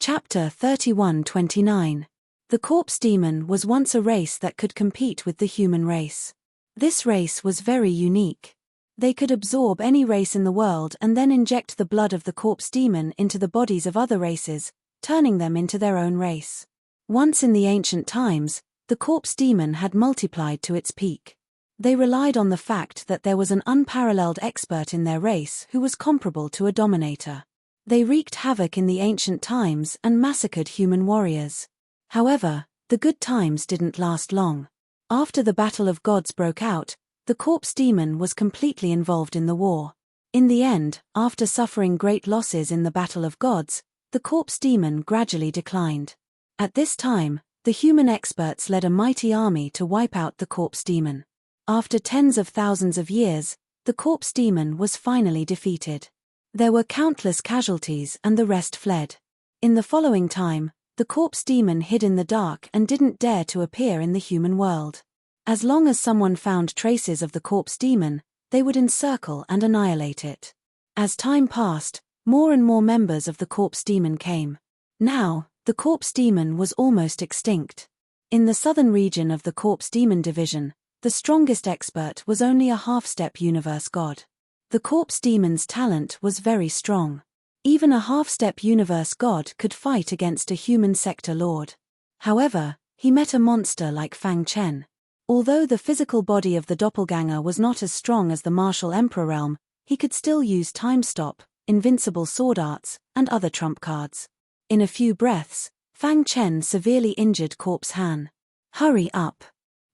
Chapter 31-29. The corpse demon was once a race that could compete with the human race. This race was very unique. They could absorb any race in the world and then inject the blood of the corpse demon into the bodies of other races, turning them into their own race. Once in the ancient times, the corpse demon had multiplied to its peak. They relied on the fact that there was an unparalleled expert in their race who was comparable to a dominator. They wreaked havoc in the ancient times and massacred human warriors. However, the good times didn't last long. After the Battle of Gods broke out, the corpse demon was completely involved in the war. In the end, after suffering great losses in the Battle of Gods, the corpse demon gradually declined. At this time, the human experts led a mighty army to wipe out the corpse demon. After tens of thousands of years, the corpse demon was finally defeated. There were countless casualties and the rest fled. In the following time, the corpse demon hid in the dark and didn't dare to appear in the human world. As long as someone found traces of the corpse demon, they would encircle and annihilate it. As time passed, more and more members of the corpse demon came. Now, the corpse demon was almost extinct. In the southern region of the corpse demon division, the strongest expert was only a half-step universe god. The corpse demon's talent was very strong. Even a half-step universe god could fight against a human sector lord. However, he met a monster like Fang Chen. Although the physical body of the doppelganger was not as strong as the martial emperor realm, he could still use time stop, invincible sword arts, and other trump cards. In a few breaths, Fang Chen severely injured Corpse Han. Hurry up!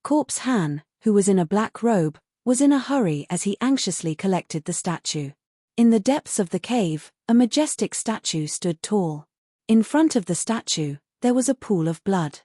Corpse Han, who was in a black robe, was in a hurry as he anxiously collected the statue. In the depths of the cave, a majestic statue stood tall. In front of the statue, there was a pool of blood.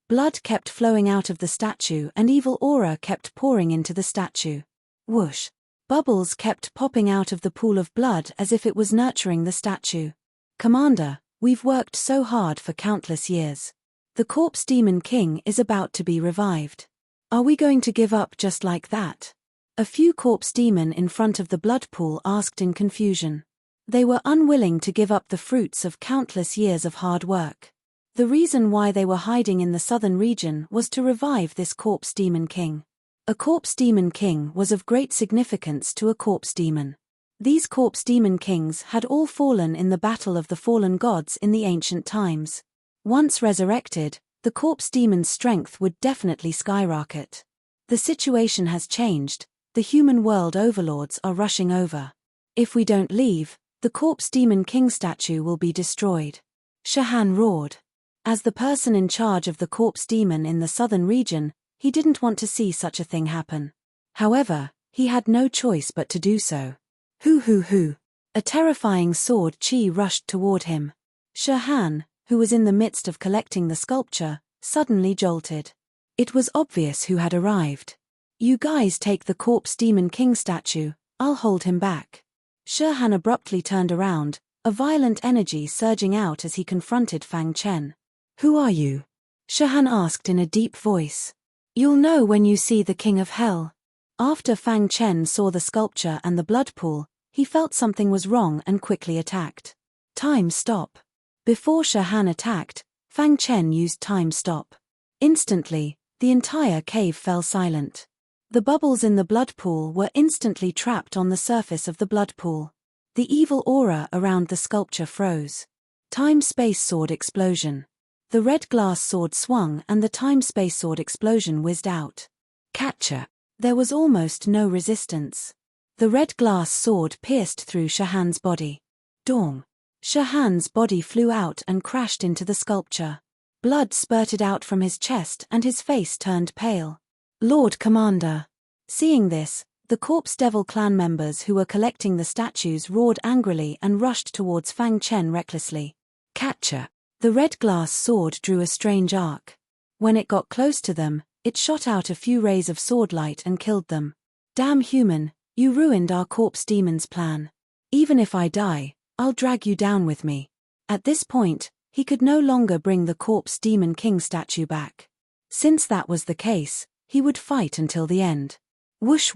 Blood kept flowing out of the statue and evil aura kept pouring into the statue. Whoosh! Bubbles kept popping out of the pool of blood as if it was nurturing the statue. Commander, we've worked so hard for countless years. The corpse demon king is about to be revived. Are we going to give up just like that? A few corpse demon in front of the blood pool asked in confusion. They were unwilling to give up the fruits of countless years of hard work. The reason why they were hiding in the southern region was to revive this corpse demon king. A corpse demon king was of great significance to a corpse demon. These corpse demon kings had all fallen in the battle of the fallen gods in the ancient times. Once resurrected, the corpse demon's strength would definitely skyrocket. The situation has changed. The human world overlords are rushing over. If we don't leave, the corpse demon king statue will be destroyed. Shahan roared. As the person in charge of the corpse demon in the southern region, he didn't want to see such a thing happen. However, he had no choice but to do so. Hoo! A terrifying sword chi rushed toward him. Shahan, who was in the midst of collecting the sculpture, suddenly jolted. It was obvious who had arrived. You guys take the corpse demon king statue, I'll hold him back. Shahan abruptly turned around, a violent energy surging out as he confronted Fang Chen. Who are you? Shahan asked in a deep voice. You'll know when you see the king of hell. After Fang Chen saw the sculpture and the blood pool, he felt something was wrong and quickly attacked. Time stop. Before Shahan attacked, Fang Chen used time stop. Instantly, the entire cave fell silent. The bubbles in the blood pool were instantly trapped on the surface of the blood pool. The evil aura around the sculpture froze. Time-space sword explosion. The red glass sword swung and the time-space sword explosion whizzed out. Catcher. There was almost no resistance. The red glass sword pierced through Shahan's body. Dong. Shahan's body flew out and crashed into the sculpture. Blood spurted out from his chest and his face turned pale. Lord Commander. Seeing this, the corpse devil clan members who were collecting the statues roared angrily and rushed towards Fang Chen recklessly. Catcher. The red glass sword drew a strange arc. When it got close to them, it shot out a few rays of sword light and killed them. Damn human, you ruined our corpse demon's plan. Even if I die, I'll drag you down with me. At this point, he could no longer bring the corpse demon king statue back. Since that was the case, he would fight until the end. Whoosh!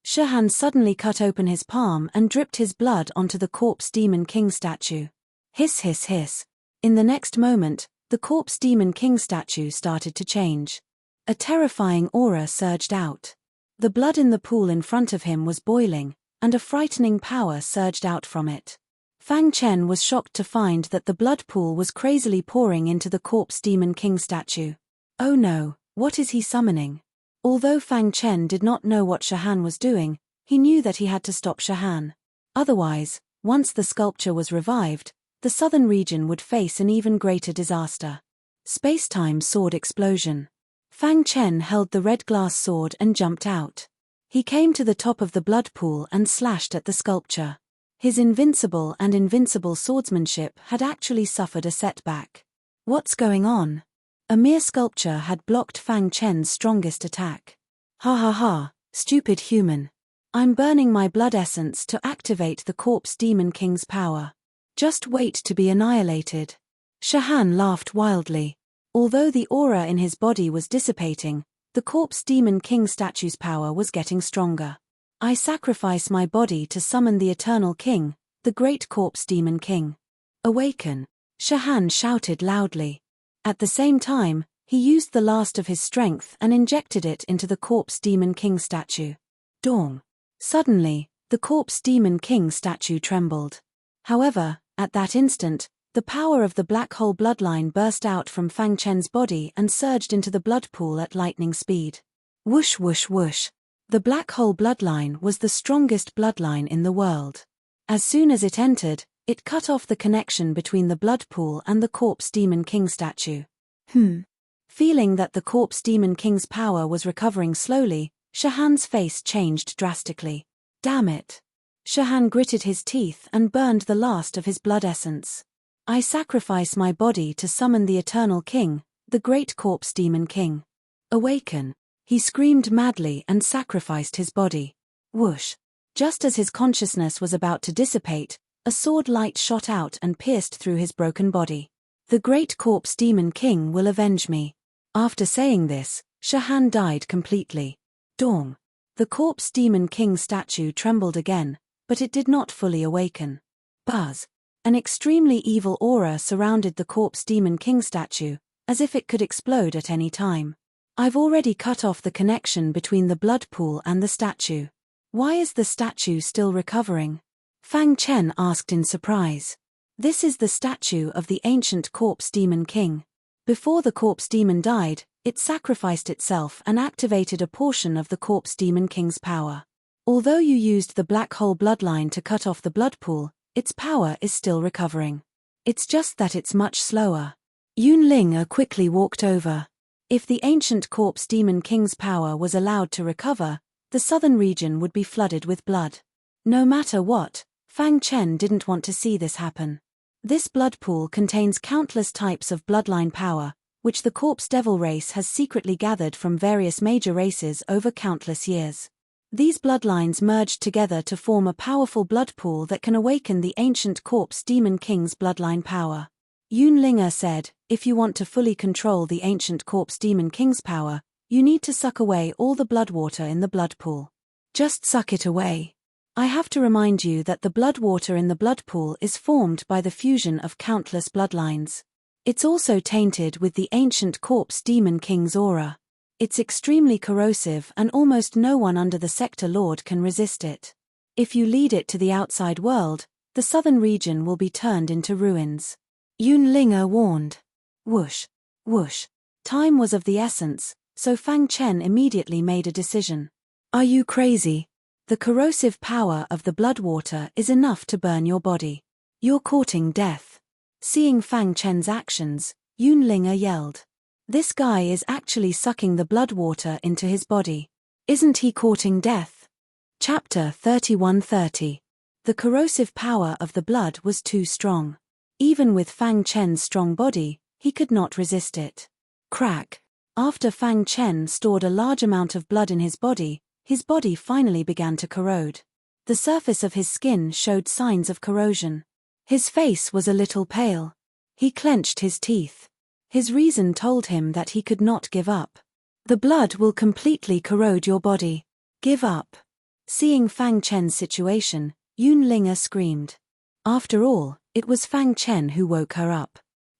Shahan suddenly cut open his palm and dripped his blood onto the corpse demon king statue. Hiss! In the next moment, the corpse demon king statue started to change. A terrifying aura surged out. The blood in the pool in front of him was boiling, and a frightening power surged out from it. Fang Chen was shocked to find that the blood pool was crazily pouring into the corpse demon king statue. Oh no, what is he summoning? Although Fang Chen did not know what Shahan was doing, he knew that he had to stop Shahan. Otherwise, once the sculpture was revived, the southern region would face an even greater disaster. Space-time sword explosion. Fang Chen held the red glass sword and jumped out. He came to the top of the blood pool and slashed at the sculpture. His invincible swordsmanship had actually suffered a setback. What's going on? A mere sculpture had blocked Fang Chen's strongest attack. Ha ha ha, stupid human. I'm burning my blood essence to activate the corpse demon king's power. Just wait to be annihilated. Shahan laughed wildly. Although the aura in his body was dissipating, the corpse demon king statue's power was getting stronger. I sacrifice my body to summon the eternal king, the great corpse demon king. Awaken! Shahan shouted loudly. At the same time, he used the last of his strength and injected it into the corpse demon king statue. Dong! Suddenly, the corpse demon king statue trembled. However, at that instant, the power of the black hole bloodline burst out from Fang Chen's body and surged into the blood pool at lightning speed. Whoosh whoosh whoosh. The black hole bloodline was the strongest bloodline in the world. As soon as it entered, it cut off the connection between the blood pool and the corpse demon king statue. Feeling that the corpse demon king's power was recovering slowly, Shahan's face changed drastically. Damn it. Shahan gritted his teeth and burned the last of his blood essence. I sacrifice my body to summon the eternal king, the great corpse demon king. Awaken. He screamed madly and sacrificed his body. Whoosh. Just as his consciousness was about to dissipate, a sword light shot out and pierced through his broken body. The great corpse demon king will avenge me. After saying this, Shahan died completely. Dong. The corpse demon king statue trembled again, but it did not fully awaken. Buzz. An extremely evil aura surrounded the corpse demon king statue, as if it could explode at any time. I've already cut off the connection between the blood pool and the statue. Why is the statue still recovering? Fang Chen asked in surprise. This is the statue of the ancient corpse demon king. Before the corpse demon died, it sacrificed itself and activated a portion of the corpse demon king's power. Although you used the black hole bloodline to cut off the blood pool, its power is still recovering. It's just that it's much slower. Yunling'er quickly walked over. If the ancient corpse demon king's power was allowed to recover, the southern region would be flooded with blood. No matter what, Fang Chen didn't want to see this happen. This blood pool contains countless types of bloodline power, which the corpse devil race has secretly gathered from various major races over countless years. These bloodlines merged together to form a powerful blood pool that can awaken the ancient corpse demon king's bloodline power. Yunling'er said, if you want to fully control the ancient corpse demon king's power, you need to suck away all the blood water in the blood pool. Just suck it away. I have to remind you that the blood water in the blood pool is formed by the fusion of countless bloodlines. It's also tainted with the ancient corpse demon king's aura. It's extremely corrosive and almost no one under the sector lord can resist it. If you lead it to the outside world, the southern region will be turned into ruins. Yunling'er warned. Whoosh, whoosh. Time was of the essence, so Fang Chen immediately made a decision. Are you crazy? The corrosive power of the blood water is enough to burn your body. You're courting death. Seeing Fang Chen's actions, Yunling'er yelled. This guy is actually sucking the blood water into his body. Isn't he courting death? Chapter 3130. The corrosive power of the blood was too strong. Even with Fang Chen's strong body, he could not resist it. Crack. After Fang Chen stored a large amount of blood in his body finally began to corrode. The surface of his skin showed signs of corrosion. His face was a little pale. He clenched his teeth. His reason told him that he could not give up. The blood will completely corrode your body. Give up. Seeing Fang Chen's situation, Yunling'er screamed. After all, it was Fang Chen who woke her up.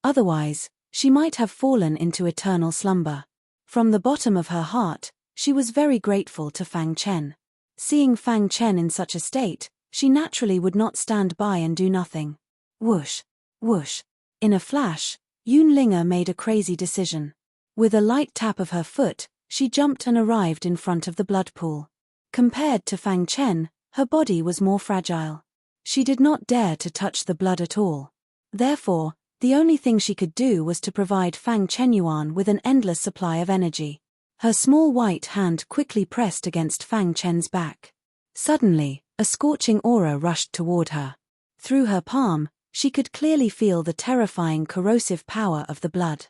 Otherwise, she might have fallen into eternal slumber. From the bottom of her heart, she was very grateful to Fang Chen. Seeing Fang Chen in such a state, she naturally would not stand by and do nothing. Whoosh! Whoosh! In a flash, Yunlinger made a crazy decision. With a light tap of her foot, she jumped and arrived in front of the blood pool. Compared to Fang Chen, her body was more fragile. She did not dare to touch the blood at all. Therefore, the only thing she could do was to provide Fang Chenyuan with an endless supply of energy. Her small white hand quickly pressed against Fang Chen's back. Suddenly, a scorching aura rushed toward her. Through her palm, she could clearly feel the terrifying corrosive power of the blood.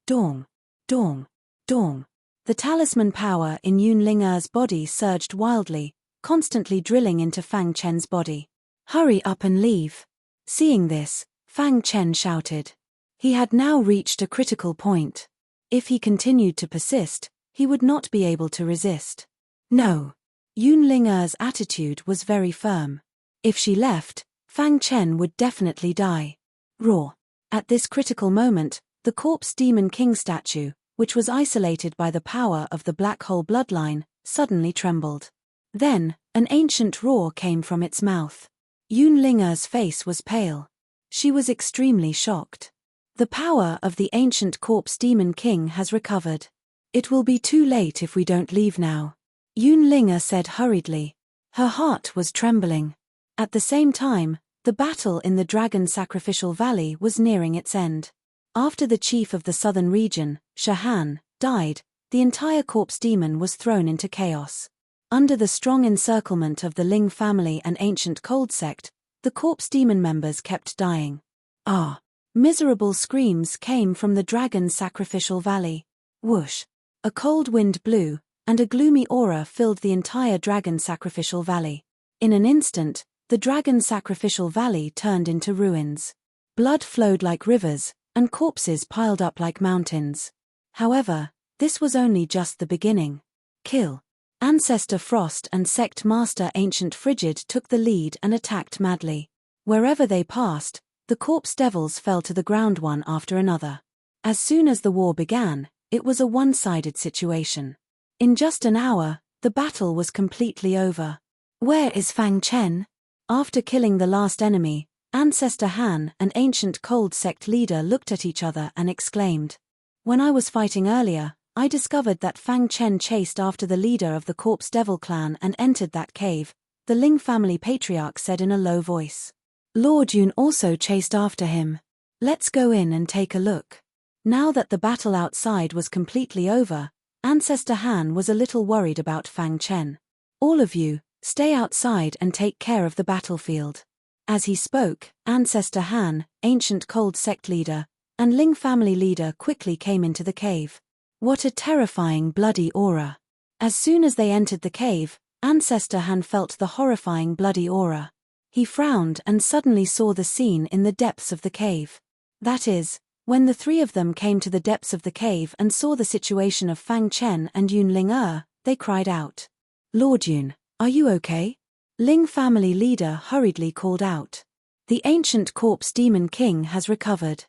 Dong! Dong! Dong! The talisman power in Yunlinger's body surged wildly, constantly drilling into Fang Chen's body. Hurry up and leave! Seeing this, Fang Chen shouted. He had now reached a critical point. If he continued to persist, he would not be able to resist. No! Yunlinger's attitude was very firm. If she left, Fang Chen would definitely die. Roar! At this critical moment, the corpse demon king statue, which was isolated by the power of the black hole bloodline, suddenly trembled. Then, an ancient roar came from its mouth. Yunlinger's face was pale. She was extremely shocked. The power of the ancient corpse demon king has recovered. It will be too late if we don't leave now, Yunlinger said hurriedly. Her heart was trembling. At the same time, the battle in the Dragon Sacrificial Valley was nearing its end. After the chief of the southern region, Shahan, died, the entire corpse demon was thrown into chaos. Under the strong encirclement of the Ling family and ancient cold sect, the corpse demon members kept dying. Ah! Miserable screams came from the Dragon Sacrificial Valley. Whoosh! A cold wind blew, and a gloomy aura filled the entire Dragon Sacrificial Valley. In an instant, the Dragon Sacrificial Valley turned into ruins. Blood flowed like rivers, and corpses piled up like mountains. However, this was only just the beginning. Kill! Ancestor Frost and Sect Master Ancient Frigid took the lead and attacked madly. Wherever they passed, the corpse devils fell to the ground one after another. As soon as the war began, it was a one-sided situation. In just an hour, the battle was completely over. Where is Fang Chen? After killing the last enemy, Ancestor Han and Ancient Cold Sect leader looked at each other and exclaimed. When I was fighting earlier, I discovered that Fang Chen chased after the leader of the Corpse Devil clan and entered that cave, the Ling family patriarch said in a low voice. Lord Yun also chased after him. Let's go in and take a look. Now that the battle outside was completely over, Ancestor Han was a little worried about Fang Chen. All of you, stay outside and take care of the battlefield. As he spoke, Ancestor Han, Ancient Cold Sect leader, and Ling family leader quickly came into the cave. What a terrifying bloody aura. As soon as they entered the cave, Ancestor Han felt the horrifying bloody aura. He frowned and suddenly saw the scene in the depths of the cave. That is, when the three of them came to the depths of the cave and saw the situation of Fang Chen and Yunlinger, they cried out. Lord Yun, are you okay? Ling family leader hurriedly called out. The ancient corpse demon king has recovered.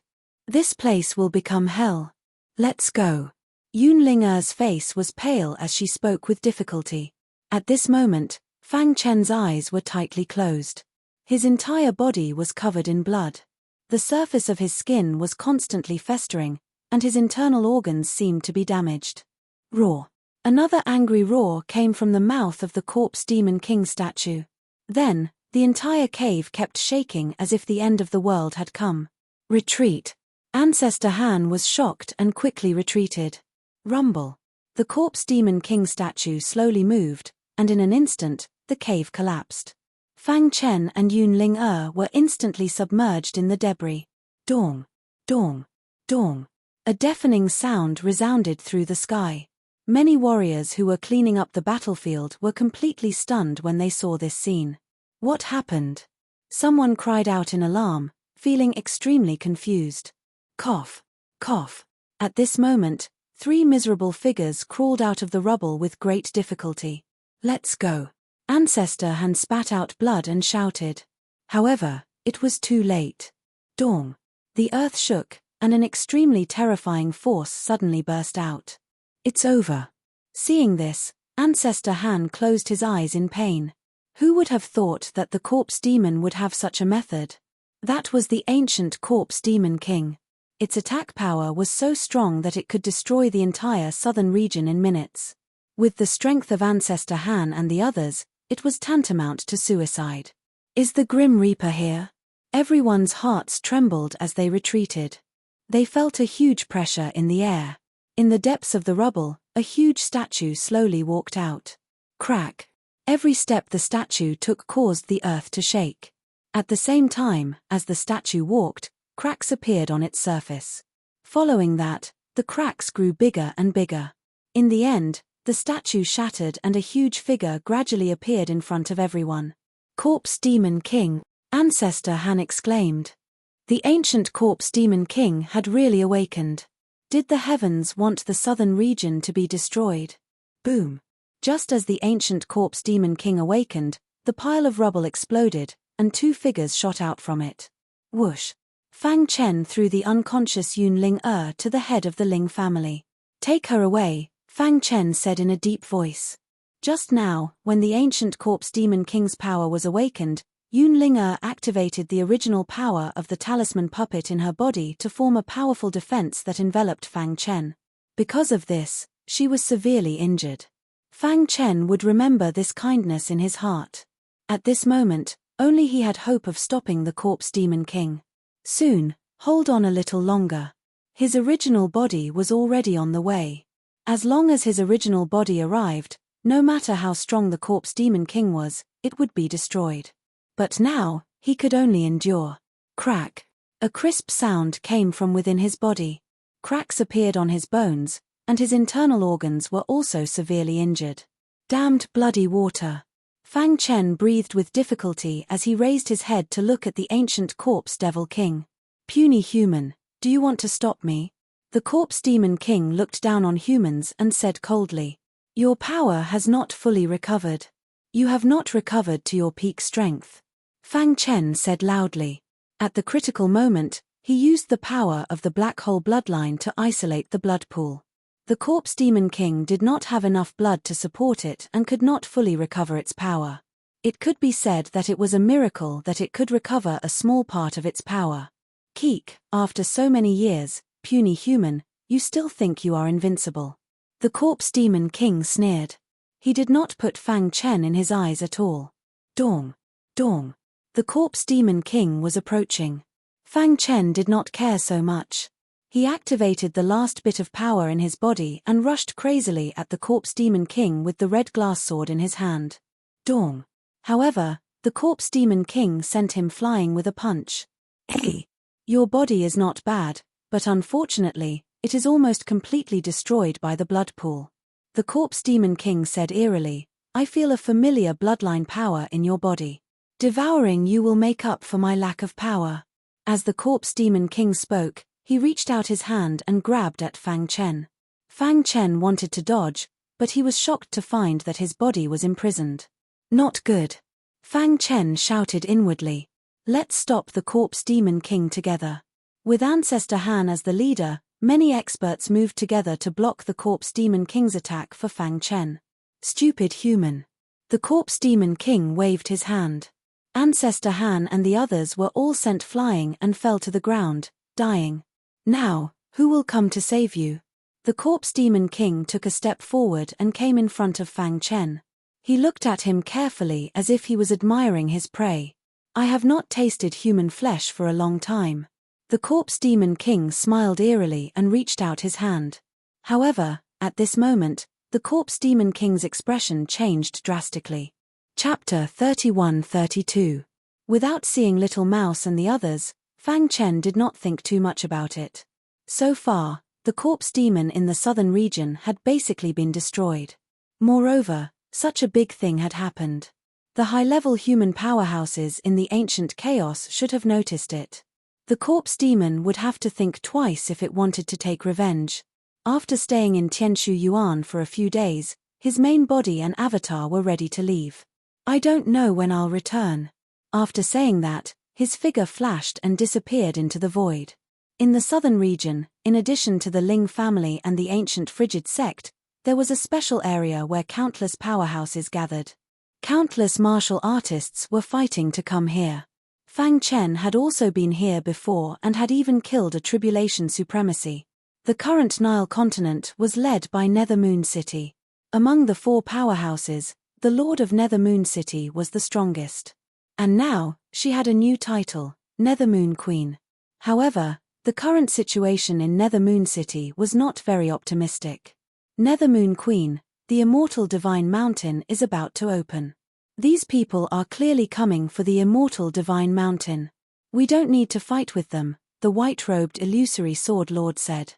This place will become hell. Let's go. Yunlinger's face was pale as she spoke with difficulty. At this moment, Fang Chen's eyes were tightly closed. His entire body was covered in blood. The surface of his skin was constantly festering, and his internal organs seemed to be damaged. Roar! Another angry roar came from the mouth of the corpse demon king statue. Then, the entire cave kept shaking as if the end of the world had come. Retreat! Ancestor Han was shocked and quickly retreated. Rumble! The corpse demon king statue slowly moved, and in an instant, the cave collapsed. Fang Chen and Yunlinger were instantly submerged in the debris. Dong! Dong! Dong! A deafening sound resounded through the sky. Many warriors who were cleaning up the battlefield were completely stunned when they saw this scene. What happened? Someone cried out in alarm, feeling extremely confused. Cough! Cough! At this moment, 3 miserable figures crawled out of the rubble with great difficulty. Let's go. Ancestor Han spat out blood and shouted. However, it was too late. Dong! The earth shook, and an extremely terrifying force suddenly burst out. It's over. Seeing this, Ancestor Han closed his eyes in pain. Who would have thought that the corpse demon would have such a method? That was the ancient corpse demon king. Its attack power was so strong that it could destroy the entire southern region in minutes. With the strength of Ancestor Han and the others, it was tantamount to suicide. Is the Grim Reaper here? Everyone's hearts trembled as they retreated. They felt a huge pressure in the air. In the depths of the rubble, a huge statue slowly walked out. Crack. Every step the statue took caused the earth to shake. At the same time, as the statue walked, cracks appeared on its surface. Following that, the cracks grew bigger and bigger. In the end, the statue shattered and a huge figure gradually appeared in front of everyone. Corpse Demon King, Ancestor Han exclaimed. The ancient Corpse Demon King had really awakened. Did the heavens want the southern region to be destroyed? Boom. Just as the ancient Corpse Demon King awakened, the pile of rubble exploded, and two figures shot out from it. Whoosh. Fang Chen threw the unconscious Yun Ling to the head of the Ling family. Take her away, Fang Chen said in a deep voice. Just now, when the ancient Corpse Demon King's power was awakened, Yun Ling activated the original power of the talisman puppet in her body to form a powerful defense that enveloped Fang Chen. Because of this, she was severely injured. Fang Chen would remember this kindness in his heart. At this moment, only he had hope of stopping the Corpse Demon King. Soon, hold on a little longer. His original body was already on the way. As long as his original body arrived, no matter how strong the Corpse Demon King was, it would be destroyed. But now, he could only endure. Crack. A crisp sound came from within his body. Cracks appeared on his bones, and his internal organs were also severely injured. Damned bloody water. Fang Chen breathed with difficulty as he raised his head to look at the ancient Corpse Devil King. Puny human, do you want to stop me? The Corpse Demon King looked down on humans and said coldly. Your power has not fully recovered. You have not recovered to your peak strength. Fang Chen said loudly. At the critical moment, he used the power of the black hole bloodline to isolate the blood pool. The Corpse Demon King did not have enough blood to support it and could not fully recover its power. It could be said that it was a miracle that it could recover a small part of its power. Keek, after so many years, puny human, you still think you are invincible. The Corpse Demon King sneered. He did not put Fang Chen in his eyes at all. Dong. Dong. The Corpse Demon King was approaching. Fang Chen did not care so much. He activated the last bit of power in his body and rushed crazily at the Corpse Demon King with the red glass sword in his hand. Dong. However, the Corpse Demon King sent him flying with a punch. Hey! Your body is not bad, but unfortunately, it is almost completely destroyed by the blood pool. The Corpse Demon King said eerily, I feel a familiar bloodline power in your body. Devouring you will make up for my lack of power. As the Corpse Demon King spoke, he reached out his hand and grabbed at Fang Chen. Fang Chen wanted to dodge, but he was shocked to find that his body was imprisoned. Not good. Fang Chen shouted inwardly. Let's stop the Corpse Demon King together. With Ancestor Han as the leader, many experts moved together to block the Corpse Demon King's attack for Fang Chen. Stupid human. The Corpse Demon King waved his hand. Ancestor Han and the others were all sent flying and fell to the ground, dying. Now, who will come to save you? The Corpse Demon King took a step forward and came in front of Fang Chen. He looked at him carefully as if he was admiring his prey. I have not tasted human flesh for a long time. The Corpse Demon King smiled eerily and reached out his hand. However, at this moment, the Corpse Demon King's expression changed drastically. Chapter 31-32. Without seeing Little Mouse and the others, Fang Chen did not think too much about it. So far, the corpse demon in the southern region had basically been destroyed. Moreover, such a big thing had happened. The high-level human powerhouses in the ancient chaos should have noticed it. The corpse demon would have to think twice if it wanted to take revenge. After staying in Tianshu Yuan for a few days, his main body and avatar were ready to leave. I don't know when I'll return. After saying that, his figure flashed and disappeared into the void. In the southern region, in addition to the Ling family and the ancient Frigid sect, there was a special area where countless powerhouses gathered. Countless martial artists were fighting to come here. Fang Chen had also been here before and had even killed a tribulation supremacy. The current Nile continent was led by Nether Moon City. Among the 4 powerhouses, the Lord of Nether Moon City was the strongest. And now, she had a new title, Nether Moon Queen. However, the current situation in Nether Moon City was not very optimistic. Nether Moon Queen, the immortal divine mountain is about to open. These people are clearly coming for the immortal divine mountain. We don't need to fight with them, the white-robed illusory sword lord said.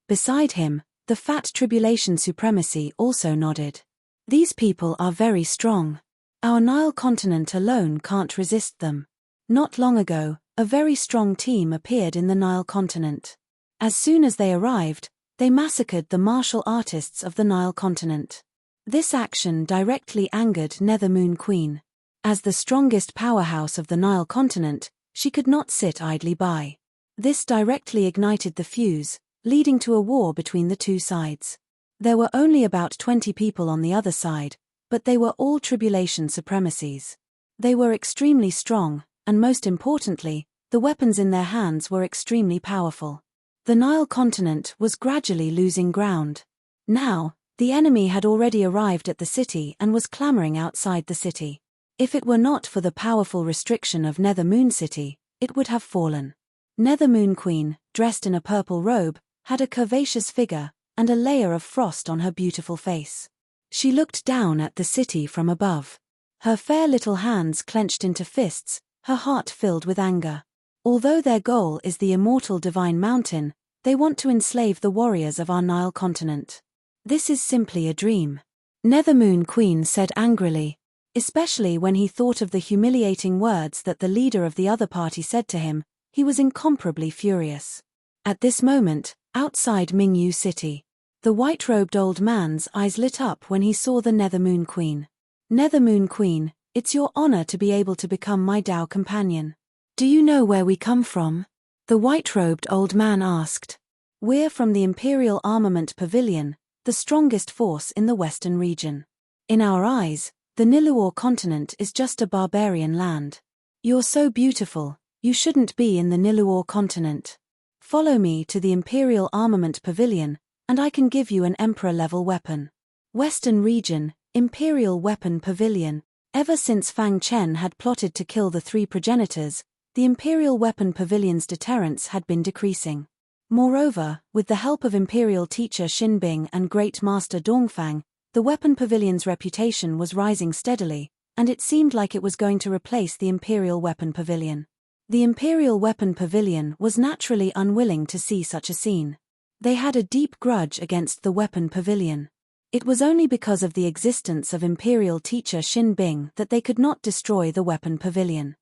Beside him, the fat tribulation supremacy also nodded. These people are very strong. Our Nile continent alone can't resist them. Not long ago, a very strong team appeared in the Nile continent. As soon as they arrived, they massacred the martial artists of the Nile continent. This action directly angered Nether Moon Queen. As the strongest powerhouse of the Nile continent, she could not sit idly by. This directly ignited the fuse, leading to a war between the 2 sides. There were only about 20 people on the other side, but they were all tribulation supremacies. They were extremely strong, and most importantly, the weapons in their hands were extremely powerful. The Nile continent was gradually losing ground. Now, the enemy had already arrived at the city and was clamoring outside the city. If it were not for the powerful restriction of Nether Moon City, it would have fallen. Nether Moon Queen, dressed in a purple robe, had a curvaceous figure and a layer of frost on her beautiful face. She looked down at the city from above. Her fair little hands clenched into fists, her heart filled with anger. Although their goal is the immortal divine mountain, they want to enslave the warriors of our Nile continent. This is simply a dream. Nether Moon Queen said angrily, especially when he thought of the humiliating words that the leader of the other party said to him. He was incomparably furious. At this moment, outside Mingyu City, the white-robed old man's eyes lit up when he saw the Nether Moon Queen. Nether Moon Queen, it's your honor to be able to become my Tao companion. Do you know where we come from? The white-robed old man asked. We're from the Imperial Armament Pavilion, the strongest force in the Western region. In our eyes, the Niluor continent is just a barbarian land. You're so beautiful, you shouldn't be in the Niluor continent. Follow me to the Imperial Armament Pavilion, and I can give you an Emperor-level weapon. Western region, Imperial Weapon Pavilion. Ever since Fang Chen had plotted to kill the 3 progenitors, the Imperial Weapon Pavilion's deterrence had been decreasing. Moreover, with the help of Imperial Teacher Xinbing and Great Master Dongfang, the Weapon Pavilion's reputation was rising steadily, and it seemed like it was going to replace the Imperial Weapon Pavilion. The Imperial Weapon Pavilion was naturally unwilling to see such a scene. They had a deep grudge against the Weapon Pavilion. It was only because of the existence of Imperial Teacher Xinbing that they could not destroy the Weapon Pavilion.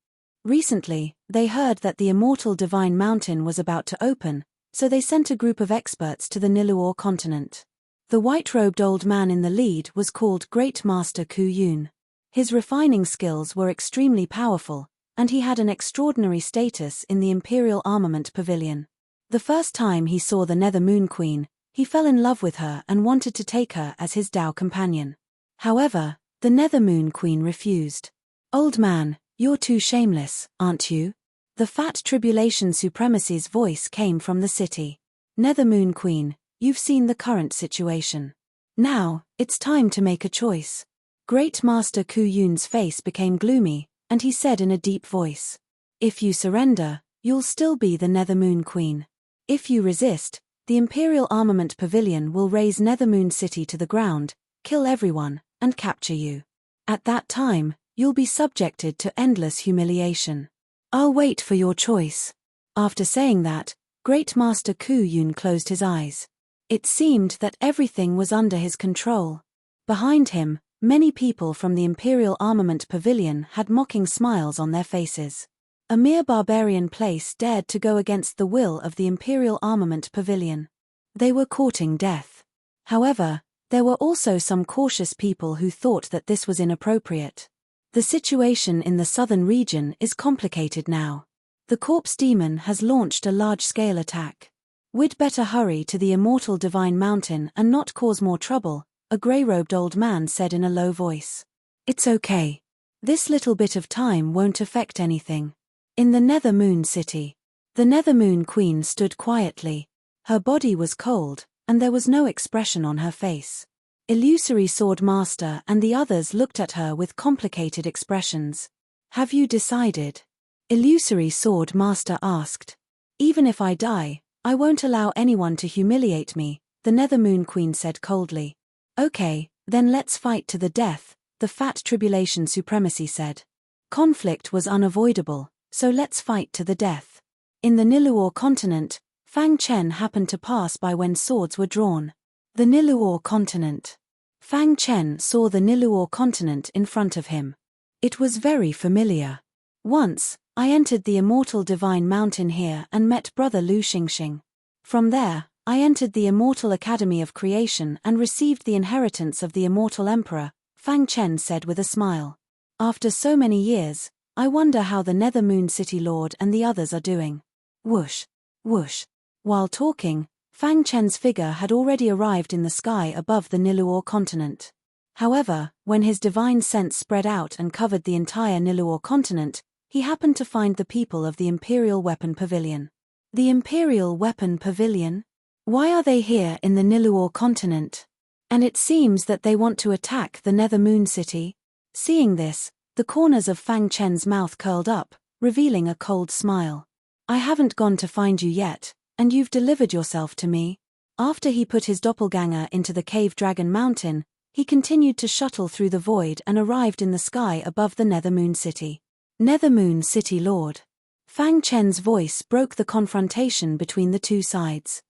Recently, they heard that the immortal Divine Mountain was about to open, so they sent a group of experts to the Niluor continent. The white-robed old man in the lead was called Great Master Ku Yun. His refining skills were extremely powerful, and he had an extraordinary status in the Imperial Armament Pavilion. The first time he saw the Nether Moon Queen, he fell in love with her and wanted to take her as his Tao companion. However, the Nether Moon Queen refused. Old man, you're too shameless, aren't you? The fat tribulation supremacy's voice came from the city. Nether Moon Queen, you've seen the current situation. Now, it's time to make a choice. Great Master Ku Yun's face became gloomy, and he said in a deep voice. If you surrender, you'll still be the Nether Moon Queen. If you resist, the Imperial Armament Pavilion will raze Nether Moon City to the ground, kill everyone, and capture you. At that time, you'll be subjected to endless humiliation. I'll wait for your choice. After saying that, Great Master Ku Yun closed his eyes. It seemed that everything was under his control. Behind him, many people from the Imperial Armament Pavilion had mocking smiles on their faces. A mere barbarian place dared to go against the will of the Imperial Armament Pavilion. They were courting death. However, there were also some cautious people who thought that this was inappropriate. The situation in the southern region is complicated now. The corpse demon has launched a large-scale attack. We'd better hurry to the immortal divine mountain and not cause more trouble, a grey-robed old man said in a low voice. It's okay. This little bit of time won't affect anything. In the Nether Moon City, the Nether Moon Queen stood quietly. Her body was cold, and there was no expression on her face. Illusory Sword Master and the others looked at her with complicated expressions. Have you decided? Illusory Sword Master asked. Even if I die, I won't allow anyone to humiliate me, the Nether Moon Queen said coldly. Okay, then let's fight to the death, the Fat Tribulation Supremacy said. Conflict was unavoidable, so let's fight to the death. In the Niluor continent, Fang Chen happened to pass by when swords were drawn. The Niluor continent. Fang Chen saw the Niluor continent in front of him. It was very familiar. Once, I entered the immortal divine mountain here and met brother Lu Xingxing. From there, I entered the immortal academy of creation and received the inheritance of the immortal emperor, Fang Chen said with a smile. After so many years, I wonder how the Nether Moon City Lord and the others are doing. Whoosh, whoosh. While talking, Fang Chen's figure had already arrived in the sky above the Niluor continent. However, when his divine sense spread out and covered the entire Niluor continent, he happened to find the people of the Imperial Weapon Pavilion. The Imperial Weapon Pavilion? Why are they here in the Niluor continent? And it seems that they want to attack the Nether Moon City. Seeing this, the corners of Fang Chen's mouth curled up, revealing a cold smile. I haven't gone to find you yet, and you've delivered yourself to me. After he put his doppelganger into the cave Dragon Mountain, he continued to shuttle through the void and arrived in the sky above the Nether Moon City. Nether Moon City Lord. Fang Chen's voice broke the confrontation between the two sides.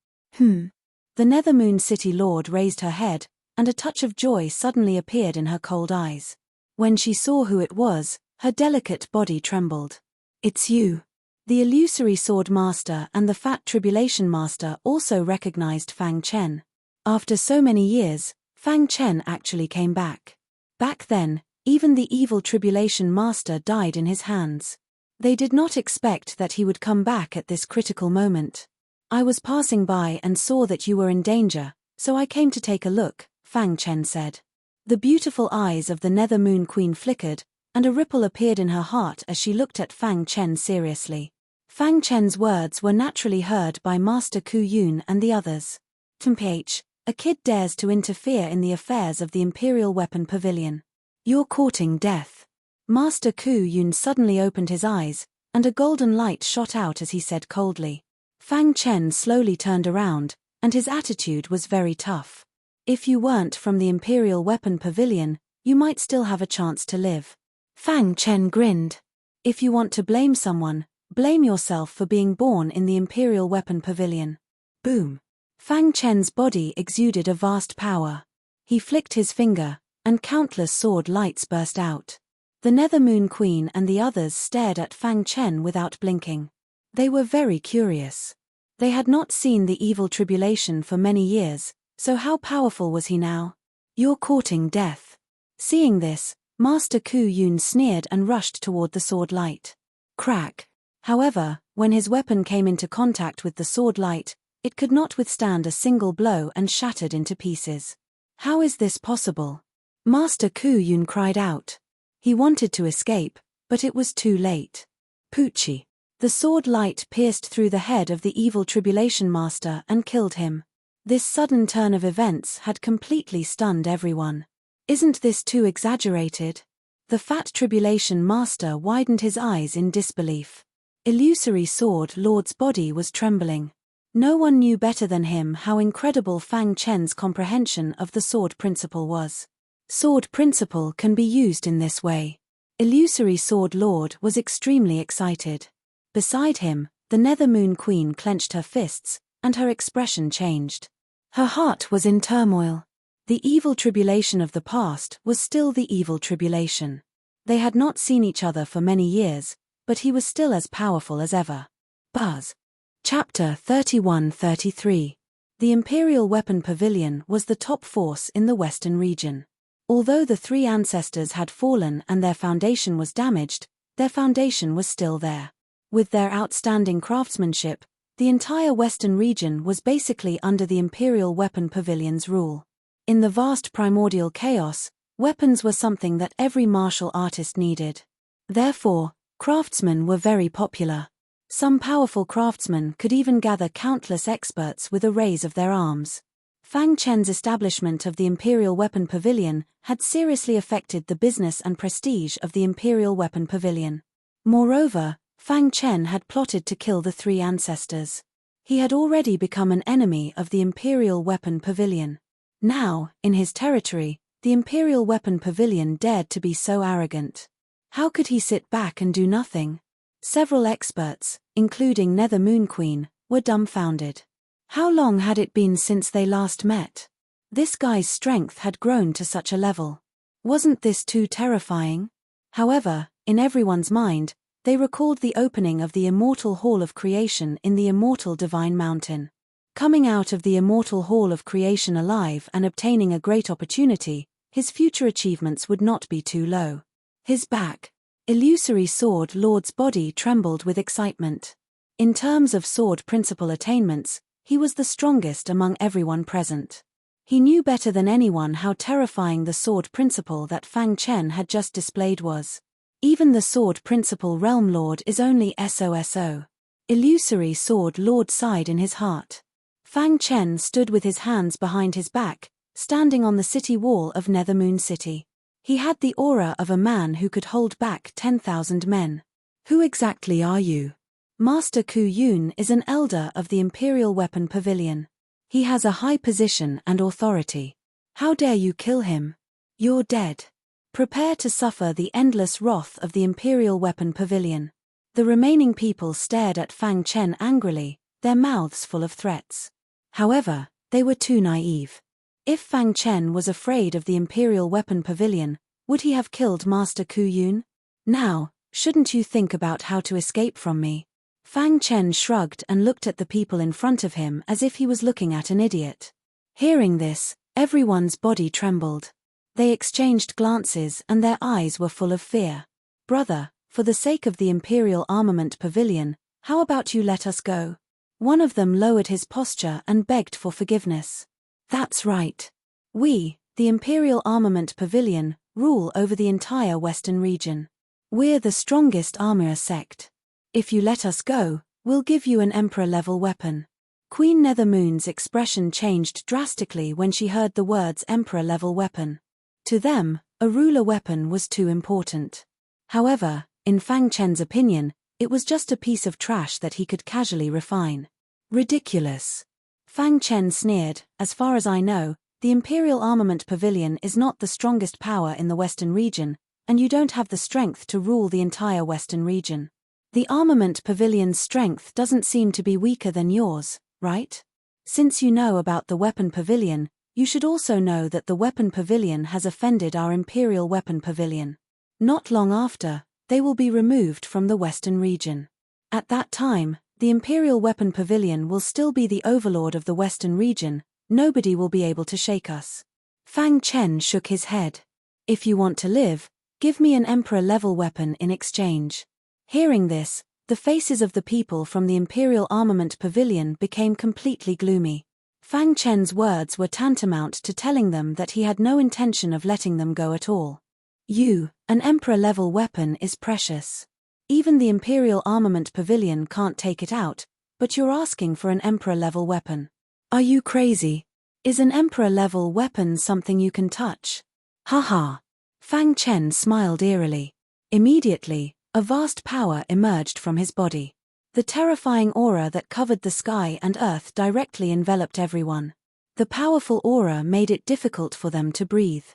The Nether Moon City Lord raised her head, and a touch of joy suddenly appeared in her cold eyes. When she saw who it was, her delicate body trembled. It's you. The Illusory Sword Master and the Fat Tribulation Master also recognized Fang Chen. After so many years, Fang Chen actually came back. Back then, even the evil Tribulation Master died in his hands. They did not expect that he would come back at this critical moment. I was passing by and saw that you were in danger, so I came to take a look, Fang Chen said. The beautiful eyes of the Nether Moon Queen flickered, and a ripple appeared in her heart as she looked at Fang Chen seriously. Fang Chen's words were naturally heard by Master Ku Yun and the others. A kid dares to interfere in the affairs of the Imperial Weapon Pavilion. You're courting death. Master Ku Yun suddenly opened his eyes, and a golden light shot out as he said coldly. Fang Chen slowly turned around, and his attitude was very tough. If you weren't from the Imperial Weapon Pavilion, you might still have a chance to live. Fang Chen grinned. If you want to blame someone, blame yourself for being born in the Imperial Weapon Pavilion. Boom. Fang Chen's body exuded a vast power. He flicked his finger, and countless sword lights burst out. The Nether Moon Queen and the others stared at Fang Chen without blinking. They were very curious. They had not seen the evil tribulation for many years, so how powerful was he now? You're courting death. Seeing this, Master Ku Yun sneered and rushed toward the sword light. Crack. However, when his weapon came into contact with the sword light, it could not withstand a single blow and shattered into pieces. How is this possible? Master Ku Yun cried out. He wanted to escape, but it was too late. Poochie. The sword light pierced through the head of the evil Tribulation Master and killed him. This sudden turn of events had completely stunned everyone. Isn't this too exaggerated? The Fat Tribulation Master widened his eyes in disbelief. Illusory Sword Lord's body was trembling. No one knew better than him how incredible Fang Chen's comprehension of the sword principle was. Sword principle can be used in this way. Illusory Sword Lord was extremely excited. Beside him, the Nether Moon Queen clenched her fists, and her expression changed. Her heart was in turmoil. The evil tribulation of the past was still the evil tribulation. They had not seen each other for many years, but he was still as powerful as ever. Buzz. Chapter 31-33. The Imperial Weapon Pavilion was the top force in the Western region. Although the three ancestors had fallen and their foundation was damaged, their foundation was still there. With their outstanding craftsmanship, the entire Western region was basically under the Imperial Weapon Pavilion's rule. In the vast primordial chaos, weapons were something that every martial artist needed. Therefore, craftsmen were very popular. Some powerful craftsmen could even gather countless experts with a raise of their arms. Fang Chen's establishment of the Imperial Weapon Pavilion had seriously affected the business and prestige of the Imperial Weapon Pavilion. Moreover, Fang Chen had plotted to kill the three ancestors. He had already become an enemy of the Imperial Weapon Pavilion. Now, in his territory, the Imperial Weapon Pavilion dared to be so arrogant. How could he sit back and do nothing? Several experts, including Nether Moon Queen, were dumbfounded. How long had it been since they last met? This guy's strength had grown to such a level. Wasn't this too terrifying? However, in everyone's mind, they recalled the opening of the Immortal Hall of Creation in the Immortal Divine Mountain. Coming out of the Immortal Hall of Creation alive and obtaining a great opportunity, his future achievements would not be too low. His back, illusory sword lord's body trembled with excitement. In terms of sword principal attainments, he was the strongest among everyone present. He knew better than anyone how terrifying the sword principal that Fang Chen had just displayed was. Even the sword principal realm lord is only SOSO. Illusory sword lord sighed in his heart. Fang Chen stood with his hands behind his back, standing on the city wall of Nethermoon City. He had the aura of a man who could hold back 10,000 men. Who exactly are you? Master Ku Yun is an elder of the Imperial Weapon Pavilion. He has a high position and authority. How dare you kill him? You're dead. Prepare to suffer the endless wrath of the Imperial Weapon Pavilion. The remaining people stared at Fang Chen angrily, their mouths full of threats. However, they were too naive. If Fang Chen was afraid of the Imperial Weapon Pavilion, would he have killed Master Ku Yun? Now, shouldn't you think about how to escape from me? Fang Chen shrugged and looked at the people in front of him as if he was looking at an idiot. Hearing this, everyone's body trembled. They exchanged glances and their eyes were full of fear. Brother, for the sake of the Imperial Armament Pavilion, how about you let us go? One of them lowered his posture and begged for forgiveness. That's right. We, the Imperial Armament Pavilion, rule over the entire Western region. We're the strongest armor sect. If you let us go, we'll give you an Emperor-level weapon. Queen Nethermoon's expression changed drastically when she heard the words Emperor-level weapon. To them, a ruler weapon was too important. However, in Fang Chen's opinion, it was just a piece of trash that he could casually refine. Ridiculous. Fang Chen sneered, as far as I know, the Imperial Armament Pavilion is not the strongest power in the Western region, and you don't have the strength to rule the entire Western region. The Armament Pavilion's strength doesn't seem to be weaker than yours, right? Since you know about the Weapon Pavilion, you should also know that the Weapon Pavilion has offended our Imperial Weapon Pavilion. Not long after, they will be removed from the Western region. At that time, the Imperial Weapon Pavilion will still be the overlord of the Western region. Nobody will be able to shake us. Fang Chen shook his head. If you want to live, give me an Emperor-level weapon in exchange. Hearing this, the faces of the people from the Imperial Armament Pavilion became completely gloomy. Fang Chen's words were tantamount to telling them that he had no intention of letting them go at all. An Emperor-level weapon is precious. Even the Imperial Armament Pavilion can't take it out, but you're asking for an Emperor-level weapon. Are you crazy? Is an Emperor-level weapon something you can touch? Haha. Fang Chen smiled eerily. Immediately, a vast power emerged from his body. The terrifying aura that covered the sky and earth directly enveloped everyone. The powerful aura made it difficult for them to breathe.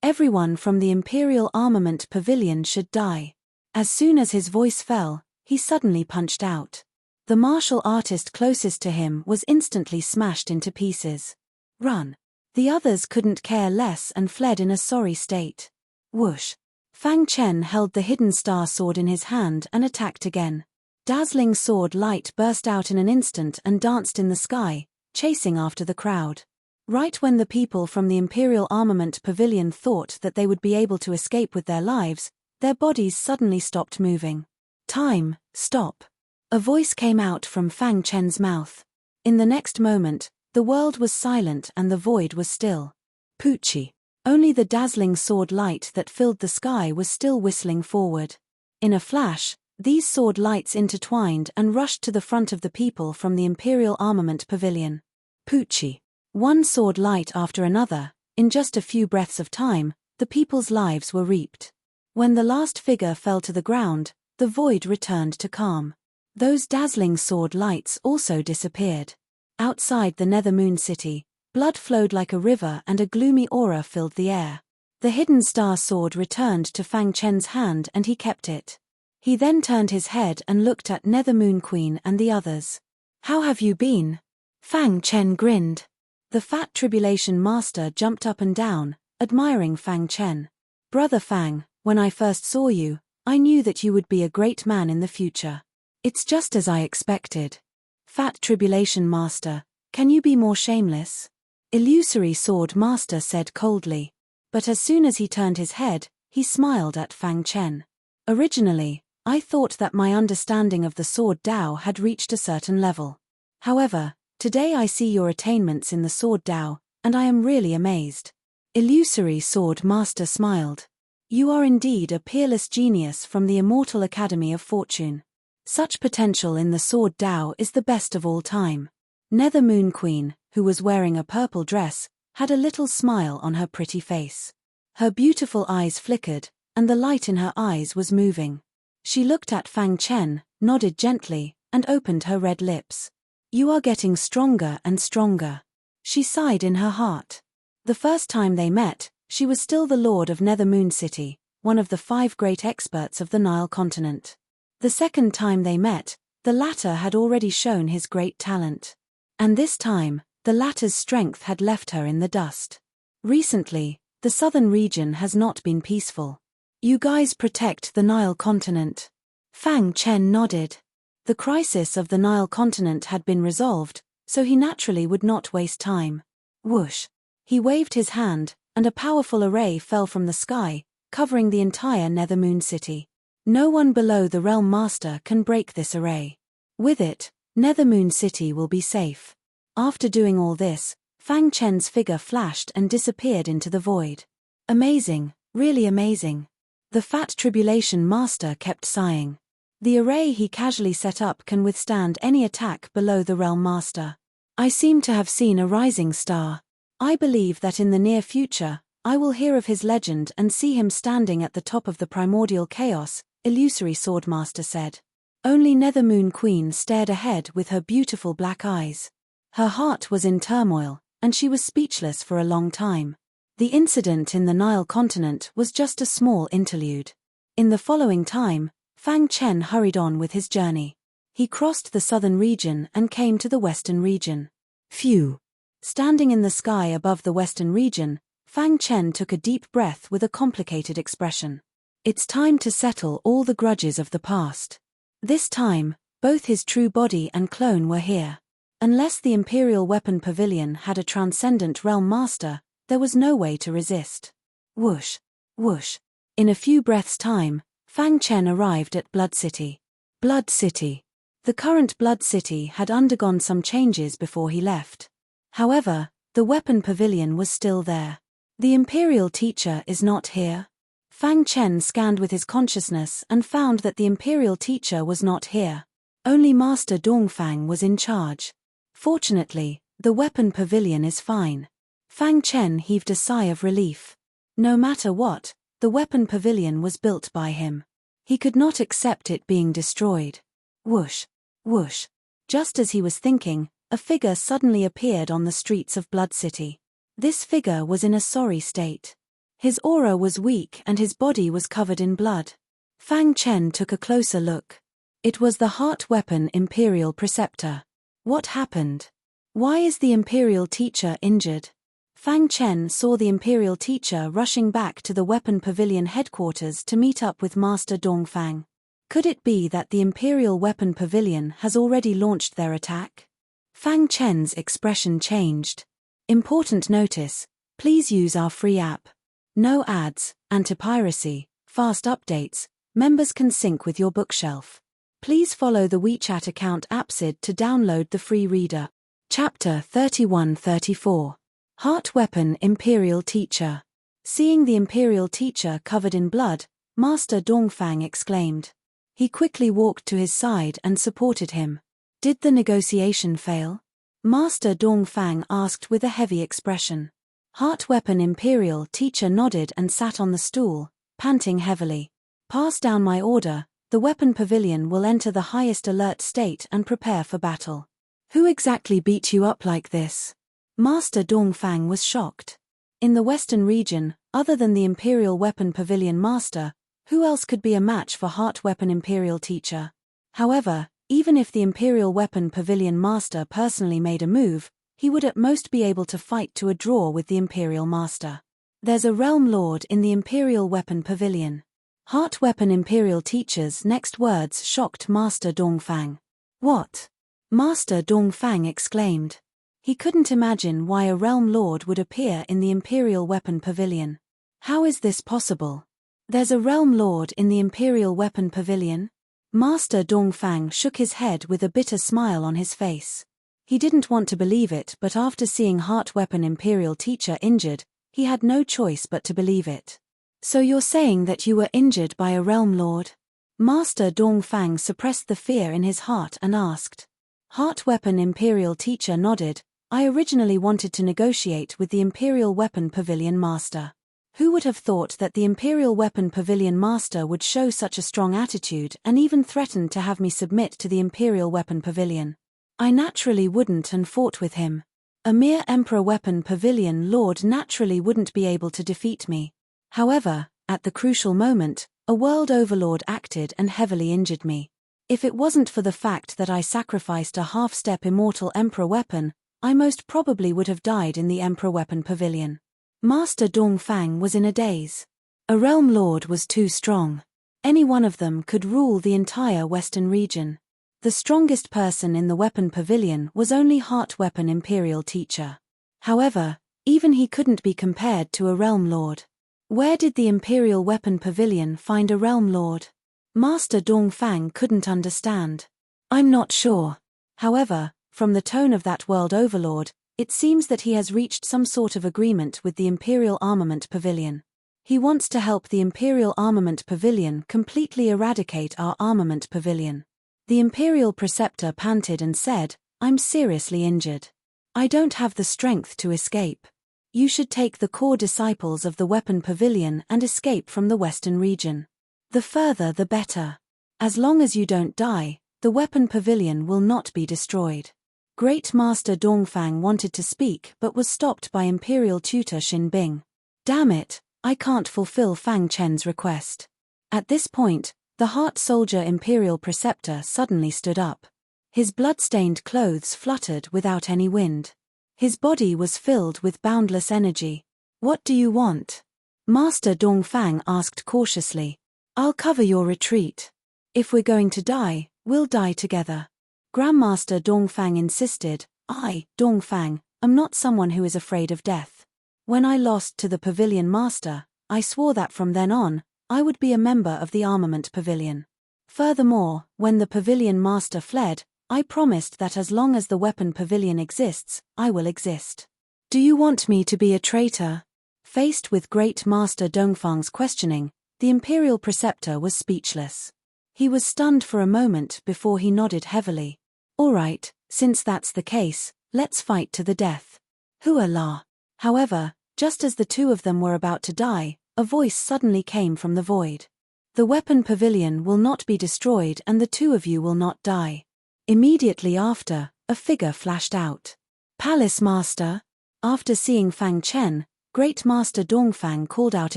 Everyone from the Imperial Armament Pavilion should die. As soon as his voice fell, he suddenly punched out. The martial artist closest to him was instantly smashed into pieces. Run. The others couldn't care less and fled in a sorry state. Whoosh. Fang Chen held the hidden star sword in his hand and attacked again. Dazzling sword light burst out in an instant and danced in the sky, chasing after the crowd. Right when the people from the Imperial Armament Pavilion thought that they would be able to escape with their lives, their bodies suddenly stopped moving. Time, stop. A voice came out from Fang Chen's mouth. In the next moment, the world was silent and the void was still. Poochie. Only the dazzling sword light that filled the sky was still whistling forward. In a flash, these sword lights intertwined and rushed to the front of the people from the Imperial Armament Pavilion. Poochie. One sword light after another, in just a few breaths of time, the people's lives were reaped. When the last figure fell to the ground, the void returned to calm. Those dazzling sword lights also disappeared. Outside the Nethermoon City, blood flowed like a river and a gloomy aura filled the air. The hidden star sword returned to Fang Chen's hand and he kept it. He then turned his head and looked at Nethermoon Queen and the others. "How have you been?" Fang Chen grinned. The Fat Tribulation Master jumped up and down, admiring Fang Chen. "Brother Fang, when I first saw you, I knew that you would be a great man in the future. It's just as I expected." Fat Tribulation Master, can you be more shameless? Illusory Sword Master said coldly. But as soon as he turned his head, he smiled at Fang Chen. "Originally, I thought that my understanding of the Sword Dao had reached a certain level. However, today I see your attainments in the Sword Dao, and I am really amazed." Illusory Sword Master smiled. "You are indeed a peerless genius from the Immortal Academy of Fortune. Such potential in the Sword Dao is the best of all time." Nethermoon Queen, who was wearing a purple dress, had a little smile on her pretty face. Her beautiful eyes flickered, and the light in her eyes was moving. She looked at Fang Chen, nodded gently, and opened her red lips. "You are getting stronger and stronger." She sighed in her heart. The first time they met, she was still the Lord of Nethermoon City, one of the 5 great experts of the Nile continent. The second time they met, the latter had already shown his great talent. And this time, the latter's strength had left her in the dust. Recently, the southern region has not been peaceful. "You guys protect the Nile continent." Fang Chen nodded. The crisis of the Nile continent had been resolved, so he naturally would not waste time. Whoosh! He waved his hand, and a powerful array fell from the sky, covering the entire Nethermoon City. No one below the Realm Master can break this array. With it, Nethermoon City will be safe. After doing all this, Fang Chen's figure flashed and disappeared into the void. Amazing, really amazing. The Fat Tribulation Master kept sighing. The array he casually set up can withstand any attack below the Realm Master. "I seem to have seen a rising star. I believe that in the near future, I will hear of his legend and see him standing at the top of the primordial chaos," Illusory Swordmaster said. Only Nethermoon Queen stared ahead with her beautiful black eyes. Her heart was in turmoil, and she was speechless for a long time. The incident in the Nile continent was just a small interlude. In the following time, Fang Chen hurried on with his journey. He crossed the southern region and came to the western region. Phew! Standing in the sky above the western region, Fang Chen took a deep breath with a complicated expression. It's time to settle all the grudges of the past. This time, both his true body and clone were here. Unless the Imperial Weapon Pavilion had a transcendent realm master, there was no way to resist. Whoosh! Whoosh! In a few breaths' time, Fang Chen arrived at Blood City. Blood City. The current Blood City had undergone some changes before he left. However, the Weapon Pavilion was still there. The Imperial Teacher is not here. Fang Chen scanned with his consciousness and found that the Imperial Teacher was not here. Only Master Dongfang was in charge. Fortunately, the Weapon Pavilion is fine. Fang Chen heaved a sigh of relief. No matter what, the Weapon Pavilion was built by him. He could not accept it being destroyed. Whoosh! Whoosh! Just as he was thinking, a figure suddenly appeared on the streets of Blood City. This figure was in a sorry state. His aura was weak and his body was covered in blood. Fang Chen took a closer look. It was the Heart Weapon Imperial Preceptor. What happened? Why is the Imperial Teacher injured? Fang Chen saw the Imperial Teacher rushing back to the Weapon Pavilion headquarters to meet up with Master Dongfang. Could it be that the Imperial Weapon Pavilion has already launched their attack? Fang Chen's expression changed. Important notice, please use our free app. No ads, anti-piracy, fast updates, members can sync with your bookshelf. Please follow the WeChat account AppSid to download the free reader. Chapter 31-34. Heart Weapon Imperial Teacher. Seeing the Imperial Teacher covered in blood, Master Dongfang exclaimed. He quickly walked to his side and supported him. Did the negotiation fail? Master Dongfang asked with a heavy expression. Heart Weapon Imperial Teacher nodded and sat on the stool, panting heavily. Pass down my order, the weapon pavilion will enter the highest alert state and prepare for battle. Who exactly beat you up like this? Master Dongfang was shocked. In the Western region, other than the Imperial Weapon Pavilion Master, who else could be a match for Heart Weapon Imperial Teacher? However, even if the Imperial Weapon Pavilion Master personally made a move, he would at most be able to fight to a draw with the Imperial Master. There's a Realm Lord in the Imperial Weapon Pavilion. Heart Weapon Imperial Teacher's next words shocked Master Dongfang. What? Master Dongfang exclaimed. He couldn't imagine why a Realm Lord would appear in the Imperial Weapon Pavilion. How is this possible? There's a Realm Lord in the Imperial Weapon Pavilion? Master Dongfang shook his head with a bitter smile on his face. He didn't want to believe it, but after seeing Heart Weapon Imperial Teacher injured, he had no choice but to believe it. So you're saying that you were injured by a Realm Lord? Master Dongfang suppressed the fear in his heart and asked. Heart Weapon Imperial Teacher nodded. I originally wanted to negotiate with the Imperial Weapon Pavilion Master. Who would have thought that the Imperial Weapon Pavilion Master would show such a strong attitude and even threaten to have me submit to the Imperial Weapon Pavilion? I naturally wouldn't and fought with him. A mere Emperor Weapon Pavilion Lord naturally wouldn't be able to defeat me. However, at the crucial moment, a World Overlord acted and heavily injured me. If it wasn't for the fact that I sacrificed a half-step immortal Emperor Weapon, I most probably would have died in the Emperor Weapon Pavilion. Master Dongfang was in a daze. A Realm Lord was too strong. Any one of them could rule the entire Western region. The strongest person in the Weapon Pavilion was only Heart Weapon Imperial Teacher. However, even he couldn't be compared to a Realm Lord. Where did the Imperial Weapon Pavilion find a Realm Lord? Master Dongfang couldn't understand. I'm not sure. However, from the tone of that World Overlord, it seems that he has reached some sort of agreement with the Imperial Armament Pavilion. He wants to help the Imperial Armament Pavilion completely eradicate our Armament Pavilion. The Imperial Preceptor panted and said, I'm seriously injured. I don't have the strength to escape. You should take the core disciples of the Weapon Pavilion and escape from the Western region. The further the better. As long as you don't die, the Weapon Pavilion will not be destroyed. Great Master Dongfang wanted to speak but was stopped by Imperial Tutor Xin Bing. Damn it, I can't fulfill Fang Chen's request. At this point, the Heart Soldier Imperial Preceptor suddenly stood up. His blood-stained clothes fluttered without any wind. His body was filled with boundless energy. What do you want? Master Dongfang asked cautiously. I'll cover your retreat. If we're going to die, we'll die together. Grandmaster Dongfang insisted. I, Dongfang, am not someone who is afraid of death. When I lost to the Pavilion Master, I swore that from then on, I would be a member of the Armament Pavilion. Furthermore, when the Pavilion Master fled, I promised that as long as the Weapon Pavilion exists, I will exist. Do you want me to be a traitor? Faced with Great Master Dongfang's questioning, the Imperial Preceptor was speechless. He was stunned for a moment before he nodded heavily. All right, since that's the case, let's fight to the death. Hua la. However, just as the two of them were about to die, a voice suddenly came from the void. The Weapon Pavilion will not be destroyed and the two of you will not die. Immediately after, a figure flashed out. Palace Master? After seeing Fang Chen, Great Master Dongfang called out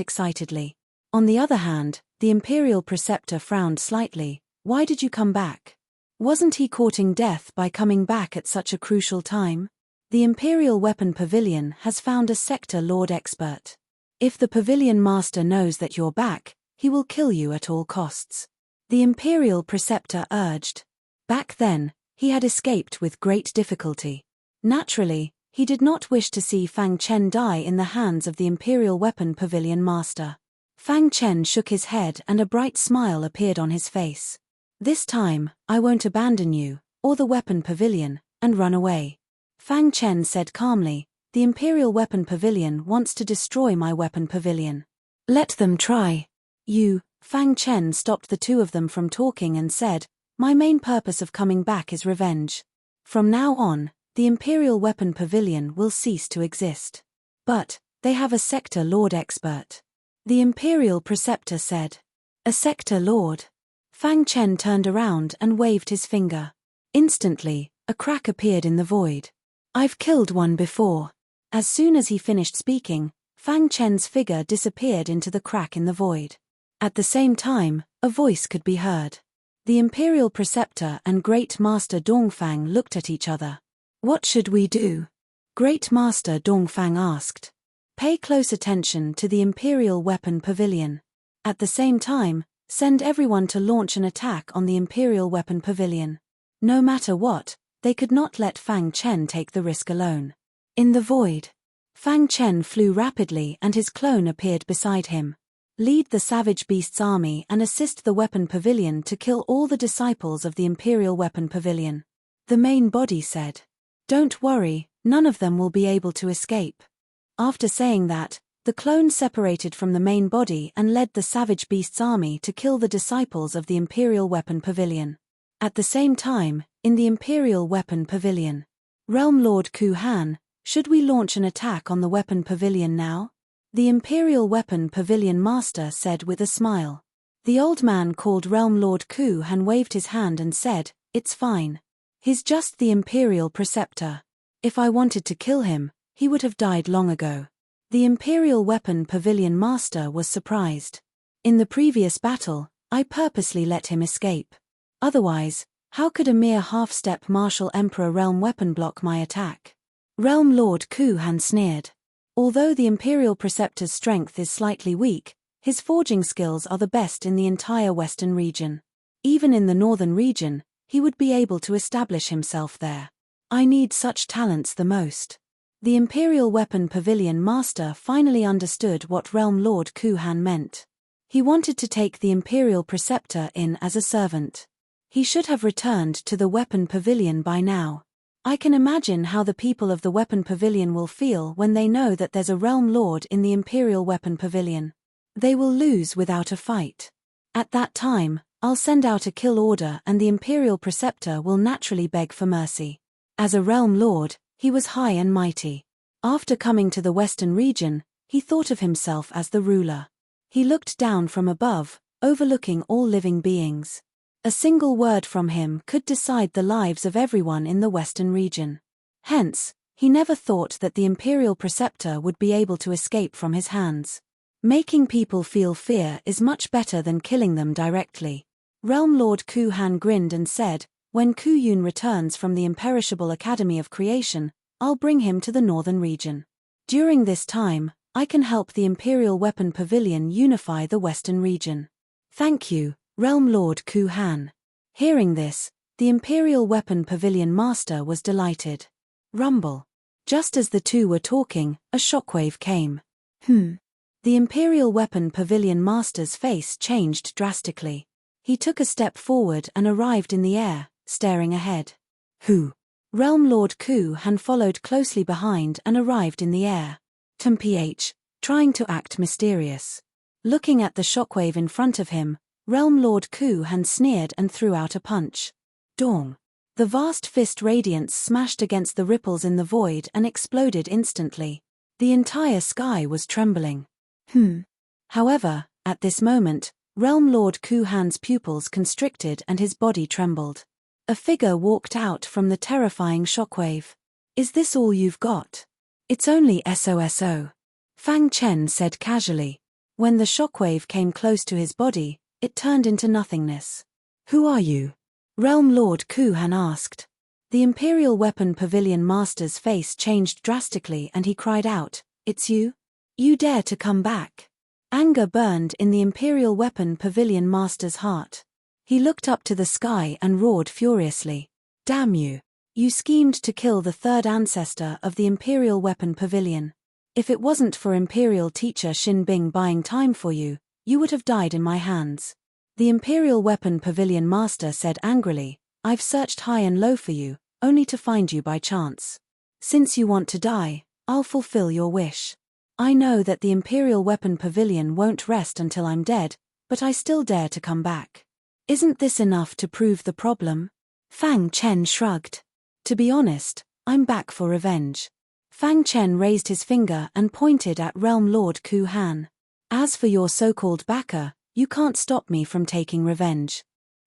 excitedly. On the other hand, the Imperial Preceptor frowned slightly. Why did you come back? Wasn't he courting death by coming back at such a crucial time? The Imperial Weapon Pavilion has found a Sector Lord expert. If the Pavilion Master knows that you're back, he will kill you at all costs. The Imperial Preceptor urged. Back then, he had escaped with great difficulty. Naturally, he did not wish to see Fang Chen die in the hands of the Imperial Weapon Pavilion Master. Fang Chen shook his head and a bright smile appeared on his face. This time, I won't abandon you, or the weapon pavilion, and run away. Fang Chen said calmly, the Imperial Weapon Pavilion wants to destroy my weapon pavilion. Let them try. Fang Chen stopped the two of them from talking and said, my main purpose of coming back is revenge. From now on, the Imperial Weapon Pavilion will cease to exist. But, they have a sector lord expert. The Imperial Preceptor said. A sector lord? Fang Chen turned around and waved his finger. Instantly, a crack appeared in the void. I've killed one before. As soon as he finished speaking, Fang Chen's figure disappeared into the crack in the void. At the same time, a voice could be heard. The Imperial Preceptor and Great Master Dongfang looked at each other. What should we do? Great Master Dongfang asked. Pay close attention to the Imperial Weapon Pavilion. At the same time, send everyone to launch an attack on the Imperial Weapon Pavilion. No matter what, they could not let Fang Chen take the risk alone. In the void, Fang Chen flew rapidly and his clone appeared beside him. Lead the Savage Beast's army and assist the Weapon Pavilion to kill all the disciples of the Imperial Weapon Pavilion. The main body said. Don't worry, none of them will be able to escape. After saying that, the clone separated from the main body and led the Savage Beast's army to kill the disciples of the Imperial Weapon Pavilion. At the same time, in the Imperial Weapon Pavilion, Realm Lord Ku Han, should we launch an attack on the Weapon Pavilion now? The Imperial Weapon Pavilion Master said with a smile. The old man called Realm Lord Ku Han waved his hand and said, it's fine. He's just the Imperial Preceptor. If I wanted to kill him, he would have died long ago. The Imperial Weapon Pavilion Master was surprised. In the previous battle, I purposely let him escape. Otherwise, how could a mere half-step Martial Emperor Realm weapon block my attack? Realm Lord Ku Han sneered. Although the Imperial Preceptor's strength is slightly weak, his forging skills are the best in the entire Western region. Even in the Northern region, he would be able to establish himself there. I need such talents the most. The Imperial Weapon Pavilion Master finally understood what Realm Lord Ku Han meant. He wanted to take the Imperial Preceptor in as a servant. He should have returned to the Weapon Pavilion by now. I can imagine how the people of the Weapon Pavilion will feel when they know that there's a Realm Lord in the Imperial Weapon Pavilion. They will lose without a fight. At that time, I'll send out a kill order and the Imperial Preceptor will naturally beg for mercy. As a Realm Lord, he was high and mighty. After coming to the Western region, he thought of himself as the ruler. He looked down from above, overlooking all living beings. A single word from him could decide the lives of everyone in the Western region. Hence, he never thought that the Imperial Preceptor would be able to escape from his hands. Making people feel fear is much better than killing them directly. Realm Lord Ku Han grinned and said, when Ku Yun returns from the imperishable Academy of Creation, I'll bring him to the Northern region. During this time, I can help the Imperial Weapon Pavilion unify the Western region. Thank you, Realm Lord Ku Han. Hearing this, the Imperial Weapon Pavilion Master was delighted. Rumble. Just as the two were talking, a shockwave came. The Imperial Weapon Pavilion Master's face changed drastically. He took a step forward and arrived in the air, staring ahead. Realm Lord Ku Han followed closely behind and arrived in the air. Trying to act mysterious. Looking at the shockwave in front of him, Realm Lord Ku Han sneered and threw out a punch. Dong. The vast fist radiance smashed against the ripples in the void and exploded instantly. The entire sky was trembling. However, at this moment, Realm Lord Ku Han's pupils constricted and his body trembled. A figure walked out from the terrifying shockwave. Is this all you've got? It's only SOSO. Fang Chen said casually. When the shockwave came close to his body, it turned into nothingness. Who are you? Realm Lord Ku Han asked. The Imperial Weapon Pavilion Master's face changed drastically and he cried out, It's you? You dare to come back? Anger burned in the Imperial Weapon Pavilion Master's heart. He looked up to the sky and roared furiously. Damn you! You schemed to kill the third ancestor of the Imperial Weapon Pavilion. If it wasn't for Imperial Teacher Xin Bing buying time for you, you would have died in my hands. The Imperial Weapon Pavilion Master said angrily, "I've searched high and low for you, only to find you by chance. Since you want to die, I'll fulfill your wish. I know that the Imperial Weapon Pavilion won't rest until I'm dead, but I still dare to come back. Isn't this enough to prove the problem?" Fang Chen shrugged. "To be honest, I'm back for revenge." Fang Chen raised his finger and pointed at Realm Lord Ku Han. "As for your so-called backer, you can't stop me from taking revenge."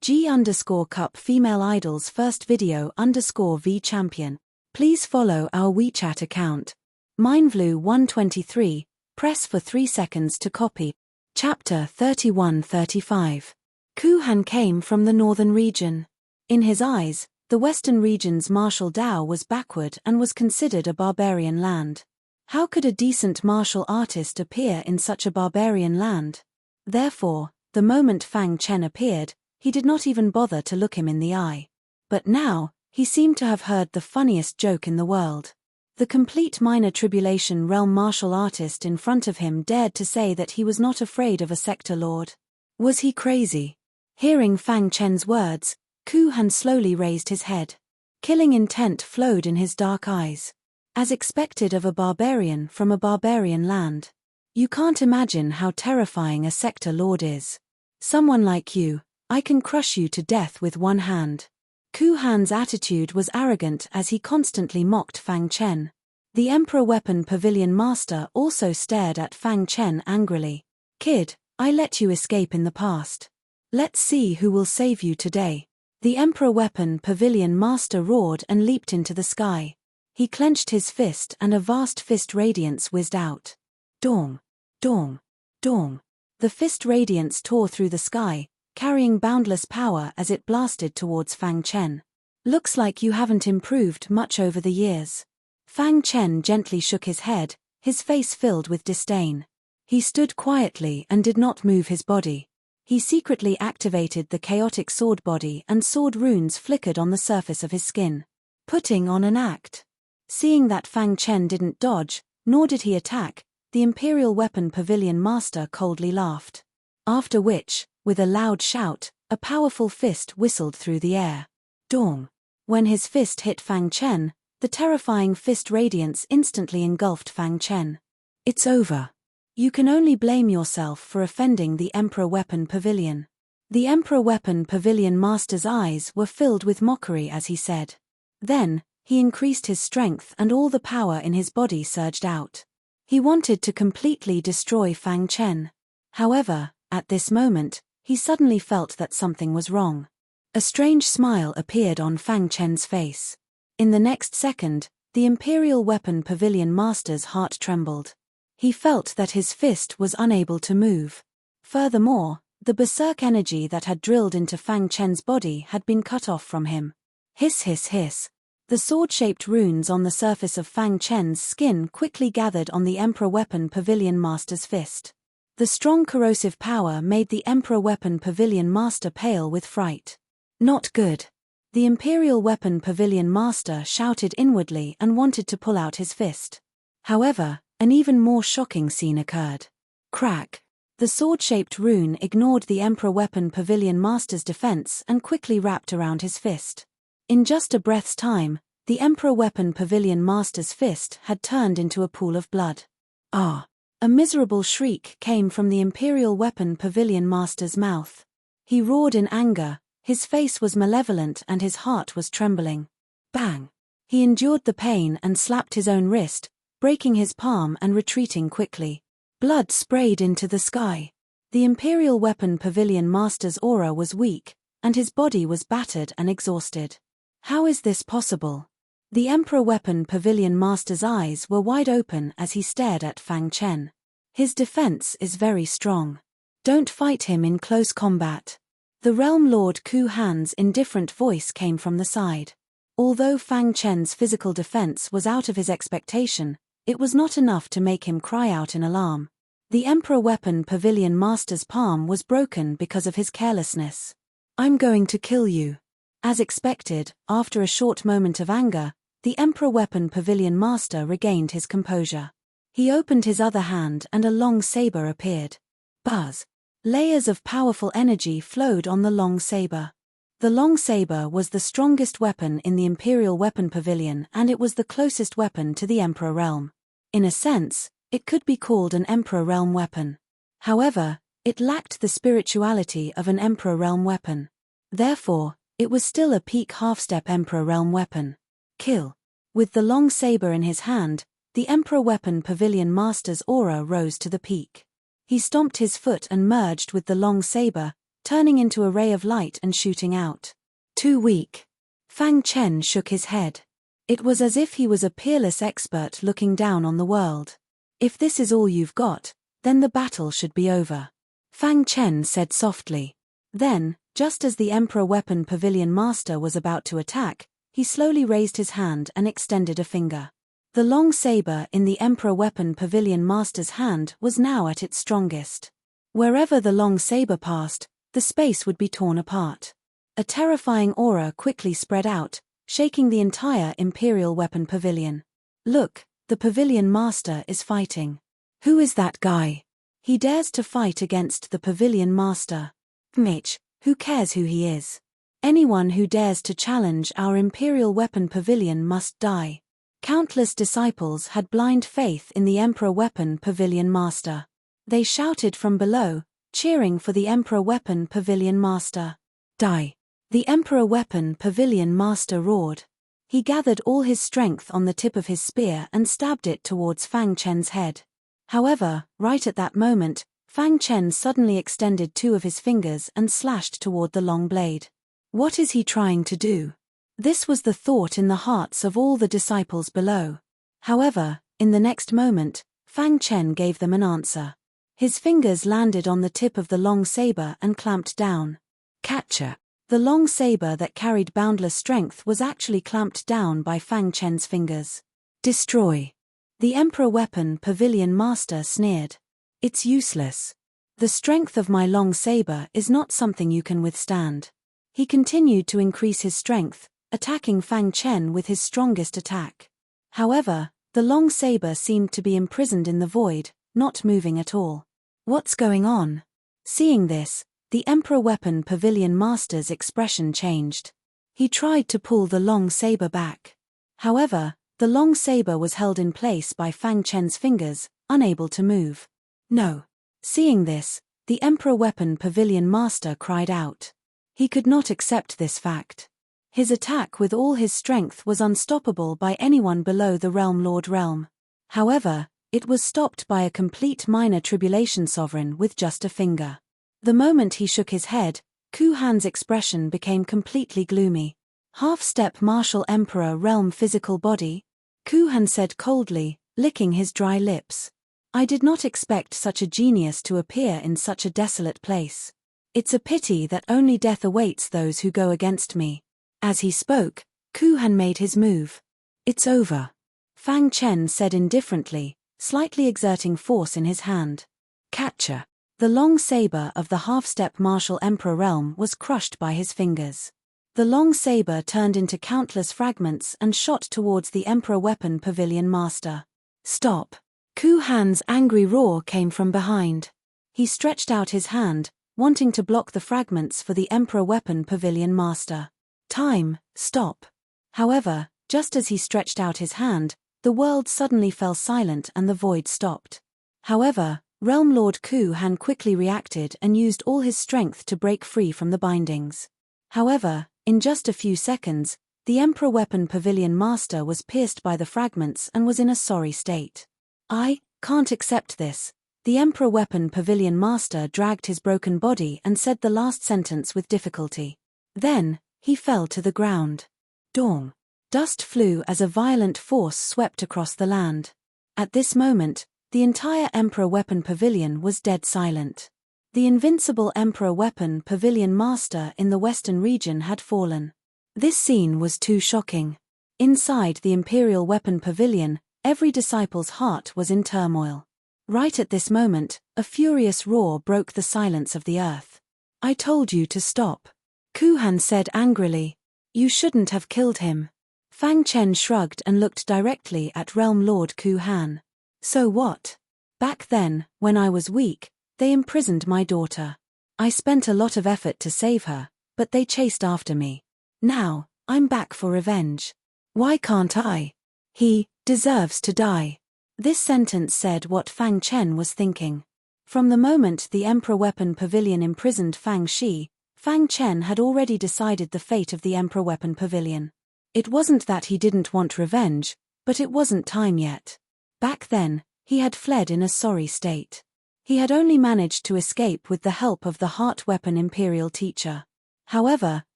G_Cup Female Idols First Video _V Champion. Please follow our WeChat account. Minevlu123, press for 3 seconds to copy. Chapter 31-35. Ku Han came from the northern region. In his eyes, the western region's martial Dao was backward and was considered a barbarian land. How could a decent martial artist appear in such a barbarian land? Therefore, the moment Fang Chen appeared, he did not even bother to look him in the eye. But now, he seemed to have heard the funniest joke in the world. The complete minor tribulation realm martial artist in front of him dared to say that he was not afraid of a sector lord. Was he crazy? Hearing Fang Chen's words, Ku Han slowly raised his head. Killing intent flowed in his dark eyes. As expected of a barbarian from a barbarian land. You can't imagine how terrifying a sector lord is. Someone like you, I can crush you to death with one hand. Ku Han's attitude was arrogant as he constantly mocked Fang Chen. The Emperor Weapon Pavilion Master also stared at Fang Chen angrily. "Kid, I let you escape in the past. Let's see who will save you today." The Emperor Weapon Pavilion Master roared and leaped into the sky. He clenched his fist and a vast fist radiance whizzed out. Dong! Dong! Dong! The fist radiance tore through the sky, carrying boundless power as it blasted towards Fang Chen. "Looks like you haven't improved much over the years." Fang Chen gently shook his head, his face filled with disdain. He stood quietly and did not move his body. He secretly activated the chaotic sword body and sword runes flickered on the surface of his skin. Putting on an act. Seeing that Fang Chen didn't dodge, nor did he attack, the Imperial Weapon Pavilion Master coldly laughed. After which, with a loud shout, a powerful fist whistled through the air. Dong! When his fist hit Fang Chen, the terrifying fist radiance instantly engulfed Fang Chen. "It's over. You can only blame yourself for offending the Emperor Weapon Pavilion." The Emperor Weapon Pavilion Master's eyes were filled with mockery as he said. Then, he increased his strength and all the power in his body surged out. He wanted to completely destroy Fang Chen. However, at this moment, he suddenly felt that something was wrong. A strange smile appeared on Fang Chen's face. In the next second, the Imperial Weapon Pavilion Master's heart trembled. He felt that his fist was unable to move. Furthermore, the berserk energy that had drilled into Fang Chen's body had been cut off from him. Hiss hiss hiss. The sword-shaped runes on the surface of Fang Chen's skin quickly gathered on the Emperor Weapon Pavilion Master's fist. The strong corrosive power made the Emperor Weapon Pavilion Master pale with fright. "Not good." The Imperial Weapon Pavilion Master shouted inwardly and wanted to pull out his fist. However, an even more shocking scene occurred. Crack! The sword-shaped rune ignored the Emperor Weapon Pavilion Master's defense and quickly wrapped around his fist. In just a breath's time, the Emperor Weapon Pavilion Master's fist had turned into a pool of blood. Ah! A miserable shriek came from the Imperial Weapon Pavilion Master's mouth. He roared in anger, his face was malevolent and his heart was trembling. Bang! He endured the pain and slapped his own wrist, breaking his palm and retreating quickly. Blood sprayed into the sky. The Imperial Weapon Pavilion Master's aura was weak, and his body was battered and exhausted. How is this possible? The Emperor Weapon Pavilion Master's eyes were wide open as he stared at Fang Chen. His defense is very strong. Don't fight him in close combat. The Realm Lord Ku Han's indifferent voice came from the side. Although Fang Chen's physical defense was out of his expectation, it was not enough to make him cry out in alarm. The Emperor Weapon Pavilion Master's palm was broken because of his carelessness. "I'm going to kill you." As expected, after a short moment of anger, the Emperor Weapon Pavilion Master regained his composure. He opened his other hand and a long saber appeared. Buzz! Layers of powerful energy flowed on the long saber. The long saber was the strongest weapon in the Imperial Weapon Pavilion, and it was the closest weapon to the Emperor Realm. In a sense, it could be called an Emperor Realm weapon. However, it lacked the spirituality of an Emperor Realm weapon. Therefore, it was still a peak half-step Emperor Realm weapon. Kill. With the long saber in his hand, the Emperor Weapon Pavilion Master's aura rose to the peak. He stomped his foot and merged with the long saber, turning into a ray of light and shooting out. Too weak. Fang Chen shook his head. It was as if he was a peerless expert looking down on the world. If this is all you've got, then the battle should be over. Fang Chen said softly. Then, just as the Emperor Weapon Pavilion Master was about to attack, he slowly raised his hand and extended a finger. The long saber in the Emperor Weapon Pavilion Master's hand was now at its strongest. Wherever the long saber passed, the space would be torn apart. A terrifying aura quickly spread out, shaking the entire Imperial Weapon Pavilion. Look, the Pavilion Master is fighting. Who is that guy? He dares to fight against the Pavilion Master. Mitch, who cares who he is? Anyone who dares to challenge our Imperial Weapon Pavilion must die. Countless disciples had blind faith in the Emperor Weapon Pavilion Master. They shouted from below, cheering for the Emperor Weapon Pavilion Master. Die! The Emperor Weapon Pavilion Master roared. He gathered all his strength on the tip of his spear and stabbed it towards Fang Chen's head. However, right at that moment, Fang Chen suddenly extended two of his fingers and slashed toward the long blade. What is he trying to do? This was the thought in the hearts of all the disciples below. However, in the next moment, Fang Chen gave them an answer. His fingers landed on the tip of the long saber and clamped down. Catcher. The long saber that carried boundless strength was actually clamped down by Fang Chen's fingers. Destroy. The Emperor Weapon Pavilion Master sneered. It's useless. The strength of my long saber is not something you can withstand. He continued to increase his strength, attacking Fang Chen with his strongest attack. However, the long saber seemed to be imprisoned in the void, not moving at all. What's going on? Seeing this, the Emperor Weapon Pavilion Master's expression changed. He tried to pull the long saber back. However, the long saber was held in place by Fang Chen's fingers, unable to move. No. Seeing this, the Emperor Weapon Pavilion Master cried out. He could not accept this fact. His attack with all his strength was unstoppable by anyone below the Realm Lord realm. However, it was stopped by a complete minor tribulation sovereign with just a finger. The moment he shook his head, Ku Han's expression became completely gloomy. Half-step martial Emperor Realm physical body? Ku Han said coldly, licking his dry lips. I did not expect such a genius to appear in such a desolate place. It's a pity that only death awaits those who go against me. As he spoke, Ku Han made his move. It's over. Fang Chen said indifferently, slightly exerting force in his hand. Catcher. The long saber of the half-step martial Emperor Realm was crushed by his fingers. The long saber turned into countless fragments and shot towards the Emperor Weapon Pavilion Master. Stop. Ku Han's angry roar came from behind. He stretched out his hand, wanting to block the fragments for the Emperor Weapon Pavilion Master. Time, stop. However, just as he stretched out his hand, the world suddenly fell silent and the void stopped. However, Realm Lord Ku Han quickly reacted and used all his strength to break free from the bindings. However, in just a few seconds, the Emperor Weapon Pavilion Master was pierced by the fragments and was in a sorry state. I can't accept this. The Emperor Weapon Pavilion Master dragged his broken body and said the last sentence with difficulty. Then, he fell to the ground. Dong. Dust flew as a violent force swept across the land. At this moment, the entire Emperor Weapon Pavilion was dead silent. The invincible Emperor Weapon Pavilion Master in the western region had fallen. This scene was too shocking. Inside the Imperial Weapon Pavilion, every disciple's heart was in turmoil. Right at this moment, a furious roar broke the silence of the earth. I told you to stop. Ku Han said angrily. You shouldn't have killed him. Fang Chen shrugged and looked directly at Realm Lord Ku Han. So what? Back then, when I was weak, They imprisoned my daughter. I spent a lot of effort to save her, but they chased after me. Now, I'm back for revenge. Why can't I? He deserves to die. This sentence said what Fang Chen was thinking. From the moment the Emperor Weapon Pavilion imprisoned Fang Shi, Fang Chen had already decided the fate of the Emperor Weapon Pavilion. It wasn't that he didn't want revenge, but it wasn't time yet. Back then, he had fled in a sorry state. He had only managed to escape with the help of the Heart Weapon Imperial Teacher. However,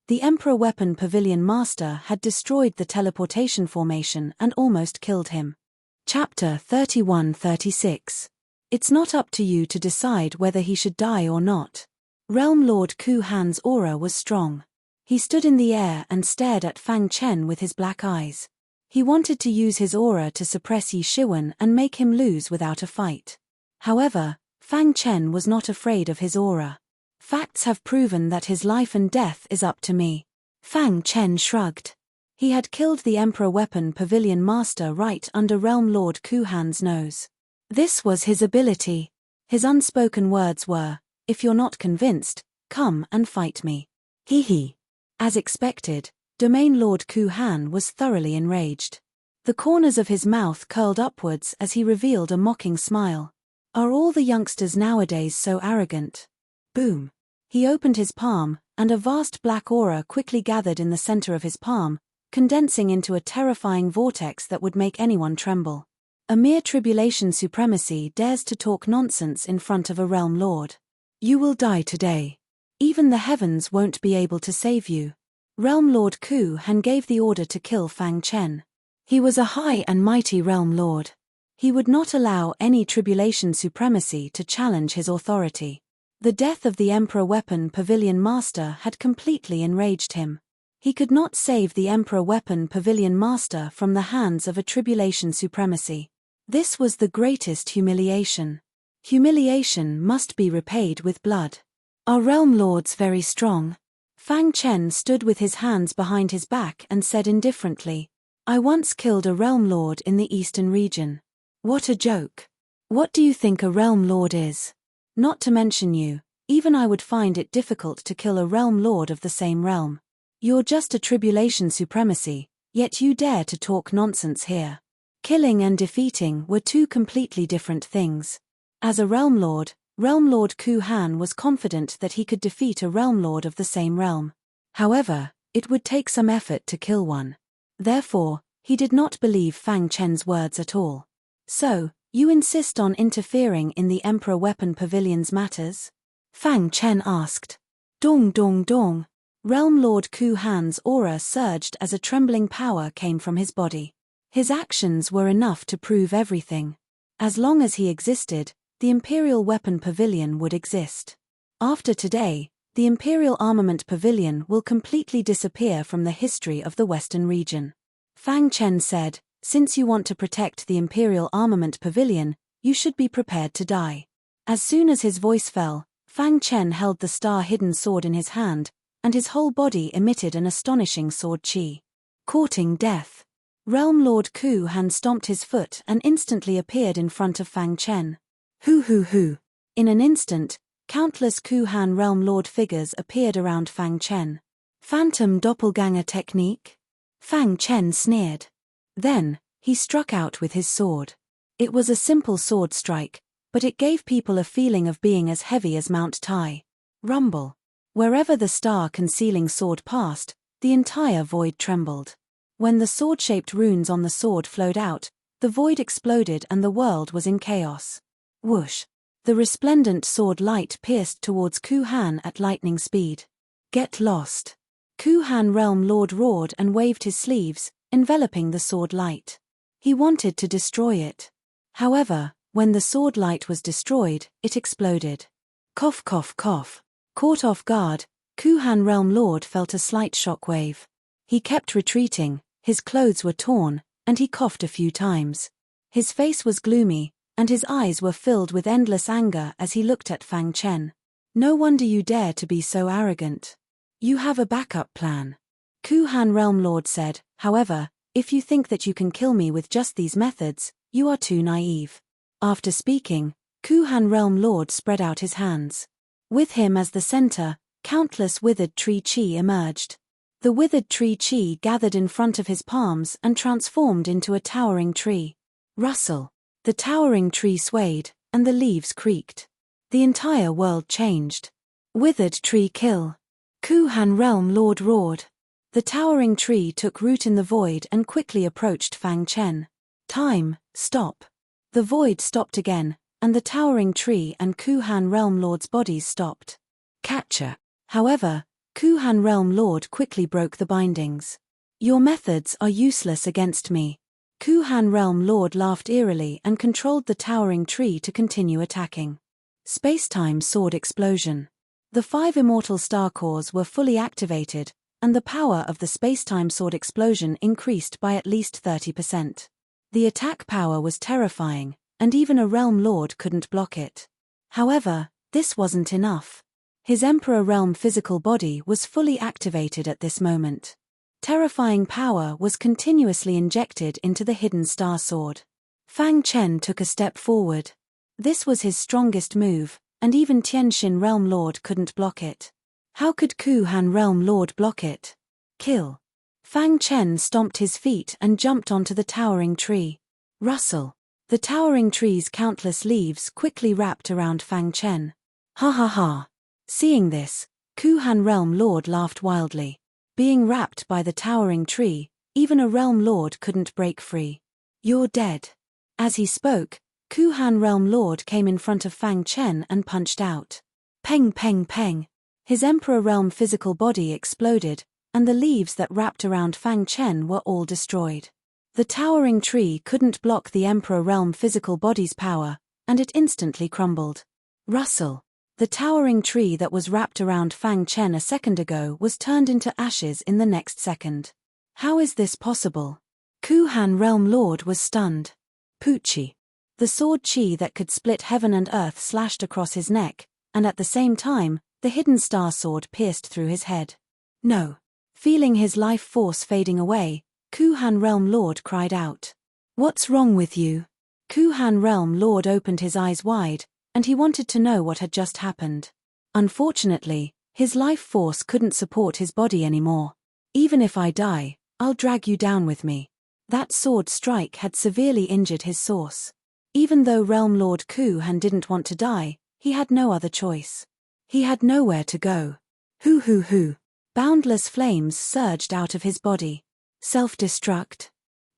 the Emperor Weapon Pavilion Master had destroyed the teleportation formation and almost killed him. Chapter 31-36. It's not up to you to decide whether he should die or not. Realm Lord Ku Han's aura was strong. He stood in the air and stared at Fang Chen with his black eyes. He wanted to use his aura to suppress Yi Shiwen and make him lose without a fight. However, Fang Chen was not afraid of his aura. Facts have proven that his life and death is up to me. Fang Chen shrugged. He had killed the Emperor Weapon Pavilion Master right under Realm Lord Ku Han's nose. This was his ability. His unspoken words were, "If you're not convinced, come and fight me." Hee. As expected, Domain Lord Ku Han was thoroughly enraged. The corners of his mouth curled upwards as he revealed a mocking smile. Are all the youngsters nowadays so arrogant? Boom. He opened his palm, and a vast black aura quickly gathered in the center of his palm, condensing into a terrifying vortex that would make anyone tremble. A mere tribulation supremacy dares to talk nonsense in front of a realm lord. You will die today. Even the heavens won't be able to save you. Realm Lord Ku Han gave the order to kill Fang Chen. He was a high and mighty realm lord. He would not allow any tribulation supremacy to challenge his authority. The death of the Emperor Weapon Pavilion Master had completely enraged him. He could not save the Emperor Weapon Pavilion Master from the hands of a tribulation supremacy. This was the greatest humiliation. Humiliation must be repaid with blood. Are realm lords very strong? Fang Chen stood with his hands behind his back and said indifferently, I once killed a realm lord in the eastern region. What a joke. What do you think a realm lord is? Not to mention you, even I would find it difficult to kill a realm lord of the same realm. You're just a tribulation supremacy, yet you dare to talk nonsense here. Killing and defeating were two completely different things. As a realm Lord Ku Han was confident that he could defeat a realm lord of the same realm. However, it would take some effort to kill one. Therefore, he did not believe Fang Chen's words at all. So, you insist on interfering in the Emperor Weapon Pavilion's matters? Fang Chen asked. Dong dong dong. Realm Lord Ku Han's aura surged as a trembling power came from his body. His actions were enough to prove everything. As long as he existed, the Imperial Weapon Pavilion would exist. After today, the Imperial Armament Pavilion will completely disappear from the history of the Western region. Fang Chen said, since you want to protect the Imperial Armament Pavilion, you should be prepared to die. As soon as his voice fell, Fang Chen held the star-hidden sword in his hand, and his whole body emitted an astonishing sword chi. Courting death. Realm Lord Ku Han stomped his foot and instantly appeared in front of Fang Chen. Hoo. In an instant, countless Ku Han Realm Lord figures appeared around Fang Chen. Phantom doppelganger technique? Fang Chen sneered. Then, he struck out with his sword. It was a simple sword strike, but it gave people a feeling of being as heavy as Mount Tai. Rumble. Wherever the star-concealing sword passed, the entire void trembled. When the sword-shaped runes on the sword flowed out, the void exploded and the world was in chaos. Whoosh. The resplendent sword light pierced towards Ku Han at lightning speed. Get lost. Ku Han Realm Lord roared and waved his sleeves, enveloping the sword light. He wanted to destroy it. However, when the sword light was destroyed, it exploded. Cough cough cough. Caught off guard, Ku Han Realm Lord felt a slight shock wave. He kept retreating, his clothes were torn, and he coughed a few times. His face was gloomy, and his eyes were filled with endless anger as he looked at Fang Chen. No wonder you dare to be so arrogant. You have a backup plan. Ku Han Realm Lord said, however, if you think that you can kill me with just these methods, you are too naive. After speaking, Kuhan Realm Lord spread out his hands. With him as the center, countless withered tree chi emerged. The withered tree chi gathered in front of his palms and transformed into a towering tree. Rustle. The towering tree swayed, and the leaves creaked. The entire world changed. Withered tree kill. Kuhan Realm Lord roared. The towering tree took root in the void and quickly approached Fang Chen. Time, stop. The void stopped again, and the towering tree and Kuhan Realm Lord's bodies stopped. Catcher. However, Kuhan Realm Lord quickly broke the bindings. Your methods are useless against me. Kuhan Realm Lord laughed eerily and controlled the towering tree to continue attacking. Space-time sword explosion. The 5 immortal star cores were fully activated, and the power of the space-time sword explosion increased by at least 30%. The attack power was terrifying, and even a Realm Lord couldn't block it. However, this wasn't enough. His Emperor Realm physical body was fully activated at this moment. Terrifying power was continuously injected into the hidden star sword. Fang Chen took a step forward. This was his strongest move, and even Tianxin Realm Lord couldn't block it. How could Kuhan Realm Lord block it? Kill. Fang Chen stomped his feet and jumped onto the towering tree. Rustle. The towering tree's countless leaves quickly wrapped around Fang Chen. Ha ha ha. Seeing this, Kuhan Realm Lord laughed wildly. Being wrapped by the towering tree, even a Realm Lord couldn't break free. You're dead. As he spoke, Kuhan Realm Lord came in front of Fang Chen and punched out. Peng peng peng. His Emperor Realm physical body exploded, and the leaves that wrapped around Fang Chen were all destroyed. The towering tree couldn't block the Emperor Realm physical body's power, and it instantly crumbled. Rustle. The towering tree that was wrapped around Fang Chen a second ago was turned into ashes in the next second. How is this possible? Kuhan Realm Lord was stunned. Pucci. The sword chi that could split heaven and earth slashed across his neck, and at the same time, the hidden star sword pierced through his head. No. Feeling his life force fading away, Kuhan Realm Lord cried out. What's wrong with you? Kuhan Realm Lord opened his eyes wide, and he wanted to know what had just happened. Unfortunately, his life force couldn't support his body anymore. Even if I die, I'll drag you down with me. That sword strike had severely injured his source. Even though Realm Lord Kuhan didn't want to die, he had no other choice. He had nowhere to go. Hoo. Boundless flames surged out of his body. Self-destruct.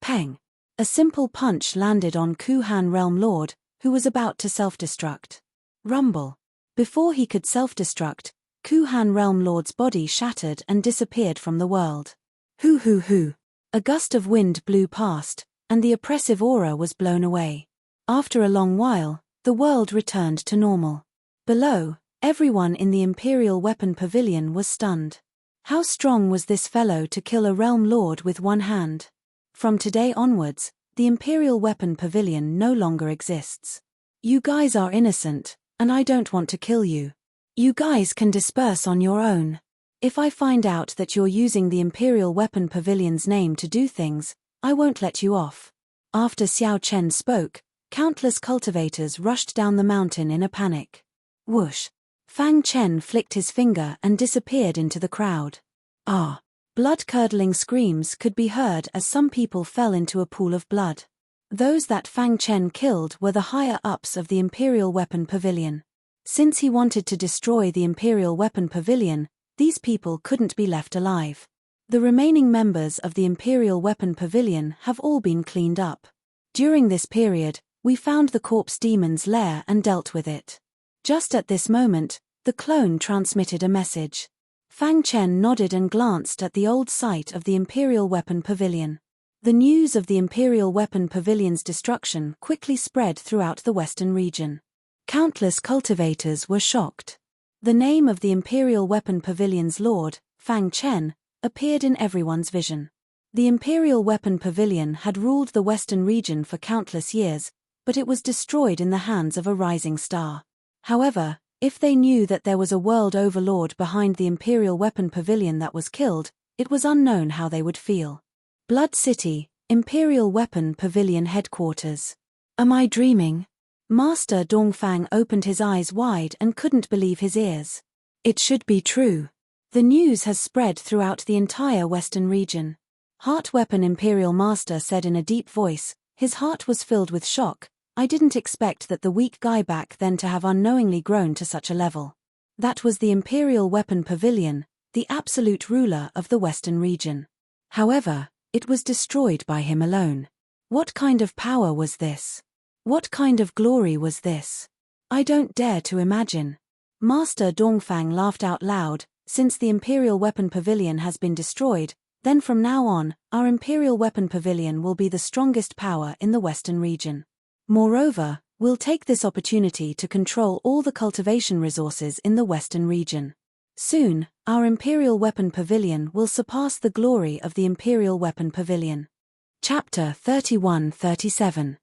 Peng. A simple punch landed on Kuhan Realm Lord, who was about to self-destruct. Rumble. Before he could self-destruct, Kuhan Realm Lord's body shattered and disappeared from the world. Hoo. A gust of wind blew past, and the oppressive aura was blown away. After a long while, the world returned to normal. Below, everyone in the Imperial Weapon Pavilion was stunned. How strong was this fellow to kill a Realm Lord with one hand? From today onwards, the Imperial Weapon Pavilion no longer exists. You guys are innocent, and I don't want to kill you. You guys can disperse on your own. If I find out that you're using the Imperial Weapon Pavilion's name to do things, I won't let you off. After Xiao Chen spoke, countless cultivators rushed down the mountain in a panic. Whoosh! Fang Chen flicked his finger and disappeared into the crowd. Ah! Blood-curdling screams could be heard as some people fell into a pool of blood. Those that Fang Chen killed were the higher-ups of the Imperial Weapon Pavilion. Since he wanted to destroy the Imperial Weapon Pavilion, these people couldn't be left alive. The remaining members of the Imperial Weapon Pavilion have all been cleaned up. During this period, we found the corpse demon's lair and dealt with it. Just at this moment, the clone transmitted a message. Fang Chen nodded and glanced at the old site of the Imperial Weapon Pavilion. The news of the Imperial Weapon Pavilion's destruction quickly spread throughout the western region. Countless cultivators were shocked. The name of the Imperial Weapon Pavilion's lord, Fang Chen, appeared in everyone's vision. The Imperial Weapon Pavilion had ruled the western region for countless years, but it was destroyed in the hands of a rising star. However, if they knew that there was a world overlord behind the Imperial Weapon Pavilion that was killed, it was unknown how they would feel. Blood City, Imperial Weapon Pavilion Headquarters. Am I dreaming? Master Dongfang opened his eyes wide and couldn't believe his ears. It should be true. The news has spread throughout the entire Western region. Heart Weapon Imperial Master said in a deep voice. His heart was filled with shock. I didn't expect that the weak guy back then to have unknowingly grown to such a level. That was the Imperial Weapon Pavilion, the absolute ruler of the Western region. However, it was destroyed by him alone. What kind of power was this? What kind of glory was this? I don't dare to imagine. Master Dongfang laughed out loud. Since the Imperial Weapon Pavilion has been destroyed, then from now on, our Imperial Weapon Pavilion will be the strongest power in the Western region. Moreover, we'll take this opportunity to control all the cultivation resources in the Western region. Soon, our Imperial Weapon Pavilion will surpass the glory of the Imperial Weapon Pavilion. Chapter 31-37.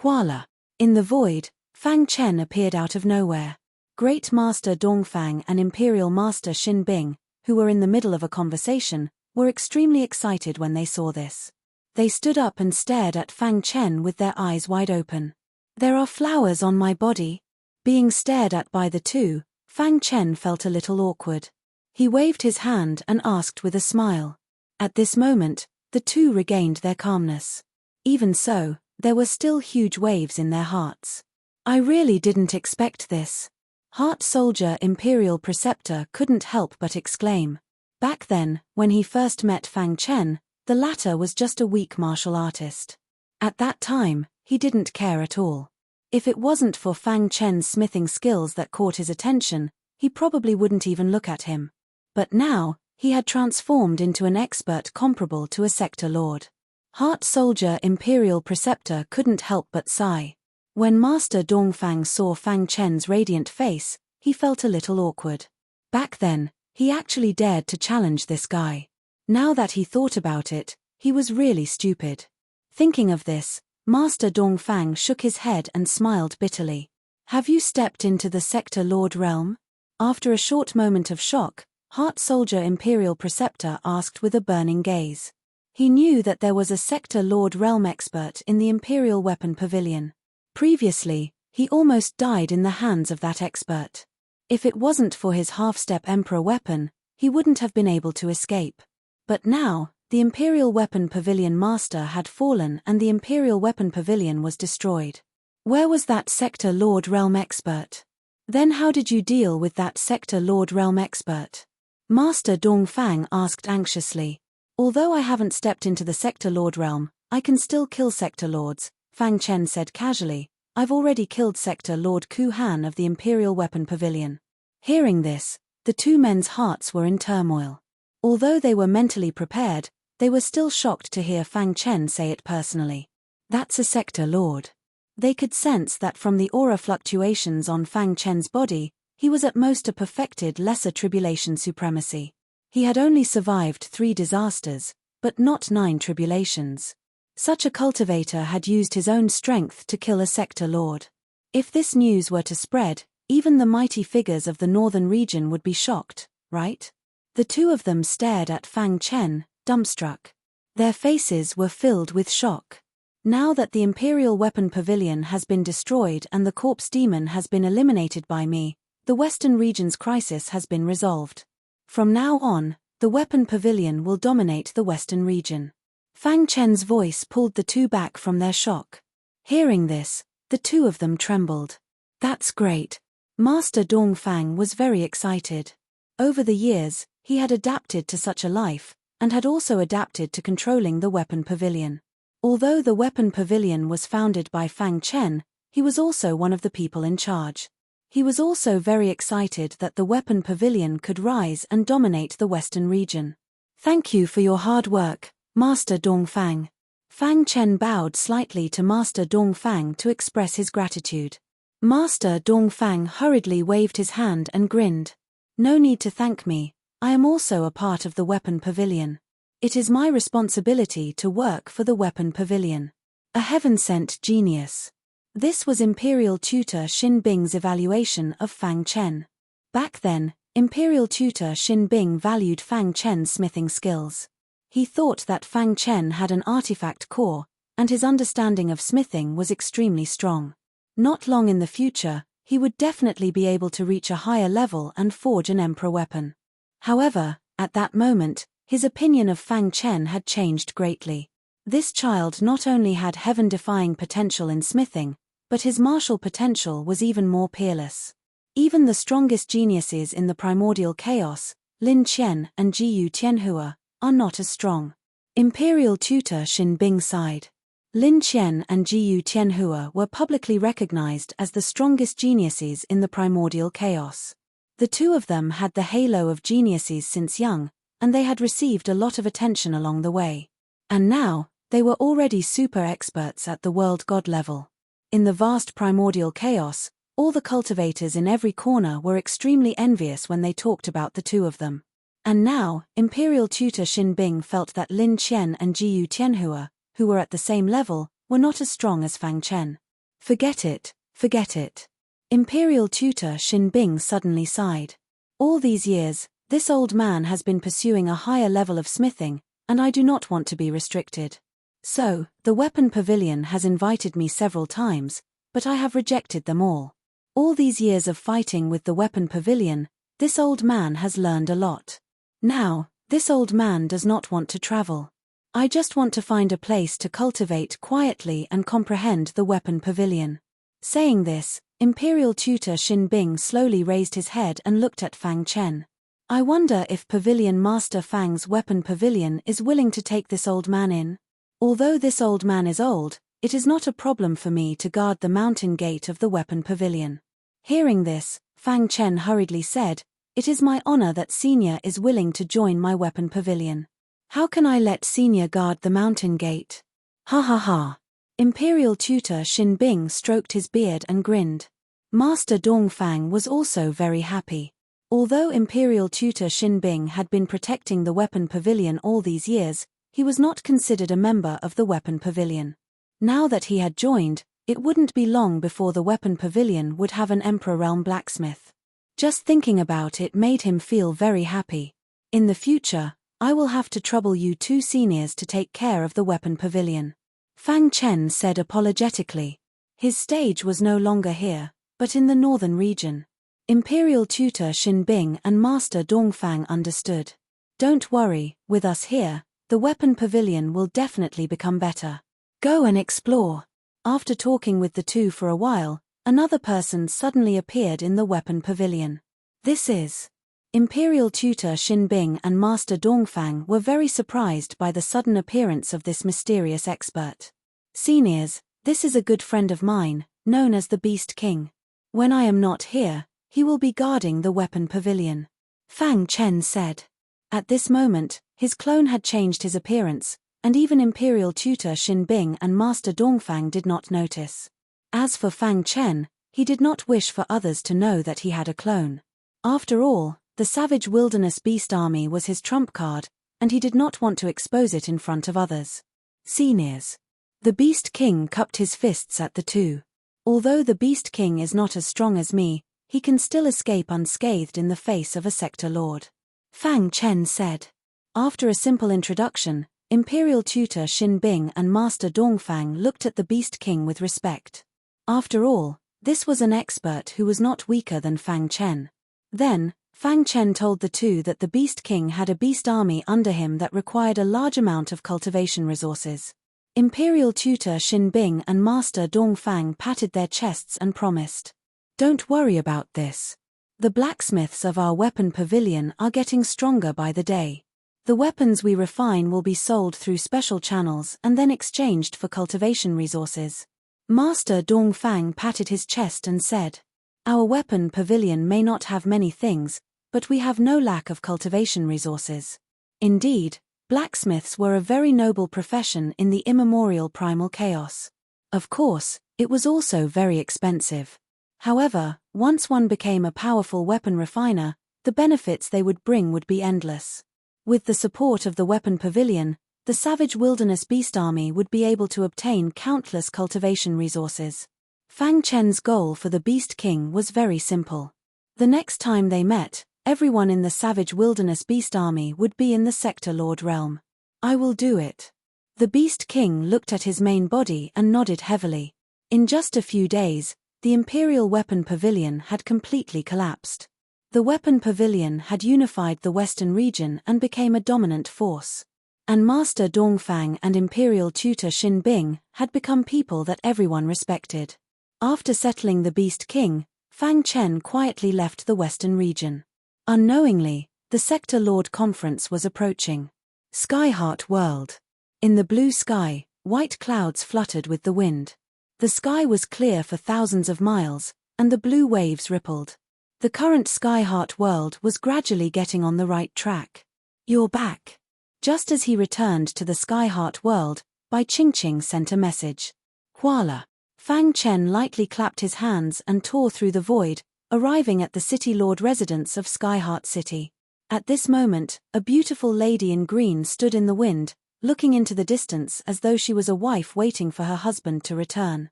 Huala. In the void, Fang Chen appeared out of nowhere. Great Master Dongfang and Imperial Master Xin Bing, who were in the middle of a conversation, were extremely excited when they saw this. They stood up and stared at Fang Chen with their eyes wide open. There are flowers on my body. Being stared at by the two, Fang Chen felt a little awkward. He waved his hand and asked with a smile. At this moment, the two regained their calmness. Even so, there were still huge waves in their hearts. I really didn't expect this. Heart Soldier Imperial Preceptor couldn't help but exclaim. Back then, when he first met Fang Chen, the latter was just a weak martial artist. At that time, he didn't care at all. If it wasn't for Fang Chen's smithing skills that caught his attention, he probably wouldn't even look at him. But now, he had transformed into an expert comparable to a sector lord. Heart Soldier Imperial Preceptor couldn't help but sigh. When Master Dongfang saw Fang Chen's radiant face, he felt a little awkward. Back then, he actually dared to challenge this guy. Now that he thought about it, he was really stupid. Thinking of this, Master Dongfang shook his head and smiled bitterly. Have you stepped into the Sector Lord realm? After a short moment of shock, Heart Soldier Imperial Preceptor asked with a burning gaze. He knew that there was a Sector Lord realm expert in the Imperial Weapon Pavilion. Previously, he almost died in the hands of that expert. If it wasn't for his half-step Emperor weapon, he wouldn't have been able to escape. But now, the Imperial Weapon Pavilion Master had fallen and the Imperial Weapon Pavilion was destroyed. Where was that Sector Lord Realm expert? Then how did you deal with that Sector Lord Realm expert? Master Dongfang asked anxiously. Although I haven't stepped into the Sector Lord realm, I can still kill Sector Lords, Fang Chen said casually. I've already killed Sector Lord Ku Han of the Imperial Weapon Pavilion. Hearing this, the two men's hearts were in turmoil. Although they were mentally prepared, they were still shocked to hear Fang Chen say it personally. That's a Sector Lord. They could sense that from the aura fluctuations on Fang Chen's body, he was at most a perfected lesser tribulation supremacy. He had only survived 3 disasters, but not 9 tribulations. Such a cultivator had used his own strength to kill a Sector Lord. If this news were to spread, even the mighty figures of the northern region would be shocked, right? The two of them stared at Fang Chen, dumbstruck. Their faces were filled with shock. Now that the Imperial Weapon Pavilion has been destroyed and the corpse demon has been eliminated by me, the Western region's crisis has been resolved. From now on, the Weapon Pavilion will dominate the Western region. Fang Chen's voice pulled the two back from their shock. Hearing this, the two of them trembled. That's great. Master Dongfang was very excited. Over the years, he had adapted to such a life, and had also adapted to controlling the Weapon Pavilion. Although the Weapon Pavilion was founded by Fang Chen, he was also one of the people in charge. He was also very excited that the Weapon Pavilion could rise and dominate the Western region. Thank you for your hard work, Master Dongfang. Fang Chen bowed slightly to Master Dongfang to express his gratitude. Master Dongfang hurriedly waved his hand and grinned. No need to thank me, I am also a part of the Weapon Pavilion. It is my responsibility to work for the Weapon Pavilion. A heaven-sent genius. This was Imperial Tutor Xin Bing's evaluation of Fang Chen. Back then, Imperial Tutor Xin Bing valued Fang Chen's smithing skills. He thought that Fang Chen had an artifact core, and his understanding of smithing was extremely strong. Not long in the future, he would definitely be able to reach a higher level and forge an emperor weapon. However, at that moment, his opinion of Fang Chen had changed greatly. This child not only had heaven-defying potential in smithing, but his martial potential was even more peerless. Even the strongest geniuses in the primordial chaos, Lin Qian and Jiyu Tianhua, are not as strong. Imperial tutor Xin Bing sighed. Lin Qian and Jiyu Tianhua were publicly recognized as the strongest geniuses in the primordial chaos. The two of them had the halo of geniuses since young, and they had received a lot of attention along the way. And now, they were already super experts at the world god level. In the vast primordial chaos, all the cultivators in every corner were extremely envious when they talked about the two of them. And now, Imperial tutor Xin Bing felt that Lin Qian and Jiyu Tianhua, who were at the same level, were not as strong as Fang Chen. Forget it, forget it. Imperial tutor Xin Bing suddenly sighed. All these years, this old man has been pursuing a higher level of smithing, and I do not want to be restricted. So, the weapon pavilion has invited me several times, but I have rejected them all. All these years of fighting with the weapon pavilion, this old man has learned a lot. Now, this old man does not want to travel. I just want to find a place to cultivate quietly and comprehend the weapon pavilion. Saying this, Imperial tutor Xin Bing slowly raised his head and looked at Fang Chen. I wonder if Pavilion Master Fang's weapon pavilion is willing to take this old man in? Although this old man is old, it is not a problem for me to guard the mountain gate of the weapon pavilion. Hearing this, Fang Chen hurriedly said, "It is my honor that Senior is willing to join my weapon pavilion. How can I let Senior guard the mountain gate?" Ha ha ha. Imperial tutor Xin Bing stroked his beard and grinned. Master Dongfang was also very happy. Although Imperial tutor Xin Bing had been protecting the weapon pavilion all these years, he was not considered a member of the weapon pavilion. Now that he had joined, it wouldn't be long before the weapon pavilion would have an Emperor Realm blacksmith. Just thinking about it made him feel very happy. In the future, I will have to trouble you two seniors to take care of the weapon pavilion. Fang Chen said apologetically. His stage was no longer here, but in the northern region. Imperial tutor Xin Bing and Master Dongfang understood. Don't worry, with us here, the weapon pavilion will definitely become better. Go and explore. After talking with the two for a while, another person suddenly appeared in the weapon pavilion. This is... Imperial tutor Xin Bing and Master Dongfang were very surprised by the sudden appearance of this mysterious expert. Seniors, this is a good friend of mine, known as the Beast King. When I am not here, he will be guarding the weapon pavilion. Fang Chen said. At this moment, his clone had changed his appearance, and even Imperial tutor Xin Bing and Master Dongfang did not notice. As for Fang Chen, he did not wish for others to know that he had a clone. After all, the Savage Wilderness Beast Army was his trump card, and he did not want to expose it in front of others. Seniors. The Beast King cupped his fists at the two. Although the Beast King is not as strong as me, he can still escape unscathed in the face of a sector lord. Fang Chen said. After a simple introduction, Imperial tutor Xin Bing and Master Dongfang looked at the Beast King with respect. After all, this was an expert who was not weaker than Fang Chen. Then, Fang Chen told the two that the Beast King had a beast army under him that required a large amount of cultivation resources. Imperial tutor Xin Bing and Master Dongfang patted their chests and promised. Don't worry about this. The blacksmiths of our weapon pavilion are getting stronger by the day. The weapons we refine will be sold through special channels and then exchanged for cultivation resources. Master Dongfang patted his chest and said, Our weapon pavilion may not have many things, but we have no lack of cultivation resources. Indeed, blacksmiths were a very noble profession in the immemorial primal chaos. Of course, it was also very expensive. However, once one became a powerful weapon refiner, the benefits they would bring would be endless. With the support of the weapon pavilion, the Savage Wilderness Beast Army would be able to obtain countless cultivation resources. Fang Chen's goal for the Beast King was very simple. The next time they met, everyone in the Savage Wilderness Beast Army would be in the Sector Lord realm. I will do it. The Beast King looked at his main body and nodded heavily. In just a few days, The Imperial Weapon Pavilion had completely collapsed. The Weapon Pavilion had unified the Western region and became a dominant force. And Master Dongfang and Imperial Tutor Xin Bing had become people that everyone respected. After settling the Beast King, Fang Chen quietly left the Western region. Unknowingly, the Sector Lord Conference was approaching. Skyheart World. In the blue sky, white clouds fluttered with the wind. The sky was clear for thousands of miles, and the blue waves rippled. The current Skyheart World was gradually getting on the right track. "You're back." Just as he returned to the Skyheart World, Bai Qingqing sent a message. "Huala." Fang Chen lightly clapped his hands and tore through the void, arriving at the City Lord residence of Skyheart City. At this moment, a beautiful lady in green stood in the wind, looking into the distance as though she was a wife waiting for her husband to return.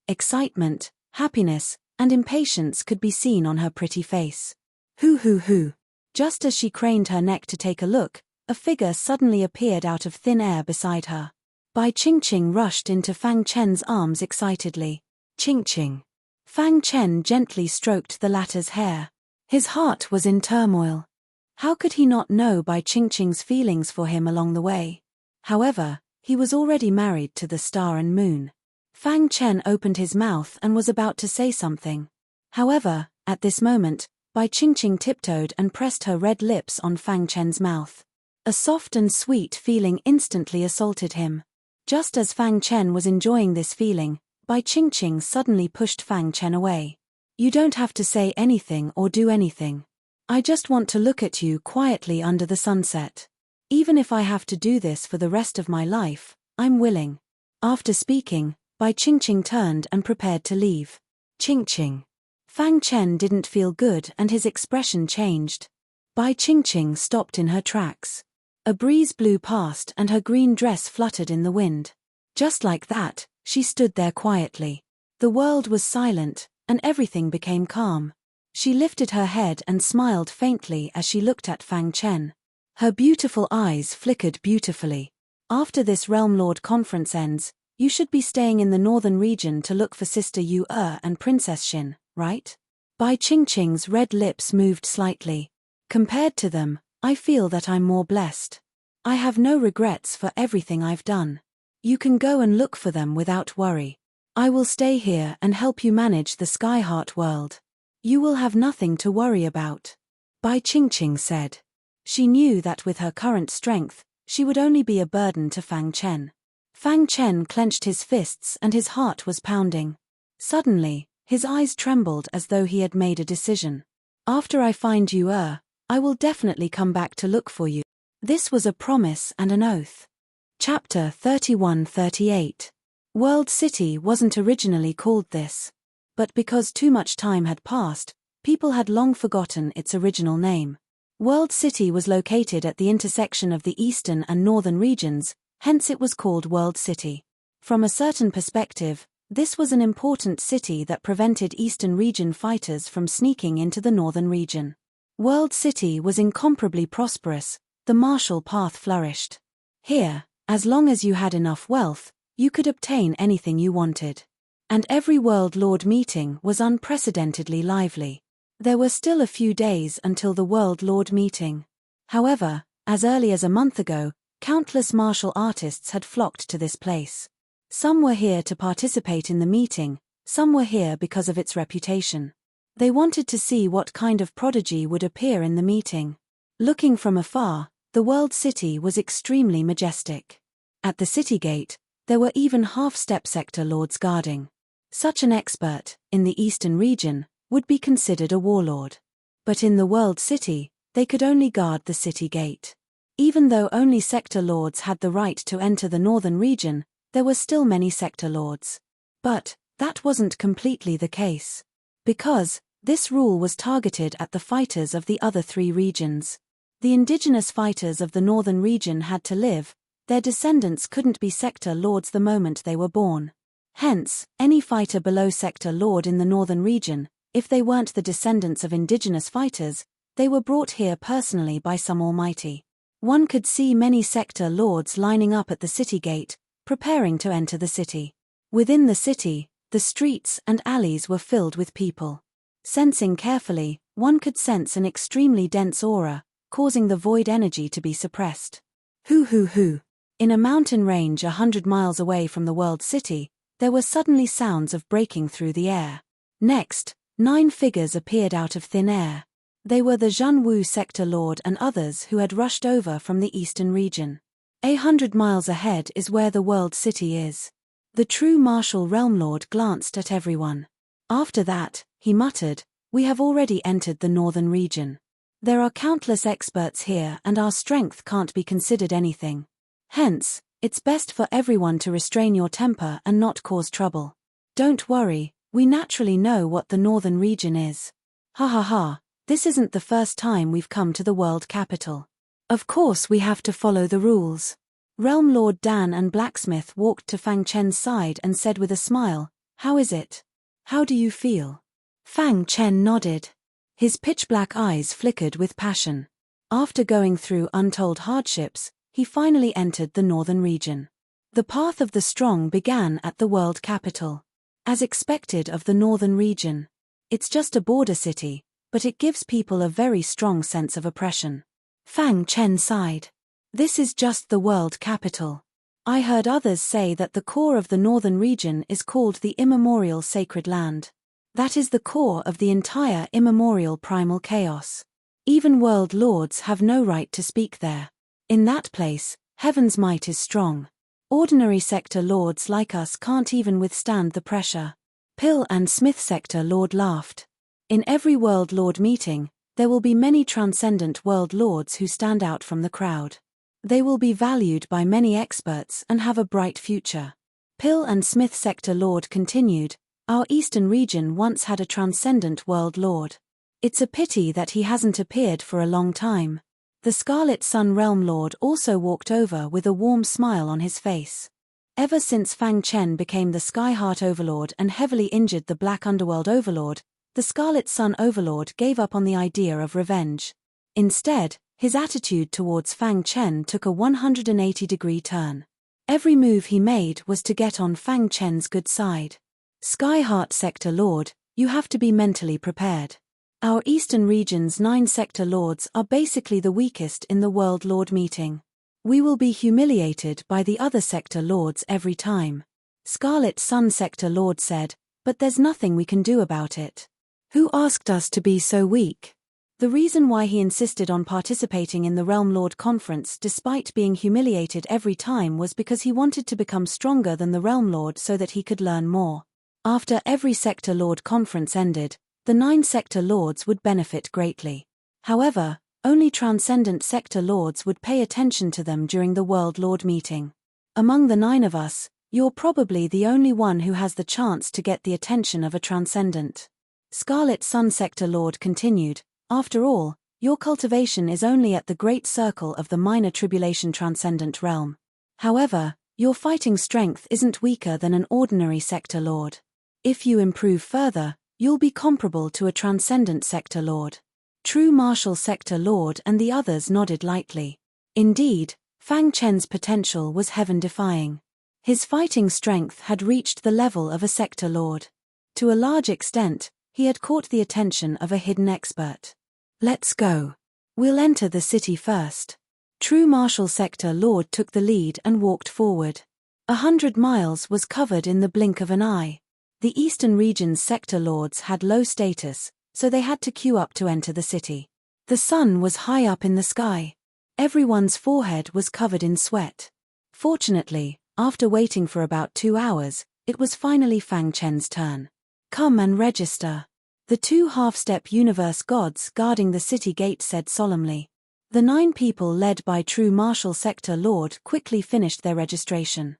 Excitement, happiness, and impatience could be seen on her pretty face. Hoo. Just as she craned her neck to take a look, a figure suddenly appeared out of thin air beside her. Bai Qingqing rushed into Fang Chen's arms excitedly. "Qingqing." Fang Chen gently stroked the latter's hair. His heart was in turmoil. How could he not know Bai Qingqing's feelings for him along the way? However, he was already married to the Star and Moon. Fang Chen opened his mouth and was about to say something. However, at this moment, Bai Qingqing tiptoed and pressed her red lips on Fang Chen's mouth. A soft and sweet feeling instantly assaulted him. Just as Fang Chen was enjoying this feeling, Bai Qingqing suddenly pushed Fang Chen away. "You don't have to say anything or do anything. I just want to look at you quietly under the sunset. Even if I have to do this for the rest of my life, I'm willing." After speaking, Bai Qingqing turned and prepared to leave. "Qingqing." Fang Chen didn't feel good and his expression changed. Bai Qingqing stopped in her tracks. A breeze blew past and her green dress fluttered in the wind. Just like that, she stood there quietly. The world was silent, and everything became calm. She lifted her head and smiled faintly as she looked at Fang Chen. Her beautiful eyes flickered beautifully. "After this Realm Lord Conference ends, you should be staying in the northern region to look for Sister Yu and Princess Xin, right?" Bai Qingqing's red lips moved slightly. "Compared to them, I feel that I'm more blessed. I have no regrets for everything I've done. You can go and look for them without worry. I will stay here and help you manage the Skyheart World. You will have nothing to worry about," Bai Qingqing said. She knew that with her current strength, she would only be a burden to Fang Chen. Fang Chen clenched his fists and his heart was pounding. Suddenly, his eyes trembled as though he had made a decision. "After I find Yu, I will definitely come back to look for you." This was a promise and an oath. Chapter 31-38. World City wasn't originally called this. But because too much time had passed, people had long forgotten its original name. World City was located at the intersection of the eastern and northern regions, hence it was called World City. From a certain perspective, this was an important city that prevented eastern region fighters from sneaking into the northern region. World City was incomparably prosperous, the martial path flourished. Here, as long as you had enough wealth, you could obtain anything you wanted. And every World Lord meeting was unprecedentedly lively. There were still a few days until the World Lord meeting. However, as early as a month ago, countless martial artists had flocked to this place. Some were here to participate in the meeting, some were here because of its reputation. They wanted to see what kind of prodigy would appear in the meeting. Looking from afar, the World City was extremely majestic. At the city gate, there were even half-step sector lords guarding. Such an expert, in the eastern region, would be considered a warlord. But in the World City, they could only guard the city gate. Even though only sector lords had the right to enter the northern region, there were still many sector lords. But that wasn't completely the case. Because this rule was targeted at the fighters of the other three regions. The indigenous fighters of the northern region had to live, their descendants couldn't be sector lords the moment they were born. Hence, any fighter below sector lord in the northern region, if they weren't the descendants of indigenous fighters, they were brought here personally by some almighty. One could see many sector lords lining up at the city gate, preparing to enter the city. Within the city, The streets and alleys were filled with people. Sensing carefully, one could sense an extremely dense aura, causing the void energy to be suppressed. Hoo. In a mountain range 100 miles away from the world city, there were suddenly sounds of breaking through the air. Next, 9 figures appeared out of thin air. They were the Zhenwu sector lord and others who had rushed over from the eastern region. 100 miles ahead is where the world city is. The true martial realm lord glanced at everyone. After that, he muttered, "We have already entered the northern region. There are countless experts here and our strength can't be considered anything. Hence, it's best for everyone to restrain your temper and not cause trouble. Don't worry, we naturally know what the northern region is. Ha. This isn't the first time we've come to the world capital. Of course we have to follow the rules." Realm Lord Dan and Blacksmith walked to Fang Chen's side and said with a smile, "How is it? How do you feel?" Fang Chen nodded. His pitch-black eyes flickered with passion. After going through untold hardships, he finally entered the northern region. The path of the strong began at the world capital. As expected of the northern region. It's just a border city, but it gives people a very strong sense of oppression. Fang Chen sighed. This is just the world capital. I heard others say that the core of the northern region is called the immemorial sacred land. That is the core of the entire immemorial primal chaos. Even world lords have no right to speak there. In that place, heaven's might is strong. Ordinary sector lords like us can't even withstand the pressure. Pill and Smith sector lord laughed. In every world lord meeting, there will be many transcendent world lords who stand out from the crowd. They will be valued by many experts and have a bright future. Pill and Smith sector lord continued, "Our eastern region once had a transcendent world lord. It's a pity that he hasn't appeared for a long time." The Scarlet Sun Realm Lord also walked over with a warm smile on his face. Ever since Fang Chen became the Sky Heart Overlord and heavily injured the Black Underworld Overlord, the Scarlet Sun Overlord gave up on the idea of revenge. Instead, his attitude towards Fang Chen took a 180-degree turn. Every move he made was to get on Fang Chen's good side. Sky Heart Sector Lord, you have to be mentally prepared. Our Eastern region's 9 sector lords are basically the weakest in the World Lord meeting. We will be humiliated by the other sector lords every time. Scarlet Sun Sector Lord said, "But there's nothing we can do about it. Who asked us to be so weak?" The reason why he insisted on participating in the Realm Lord Conference despite being humiliated every time was because he wanted to become stronger than the Realm Lord so that he could learn more. After every Sector Lord Conference ended, the 9 Sector Lords would benefit greatly. However, only Transcendent Sector Lords would pay attention to them during the World Lord meeting. Among the 9 of us, you're probably the only one who has the chance to get the attention of a Transcendent. Scarlet Sun Sector Lord continued, "After all, your cultivation is only at the great circle of the minor tribulation Transcendent realm. However, your fighting strength isn't weaker than an ordinary Sector Lord. If you improve further, you'll be comparable to a Transcendent Sector Lord." True Martial Sector Lord and the others nodded lightly. Indeed, Fang Chen's potential was heaven-defying. His fighting strength had reached the level of a Sector Lord. To a large extent, he had caught the attention of a hidden expert. "Let's go. We'll enter the city first." True Martial Sector Lord took the lead and walked forward. 100 miles was covered in the blink of an eye. The Eastern region's Sector Lords had low status, so they had to queue up to enter the city. The sun was high up in the sky. Everyone's forehead was covered in sweat. Fortunately, after waiting for about 2 hours, it was finally Fang Chen's turn. "Come and register." The 2 half-step universe gods guarding the city gate said solemnly. The 9 people led by True Martial Sector Lord quickly finished their registration.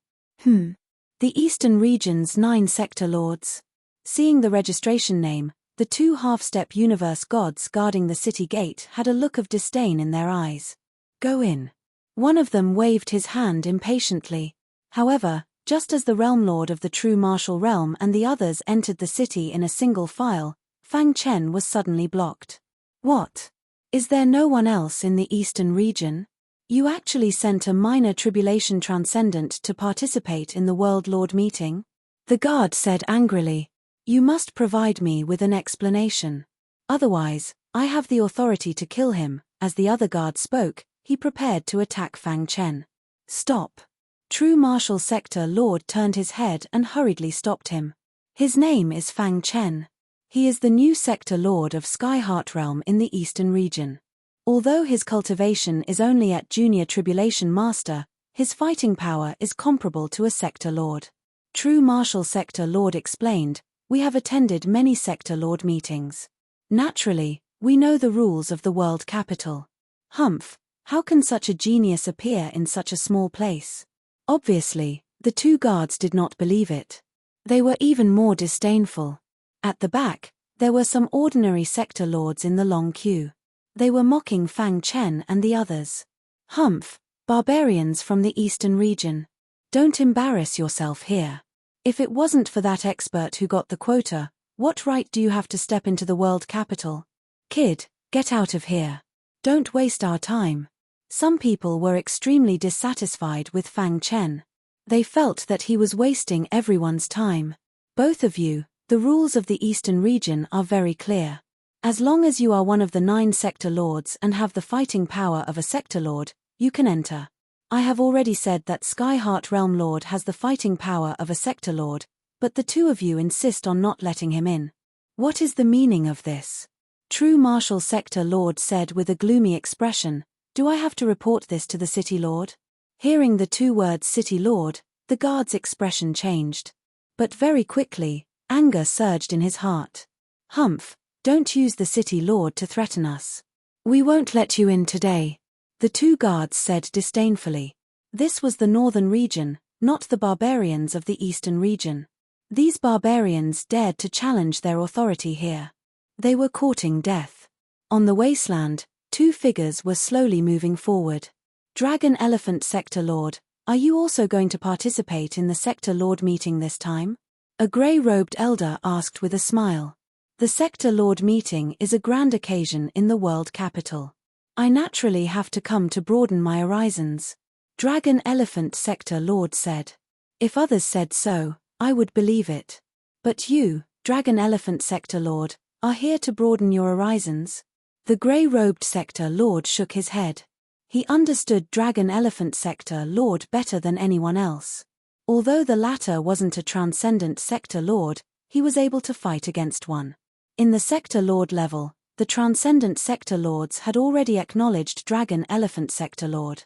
The Eastern region's 9 Sector Lords. Seeing the registration name, the 2 half-step universe gods guarding the city gate had a look of disdain in their eyes. "Go in." One of them waved his hand impatiently. However, just as the Realm Lord of the True Martial Realm and the others entered the city in a single file, Fang Chen was suddenly blocked. "What? Is there no one else in the Eastern region? You actually sent a minor tribulation transcendent to participate in the World Lord meeting?" The guard said angrily. You must provide me with an explanation. Otherwise, I have the authority to kill him. As the other guard spoke, he prepared to attack Fang Chen. Stop. True Martial Sector Lord turned his head and hurriedly stopped him. His name is Fang Chen. He is the new Sector Lord of Sky Heart Realm in the Eastern region. Although his cultivation is only at Junior Tribulation Master, his fighting power is comparable to a Sector Lord. True Martial Sector Lord explained, we have attended many Sector Lord meetings. Naturally, we know the rules of the world capital. Humph, how can such a genius appear in such a small place? Obviously, the two guards did not believe it. They were even more disdainful. At the back, there were some ordinary Sector Lords in the long queue. They were mocking Fang Chen and the others. Humph, barbarians from the Eastern region. Don't embarrass yourself here. If it wasn't for that expert who got the quota, what right do you have to step into the world capital? Kid, get out of here. Don't waste our time. Some people were extremely dissatisfied with Fang Chen. They felt that he was wasting everyone's time. Both of you, the rules of the Eastern region are very clear. As long as you are one of the 9 Sector Lords and have the fighting power of a Sector Lord, you can enter. I have already said that Sky Heart Realm Lord has the fighting power of a Sector Lord, but the two of you insist on not letting him in. What is the meaning of this? True Martial Sector Lord said with a gloomy expression, do I have to report this to the City Lord? Hearing the two words City Lord, the guard's expression changed. But very quickly, anger surged in his heart. Humph, don't use the City Lord to threaten us. We won't let you in today. The two guards said disdainfully. This was the northern region, not the barbarians of the eastern region. These barbarians dared to challenge their authority here. They were courting death. On the wasteland, two figures were slowly moving forward. Dragon Elephant Sector Lord, are you also going to participate in the Sector Lord meeting this time? A grey-robed elder asked with a smile. The Sector Lord meeting is a grand occasion in the world capital. I naturally have to come to broaden my horizons. Dragon Elephant Sector Lord said. If others said so, I would believe it. But you, Dragon Elephant Sector Lord, are here to broaden your horizons? The grey-robed Sector Lord shook his head. He understood Dragon Elephant Sector Lord better than anyone else. Although the latter wasn't a transcendent Sector Lord, he was able to fight against one. In the Sector Lord level, the transcendent Sector Lords had already acknowledged Dragon Elephant Sector Lord.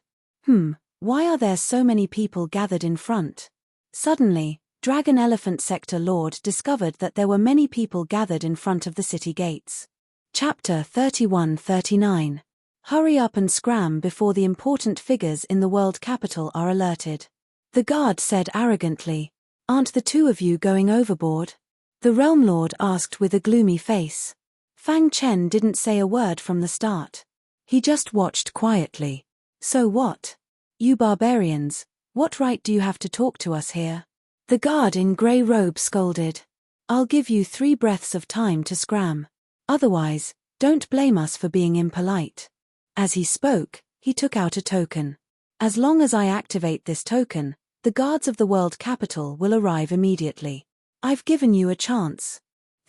Why are there so many people gathered in front? Suddenly, Dragon Elephant Sector Lord discovered that there were many people gathered in front of the city gates. Chapter 31-39. Hurry up and scram before the important figures in the world capital are alerted. The guard said arrogantly, aren't the two of you going overboard? The Realm Lord asked with a gloomy face. Fang Chen didn't say a word from the start. He just watched quietly. So what? You barbarians, what right do you have to talk to us here? The guard in grey robe scolded. I'll give you 3 breaths of time to scram. Otherwise, don't blame us for being impolite. As he spoke, he took out a token. As long as I activate this token, the guards of the world capital will arrive immediately. I've given you a chance.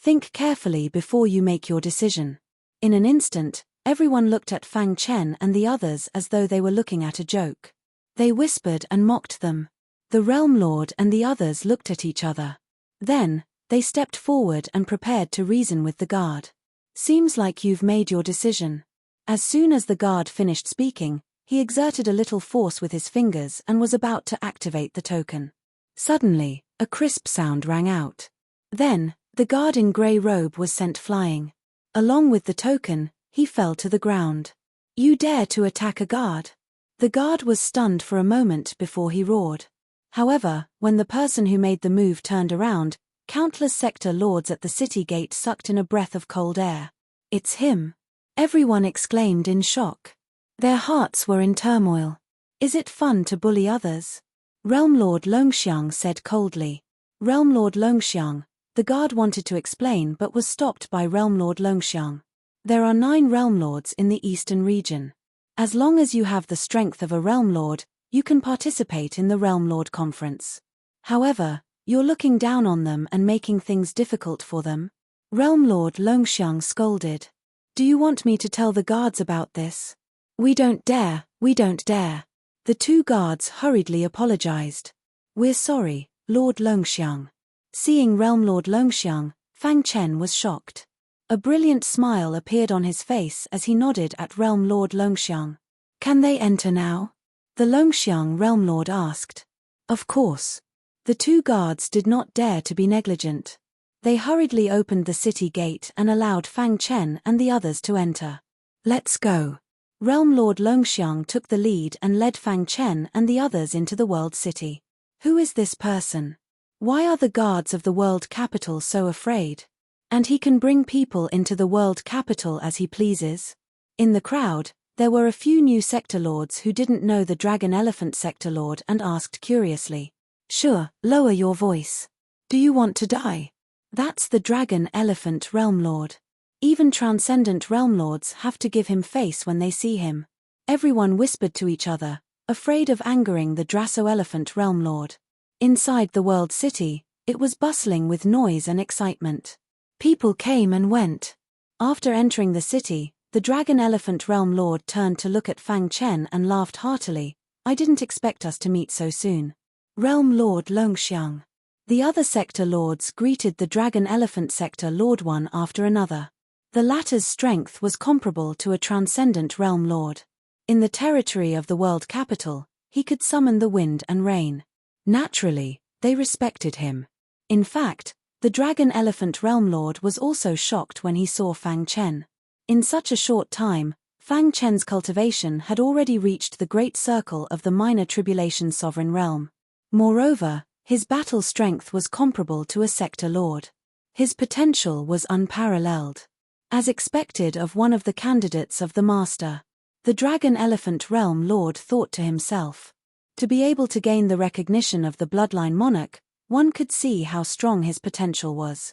Think carefully before you make your decision. In an instant, everyone looked at Fang Chen and the others as though they were looking at a joke. They whispered and mocked them. The Realm Lord and the others looked at each other. Then, they stepped forward and prepared to reason with the guard. Seems like you've made your decision. As soon as the guard finished speaking, he exerted a little force with his fingers and was about to activate the token. Suddenly, a crisp sound rang out. Then, the guard in grey robe was sent flying. Along with the token, he fell to the ground. You dare to attack a guard? The guard was stunned for a moment before he roared. However, when the person who made the move turned around, countless Sector Lords at the city gate sucked in a breath of cold air. It's him! Everyone exclaimed in shock. Their hearts were in turmoil. Is it fun to bully others? Realm Lord Longxiang said coldly. Realm Lord Longxiang, the guard wanted to explain but was stopped by Realm Lord Longxiang. There are 9 Realm Lords in the Eastern region. As long as you have the strength of a Realm Lord, you can participate in the Realm Lord Conference. However, You're looking down on them and making things difficult for them? Realm Lord Longxiang scolded. Do you want me to tell the guards about this? We don't dare, we don't dare. The two guards hurriedly apologized. We're sorry, Lord Longxiang. Seeing Realm Lord Longxiang, Fang Chen was shocked. A brilliant smile appeared on his face as he nodded at Realm Lord Longxiang. Can they enter now? The Longxiang Realm Lord asked. Of course. The two guards did not dare to be negligent. They hurriedly opened the city gate and allowed Fang Chen and the others to enter. Let's go. Realm Lord Longxiang took the lead and led Fang Chen and the others into the world city. Who is this person? Why are the guards of the world capital so afraid? And he can bring people into the world capital as he pleases? In the crowd, there were a few new sector lords who didn't know the Dragon Elephant sector lord and asked curiously. Sure, lower your voice. Do you want to die? That's the Dragon Elephant Realm Lord. Even transcendent realm lords have to give him face when they see him. Everyone whispered to each other, afraid of angering the Drasso Elephant Realm Lord. Inside the world city, it was bustling with noise and excitement. People came and went. After entering the city, the Dragon Elephant Realm Lord turned to look at Fang Chen and laughed heartily. I didn't expect us to meet so soon. Realm Lord Longxiang. The other sector lords greeted the Dragon Elephant sector lord one after another. The latter's strength was comparable to a transcendent realm lord. In the territory of the world capital, he could summon the wind and rain. Naturally, they respected him. In fact, the Dragon Elephant Realm Lord was also shocked when he saw Fang Chen. In such a short time, Fang Chen's cultivation had already reached the great circle of the minor tribulation sovereign realm. Moreover, his battle strength was comparable to a sector lord. His potential was unparalleled. As expected of one of the candidates of the master, the Dragon Elephant Realm Lord thought to himself. To be able to gain the recognition of the bloodline monarch, one could see how strong his potential was.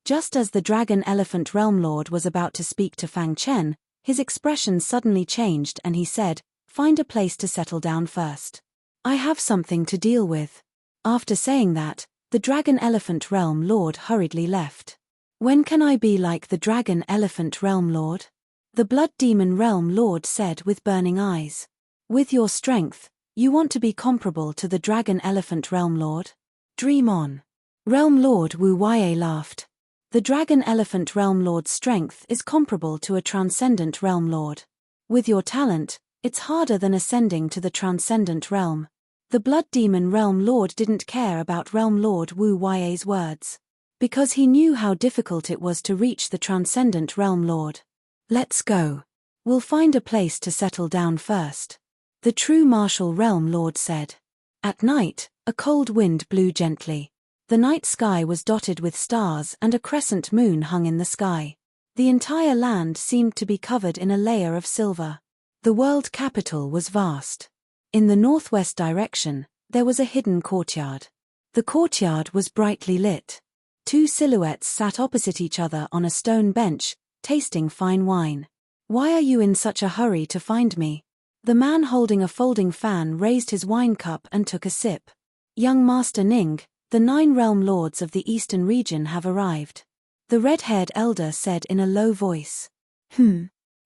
Just as the Dragon Elephant Realm Lord was about to speak to Fang Chen, his expression suddenly changed and he said, "Find a place to settle down first. I have something to deal with." After saying that, the Dragon Elephant Realm Lord hurriedly left. When can I be like the Dragon Elephant Realm Lord? The Blood Demon Realm Lord said with burning eyes. With your strength, you want to be comparable to the Dragon Elephant Realm Lord? Dream on. Realm Lord Wu Wei laughed. The Dragon Elephant Realm Lord's strength is comparable to a transcendent realm lord. With your talent, it's harder than ascending to the transcendent realm. The Blood Demon Realm Lord didn't care about Realm Lord Wu Wei's words, because he knew how difficult it was to reach the transcendent Realm Lord. Let's go. We'll find a place to settle down first. The true martial Realm Lord said. At night, a cold wind blew gently. The night sky was dotted with stars and a crescent moon hung in the sky. The entire land seemed to be covered in a layer of silver. The world capital was vast. In the northwest direction, there was a hidden courtyard. The courtyard was brightly lit. Two silhouettes sat opposite each other on a stone bench, tasting fine wine. Why are you in such a hurry to find me? The man holding a folding fan raised his wine cup and took a sip. Young Master Ning, the 9 realm lords of the eastern region have arrived. The red-haired elder said in a low voice.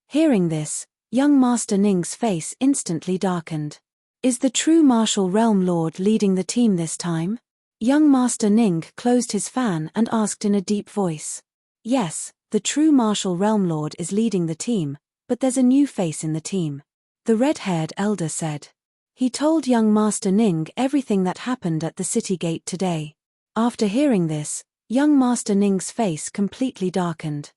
Hearing this, young Master Ning's face instantly darkened. Is the true martial realm lord leading the team this time? Young Master Ning closed his fan and asked in a deep voice. Yes, the true martial realm lord is leading the team, but there's a new face in the team. The red-haired elder said. He told young Master Ning everything that happened at the city gate today. After hearing this, young Master Ning's face completely darkened.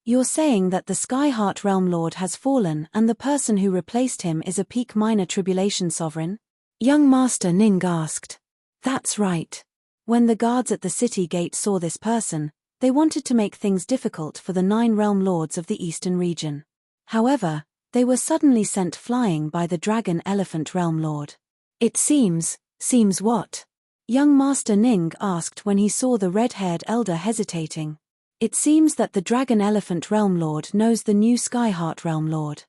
You're saying that the Skyheart Realm Lord has fallen and the person who replaced him is a peak minor tribulation sovereign? Young Master Ning asked. That's right. When the guards at the city gate saw this person, they wanted to make things difficult for the 9 realm lords of the eastern region. However, they were suddenly sent flying by the Dragon Elephant Realm Lord. It seems what? Young Master Ning asked when he saw the red-haired elder hesitating. It seems that the Dragon Elephant Realm Lord knows the new Skyheart Realm Lord.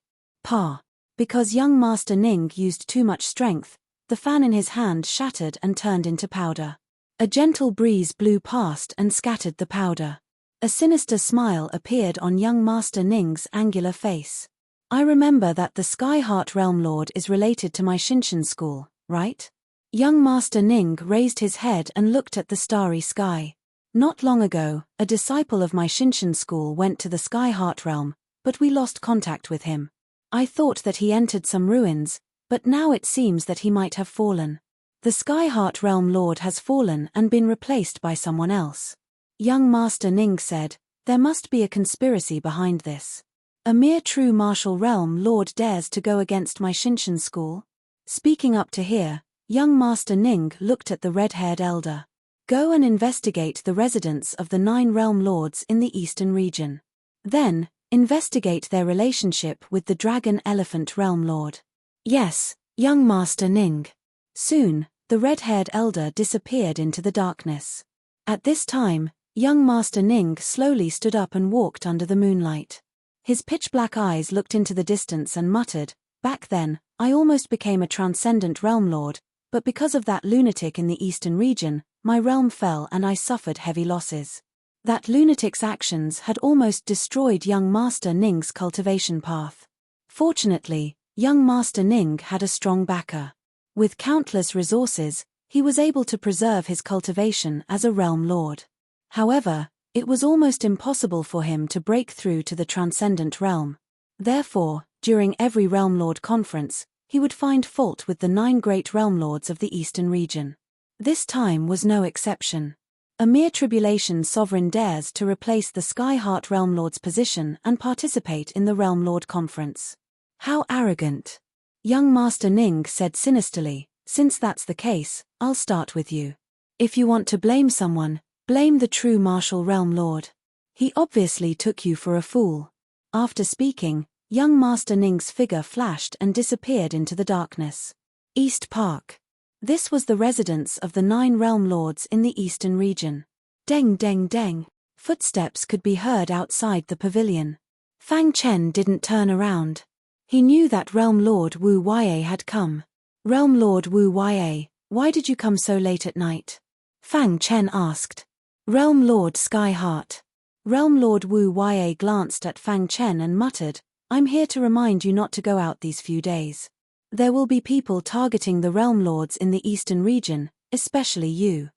Because young Master Ning used too much strength, the fan in his hand shattered and turned into powder. A gentle breeze blew past and scattered the powder. A sinister smile appeared on young Master Ning's angular face. I remember that the Sky Heart Realm Lord is related to my Shinshin school, right? Young Master Ning raised his head and looked at the starry sky. Not long ago, a disciple of my Shinshin school went to the Sky Heart Realm, but we lost contact with him. I thought that he entered some ruins, but now it seems that he might have fallen. The Sky Heart Realm Lord has fallen and been replaced by someone else. Young Master Ning said, there must be a conspiracy behind this. A mere true martial realm lord dares to go against my Shinshin school? Speaking up to hear, young Master Ning looked at the red-haired elder. Go and investigate the residence of the 9 realm lords in the eastern region. Then, investigate their relationship with the Dragon Elephant Realm Lord. Yes, young Master Ning. Soon, the red-haired elder disappeared into the darkness. At this time, young Master Ning slowly stood up and walked under the moonlight. His pitch-black eyes looked into the distance and muttered, back then, I almost became a transcendent realm lord, but because of that lunatic in the eastern region, my realm fell and I suffered heavy losses. That lunatic's actions had almost destroyed young Master Ning's cultivation path. Fortunately, young Master Ning had a strong backer. With countless resources, he was able to preserve his cultivation as a realm lord. However, it was almost impossible for him to break through to the transcendent realm. Therefore, during every realm lord conference, he would find fault with the 9 great realm lords of the eastern region. This time was no exception. A mere tribulation sovereign dares to replace the Sky Heart Realm Lord's position and participate in the Realm Lord Conference. How arrogant! Young Master Ning said sinisterly, since that's the case, I'll start with you. If you want to blame someone, blame the true martial realm lord. He obviously took you for a fool. After speaking, young Master Ning's figure flashed and disappeared into the darkness. East Park. This was the residence of the 9 realm lords in the eastern region. Deng deng deng. Footsteps could be heard outside the pavilion. Fang Chen didn't turn around. He knew that Realm Lord Wu Yue had come. Realm Lord Wu Yue, why did you come so late at night? Fang Chen asked. Realm Lord Sky Heart. Realm Lord Wu Yue glanced at Fang Chen and muttered, I'm here to remind you not to go out these few days. There will be people targeting the realm lords in the eastern region, especially you.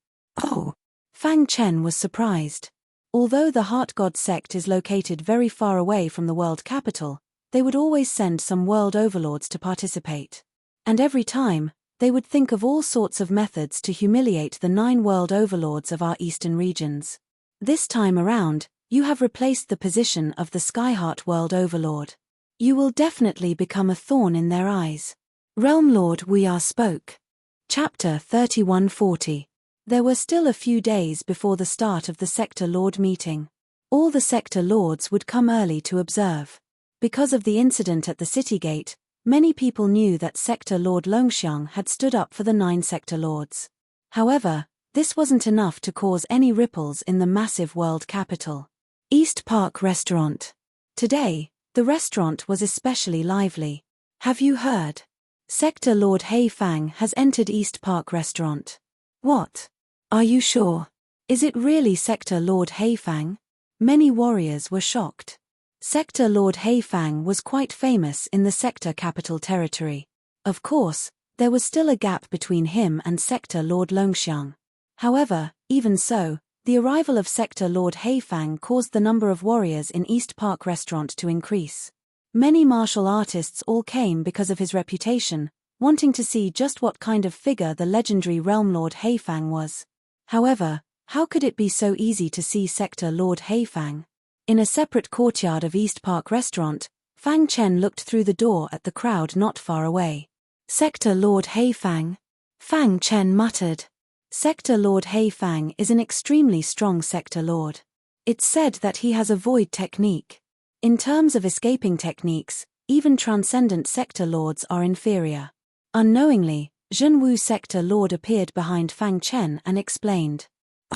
Oh! Fang Chen was surprised. Although the Heart God sect is located very far away from the world capital, they would always send some world overlords to participate. And every time, they would think of all sorts of methods to humiliate the 9 world overlords of our eastern regions. This time around, you have replaced the position of the Skyheart World Overlord. You will definitely become a thorn in their eyes. Realm Lord Wuya spoke. Chapter 3140. There were still a few days before the start of the Sector Lord meeting. All the Sector Lords would come early to observe. Because of the incident at the city gate, many people knew that Sector Lord Longxiang had stood up for the 9 Sector Lords. However, this wasn't enough to cause any ripples in the massive world capital. East Park Restaurant. Today, the restaurant was especially lively. Have you heard? Sector Lord Hei Fang has entered East Park Restaurant. What? Are you sure? Is it really Sector Lord Hei Fang? Many warriors were shocked. Sector Lord Hei Fang was quite famous in the sector capital territory. Of course, there was still a gap between him and Sector Lord Longxiang. However, even so, the arrival of Sector Lord Hei Fang caused the number of warriors in East Park Restaurant to increase. Many martial artists all came because of his reputation, wanting to see just what kind of figure the legendary Realm Lord Hei Fang was. However, how could it be so easy to see Sector Lord Hei Fang? In a separate courtyard of East Park Restaurant, Fang Chen looked through the door at the crowd not far away. Sector Lord Hei Fang? Fang Chen muttered. Sector Lord Hei Fang is an extremely strong Sector Lord. It's said that he has a void technique. In terms of escaping techniques, even transcendent Sector Lords are inferior. Unknowingly, Zhenwu Sector Lord appeared behind Fang Chen and explained.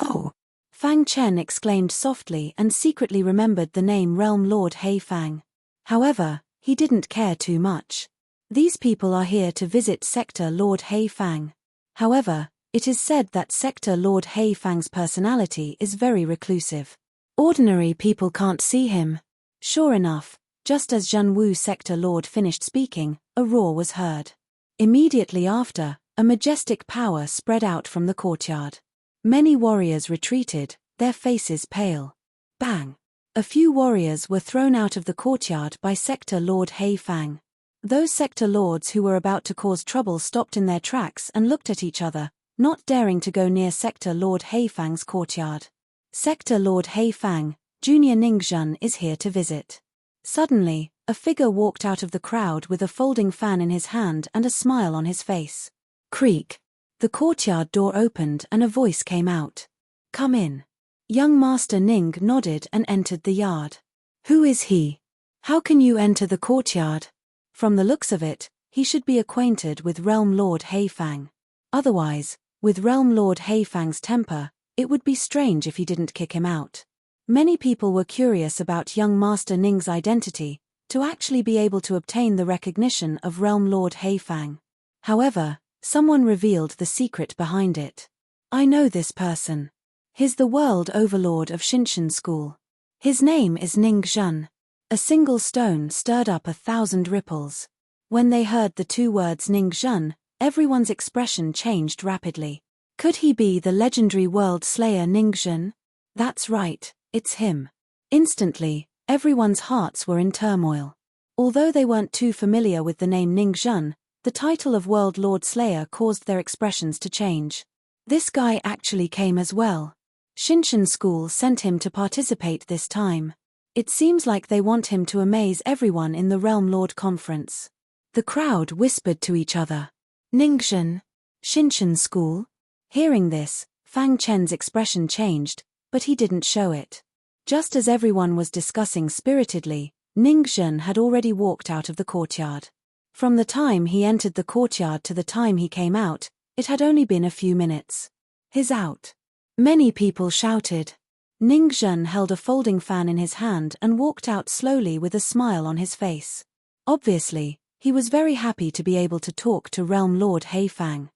Oh! Fang Chen exclaimed softly and secretly remembered the name Realm Lord Hei Fang. However, he didn't care too much. These people are here to visit Sector Lord Hei Fang. However, It is said that Sector Lord Hei Fang's personality is very reclusive. Ordinary people can't see him. Sure enough, just as Zhenwu Sector Lord finished speaking, a roar was heard. Immediately after, a majestic power spread out from the courtyard. Many warriors retreated, their faces pale. Bang! A few warriors were thrown out of the courtyard by Sector Lord Hei Fang. Those sector lords who were about to cause trouble stopped in their tracks and looked at each other, not daring to go near Sector Lord Hei Fang's courtyard. Sector Lord Hei Fang, Junior Ningzhen is here to visit. Suddenly, a figure walked out of the crowd with a folding fan in his hand and a smile on his face. Creak! The courtyard door opened and a voice came out. Come in. Young Master Ning nodded and entered the yard. Who is he? How can you enter the courtyard? From the looks of it, he should be acquainted with Realm Lord Hei Fang. Otherwise, with Realm Lord Hei Fang's temper, it would be strange if he didn't kick him out. Many people were curious about young Master Ning's identity, to actually be able to obtain the recognition of Realm Lord Hei Fang. However, someone revealed the secret behind it. I know this person. He's the world overlord of Xinshan School. His name is Ningzhen. A single stone stirred up 1,000 ripples. When they heard the two words Ningzhen, everyone's expression changed rapidly. Could he be the legendary world slayer Ningzhen? That's right, it's him. Instantly, everyone's hearts were in turmoil. Although they weren't too familiar with the name Ningzhen, the title of World Lord Slayer caused their expressions to change. This guy actually came as well. Xinshan School sent him to participate this time. It seems like they want him to amaze everyone in the Realm Lord Conference. The crowd whispered to each other. Ningzhen? Xinshan School? Hearing this, Fang Chen's expression changed, but he didn't show it. Just as everyone was discussing spiritedly, Ningzhen had already walked out of the courtyard. From the time he entered the courtyard to the time he came out, it had only been a few minutes. He's out. Many people shouted. Ningzhen held a folding fan in his hand and walked out slowly with a smile on his face. Obviously, he was very happy to be able to talk to Realm Lord Hei Fang.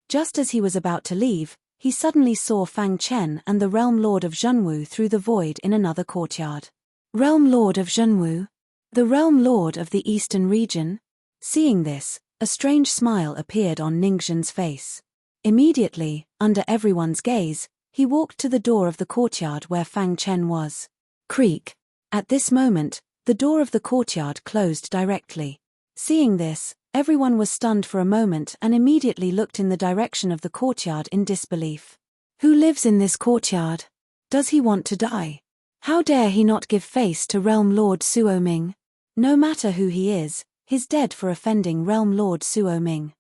Just as he was about to leave, he suddenly saw Fang Chen and the Realm Lord of Zhenwu through the void in another courtyard. Realm Lord of Zhenwu? The Realm Lord of the Eastern region? Seeing this, a strange smile appeared on Ningzhen's face. Immediately, under everyone's gaze, he walked to the door of the courtyard where Fang Chen was. Creak! At this moment, the door of the courtyard closed directly. Seeing this, everyone was stunned for a moment and immediately looked in the direction of the courtyard in disbelief. Who lives in this courtyard? Does he want to die? How dare he not give face to Realm Lord Suoming? No matter who he is, he's dead for offending Realm Lord Suoming.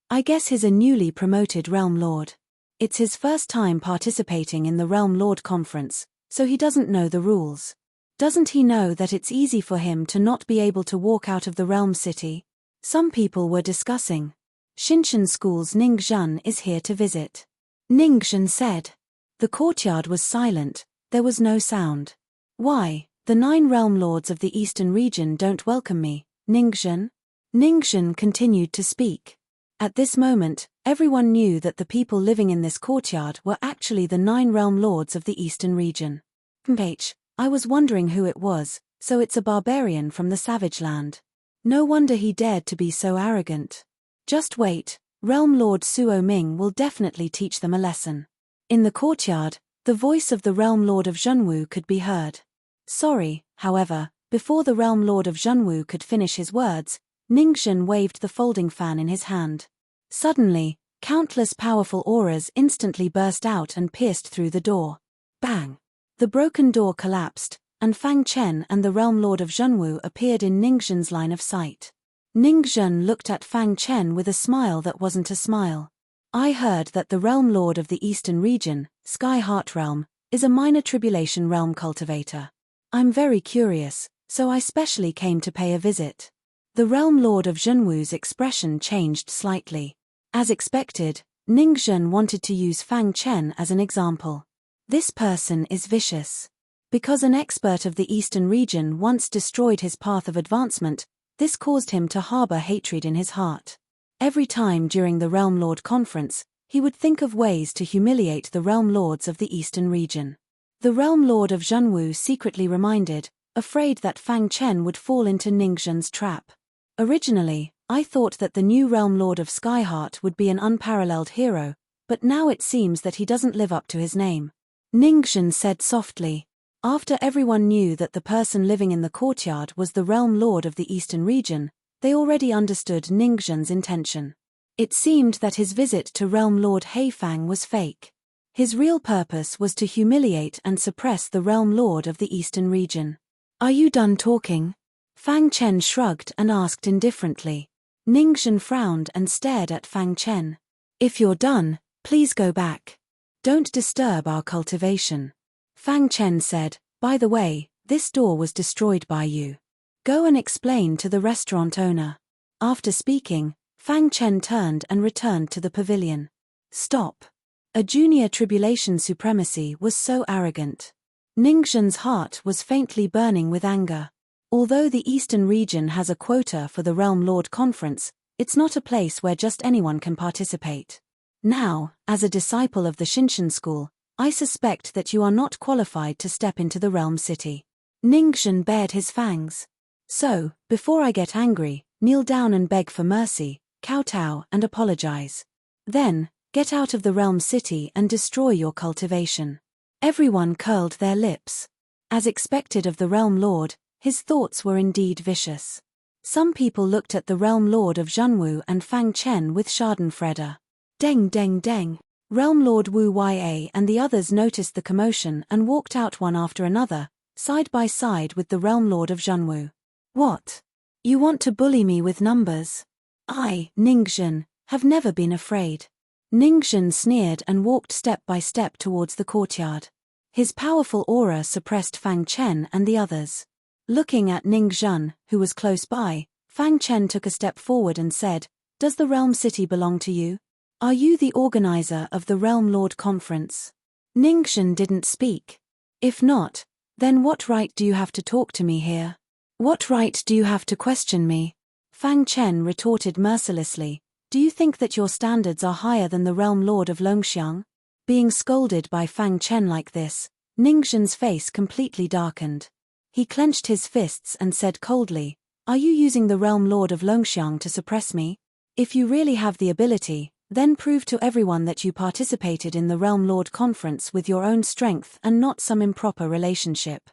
I guess he's a newly promoted Realm Lord. It's his first time participating in the Realm Lord Conference, so he doesn't know the rules. Doesn't he know that it's easy for him to not be able to walk out of the Realm City? Some people were discussing. Xinshan School's Ningzhen is here to visit. Ningzhen said. The courtyard was silent, there was no sound. Why, the 9 Realm Lords of the Eastern region don't welcome me, Ningzhen? Ningzhen continued to speak. At this moment, everyone knew that the people living in this courtyard were actually the 9 Realm Lords of the Eastern region. I was wondering who it was, so it's a barbarian from the Savage Land. No wonder he dared to be so arrogant. Just wait, Realm Lord Suoming will definitely teach them a lesson. In the courtyard, the voice of the Realm Lord of Zhenwu could be heard. Sorry, however, before the Realm Lord of Zhenwu could finish his words, Ningzhen waved the folding fan in his hand. Suddenly, countless powerful auras instantly burst out and pierced through the door. Bang! The broken door collapsed, and Fang Chen and the Realm Lord of Zhenwu appeared in Ningzhen's line of sight. Ningzhen looked at Fang Chen with a smile that wasn't a smile. I heard that the Realm Lord of the Eastern region, Sky Heart Realm, is a minor tribulation realm cultivator. I'm very curious, so I specially came to pay a visit. The Realm Lord of Zhenwu's expression changed slightly. As expected, Ningzhen wanted to use Fang Chen as an example. This person is vicious. Because an expert of the Eastern region once destroyed his path of advancement, this caused him to harbor hatred in his heart. Every time during the Realm Lord Conference, he would think of ways to humiliate the realm lords of the eastern region. The realm lord of Zhenwu secretly reminded, afraid that Fang Chen would fall into Ningzhen's trap. Originally, I thought that the new realm lord of Skyheart would be an unparalleled hero, but now it seems that he doesn't live up to his name. Ningzhen said softly. After everyone knew that the person living in the courtyard was the realm lord of the eastern region, they already understood Ningzhen's intention. It seemed that his visit to realm lord Heifang was fake. His real purpose was to humiliate and suppress the realm lord of the eastern region. Are you done talking? Fang Chen shrugged and asked indifferently. Ningzhen frowned and stared at Fang Chen. If you're done, please go back. Don't disturb our cultivation. Fang Chen said, by the way, this door was destroyed by you. Go and explain to the restaurant owner. After speaking, Fang Chen turned and returned to the pavilion. Stop. A junior tribulation supremacy was so arrogant. Ningzhen's heart was faintly burning with anger. Although the eastern region has a quota for the Realm Lord Conference, it's not a place where just anyone can participate. Now, as a disciple of the Shinshan school, I suspect that you are not qualified to step into the Realm City. Ningzhen bared his fangs. So, before I get angry, kneel down and beg for mercy, kowtow and apologize. Then, get out of the Realm City and destroy your cultivation. Everyone curled their lips. As expected of the Realm Lord, his thoughts were indeed vicious. Some people looked at the Realm Lord of Zhenwu and Fang Chen with schadenfreude. Deng deng deng. Realm Lord Wu Ya and the others noticed the commotion and walked out one after another, side by side with the Realm Lord of Zhenwu. What? You want to bully me with numbers? I, Ningzhen, have never been afraid. Ningzhen sneered and walked step by step towards the courtyard. His powerful aura suppressed Fang Chen and the others. Looking at Ningzhen, who was close by, Fang Chen took a step forward and said, Does the Realm City belong to you? Are you the organizer of the Realm Lord Conference? Ningzhen didn't speak. If not, then what right do you have to talk to me here? What right do you have to question me? Fang Chen retorted mercilessly. Do you think that your standards are higher than the Realm Lord of Longxiang? Being scolded by Fang Chen like this, Ningzhen's face completely darkened. He clenched his fists and said coldly, Are you using the Realm Lord of Longxiang to suppress me? If you really have the ability, then prove to everyone that you participated in the Realm Lord Conference with your own strength and not some improper relationship.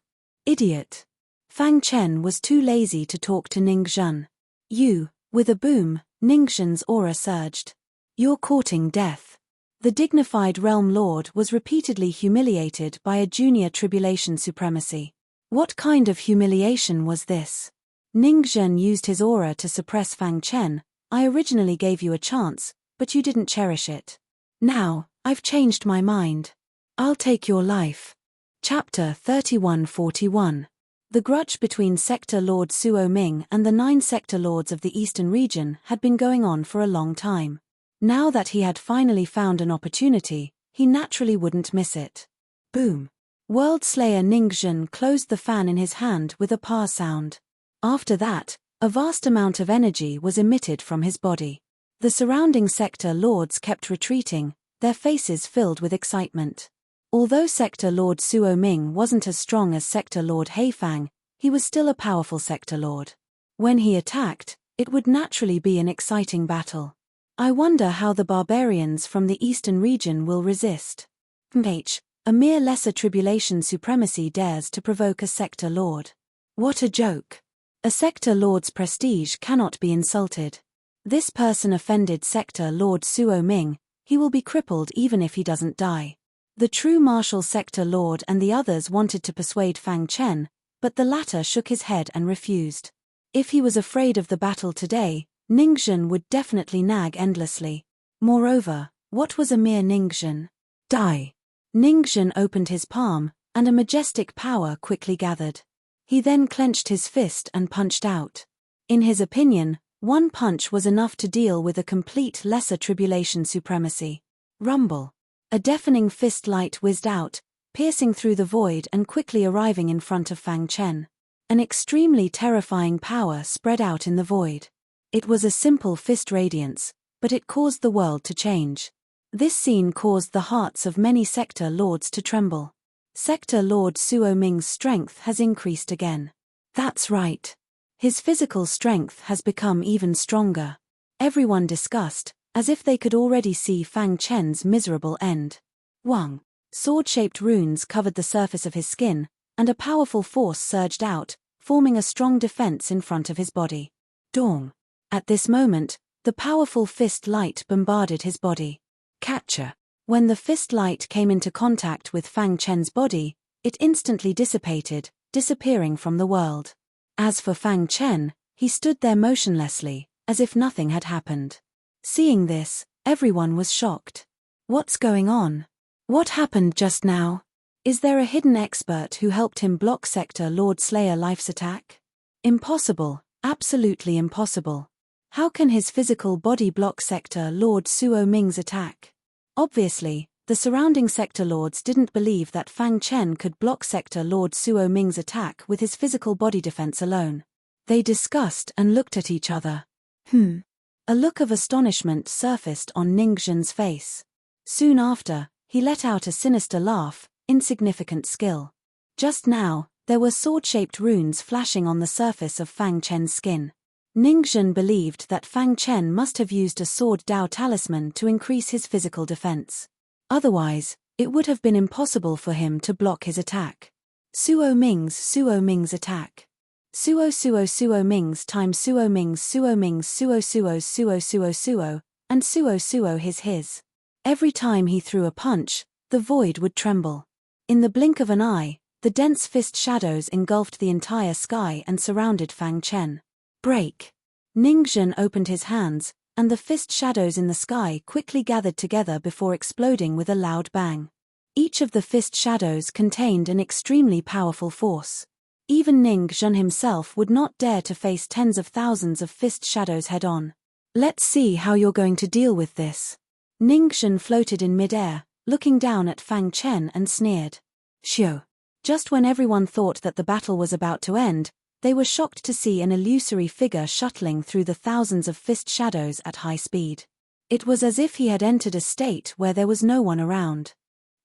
Idiot. Fang Chen was too lazy to talk to Ningzhen. You, with a boom, Ningzhen's aura surged. You're courting death. The dignified Realm Lord was repeatedly humiliated by a junior tribulation supremacy. What kind of humiliation was this? Ningzhen used his aura to suppress Fang Chen. I originally gave you a chance, but you didn't cherish it. Now, I've changed my mind. I'll take your life. Chapter 3141. The grudge between Sector Lord Suo Ming and the 9 Sector Lords of the Eastern region had been going on for a long time. Now that he had finally found an opportunity, he naturally wouldn't miss it. Boom. World Slayer Ningzhen closed the fan in his hand with a pa sound. After that, a vast amount of energy was emitted from his body. The surrounding sector lords kept retreating, their faces filled with excitement. Although Sector Lord Suo Ming wasn't as strong as Sector Lord Heifang, he was still a powerful sector lord. When he attacked, it would naturally be an exciting battle. I wonder how the barbarians from the eastern region will resist. A mere lesser tribulation supremacy dares to provoke a sector lord. What a joke. A sector lord's prestige cannot be insulted. This person offended Sector Lord Suo Ming, he will be crippled even if he doesn't die. The true martial sector lord and the others wanted to persuade Fang Chen, but the latter shook his head and refused. If he was afraid of the battle today, Ningzhen would definitely nag endlessly. Moreover, what was a mere Ningzhen? Die. Ningzhen opened his palm, and a majestic power quickly gathered. He then clenched his fist and punched out. In his opinion, one punch was enough to deal with a complete lesser tribulation supremacy. Rumble. A deafening fist light whizzed out, piercing through the void and quickly arriving in front of Fang Chen. An extremely terrifying power spread out in the void. It was a simple fist radiance, but it caused the world to change. This scene caused the hearts of many sector lords to tremble. Sector Lord Suo Ming's strength has increased again. That's right. His physical strength has become even stronger. Everyone discussed, as if they could already see Fang Chen's miserable end. Wang. Sword-shaped runes covered the surface of his skin, and a powerful force surged out, forming a strong defense in front of his body. Dong. At this moment, the powerful fist light bombarded his body. Catcher. When the fist light came into contact with Fang Chen's body, it instantly dissipated, disappearing from the world. As for Fang Chen, he stood there motionlessly, as if nothing had happened. Seeing this, everyone was shocked. What's going on? What happened just now? Is there a hidden expert who helped him block Sector Lord Slayer Life's attack? Impossible, absolutely impossible. How can his physical body block Sector Lord Suo Ming's attack? Obviously, the surrounding sector lords didn't believe that Fang Chen could block Sector Lord Suo Ming's attack with his physical body defense alone. They discussed and looked at each other. A look of astonishment surfaced on Ning Zhen's face. Soon after, he let out a sinister laugh. Insignificant skill. Just now, there were sword-shaped runes flashing on the surface of Fang Chen's skin. Ning Zhen believed that Fang Chen must have used a sword Dao talisman to increase his physical defense. Otherwise, it would have been impossible for him to block his attack. Suo Ming's attack. Suo Ming's times Suo Ming's Suo, and Suo his. Every time he threw a punch, the void would tremble. In the blink of an eye, the dense fist shadows engulfed the entire sky and surrounded Fang Chen. Break. Ning Zhen opened his hands, and the fist shadows in the sky quickly gathered together before exploding with a loud bang. Each of the fist shadows contained an extremely powerful force. Even Ning Zhen himself would not dare to face tens of thousands of fist shadows head-on. Let's see how you're going to deal with this. Ning Zhen floated in mid-air, looking down at Fang Chen and sneered. Shio. Just when everyone thought that the battle was about to end, they were shocked to see an illusory figure shuttling through the thousands of fist shadows at high speed. It was as if he had entered a state where there was no one around.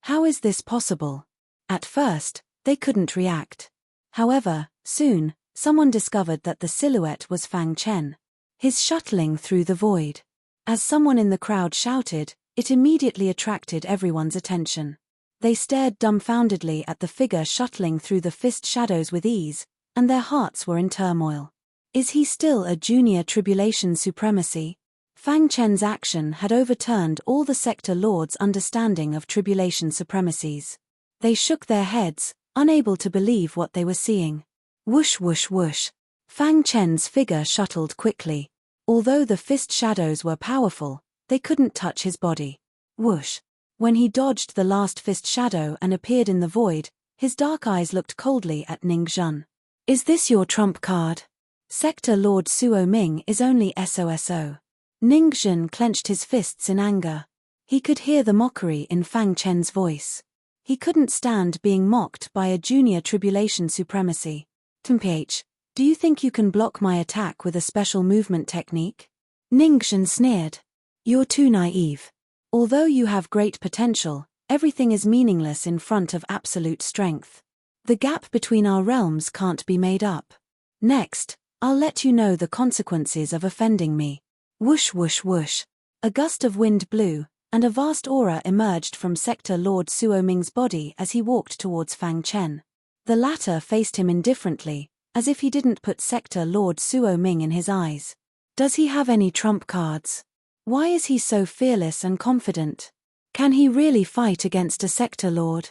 How is this possible? At first, they couldn't react. However, soon, someone discovered that the silhouette was Fang Chen. His shuttling through the void. As someone in the crowd shouted, it immediately attracted everyone's attention. They stared dumbfoundedly at the figure shuttling through the fist shadows with ease, and their hearts were in turmoil. Is he still a junior tribulation supremacy? Fang Chen's action had overturned all the sector lords' understanding of tribulation supremacies. They shook their heads, unable to believe what they were seeing. Whoosh whoosh whoosh. Fang Chen's figure shuttled quickly. Although the fist shadows were powerful, they couldn't touch his body. Whoosh. When he dodged the last fist shadow and appeared in the void, his dark eyes looked coldly at Ning Zhen. Is this your trump card? Sector Lord Suo Ming is only SOSO. Ning Zhen clenched his fists in anger. He could hear the mockery in Fang Chen's voice. He couldn't stand being mocked by a junior tribulation supremacy. Temph, do you think you can block my attack with a special movement technique? Ning Zhen sneered. You're too naive. Although you have great potential, everything is meaningless in front of absolute strength. The gap between our realms can't be made up. Next, I'll let you know the consequences of offending me. Whoosh whoosh whoosh. A gust of wind blew, and a vast aura emerged from Sector Lord Suo Ming's body as he walked towards Fang Chen. The latter faced him indifferently, as if he didn't put Sector Lord Suo Ming in his eyes. Does he have any trump cards? Why is he so fearless and confident? Can he really fight against a sector lord?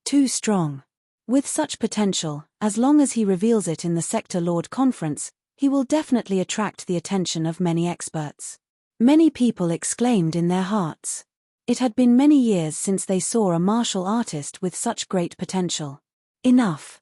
Too strong. With such potential, as long as he reveals it in the Sector Lord Conference, he will definitely attract the attention of many experts. Many people exclaimed in their hearts. It had been many years since they saw a martial artist with such great potential. Enough.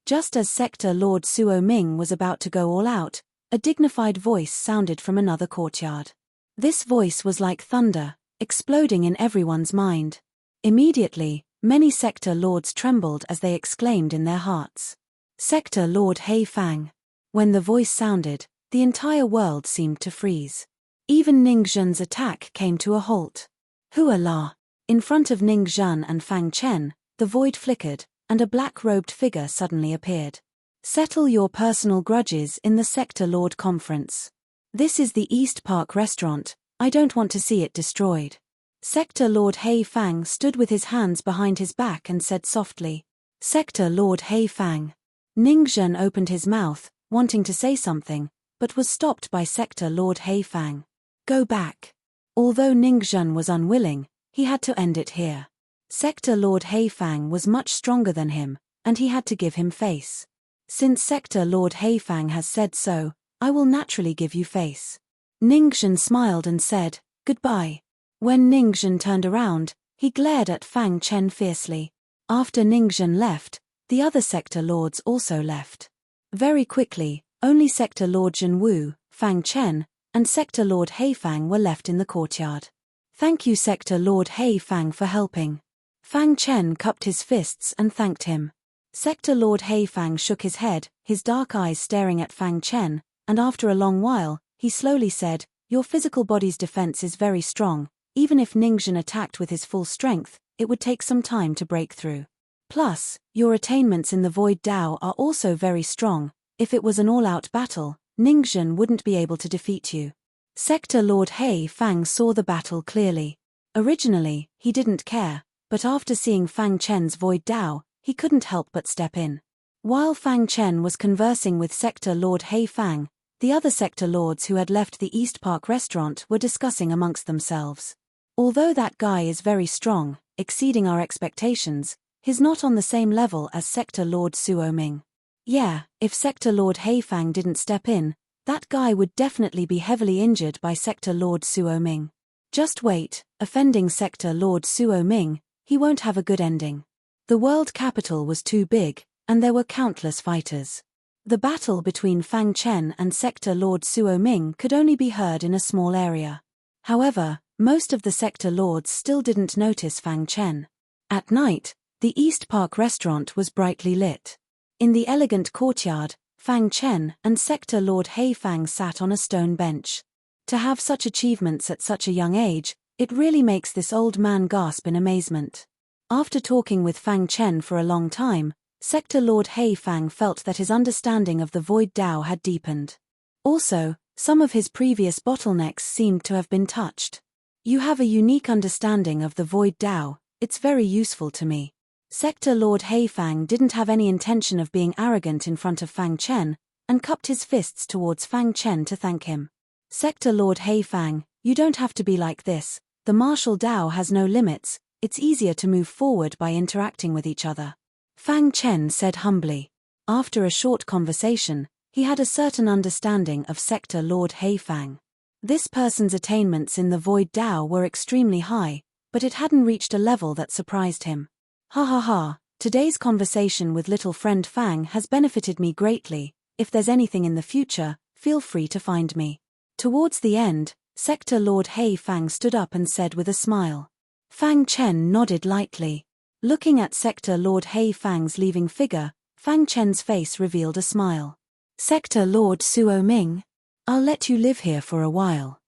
Just as Sector Lord Suo Ming was about to go all out, a dignified voice sounded from another courtyard. This voice was like thunder, exploding in everyone's mind. Immediately, many sector lords trembled as they exclaimed in their hearts. Sector Lord Hei Fang. When the voice sounded, the entire world seemed to freeze. Even Ning Zhen's attack came to a halt. Hua la! In front of Ning Zhan and Fang Chen, the void flickered, and a black-robed figure suddenly appeared. Settle your personal grudges in the Sector Lord Conference. This is the East Park restaurant, I don't want to see it destroyed. Sector Lord Hei Fang stood with his hands behind his back and said softly, Sector Lord Hei Fang. Ning Zhan opened his mouth, wanting to say something, but was stopped by Sector Lord Hei Fang. Go back. Although Ning Zhan was unwilling, he had to end it here. Sector Lord Hei Fang was much stronger than him, and he had to give him face. Since Sector Lord Hei Fang has said so, I will naturally give you face. Ning Zhan smiled and said, Goodbye. When Ning Zhan turned around, he glared at Fang Chen fiercely. After Ning Zhan left, the other Sector Lords also left. Very quickly, only Sector Lord Zhen Wu, Fang Chen, and Sector Lord Hei Fang were left in the courtyard. Thank you Sector Lord Hei Fang for helping. Fang Chen cupped his fists and thanked him. Sector Lord Hei Fang shook his head, his dark eyes staring at Fang Chen, and after a long while, he slowly said, Your physical body's defense is very strong. Even if Ning Zhan attacked with his full strength, it would take some time to break through. Plus, your attainments in the Void Dao are also very strong. If it was an all-out battle, Ning Zhan wouldn't be able to defeat you. Sector Lord Hei Fang saw the battle clearly. Originally, he didn't care, but after seeing Fang Chen's Void Dao, he couldn't help but step in. While Fang Chen was conversing with Sector Lord Hei Fang, the other Sector Lords who had left the East Park restaurant were discussing amongst themselves. Although that guy is very strong, exceeding our expectations, he's not on the same level as Sector Lord Suo Ming. Yeah, if Sector Lord Hei Fang didn't step in, that guy would definitely be heavily injured by Sector Lord Suo Ming. Just wait, offending Sector Lord Suo Ming, he won't have a good ending. The world capital was too big, and there were countless fighters. The battle between Fang Chen and Sector Lord Suo Ming could only be heard in a small area. However, most of the Sector Lords still didn't notice Fang Chen. At night, the East Park restaurant was brightly lit. In the elegant courtyard, Fang Chen and Sector Lord Hei Fang sat on a stone bench. To have such achievements at such a young age, it really makes this old man gasp in amazement. After talking with Fang Chen for a long time, Sector Lord Hei Fang felt that his understanding of the Void Dao had deepened. Also, some of his previous bottlenecks seemed to have been touched. You have a unique understanding of the Void Dao, it's very useful to me. Sector Lord Hei Fang didn't have any intention of being arrogant in front of Fang Chen, and cupped his fists towards Fang Chen to thank him. Sector Lord Hei Fang, you don't have to be like this, the martial Dao has no limits, it's easier to move forward by interacting with each other. Fang Chen said humbly. After a short conversation, he had a certain understanding of Sector Lord Hei Fang. This person's attainments in the Void Dao were extremely high, but it hadn't reached a level that surprised him. Ha ha ha, today's conversation with little friend Fang has benefited me greatly. If there's anything in the future, feel free to find me. Towards the end, Sector Lord Hei Fang stood up and said with a smile. Fang Chen nodded lightly. Looking at Sector Lord Hei Fang's leaving figure, Fang Chen's face revealed a smile. Sector Lord Suo Ming? I'll let you live here for a while.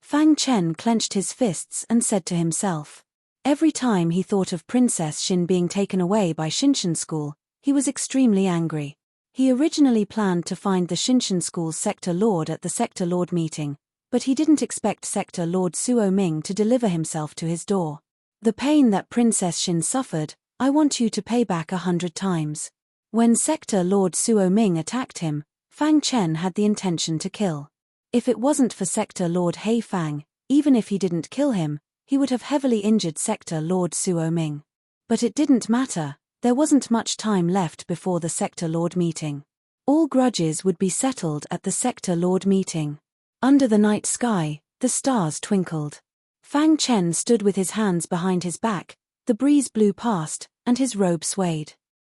Fang Chen clenched his fists and said to himself. Every time he thought of Princess Xin being taken away by Xinshan School, he was extremely angry. He originally planned to find the Xinshan School's Sector Lord at the Sector Lord meeting, but he didn't expect Sector Lord Suo Ming to deliver himself to his door. The pain that Princess Xin suffered, I want you to pay back 100 times. When Sector Lord Suo Ming attacked him, Fang Chen had the intention to kill. If it wasn't for Sector Lord Hei Fang, even if he didn't kill him, he would have heavily injured Sector Lord Suo Ming. But it didn't matter, there wasn't much time left before the Sector Lord meeting. All grudges would be settled at the Sector Lord meeting. Under the night sky, the stars twinkled. Fang Chen stood with his hands behind his back, the breeze blew past, and his robe swayed.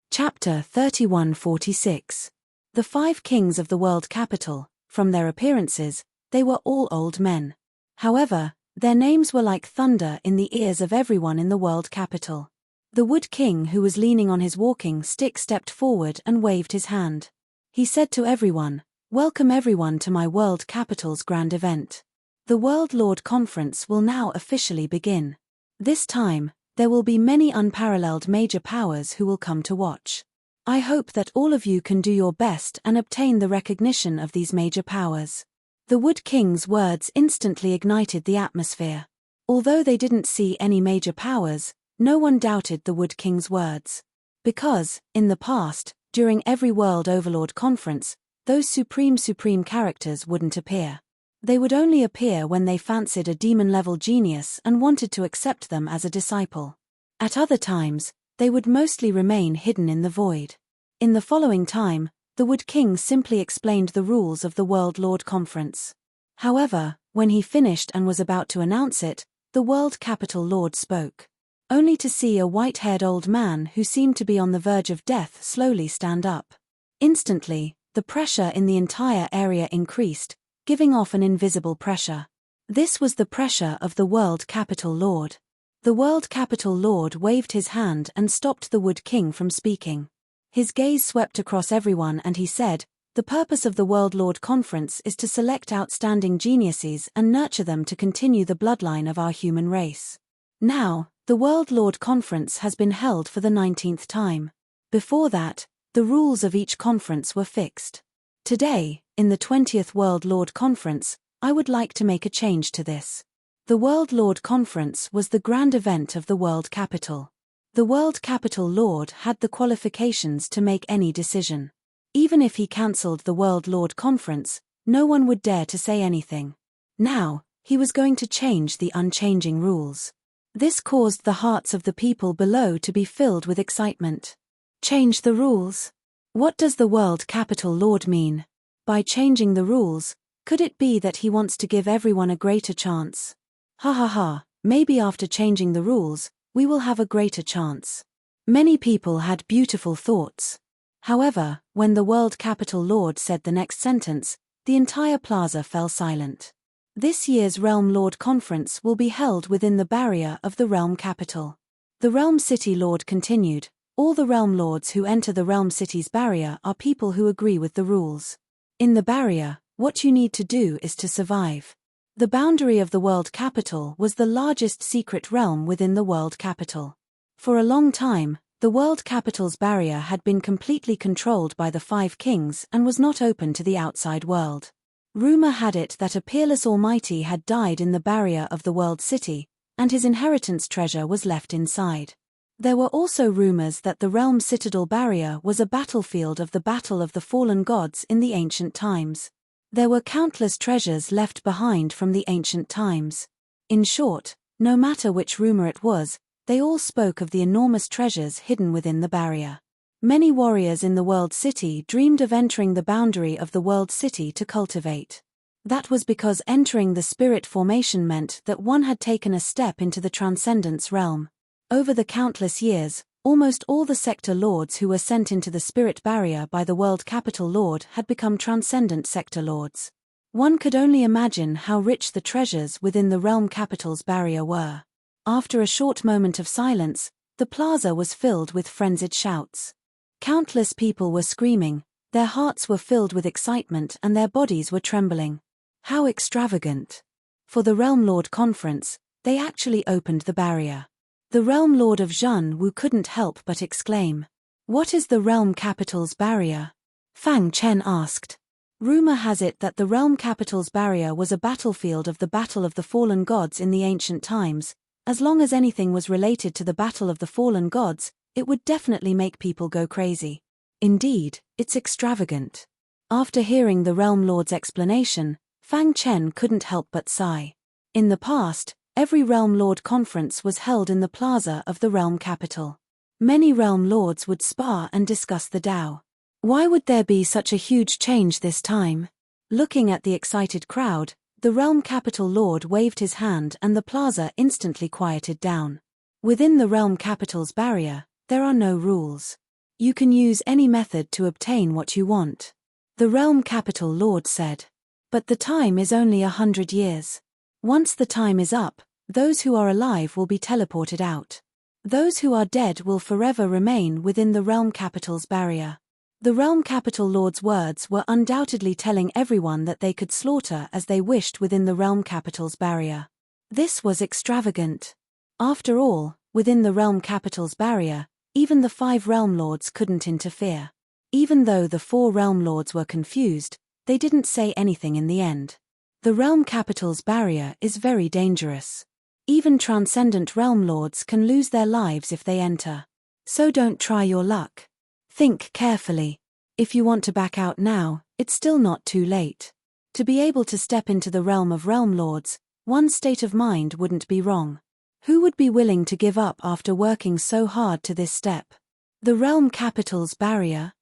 Chapter 3146. The 5 kings of the world capital, from their appearances, they were all old men. However, their names were like thunder in the ears of everyone in the world capital. The Wood King, who was leaning on his walking stick, stepped forward and waved his hand. He said to everyone, "Welcome everyone to my world capital's grand event. The World Lord Conference will now officially begin. This time, there will be many unparalleled major powers who will come to watch. I hope that all of you can do your best and obtain the recognition of these major powers." The Wood King's words instantly ignited the atmosphere. Although they didn't see any major powers, no one doubted the Wood King's words. Because, in the past, during every World Overlord conference, those supreme characters wouldn't appear. They would only appear when they fancied a demon-level genius and wanted to accept them as a disciple. At other times, they would mostly remain hidden in the void. In the following time, the Wood King simply explained the rules of the World Lord Conference. However, when he finished and was about to announce it, the World Capital Lord spoke. Only to see a white-haired old man who seemed to be on the verge of death slowly stand up. Instantly, the pressure in the entire area increased, giving off an invisible pressure. This was the pressure of the World Capital Lord. The World Capital Lord waved his hand and stopped the Wood King from speaking. His gaze swept across everyone and he said, "The purpose of the World Lord Conference is to select outstanding geniuses and nurture them to continue the bloodline of our human race. Now, the World Lord Conference has been held for the 19th time. Before that, the rules of each conference were fixed. Today, in the 20th World Lord Conference, I would like to make a change to this." The World Lord Conference was the grand event of the World Capital. The World Capital Lord had the qualifications to make any decision. Even if he cancelled the World Lord Conference, no one would dare to say anything. Now, he was going to change the unchanging rules. This caused the hearts of the people below to be filled with excitement. Change the rules? What does the World Capital Lord mean? By changing the rules, could it be that he wants to give everyone a greater chance? Ha ha ha, maybe after changing the rules, we will have a greater chance. Many people had beautiful thoughts. However, when the World Capital Lord said the next sentence, the entire plaza fell silent. This year's Realm Lord Conference will be held within the barrier of the Realm Capital. The Realm City Lord continued, "All the Realm Lords who enter the Realm City's barrier are people who agree with the rules. In the barrier, what you need to do is to survive." The boundary of the World Capital was the largest secret realm within the World Capital. For a long time, the World Capital's barrier had been completely controlled by the 5 kings and was not open to the outside world. Rumor had it that a peerless almighty had died in the barrier of the World City, and his inheritance treasure was left inside. There were also rumors that the Realm Citadel barrier was a battlefield of the Battle of the Fallen Gods in the ancient times. There were countless treasures left behind from the ancient times. In short, no matter which rumor it was, they all spoke of the enormous treasures hidden within the barrier. Many warriors in the World City dreamed of entering the boundary of the World City to cultivate. That was because entering the spirit formation meant that one had taken a step into the Transcendence realm. Over the countless years, almost all the sector lords who were sent into the spirit barrier by the World Capital Lord had become transcendent sector lords. One could only imagine how rich the treasures within the Realm Capital's barrier were. After a short moment of silence, the plaza was filled with frenzied shouts. Countless people were screaming, their hearts were filled with excitement and their bodies were trembling. How extravagant! For the Realm Lord Conference, they actually opened the barrier. The Realm Lord of Zhenwu couldn't help but exclaim, "What is the Realm Capital's barrier?" Fang Chen asked. Rumor has it that the Realm Capital's barrier was a battlefield of the Battle of the Fallen Gods in the ancient times. As long as anything was related to the Battle of the Fallen Gods, it would definitely make people go crazy. Indeed, it's extravagant. After hearing the Realm Lord's explanation, Fang Chen couldn't help but sigh. In the past, every Realm Lord conference was held in the plaza of the Realm Capital. Many Realm Lords would spar and discuss the Tao. Why would there be such a huge change this time? Looking at the excited crowd, the Realm Capital Lord waved his hand and the plaza instantly quieted down. Within the Realm Capital's barrier, there are no rules. You can use any method to obtain what you want. The Realm Capital Lord said. But the time is only 100 years. Once the time is up, those who are alive will be teleported out. Those who are dead will forever remain within the Realm Capital's barrier. The Realm Capital Lord's words were undoubtedly telling everyone that they could slaughter as they wished within the Realm Capital's barrier. This was extravagant. After all, within the realm capital's barrier, even the 5 realm lords couldn't interfere. Even though the 4 realm lords were confused, they didn't say anything in the end. The realm capital's barrier is very dangerous. Even transcendent realm lords can lose their lives if they enter. So don't try your luck. Think carefully. If you want to back out now, it's still not too late. To be able to step into the realm of realm lords, one's state of mind wouldn't be wrong. Who would be willing to give up after working so hard to this step? The realm capital's barrier?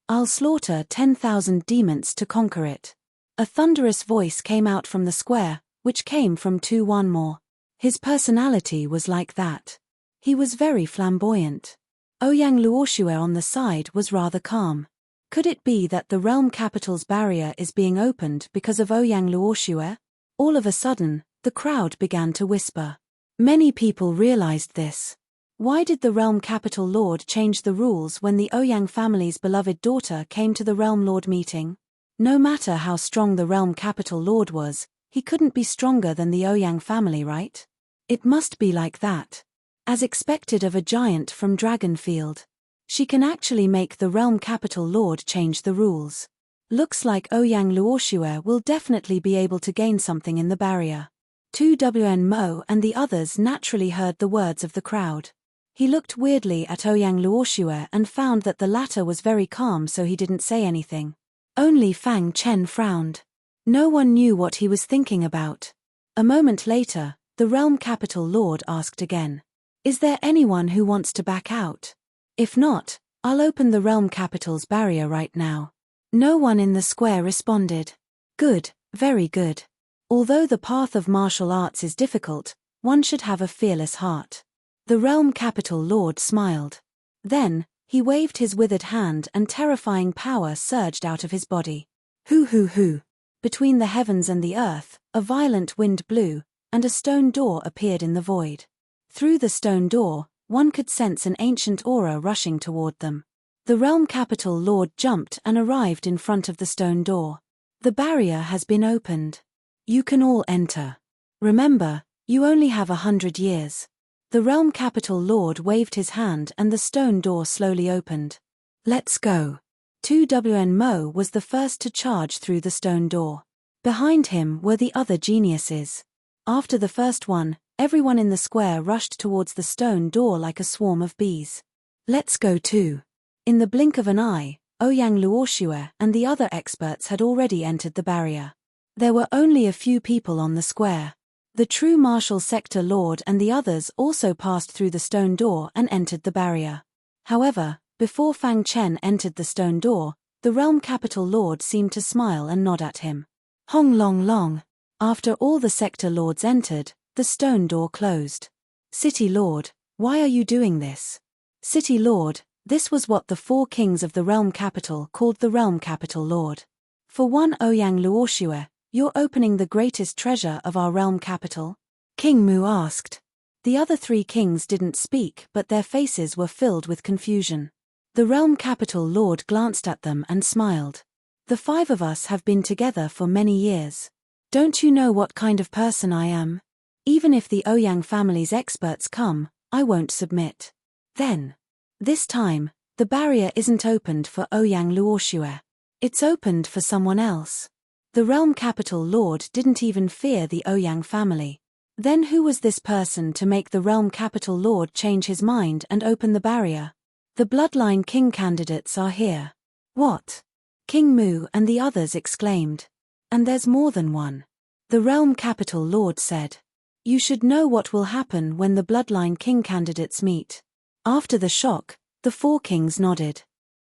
I'll slaughter 10,000 demons to conquer it. A thunderous voice came out from the square, which came from 2-1 more. His personality was like that. He was very flamboyant. Ouyang Luoxue on the side was rather calm. Could it be that the realm capital's barrier is being opened because of Ouyang Luoxue? All of a sudden, the crowd began to whisper. Many people realized this. Why did the realm capital lord change the rules when the Ouyang family's beloved daughter came to the realm lord meeting? No matter how strong the realm capital lord was, he couldn't be stronger than the Ouyang family, right? It must be like that. As expected of a giant from Dragonfield. She can actually make the realm capital lord change the rules. Looks like Ouyang Luoxue will definitely be able to gain something in the barrier. 2WN Mo and the others naturally heard the words of the crowd. He looked weirdly at Ouyang Luoxue and found that the latter was very calm, so he didn't say anything. Only Fang Chen frowned. No one knew what he was thinking about. A moment later, the realm capital lord asked again. Is there anyone who wants to back out? If not, I'll open the realm capital's barrier right now. No one in the square responded. Good, very good. Although the path of martial arts is difficult, one should have a fearless heart. The realm capital lord smiled. Then, he waved his withered hand and terrifying power surged out of his body. Hoo. Between the heavens and the earth, a violent wind blew, and a stone door appeared in the void. Through the stone door, one could sense an ancient aura rushing toward them. The realm capital lord jumped and arrived in front of the stone door. The barrier has been opened. You can all enter. Remember, you only have 100 years. The realm capital lord waved his hand and the stone door slowly opened. Let's go. 2WN Mo was the first to charge through the stone door. Behind him were the other geniuses. After the first one, everyone in the square rushed towards the stone door like a swarm of bees. Let's go too. In the blink of an eye, Ouyang Luoxue and the other experts had already entered the barrier. There were only a few people on the square. The true martial sector lord and the others also passed through the stone door and entered the barrier. However, before Fang Chen entered the stone door, the realm capital lord seemed to smile and nod at him. Hong long long. After all the sector lords entered, the stone door closed. City Lord, why are you doing this? City Lord, this was what the 4 kings of the realm capital called the realm capital lord. For one Ouyang Luoxue, you're opening the greatest treasure of our realm capital? King Mu asked. The other 3 kings didn't speak, but their faces were filled with confusion. The realm capital lord glanced at them and smiled. The 5 of us have been together for many years. Don't you know what kind of person I am? Even if the Ouyang family's experts come, I won't submit. Then. This time, the barrier isn't opened for Ouyang Luoxue. It's opened for someone else. The realm capital lord didn't even fear the Ouyang family. Then who was this person to make the realm capital lord change his mind and open the barrier? The bloodline king candidates are here. What? King Mu and the others exclaimed. And there's more than one. The realm capital lord said. You should know what will happen when the bloodline king candidates meet. After the shock, the 4 kings nodded.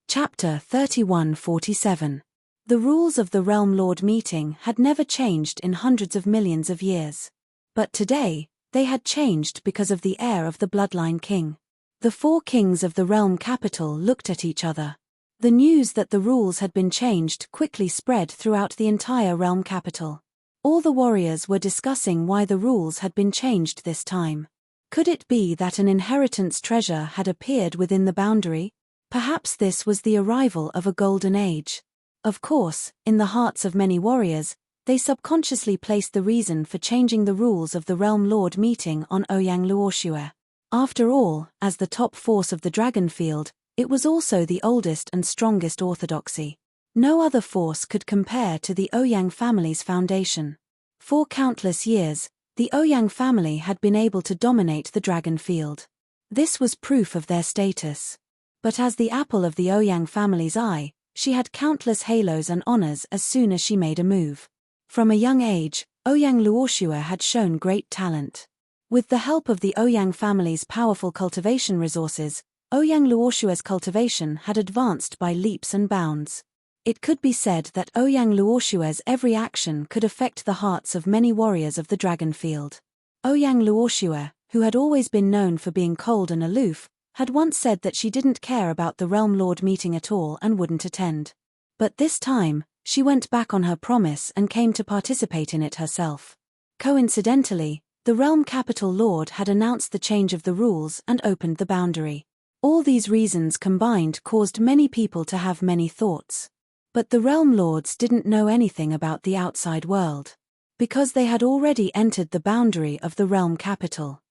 Chapter 3147. The rules of the realm lord meeting had never changed in hundreds of millions of years. But today, they had changed because of the heir of the bloodline king. The 4 kings of the realm capital looked at each other. The news that the rules had been changed quickly spread throughout the entire realm capital. All the warriors were discussing why the rules had been changed this time. Could it be that an inheritance treasure had appeared within the boundary? Perhaps this was the arrival of a golden age. Of course, in the hearts of many warriors, They subconsciously placed the reason for changing the rules of the Realm Lord meeting on Ouyang Luoxue. After all, as the top force of the dragon field, it was also the oldest and strongest orthodoxy. No other force could compare to the Ouyang family's foundation. For countless years, the Ouyang family had been able to dominate the dragon field. This was proof of their status. But as the apple of the Ouyang family's eye, she had countless halos and honors as soon as she made a move. From a young age, Ouyang Luoxue had shown great talent. With the help of the Ouyang family's powerful cultivation resources, Ouyang Luoxue's cultivation had advanced by leaps and bounds. It could be said that Ouyang Luoxue's every action could affect the hearts of many warriors of the dragon field. Ouyang Luoxue, who had always been known for being cold and aloof, had once said that she didn't care about the Realm Lord meeting at all and wouldn't attend. But this time, she went back on her promise and came to participate in it herself. Coincidentally, the Realm Capital Lord had announced the change of the rules and opened the boundary. All these reasons combined caused many people to have many thoughts. But the Realm Lords didn't know anything about the outside world. Because they had already entered the boundary of the Realm Capital.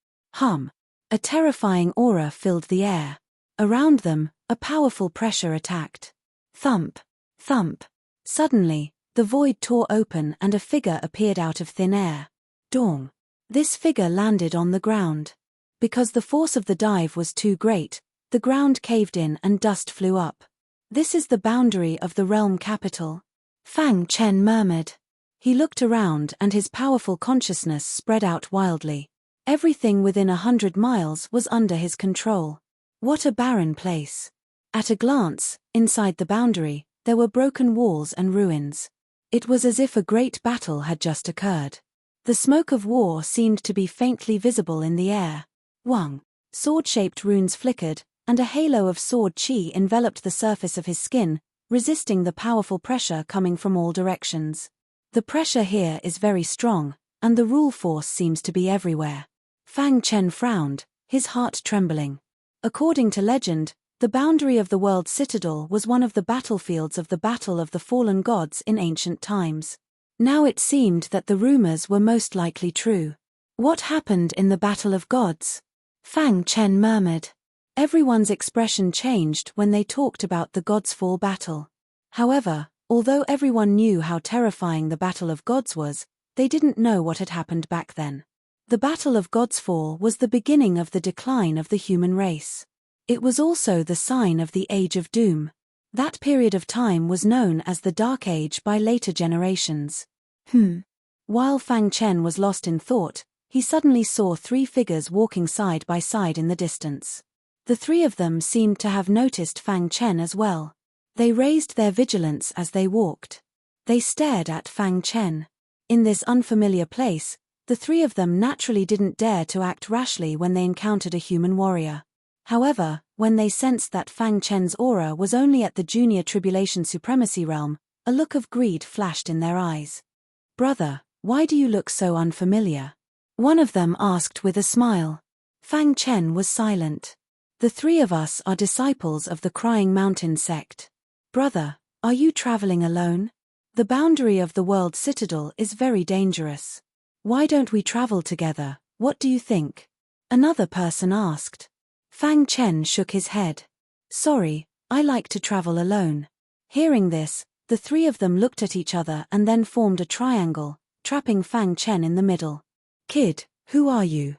A terrifying aura filled the air. Around them, a powerful pressure attacked. Thump, thump. Suddenly, the void tore open and a figure appeared out of thin air. Dong. This figure landed on the ground. Because the force of the dive was too great, the ground caved in and dust flew up. This is the boundary of the Realm Capital. Fang Chen murmured. He looked around and his powerful consciousness spread out wildly. Everything within 100 miles was under his control. What a barren place. At a glance, inside the boundary, there were broken walls and ruins. It was as if a great battle had just occurred. The smoke of war seemed to be faintly visible in the air. Wang. Sword-shaped runes flickered, and a halo of sword qi enveloped the surface of his skin, resisting the powerful pressure coming from all directions. The pressure here is very strong, and the rule force seems to be everywhere. Fang Chen frowned, his heart trembling. According to legend, the boundary of the world citadel was one of the battlefields of the Battle of the Fallen Gods in ancient times. Now it seemed that the rumors were most likely true. What happened in the Battle of Gods? Fang Chen murmured. Everyone's expression changed when they talked about the Gods' Fall battle. However, although everyone knew how terrifying the Battle of Gods was, they didn't know what had happened back then. The Battle of Gods' Fall was the beginning of the decline of the human race. It was also the sign of the Age of Doom. That period of time was known as the Dark Age by later generations. While Fang Chen was lost in thought, he suddenly saw 3 figures walking side by side in the distance. The 3 of them seemed to have noticed Fang Chen as well. They raised their vigilance as they walked. They stared at Fang Chen. In this unfamiliar place, the 3 of them naturally didn't dare to act rashly when they encountered a human warrior. However, when they sensed that Fang Chen's aura was only at the Junior Tribulation Supremacy realm, a look of greed flashed in their eyes. "Brother, why do you look so unfamiliar?" one of them asked with a smile. Fang Chen was silent. "The 3 of us are disciples of the Crying Mountain sect. Brother, are you traveling alone? The boundary of the world citadel is very dangerous. Why don't we travel together, what do you think?" another person asked. Fang Chen shook his head. "Sorry, I like to travel alone." Hearing this, the 3 of them looked at each other and then formed a triangle, trapping Fang Chen in the middle. "Kid, who are you?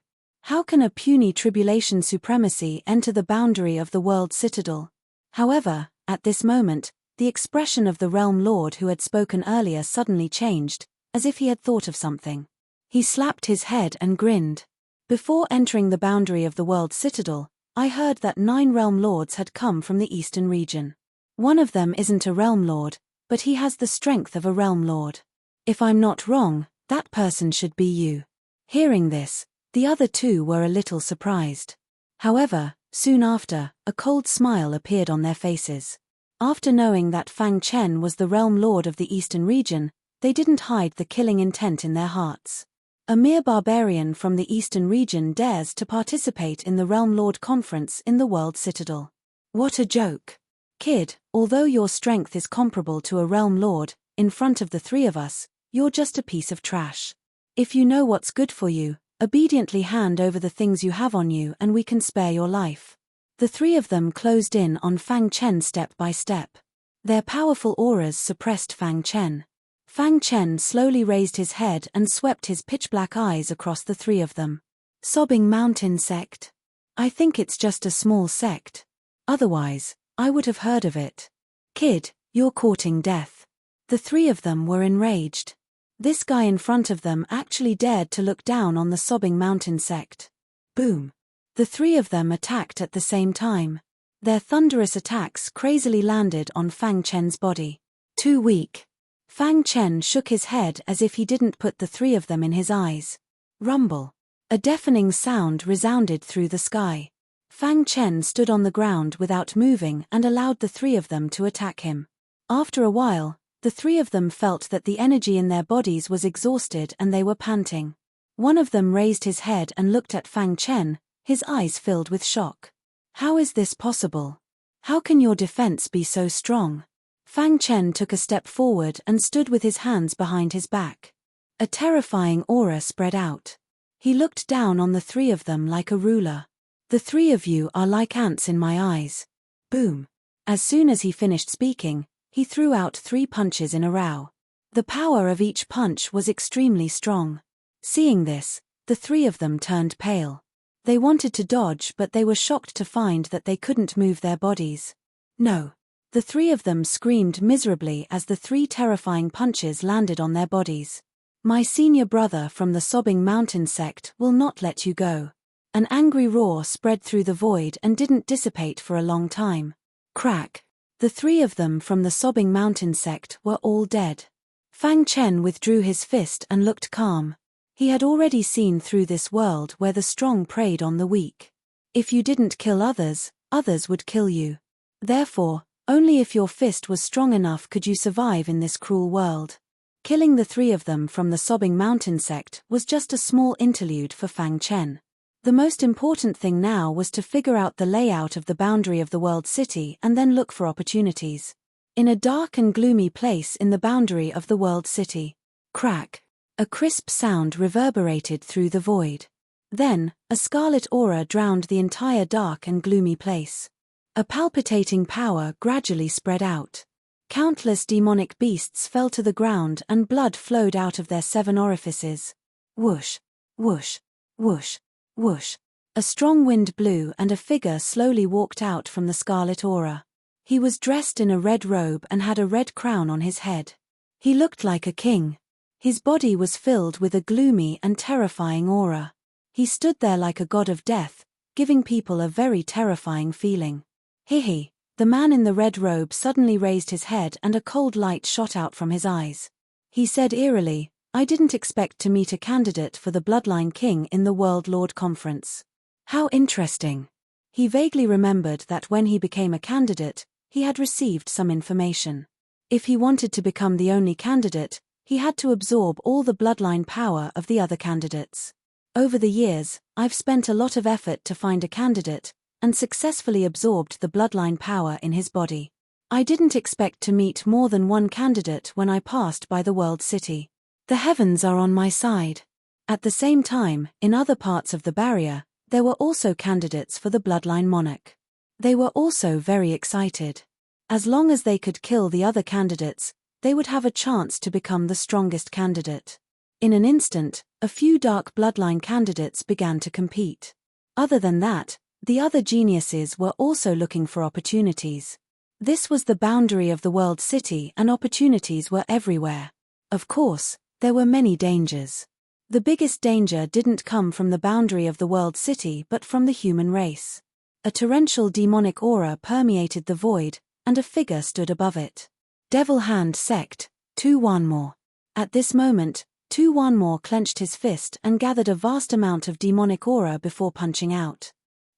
How can a puny tribulation supremacy enter the boundary of the world citadel?" However, at this moment, the expression of the Realm Lord who had spoken earlier suddenly changed, as if he had thought of something. He slapped his head and grinned. "Before entering the boundary of the world citadel, I heard that 9 Realm Lords had come from the eastern region. One of them isn't a Realm Lord, but he has the strength of a Realm Lord. If I'm not wrong, that person should be you." Hearing this, the other 2 were a little surprised. However, soon after, a cold smile appeared on their faces. After knowing that Fang Chen was the Realm Lord of the Eastern region, they didn't hide the killing intent in their hearts. A mere barbarian from the Eastern region dares to participate in the Realm Lord Conference in the World Citadel. What a joke. "Kid, although your strength is comparable to a Realm Lord, in front of the 3 of us, You're just a piece of trash. If you know what's good for you, obediently hand over the things you have on you and we can spare your life. The three of them closed in on Fang Chen step by step. Their powerful auras suppressed Fang Chen. Fang Chen slowly raised his head and swept his pitch-black eyes across the three of them. Sobbing Mountain Sect? I think it's just a small sect. Otherwise, I would have heard of it. Kid, you're courting death. The three of them were enraged. This guy in front of them actually dared to look down on the Sobbing Mountain Sect. Boom. The three of them attacked at the same time. Their thunderous attacks crazily landed on Fang Chen's body. Too weak. Fang Chen shook his head as if he didn't put the three of them in his eyes. Rumble. A deafening sound resounded through the sky. Fang Chen stood on the ground without moving and allowed the three of them to attack him. After a while, the three of them felt that the energy in their bodies was exhausted and they were panting. One of them raised his head and looked at Fang Chen, his eyes filled with shock. How is this possible? How can your defense be so strong? Fang Chen took a step forward and stood with his hands behind his back. A terrifying aura spread out. He looked down on the three of them like a ruler. The three of you are like ants in my eyes. Boom. As soon as he finished speaking, he threw out 3 punches in a row. The power of each punch was extremely strong. Seeing this, the three of them turned pale. They wanted to dodge, but they were shocked to find that they couldn't move their bodies. No. The three of them screamed miserably as the 3 terrifying punches landed on their bodies. My senior brother from the Sobbing Mountain Sect will not let you go. An angry roar spread through the void and didn't dissipate for a long time. Crack. The 3 of them from the Sobbing Mountain Sect were all dead. Fang Chen withdrew his fist and looked calm. He had already seen through this world where the strong preyed on the weak. If you didn't kill others, others would kill you. Therefore, only if your fist was strong enough could you survive in this cruel world. Killing the 3 of them from the Sobbing Mountain Sect was just a small interlude for Fang Chen. The most important thing now was to figure out the layout of the boundary of the world city and then look for opportunities. In a dark and gloomy place in the boundary of the world city. Crack. A crisp sound reverberated through the void. Then, a scarlet aura drowned the entire dark and gloomy place. A palpitating power gradually spread out. Countless demonic beasts fell to the ground and blood flowed out of their 7 orifices. Whoosh, whoosh, whoosh, whoosh. A strong wind blew and a figure slowly walked out from the scarlet aura. He was dressed in a red robe and had a red crown on his head. He looked like a king. His body was filled with a gloomy and terrifying aura. He stood there like a god of death, giving people a very terrifying feeling. Hihi. The man in the red robe suddenly raised his head and a cold light shot out from his eyes. He said eerily, I didn't expect to meet a candidate for the Bloodline King in the World Lord Conference. How interesting. He vaguely remembered that when he became a candidate, he had received some information. If he wanted to become the only candidate, he had to absorb all the bloodline power of the other candidates. Over the years, I've spent a lot of effort to find a candidate, and successfully absorbed the bloodline power in his body. I didn't expect to meet more than one candidate when I passed by the world city. The heavens are on my side. At the same time, in other parts of the barrier, there were also candidates for the bloodline monarch. They were also very excited. As long as they could kill the other candidates, they would have a chance to become the strongest candidate. In an instant, a few dark bloodline candidates began to compete. Other than that, the other geniuses were also looking for opportunities. This was the boundary of the world city and opportunities were everywhere. Of course, there were many dangers. The biggest danger didn't come from the boundary of the world city but from the human race. A torrential demonic aura permeated the void, and a figure stood above it. Devil Hand Sect, Tu Wanmore. At this moment, Tu Wanmore clenched his fist and gathered a vast amount of demonic aura before punching out.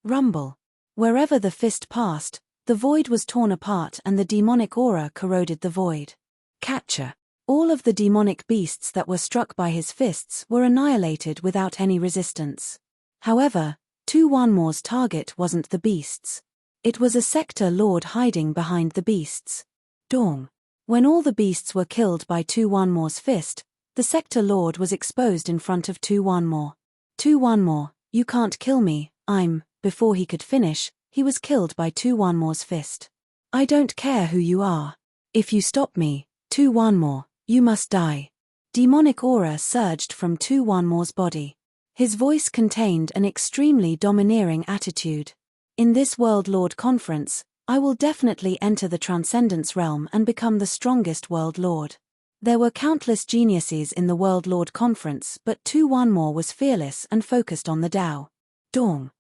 Rumble. Wherever the fist passed, the void was torn apart and the demonic aura corroded the void. Capture. All of the demonic beasts that were struck by his fists were annihilated without any resistance. However, Tu Wanmore's target wasn't the beasts. It was a sector lord hiding behind the beasts. Dong. When all the beasts were killed by Tu Wanmore's fist, The sector lord was exposed in front of Tu Wanmo. Tu Wanmo, you can't kill me, Before he could finish, he was killed by Tu Wanmo's fist. I don't care who you are. If you stop me, Tu Wanmo, you must die. Demonic aura surged from Tu Wanmo's body. His voice contained an extremely domineering attitude. In this World Lord Conference, I will definitely enter the Transcendence realm and become the strongest World Lord. There were countless geniuses in the World Lord Conference, but Tu Wanmo was fearless and focused on the Tao. Dong.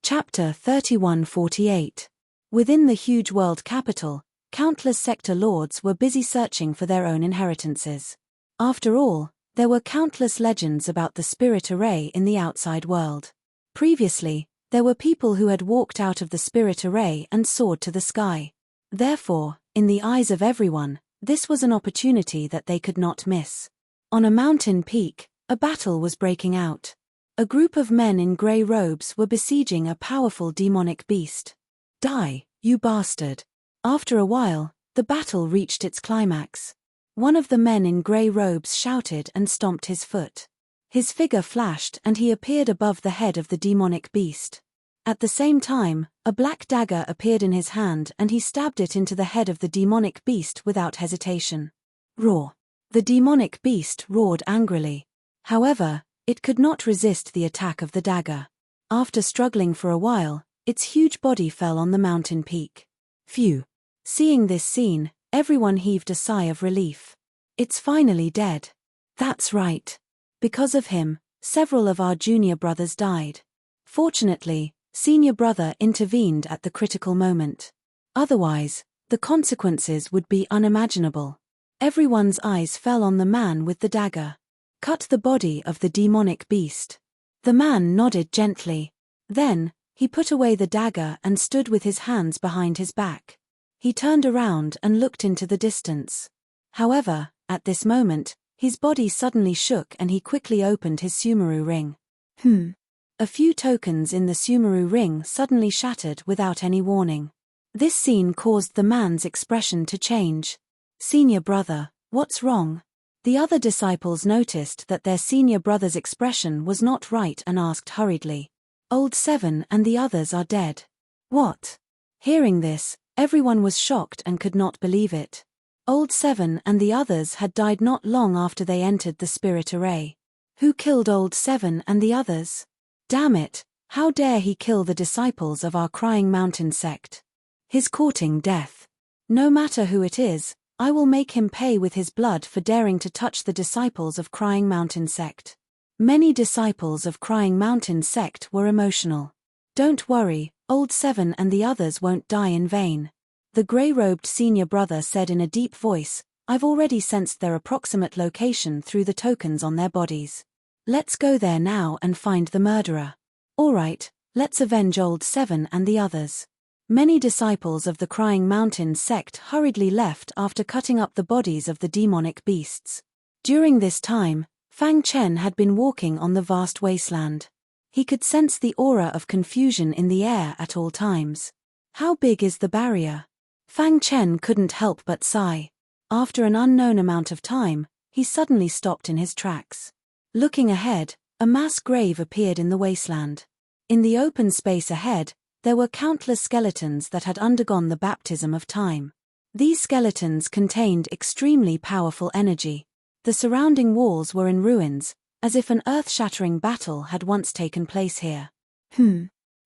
Chapter 3148. Within the huge world capital, countless sector lords were busy searching for their own inheritances. After all, there were countless legends about the spirit array in the outside world. Previously, there were people who had walked out of the spirit array and soared to the sky. Therefore, in the eyes of everyone, this was an opportunity that they could not miss. On a mountain peak, a battle was breaking out. A group of men in grey robes were besieging a powerful demonic beast. Die, you bastard. After a while, the battle reached its climax. One of the men in grey robes shouted and stomped his foot. His figure flashed and he appeared above the head of the demonic beast. At the same time, a black dagger appeared in his hand and he stabbed it into the head of the demonic beast without hesitation. Roar! The demonic beast roared angrily. However, it could not resist the attack of the dagger. After struggling for a while, its huge body fell on the mountain peak. Phew! Seeing this scene, everyone heaved a sigh of relief. It's finally dead. That's right. Because of him, several of our junior brothers died. Fortunately, senior brother intervened at the critical moment. Otherwise, the consequences would be unimaginable. Everyone's eyes fell on the man with the dagger. Cut the body of the demonic beast. The man nodded gently. Then, he put away the dagger and stood with his hands behind his back. He turned around and looked into the distance. However, at this moment, his body suddenly shook and he quickly opened his Sumeru ring. A few tokens in the Sumeru ring suddenly shattered without any warning. This scene caused the man's expression to change. Senior brother, what's wrong? The other disciples noticed that their senior brother's expression was not right and asked hurriedly. Old Seven and the others are dead. What? Hearing this, everyone was shocked and could not believe it. Old Seven and the others had died not long after they entered the spirit array. Who killed Old Seven and the others? Damn it, how dare he kill the disciples of our Crying Mountain sect? He's courting death. No matter who it is, I will make him pay with his blood for daring to touch the disciples of Crying Mountain sect. Many disciples of Crying Mountain sect were emotional. Don't worry, Old Seven and the others won't die in vain. The grey-robed senior brother said in a deep voice, I've already sensed their approximate location through the tokens on their bodies. Let's go there now and find the murderer. Alright, let's avenge Old Seven and the others. Many disciples of the Crying Mountain sect hurriedly left after cutting up the bodies of the demonic beasts. During this time, Fang Chen had been walking on the vast wasteland. He could sense the aura of confusion in the air at all times. How big is the barrier? Fang Chen couldn't help but sigh. After an unknown amount of time, he suddenly stopped in his tracks. Looking ahead, a mass grave appeared in the wasteland. In the open space ahead, there were countless skeletons that had undergone the baptism of time. These skeletons contained extremely powerful energy. The surrounding walls were in ruins, as if an earth-shattering battle had once taken place here.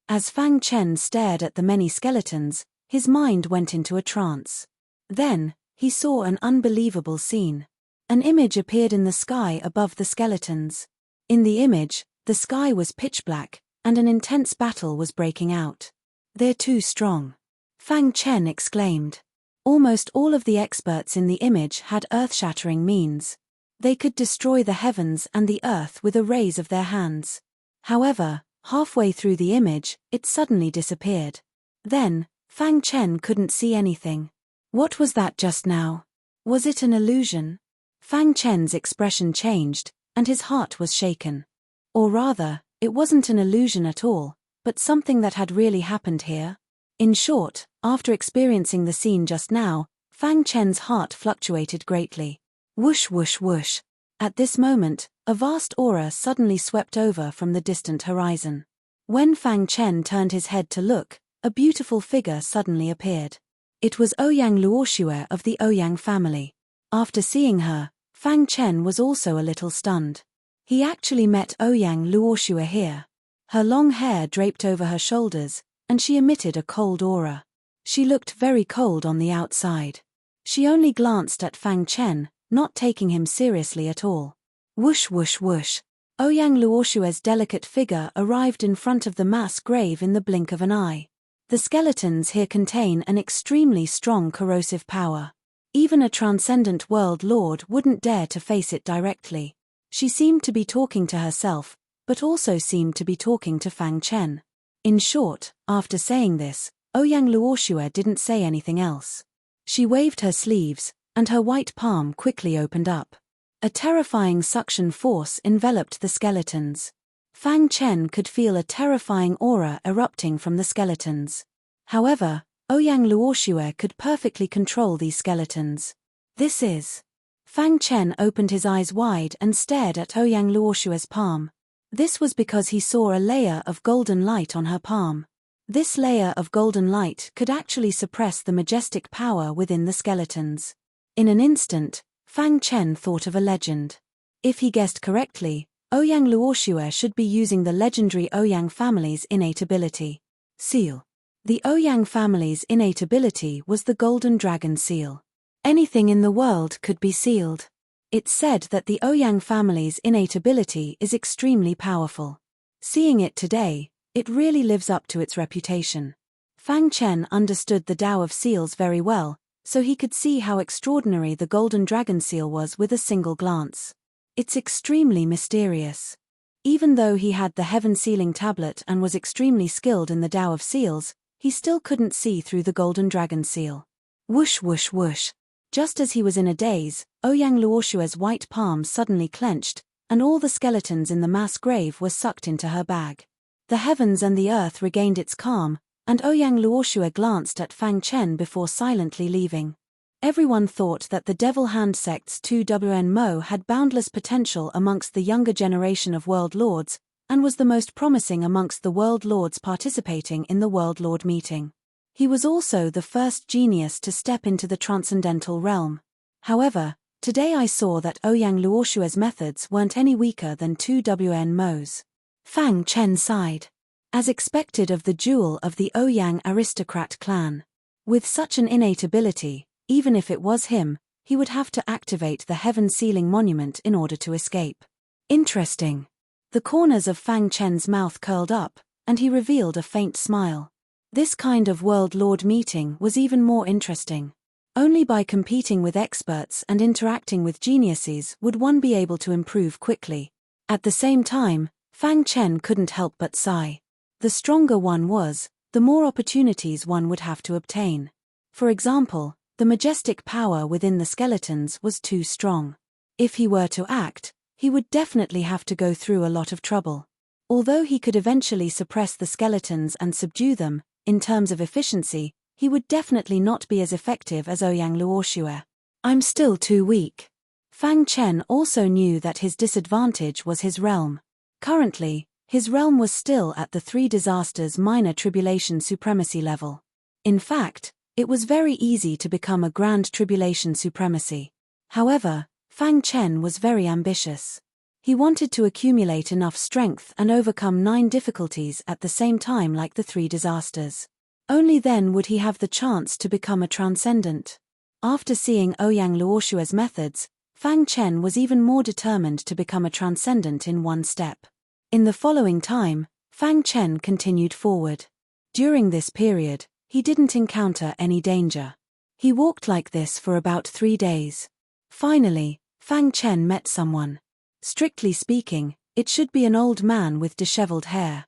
As Fang Chen stared at the many skeletons, his mind went into a trance. Then, he saw an unbelievable scene. An image appeared in the sky above the skeletons. In the image, the sky was pitch black, and an intense battle was breaking out. They're too strong. Fang Chen exclaimed. Almost all of the experts in the image had earth-shattering means. They could destroy the heavens and the earth with a raise of their hands. However, halfway through the image, it suddenly disappeared. Then, Fang Chen couldn't see anything. What was that just now? Was it an illusion? Fang Chen's expression changed, and his heart was shaken. Or rather, it wasn't an illusion at all, but something that had really happened here. In short, after experiencing the scene just now, Fang Chen's heart fluctuated greatly. Whoosh whoosh whoosh. At this moment, a vast aura suddenly swept over from the distant horizon. When Fang Chen turned his head to look, a beautiful figure suddenly appeared. It was Ouyang Luoxue of the Ouyang family. After seeing her, Fang Chen was also a little stunned. He actually met Ouyang Luoxue here. Her long hair draped over her shoulders, and she emitted a cold aura. She looked very cold on the outside. She only glanced at Fang Chen, not taking him seriously at all. Whoosh whoosh whoosh. Ouyang Luoxue's delicate figure arrived in front of the mass grave in the blink of an eye. The skeletons here contain an extremely strong corrosive power. Even a transcendent world lord wouldn't dare to face it directly. She seemed to be talking to herself, but also seemed to be talking to Fang Chen. In short, after saying this, Ouyang Luoxue didn't say anything else. She waved her sleeves, and her white palm quickly opened up. A terrifying suction force enveloped the skeletons. Fang Chen could feel a terrifying aura erupting from the skeletons. However, Ouyang Luoxue could perfectly control these skeletons. This is... Fang Chen opened his eyes wide and stared at Ouyang Luoxue's palm. This was because he saw a layer of golden light on her palm. This layer of golden light could actually suppress the majestic power within the skeletons. In an instant, Fang Chen thought of a legend. If he guessed correctly, Ouyang Luoxue should be using the legendary Ouyang family's innate ability. Seal. The Ouyang family's innate ability was the Golden Dragon Seal. Anything in the world could be sealed. It's said that the Ouyang family's innate ability is extremely powerful. Seeing it today, it really lives up to its reputation. Fang Chen understood the Tao of seals very well, so he could see how extraordinary the Golden Dragon Seal was with a single glance. It's extremely mysterious. Even though he had the Heaven Sealing Tablet and was extremely skilled in the Tao of Seals, he still couldn't see through the Golden Dragon Seal. Whoosh whoosh whoosh. Just as he was in a daze, Ouyang Luoxue's white palm suddenly clenched, and all the skeletons in the mass grave were sucked into her bag. The heavens and the earth regained its calm, and Ouyang Luoxue glanced at Fang Chen before silently leaving. Everyone thought that the Devil Hand Sect's 2WN Mo had boundless potential amongst the younger generation of World Lords, and was the most promising amongst the World Lords participating in the World Lord meeting. He was also the first genius to step into the transcendental realm. However, today I saw that Ouyang Luoxue's methods weren't any weaker than 2WN Mo's. Fang Chen sighed. As expected of the jewel of the Ouyang aristocrat clan. With such an innate ability, even if it was him, he would have to activate the Heaven Sealing Monument in order to escape. Interesting. The corners of Fang Chen's mouth curled up, and he revealed a faint smile. This kind of World Lord meeting was even more interesting. Only by competing with experts and interacting with geniuses would one be able to improve quickly. At the same time, Fang Chen couldn't help but sigh. The stronger one was, the more opportunities one would have to obtain. For example, the majestic power within the skeletons was too strong. If he were to act, he would definitely have to go through a lot of trouble. Although he could eventually suppress the skeletons and subdue them, in terms of efficiency, he would definitely not be as effective as Ouyang Luoxue. I'm still too weak. Fang Chen also knew that his disadvantage was his realm. Currently, his realm was still at the Three Disasters Minor Tribulation Supremacy level. In fact, it was very easy to become a Grand Tribulation Supremacy. However, Fang Chen was very ambitious. He wanted to accumulate enough strength and overcome 9 difficulties at the same time like the 3 disasters. Only then would he have the chance to become a transcendent. After seeing Ouyang Luoxue's methods, Fang Chen was even more determined to become a transcendent in one step. In the following time, Fang Chen continued forward. During this period, he didn't encounter any danger. He walked like this for about 3 days. Finally, Fang Chen met someone. Strictly speaking, it should be an old man with disheveled hair.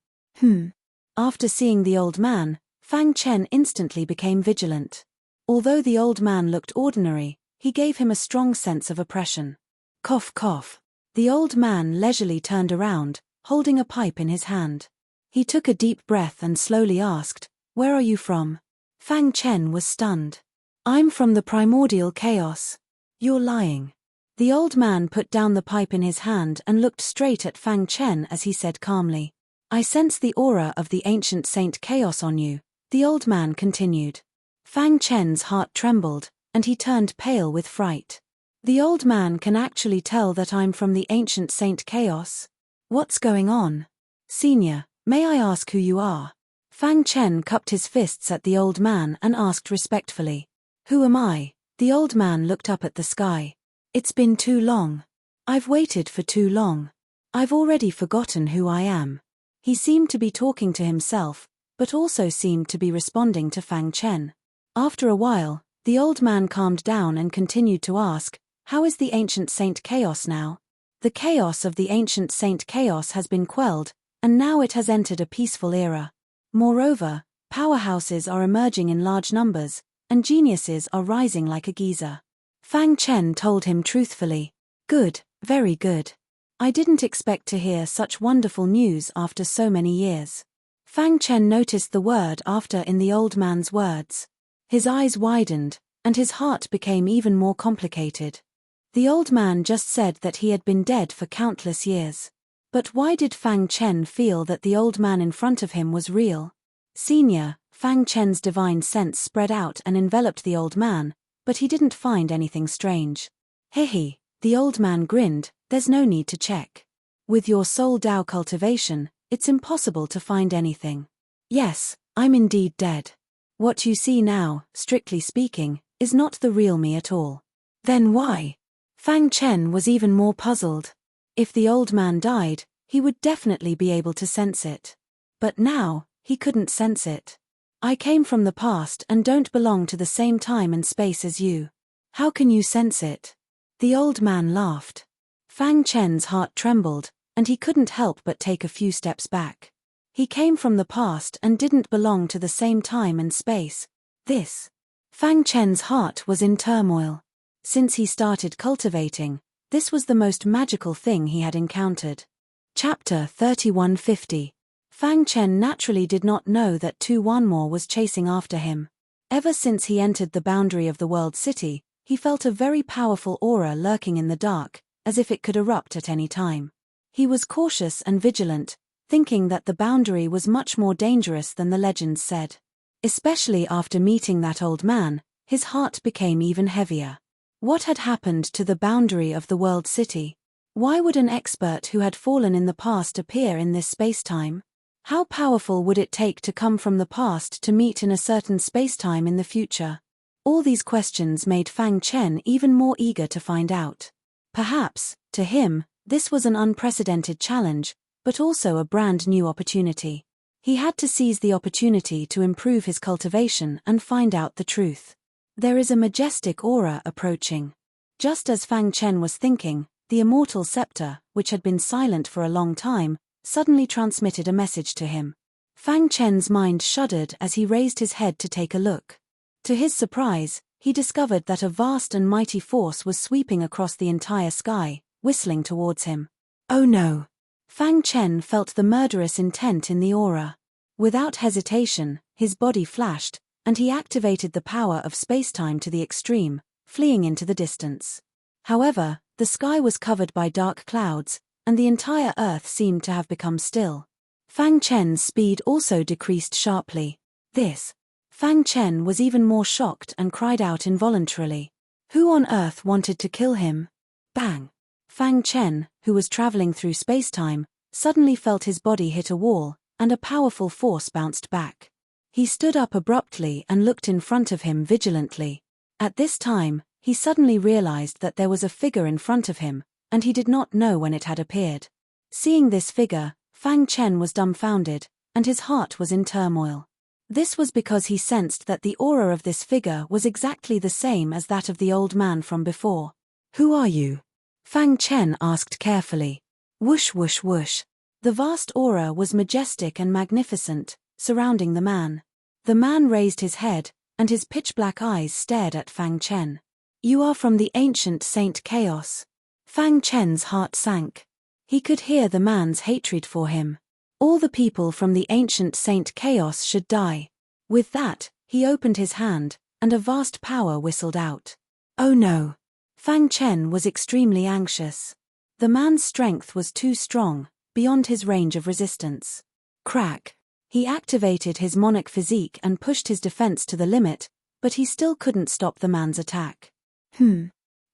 After seeing the old man, Fang Chen instantly became vigilant. Although the old man looked ordinary, he gave him a strong sense of oppression. Cough cough. The old man leisurely turned around, holding a pipe in his hand. He took a deep breath and slowly asked, "Where are you from?" Fang Chen was stunned. "I'm from the primordial chaos." "You're lying." The old man put down the pipe in his hand and looked straight at Fang Chen as he said calmly, "I sense the aura of the ancient Saint Chaos on you," the old man continued. Fang Chen's heart trembled, and he turned pale with fright. "The old man can actually tell that I'm from the ancient Saint Chaos? What's going on? Senior, may I ask who you are?" Fang Chen cupped his fists at the old man and asked respectfully. "Who am I?" The old man looked up at the sky. "It's been too long. I've waited for too long. I've already forgotten who I am." He seemed to be talking to himself, but also seemed to be responding to Fang Chen. After a while, the old man calmed down and continued to ask, "How is the ancient Saint Chaos now?" "The chaos of the ancient Saint Chaos has been quelled, and now it has entered a peaceful era. Moreover, powerhouses are emerging in large numbers, and geniuses are rising like a geyser." Fang Chen told him truthfully. "Good, very good. I didn't expect to hear such wonderful news after so many years." Fang Chen noticed the word after in the old man's words. His eyes widened, and his heart became even more complicated. The old man just said that he had been dead for countless years. But why did Fang Chen feel that the old man in front of him was real? Senior, Fang Chen's divine sense spread out and enveloped the old man, but he didn't find anything strange. "Hehe," the old man grinned, "there's no need to check. With your soul Dao cultivation, it's impossible to find anything. Yes, I'm indeed dead. What you see now, strictly speaking, is not the real me at all." "Then why?" Fang Chen was even more puzzled. If the old man died, he would definitely be able to sense it. But now, he couldn't sense it. "I came from the past and don't belong to the same time and space as you. How can you sense it?" The old man laughed. Fang Chen's heart trembled, and he couldn't help but take a few steps back. He came from the past and didn't belong to the same time and space. This. Fang Chen's heart was in turmoil. Since he started cultivating, this was the most magical thing he had encountered. Chapter 3150. Fang Chen naturally did not know that Tu Wanmo was chasing after him. Ever since he entered the boundary of the world city, he felt a very powerful aura lurking in the dark, as if it could erupt at any time. He was cautious and vigilant, thinking that the boundary was much more dangerous than the legends said. Especially after meeting that old man, his heart became even heavier. What had happened to the boundary of the world city? Why would an expert who had fallen in the past appear in this space-time? How powerful would it take to come from the past to meet in a certain space-time in the future? All these questions made Fang Chen even more eager to find out. Perhaps, to him, this was an unprecedented challenge, but also a brand new opportunity. He had to seize the opportunity to improve his cultivation and find out the truth. There is a majestic aura approaching. Just as Fang Chen was thinking, the immortal scepter, which had been silent for a long time, suddenly transmitted a message to him. Fang Chen's mind shuddered as he raised his head to take a look. To his surprise, he discovered that a vast and mighty force was sweeping across the entire sky, whistling towards him. Oh no! Fang Chen felt the murderous intent in the aura. Without hesitation, his body flashed, and he activated the power of spacetime to the extreme, fleeing into the distance. However, the sky was covered by dark clouds, and the entire earth seemed to have become still. Fang Chen's speed also decreased sharply. Fang Chen was even more shocked and cried out involuntarily. Who on earth wanted to kill him? Bang! Fang Chen, who was traveling through spacetime, suddenly felt his body hit a wall, and a powerful force bounced back. He stood up abruptly and looked in front of him vigilantly. At this time, he suddenly realized that there was a figure in front of him, and he did not know when it had appeared. Seeing this figure, Fang Chen was dumbfounded, and his heart was in turmoil. This was because he sensed that the aura of this figure was exactly the same as that of the old man from before. Who are you? Fang Chen asked carefully. Whoosh whoosh whoosh. The vast aura was majestic and magnificent, surrounding the man. The man raised his head, and his pitch-black eyes stared at Fang Chen. You are from the ancient Saint Chaos. Fang Chen's heart sank. He could hear the man's hatred for him. All the people from the ancient Saint Chaos should die. With that, he opened his hand, and a vast power whistled out. Oh no! Fang Chen was extremely anxious. The man's strength was too strong, beyond his range of resistance. Crack. He activated his monarch physique and pushed his defense to the limit, but he still couldn't stop the man's attack.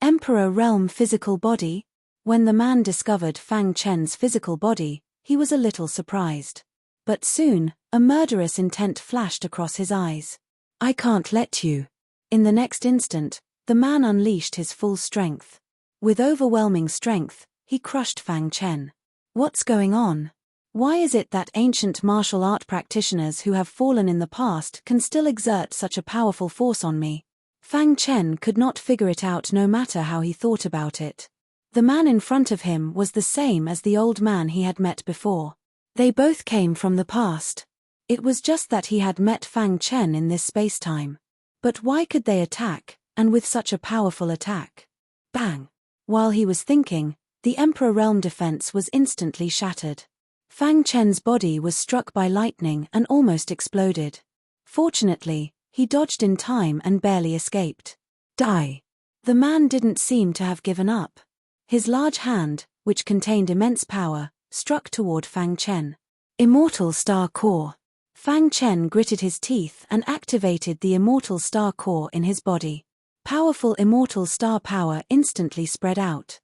Emperor Realm physical body? When the man discovered Fang Chen's physical body, he was a little surprised. But soon, a murderous intent flashed across his eyes. I can't let you. In the next instant, the man unleashed his full strength. With overwhelming strength, he crushed Fang Chen. What's going on? Why is it that ancient martial art practitioners who have fallen in the past can still exert such a powerful force on me? Fang Chen could not figure it out no matter how he thought about it. The man in front of him was the same as the old man he had met before. They both came from the past. It was just that he had met Fang Chen in this space-time. But why could they attack, and with such a powerful attack? Bang! While he was thinking, the Emperor Realm defense was instantly shattered. Fang Chen's body was struck by lightning and almost exploded. Fortunately, he dodged in time and barely escaped. Die! The man didn't seem to have given up. His large hand, which contained immense power, struck toward Fang Chen. Immortal Star Core. Fang Chen gritted his teeth and activated the Immortal Star Core in his body. Powerful Immortal Star power instantly spread out.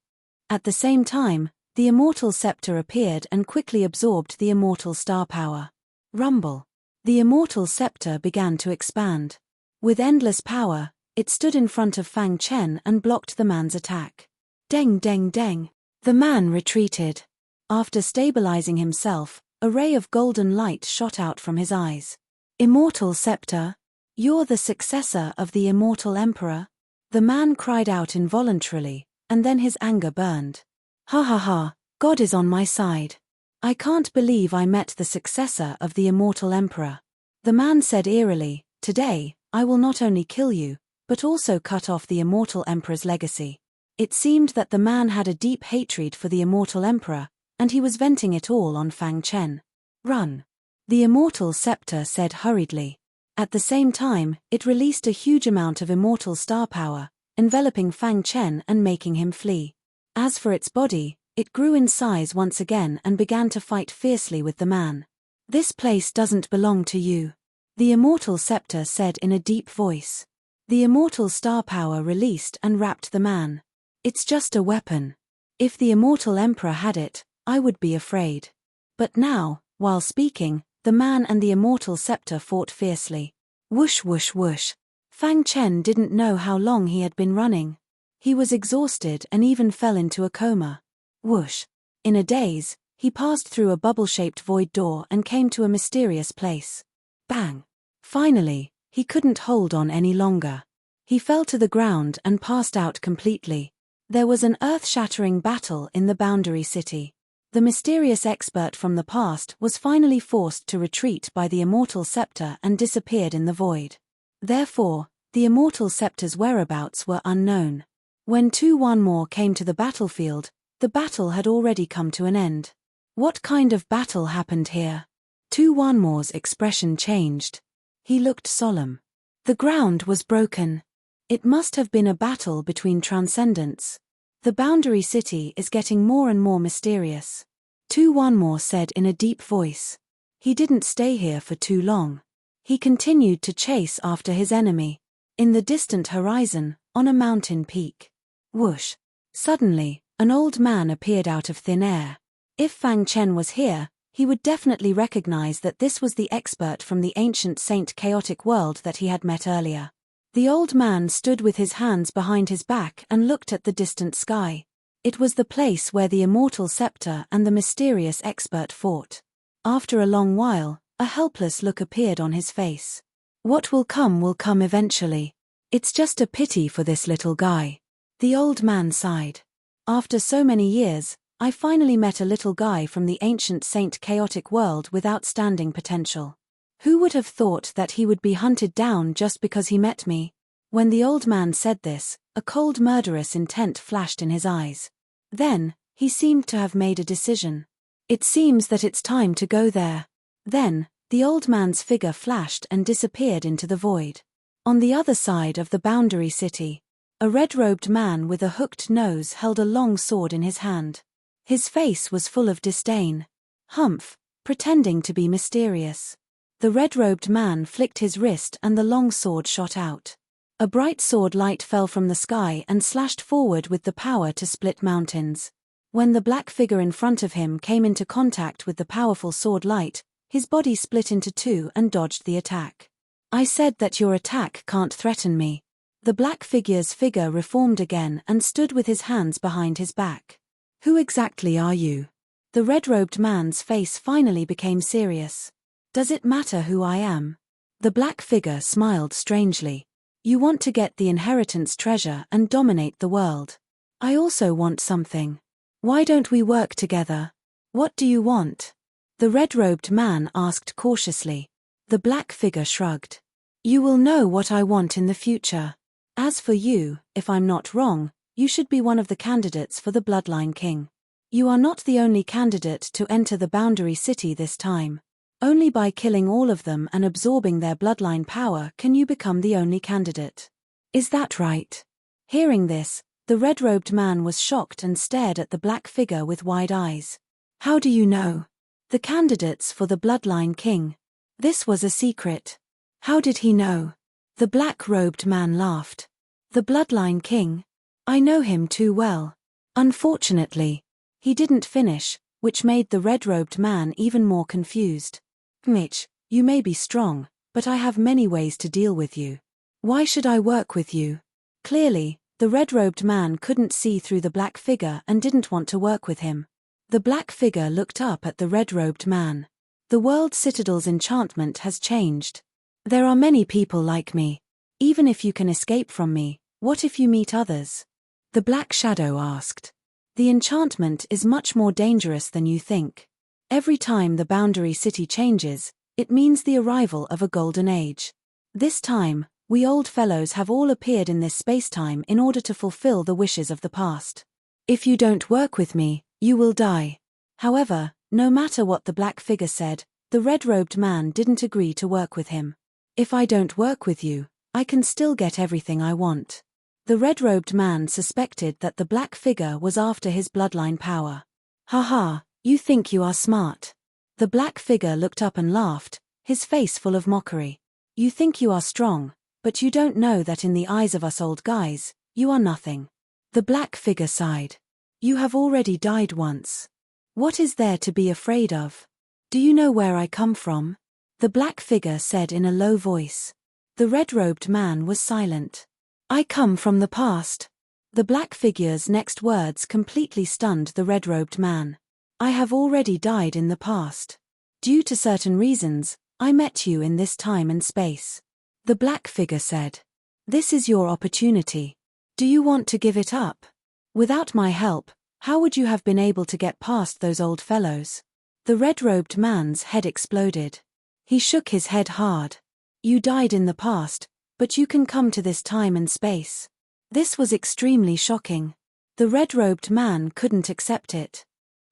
At the same time, the Immortal Scepter appeared and quickly absorbed the Immortal Star power. Rumble. The Immortal Scepter began to expand. With endless power, it stood in front of Fang Chen and blocked the man's attack. Deng deng deng. The man retreated. After stabilizing himself, a ray of golden light shot out from his eyes. Immortal Scepter? You're the successor of the Immortal Emperor? The man cried out involuntarily, and then his anger burned. Ha ha ha, God is on my side. I can't believe I met the successor of the Immortal Emperor. The man said eerily, today, I will not only kill you, but also cut off the Immortal Emperor's legacy. It seemed that the man had a deep hatred for the Immortal Emperor, and he was venting it all on Fang Chen. Run. The Immortal Scepter said hurriedly. At the same time, it released a huge amount of Immortal Star power, enveloping Fang Chen and making him flee. As for its body, it grew in size once again and began to fight fiercely with the man. This place doesn't belong to you. The Immortal Scepter said in a deep voice. The Immortal Star power released and wrapped the man. It's just a weapon. If the Immortal Emperor had it, I would be afraid. But now, while speaking, the man and the Immortal Scepter fought fiercely. Whoosh whoosh whoosh. Fang Chen didn't know how long he had been running. He was exhausted and even fell into a coma. Whoosh. In a daze, he passed through a bubble-shaped void door and came to a mysterious place. Bang. Finally, he couldn't hold on any longer. He fell to the ground and passed out completely. There was an earth-shattering battle in the Boundary City. The mysterious expert from the past was finally forced to retreat by the Immortal Scepter and disappeared in the void. Therefore, the Immortal Scepter's whereabouts were unknown. When 2-1 came to the battlefield, the battle had already come to an end. What kind of battle happened here? 2-1's expression changed. He looked solemn. The ground was broken. It must have been a battle between transcendents. The Boundary City is getting more and more mysterious. 2-1 said in a deep voice. He didn't stay here for too long. He continued to chase after his enemy. In the distant horizon, on a mountain peak. Whoosh. Suddenly, an old man appeared out of thin air. If Fang Chen was here, he would definitely recognize that this was the expert from the ancient Saint Chaotic world that he had met earlier. The old man stood with his hands behind his back and looked at the distant sky. It was the place where the Immortal Scepter and the mysterious expert fought. After a long while, a helpless look appeared on his face. What will come eventually. It's just a pity for this little guy. The old man sighed. After so many years, I finally met a little guy from the ancient Saint Chaotic world with outstanding potential. Who would have thought that he would be hunted down just because he met me? When the old man said this, a cold murderous intent flashed in his eyes. Then, he seemed to have made a decision. It seems that it's time to go there. Then, the old man's figure flashed and disappeared into the void. On the other side of the Boundary City, A red-robed man with a hooked nose held a long sword in his hand. His face was full of disdain. Humph, pretending to be mysterious. The red-robed man flicked his wrist and the long sword shot out. A bright sword light fell from the sky and slashed forward with the power to split mountains. When the black figure in front of him came into contact with the powerful sword light, his body split into two and dodged the attack. I said that your attack can't threaten me. The black figure's figure reformed again and stood with his hands behind his back. Who exactly are you? The red-robed man's face finally became serious. Does it matter who I am? The black figure smiled strangely. You want to get the inheritance treasure and dominate the world. I also want something. Why don't we work together? What do you want? The red-robed man asked cautiously. The black figure shrugged. You will know what I want in the future. As for you, if I'm not wrong, you should be one of the candidates for the Bloodline King. You are not the only candidate to enter the Boundary City this time. Only by killing all of them and absorbing their bloodline power can you become the only candidate. Is that right? Hearing this, the red-robed man was shocked and stared at the black figure with wide eyes. How do you know? The candidates for the Bloodline King. This was a secret. How did he know? The black-robed man laughed. The Bloodline King? I know him too well. Unfortunately, he didn't finish, which made the red-robed man even more confused. Mitch, you may be strong, but I have many ways to deal with you. Why should I work with you? Clearly, the red-robed man couldn't see through the black figure and didn't want to work with him. The black figure looked up at the red-robed man. The world citadel's enchantment has changed. There are many people like me. Even if you can escape from me, what if you meet others? The black shadow asked. The enchantment is much more dangerous than you think. Every time the Boundary City changes, it means the arrival of a golden age. This time, we old fellows have all appeared in this space-time in order to fulfill the wishes of the past. If you don't work with me, you will die. However, no matter what the black figure said, the red-robed man didn't agree to work with him. If I don't work with you, I can still get everything I want. The red-robed man suspected that the black figure was after his bloodline power. Haha, you think you are smart. The black figure looked up and laughed, his face full of mockery. You think you are strong, but you don't know that in the eyes of us old guys, you are nothing. The black figure sighed. You have already died once. What is there to be afraid of? Do you know where I come from? The black figure said in a low voice. The red-robed man was silent. I come from the past. The black figure's next words completely stunned the red-robed man. I have already died in the past. Due to certain reasons, I met you in this time and space. The black figure said. This is your opportunity. Do you want to give it up? Without my help, how would you have been able to get past those old fellows? The red-robed man's head exploded. He shook his head hard. You died in the past, but you can come to this time and space. This was extremely shocking. The red-robed man couldn't accept it.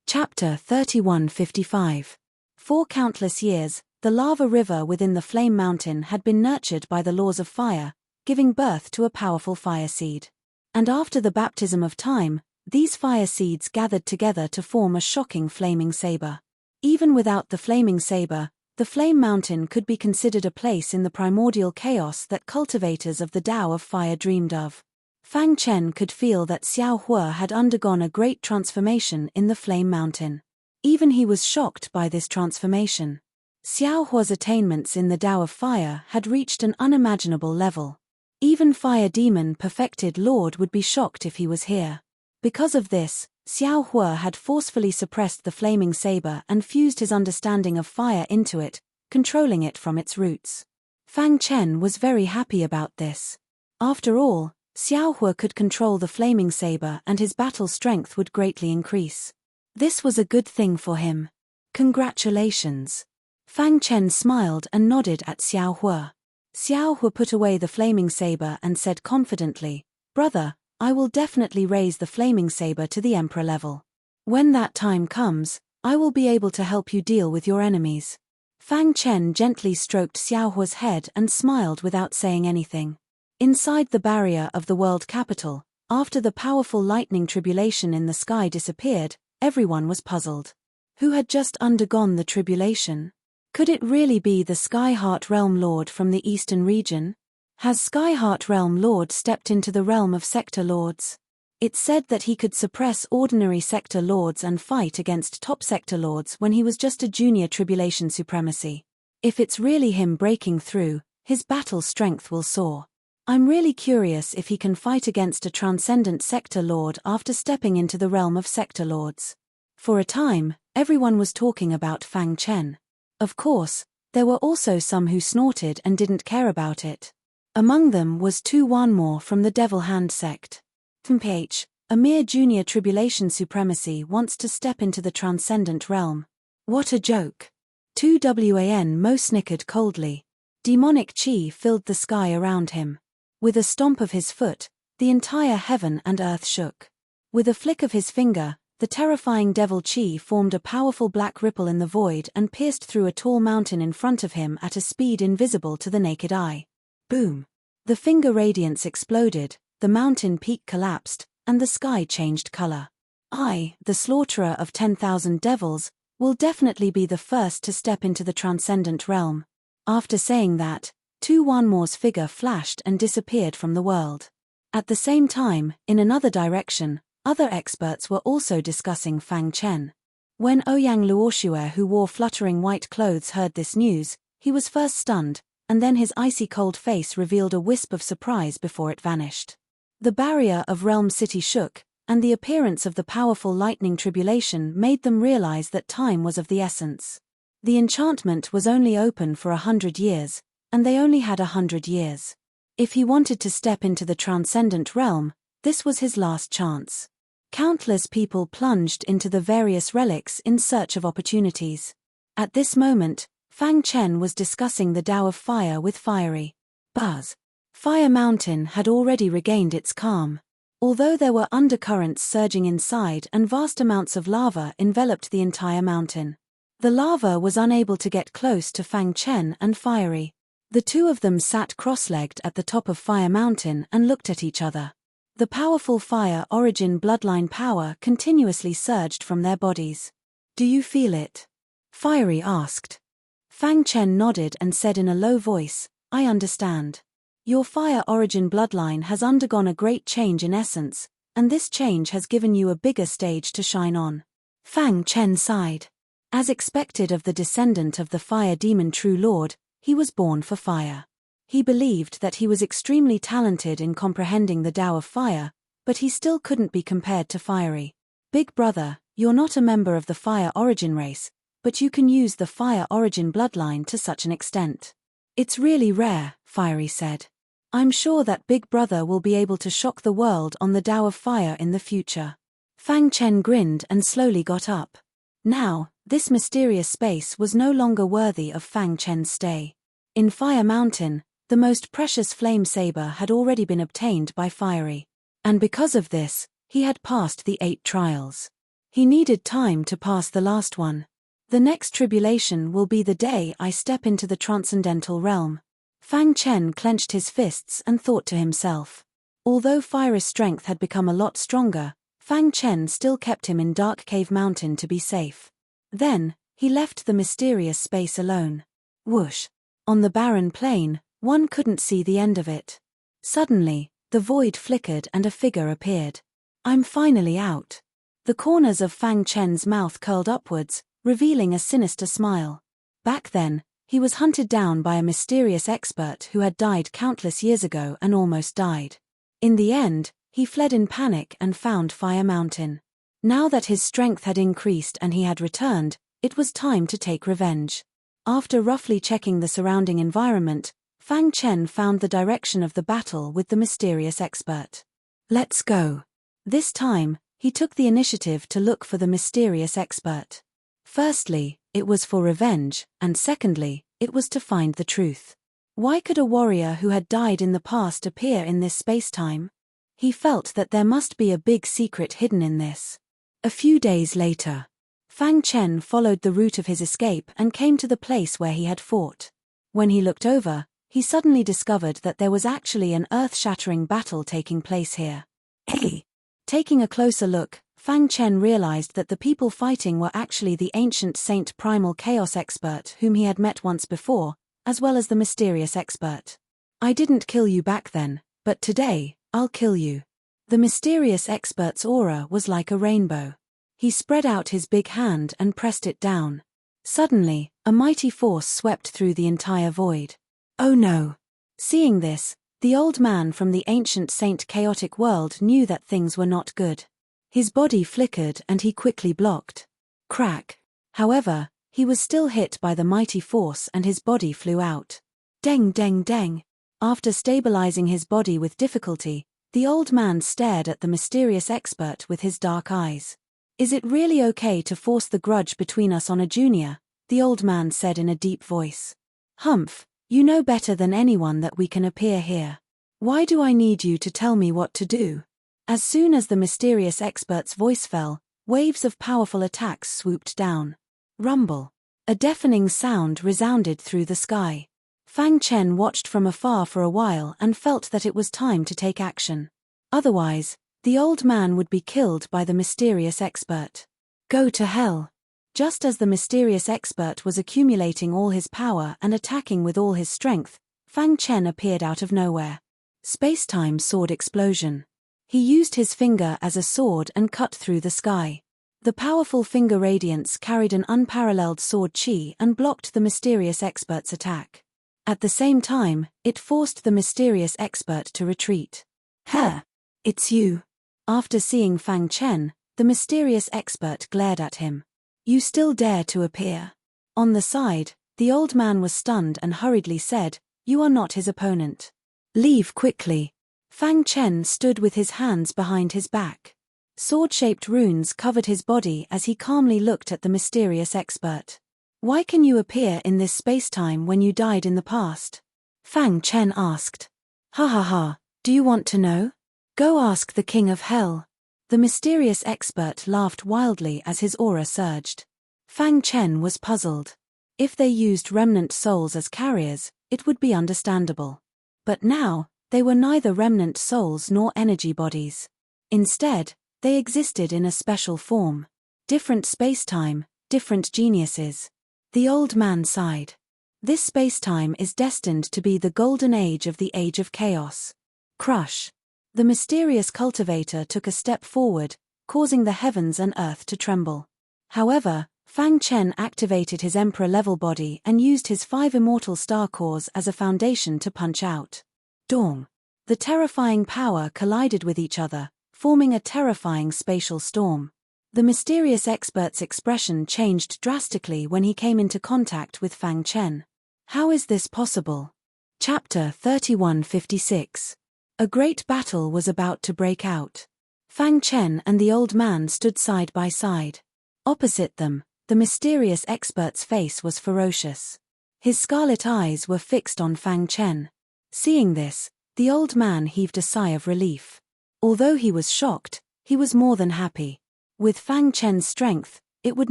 Chapter 31:55. For countless years, the lava river within the flame mountain had been nurtured by the laws of fire, giving birth to a powerful fire seed. And after the baptism of time, these fire seeds gathered together to form a shocking flaming saber. Even without the flaming saber, the flame mountain could be considered a place in the primordial chaos that cultivators of the Tao of Fire dreamed of. Fang Chen could feel that Xiao Hua had undergone a great transformation in the flame mountain. Even he was shocked by this transformation. Xiao Hua's attainments in the Tao of Fire had reached an unimaginable level. Even Fire Demon Perfected Lord would be shocked if he was here. Because of this, Xiao Hua had forcefully suppressed the flaming saber and fused his understanding of fire into it, controlling it from its roots. Fang Chen was very happy about this. After all, Xiao Hua could control the flaming saber and his battle strength would greatly increase. This was a good thing for him. Congratulations. Fang Chen smiled and nodded at Xiao Hua. Xiao Hua put away the flaming saber and said confidently, Brother, I will definitely raise the flaming saber to the Emperor level. When that time comes, I will be able to help you deal with your enemies. Fang Chen gently stroked Xiao Hua's head and smiled without saying anything. Inside the barrier of the world capital, after the powerful lightning tribulation in the sky disappeared, everyone was puzzled. Who had just undergone the tribulation? Could it really be the Skyheart Realm Lord from the eastern region? Has Skyheart Realm Lord stepped into the realm of sector lords? It's said that he could suppress ordinary sector lords and fight against top sector lords when he was just a junior tribulation supremacy. If it's really him breaking through, his battle strength will soar. I'm really curious if he can fight against a transcendent sector lord after stepping into the realm of sector lords. For a time, everyone was talking about Fang Chen. Of course, there were also some who snorted and didn't care about it. Among them was Tu Wanmo from the Devil Hand sect. TMPH, a mere junior tribulation supremacy, wants to step into the transcendent realm. What a joke. Tu Wanmo snickered coldly. Demonic chi filled the sky around him. With a stomp of his foot, the entire heaven and earth shook. With a flick of his finger, the terrifying devil chi formed a powerful black ripple in the void and pierced through a tall mountain in front of him at a speed invisible to the naked eye. Boom! The finger radiance exploded, the mountain peak collapsed, and the sky changed color. I, the slaughterer of 10,000 devils, will definitely be the first to step into the transcendent realm. After saying that, Tu Wanmo's figure flashed and disappeared from the world. At the same time, in another direction, other experts were also discussing Fang Chen. When Ouyang Luoxue, who wore fluttering white clothes, heard this news, he was first stunned, and then his icy cold face revealed a wisp of surprise before it vanished. The barrier of Realm City shook, and the appearance of the powerful lightning tribulation made them realize that time was of the essence. The enchantment was only open for 100 years, and they only had 100 years. If he wanted to step into the transcendent realm, this was his last chance. Countless people plunged into the various relics in search of opportunities. At this moment, Fang Chen was discussing the Tao of Fire with Fiery. Buzz. Fire Mountain had already regained its calm. Although there were undercurrents surging inside and vast amounts of lava enveloped the entire mountain. The lava was unable to get close to Fang Chen and Fiery. The two of them sat cross-legged at the top of Fire Mountain and looked at each other. The powerful fire origin bloodline power continuously surged from their bodies. Do you feel it? Fiery asked. Fang Chen nodded and said in a low voice, I understand. Your fire origin bloodline has undergone a great change in essence, and this change has given you a bigger stage to shine on. Fang Chen sighed. As expected of the descendant of the fire demon True Lord, he was born for fire. He believed that he was extremely talented in comprehending the Tao of Fire, but he still couldn't be compared to Fiery. Big brother, you're not a member of the fire origin race, but you can use the fire origin bloodline to such an extent. It's really rare, Fiery said. I'm sure that Big Brother will be able to shock the world on the Tao of Fire in the future. Fang Chen grinned and slowly got up. Now, this mysterious space was no longer worthy of Fang Chen's stay. In Fire Mountain, the most precious flame saber had already been obtained by Fiery. And because of this, he had passed the 8 trials. He needed time to pass the last one. The next tribulation will be the day I step into the transcendental realm. Fang Chen clenched his fists and thought to himself. Although Fiery's strength had become a lot stronger, Fang Chen still kept him in Dark Cave Mountain to be safe. Then, he left the mysterious space alone. Whoosh! On the barren plain, one couldn't see the end of it. Suddenly, the void flickered and a figure appeared. I'm finally out. The corners of Fang Chen's mouth curled upwards, revealing a sinister smile. Back then, he was hunted down by a mysterious expert who had died countless years ago and almost died. In the end, he fled in panic and found Fire Mountain. Now that his strength had increased and he had returned, it was time to take revenge. After roughly checking the surrounding environment, Fang Chen found the direction of the battle with the mysterious expert. Let's go. This time, he took the initiative to look for the mysterious expert. Firstly, it was for revenge, and secondly, it was to find the truth. Why could a warrior who had died in the past appear in this space-time? He felt that there must be a big secret hidden in this. A few days later, Fang Chen followed the route of his escape and came to the place where he had fought. When he looked over, he suddenly discovered that there was actually an earth-shattering battle taking place here. Hey! Taking a closer look, Fang Chen realized that the people fighting were actually the ancient saint primal chaos expert whom he had met once before, as well as the mysterious expert. I didn't kill you back then, but today, I'll kill you. The mysterious expert's aura was like a rainbow. He spread out his big hand and pressed it down. Suddenly, a mighty force swept through the entire void. Oh no! Seeing this, the old man from the ancient saint chaotic world knew that things were not good. His body flickered and he quickly blocked. Crack! However, he was still hit by the mighty force and his body flew out. Deng deng deng! After stabilizing his body with difficulty, the old man stared at the mysterious expert with his dark eyes. Is it really okay to force the grudge between us on a junior? The old man said in a deep voice. Humph, you know better than anyone that we can appear here. Why do I need you to tell me what to do? As soon as the mysterious expert's voice fell, waves of powerful attacks swooped down. Rumble. A deafening sound resounded through the sky. Fang Chen watched from afar for a while and felt that it was time to take action. Otherwise, the old man would be killed by the mysterious expert. Go to hell! Just as the mysterious expert was accumulating all his power and attacking with all his strength, Fang Chen appeared out of nowhere. Space-time sword explosion. He used his finger as a sword and cut through the sky. The powerful finger radiance carried an unparalleled sword chi and blocked the mysterious expert's attack. At the same time, it forced the mysterious expert to retreat. Huh! It's you! After seeing Fang Chen, the mysterious expert glared at him. You still dare to appear? On the side, the old man was stunned and hurriedly said, You are not his opponent. Leave quickly. Fang Chen stood with his hands behind his back. Sword-shaped runes covered his body as he calmly looked at the mysterious expert. Why can you appear in this space-time when you died in the past? Fang Chen asked. Ha ha ha, do you want to know? Go ask the King of Hell. The mysterious expert laughed wildly as his aura surged. Fang Chen was puzzled. If they used remnant souls as carriers, it would be understandable. But now, they were neither remnant souls nor energy bodies. Instead, they existed in a special form. Different space-time, different geniuses. The old man sighed. This space-time is destined to be the golden age of the Age of Chaos. Crush. The mysterious cultivator took a step forward, causing the heavens and earth to tremble. However, Fang Chen activated his emperor-level body and used his 5 immortal star cores as a foundation to punch out. Dong. The terrifying power collided with each other, forming a terrifying spatial storm. The mysterious expert's expression changed drastically when he came into contact with Fang Chen. How is this possible? Chapter 3156. A great battle was about to break out. Fang Chen and the old man stood side by side. Opposite them, the mysterious expert's face was ferocious. His scarlet eyes were fixed on Fang Chen. Seeing this, the old man heaved a sigh of relief. Although he was shocked, he was more than happy. With Fang Chen's strength, it would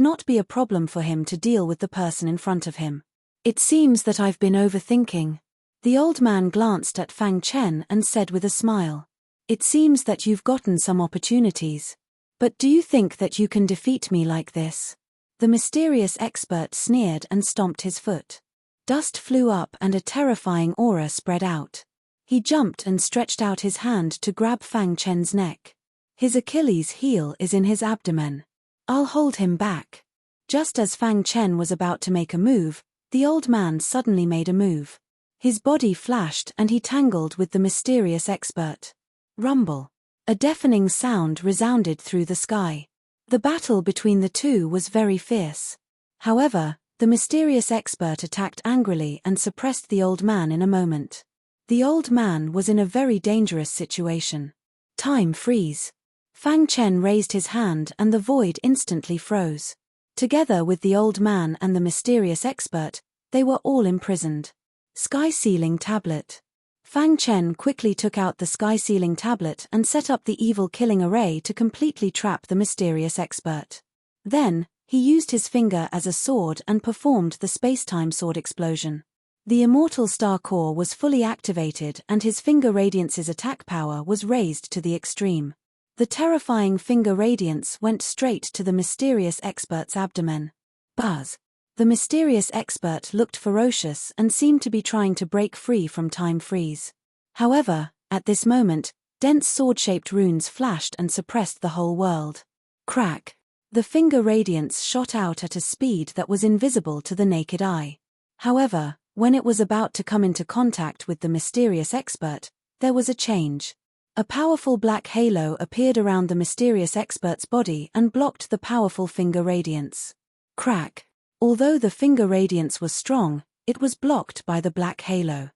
not be a problem for him to deal with the person in front of him. It seems that I've been overthinking. The old man glanced at Fang Chen and said with a smile. It seems that you've gotten some opportunities. But do you think that you can defeat me like this? The mysterious expert sneered and stomped his foot. Dust flew up and a terrifying aura spread out. He jumped and stretched out his hand to grab Fang Chen's neck. His Achilles heel is in his abdomen. I'll hold him back. Just as Fang Chen was about to make a move, the old man suddenly made a move. His body flashed and he tangled with the mysterious expert. Rumble. A deafening sound resounded through the sky. The battle between the two was very fierce. However, the mysterious expert attacked angrily and suppressed the old man in a moment. The old man was in a very dangerous situation. Time freeze. Fang Chen raised his hand and the void instantly froze. Together with the old man and the mysterious expert, they were all imprisoned. Sky Sealing Tablet. Fang Chen quickly took out the Sky Sealing Tablet and set up the evil killing array to completely trap the mysterious expert. Then, he used his finger as a sword and performed the space-time sword explosion. The immortal star core was fully activated and his finger radiance's attack power was raised to the extreme. The terrifying finger radiance went straight to the mysterious expert's abdomen. Buzz. The mysterious expert looked ferocious and seemed to be trying to break free from time freeze. However, at this moment, dense sword-shaped runes flashed and suppressed the whole world. Crack. The finger radiance shot out at a speed that was invisible to the naked eye. However, when it was about to come into contact with the mysterious expert, there was a change. A powerful black halo appeared around the mysterious expert's body and blocked the powerful finger radiance. Crack. Although the finger radiance was strong, it was blocked by the black halo.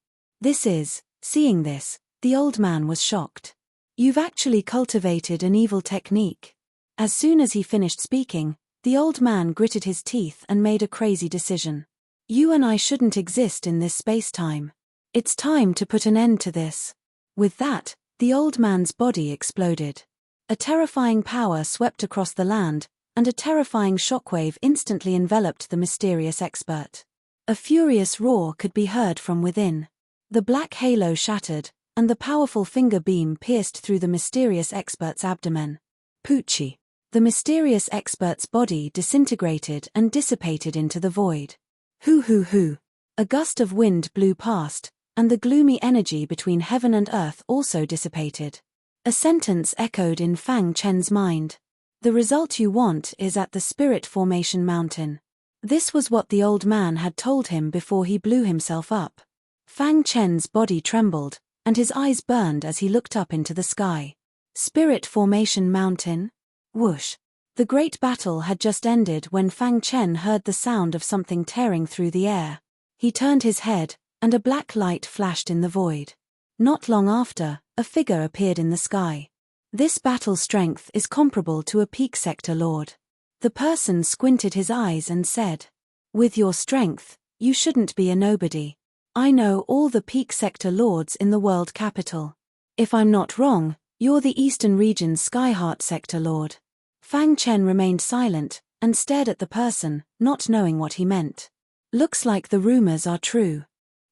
Seeing this, the old man was shocked. You've actually cultivated an evil technique. As soon as he finished speaking, the old man gritted his teeth and made a crazy decision. You and I shouldn't exist in this space-time. It's time to put an end to this. With that, the old man's body exploded. A terrifying power swept across the land, and a terrifying shockwave instantly enveloped the mysterious expert. A furious roar could be heard from within. The black halo shattered, and the powerful finger beam pierced through the mysterious expert's abdomen. Poochie. The mysterious expert's body disintegrated and dissipated into the void. Hoo. A gust of wind blew past, and the gloomy energy between heaven and earth also dissipated. A sentence echoed in Fang Chen's mind. The result you want is at the Spirit Formation Mountain. This was what the old man had told him before he blew himself up. Fang Chen's body trembled, and his eyes burned as he looked up into the sky. Spirit Formation Mountain? Whoosh. The great battle had just ended when Fang Chen heard the sound of something tearing through the air. He turned his head, and a black light flashed in the void. Not long after, a figure appeared in the sky. This battle strength is comparable to a peak sector lord. The person squinted his eyes and said, "With your strength, you shouldn't be a nobody. I know all the peak sector lords in the world capital. If I'm not wrong, you're the Eastern Region's Skyheart sector lord." Fang Chen remained silent, and stared at the person, not knowing what he meant. Looks like the rumors are true.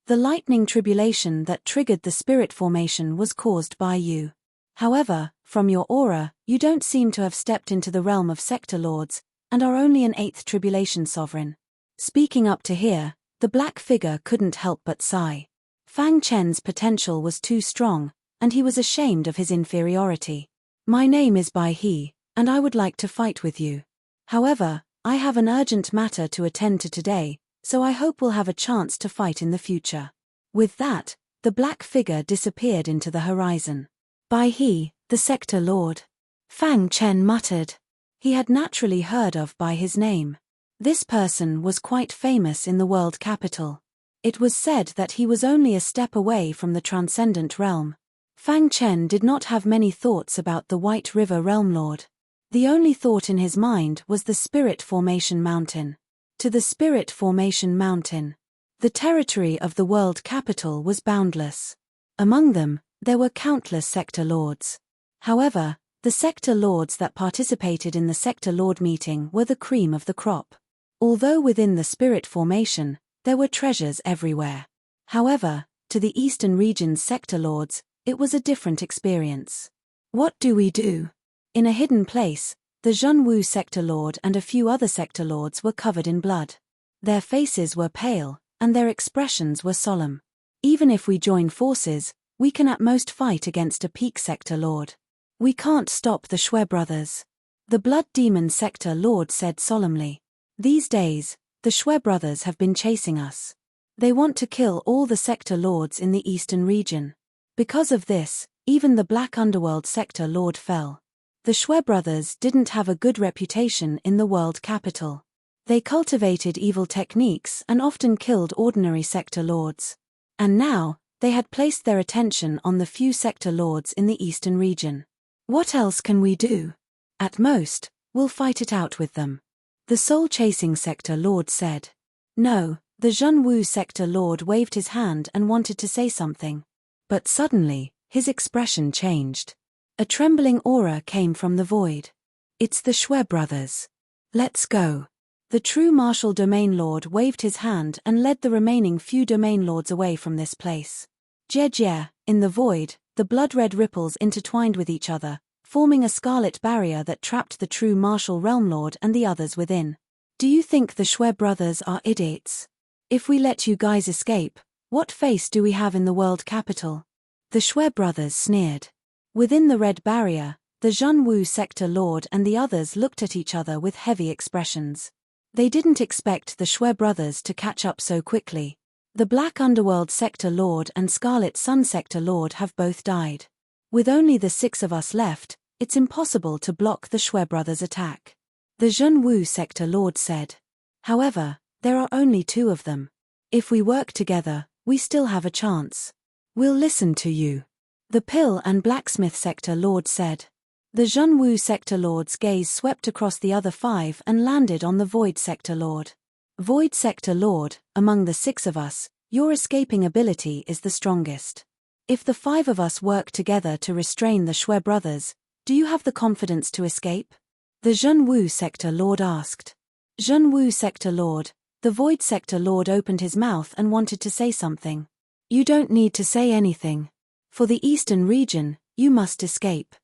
The lightning tribulation that triggered the spirit formation was caused by you. However, from your aura, you don't seem to have stepped into the realm of sector lords, and are only an 8th tribulation sovereign. Speaking up to here, the black figure couldn't help but sigh. Fang Chen's potential was too strong, and he was ashamed of his inferiority. My name is Bai He, and I would like to fight with you. However, I have an urgent matter to attend to today, so I hope we'll have a chance to fight in the future. With that, the black figure disappeared into the horizon. Bai He, the sector lord. Fang Chen muttered. He had naturally heard of by his name. This person was quite famous in the world capital. It was said that he was only a step away from the transcendent realm. Fang Chen did not have many thoughts about the White River Realm Lord. The only thought in his mind was the Spirit Formation Mountain. To the Spirit Formation Mountain. The territory of the world capital was boundless. Among them, there were countless sector lords. However, the sector lords that participated in the sector lord meeting were the cream of the crop. Although within the Spirit Formation, there were treasures everywhere. However, to the Eastern Region's sector lords, it was a different experience. What do we do? In a hidden place, the Zhenwu sector lord and a few other sector lords were covered in blood. Their faces were pale, and their expressions were solemn. Even if we join forces, we can at most fight against a peak sector lord. We can't stop the Shui brothers. The Blood Demon sector lord said solemnly. These days, the Shui brothers have been chasing us. They want to kill all the sector lords in the Eastern region. Because of this, even the Black Underworld sector lord fell. The Shui brothers didn't have a good reputation in the world capital. They cultivated evil techniques and often killed ordinary sector lords. And now, they had placed their attention on the few sector lords in the Eastern region. What else can we do? At most, we'll fight it out with them. The soul-chasing sector lord said. No, the Zhenwu sector lord waved his hand and wanted to say something. But suddenly, his expression changed. A trembling aura came from the void. It's the Shui brothers. Let's go. The true martial domain lord waved his hand and led the remaining few domain lords away from this place. Jie, in the void, the blood-red ripples intertwined with each other, forming a scarlet barrier that trapped the true martial realm lord and the others within. Do you think the Shui brothers are idiots? If we let you guys escape, what face do we have in the world capital? The Shui brothers sneered. Within the red barrier, the Zhenwu sector lord and the others looked at each other with heavy expressions. They didn't expect the Shui brothers to catch up so quickly. The Black Underworld sector lord and Scarlet Sun sector lord have both died. With only the 6 of us left, it's impossible to block the Shui brothers' attack. The Zhenwu sector lord said. However, there are only 2 of them. If we work together, we still have a chance. We'll listen to you. The Pill and Blacksmith sector lord said. The Zhenwu sector lord's gaze swept across the other 5 and landed on the Void sector lord. Void sector lord, among the 6 of us, your escaping ability is the strongest. If the 5 of us work together to restrain the Shui brothers, do you have the confidence to escape? The Zhenwu sector lord asked. Zhenwu sector lord, the Void sector lord opened his mouth and wanted to say something. You don't need to say anything. For the eastern region, you must escape.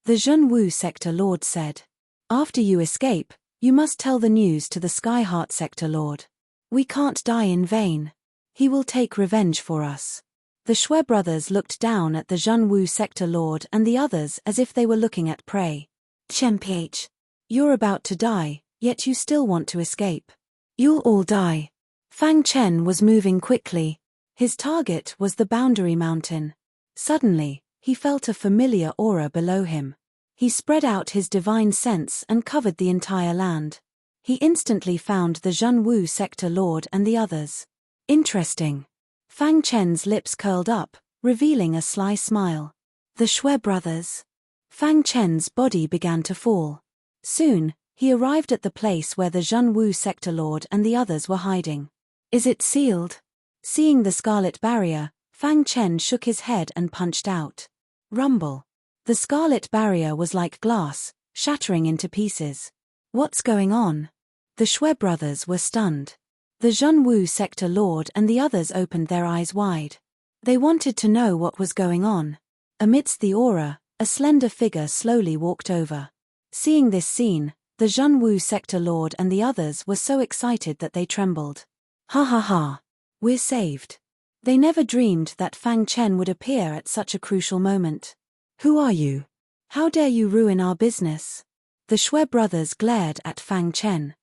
The Zhenwu sector lord said. After you escape, you must tell the news to the Skyheart sector lord. We can't die in vain. He will take revenge for us. The Shui brothers looked down at the Zhenwu sector lord and the others as if they were looking at prey. Chen-ph. You're about to die, yet you still want to escape. You'll all die. Fang Chen was moving quickly. His target was the boundary mountain. Suddenly, he felt a familiar aura below him. He spread out his divine sense and covered the entire land. He instantly found the Zhenwu sector lord and the others. Interesting. Fang Chen's lips curled up, revealing a sly smile. The Shui brothers. Fang Chen's body began to fall. Soon, he arrived at the place where the Zhenwu sector lord and the others were hiding. Is it sealed? Seeing the scarlet barrier, Fang Chen shook his head and punched out. Rumble. The scarlet barrier was like glass, shattering into pieces. What's going on? The Shui brothers were stunned. The Zhenwu sector lord and the others opened their eyes wide. They wanted to know what was going on. Amidst the aura, a slender figure slowly walked over. Seeing this scene, the Zhenwu sector lord and the others were so excited that they trembled. Ha ha ha. We're saved. They never dreamed that Fang Chen would appear at such a crucial moment. Who are you? How dare you ruin our business? The Shui brothers glared at Fang Chen.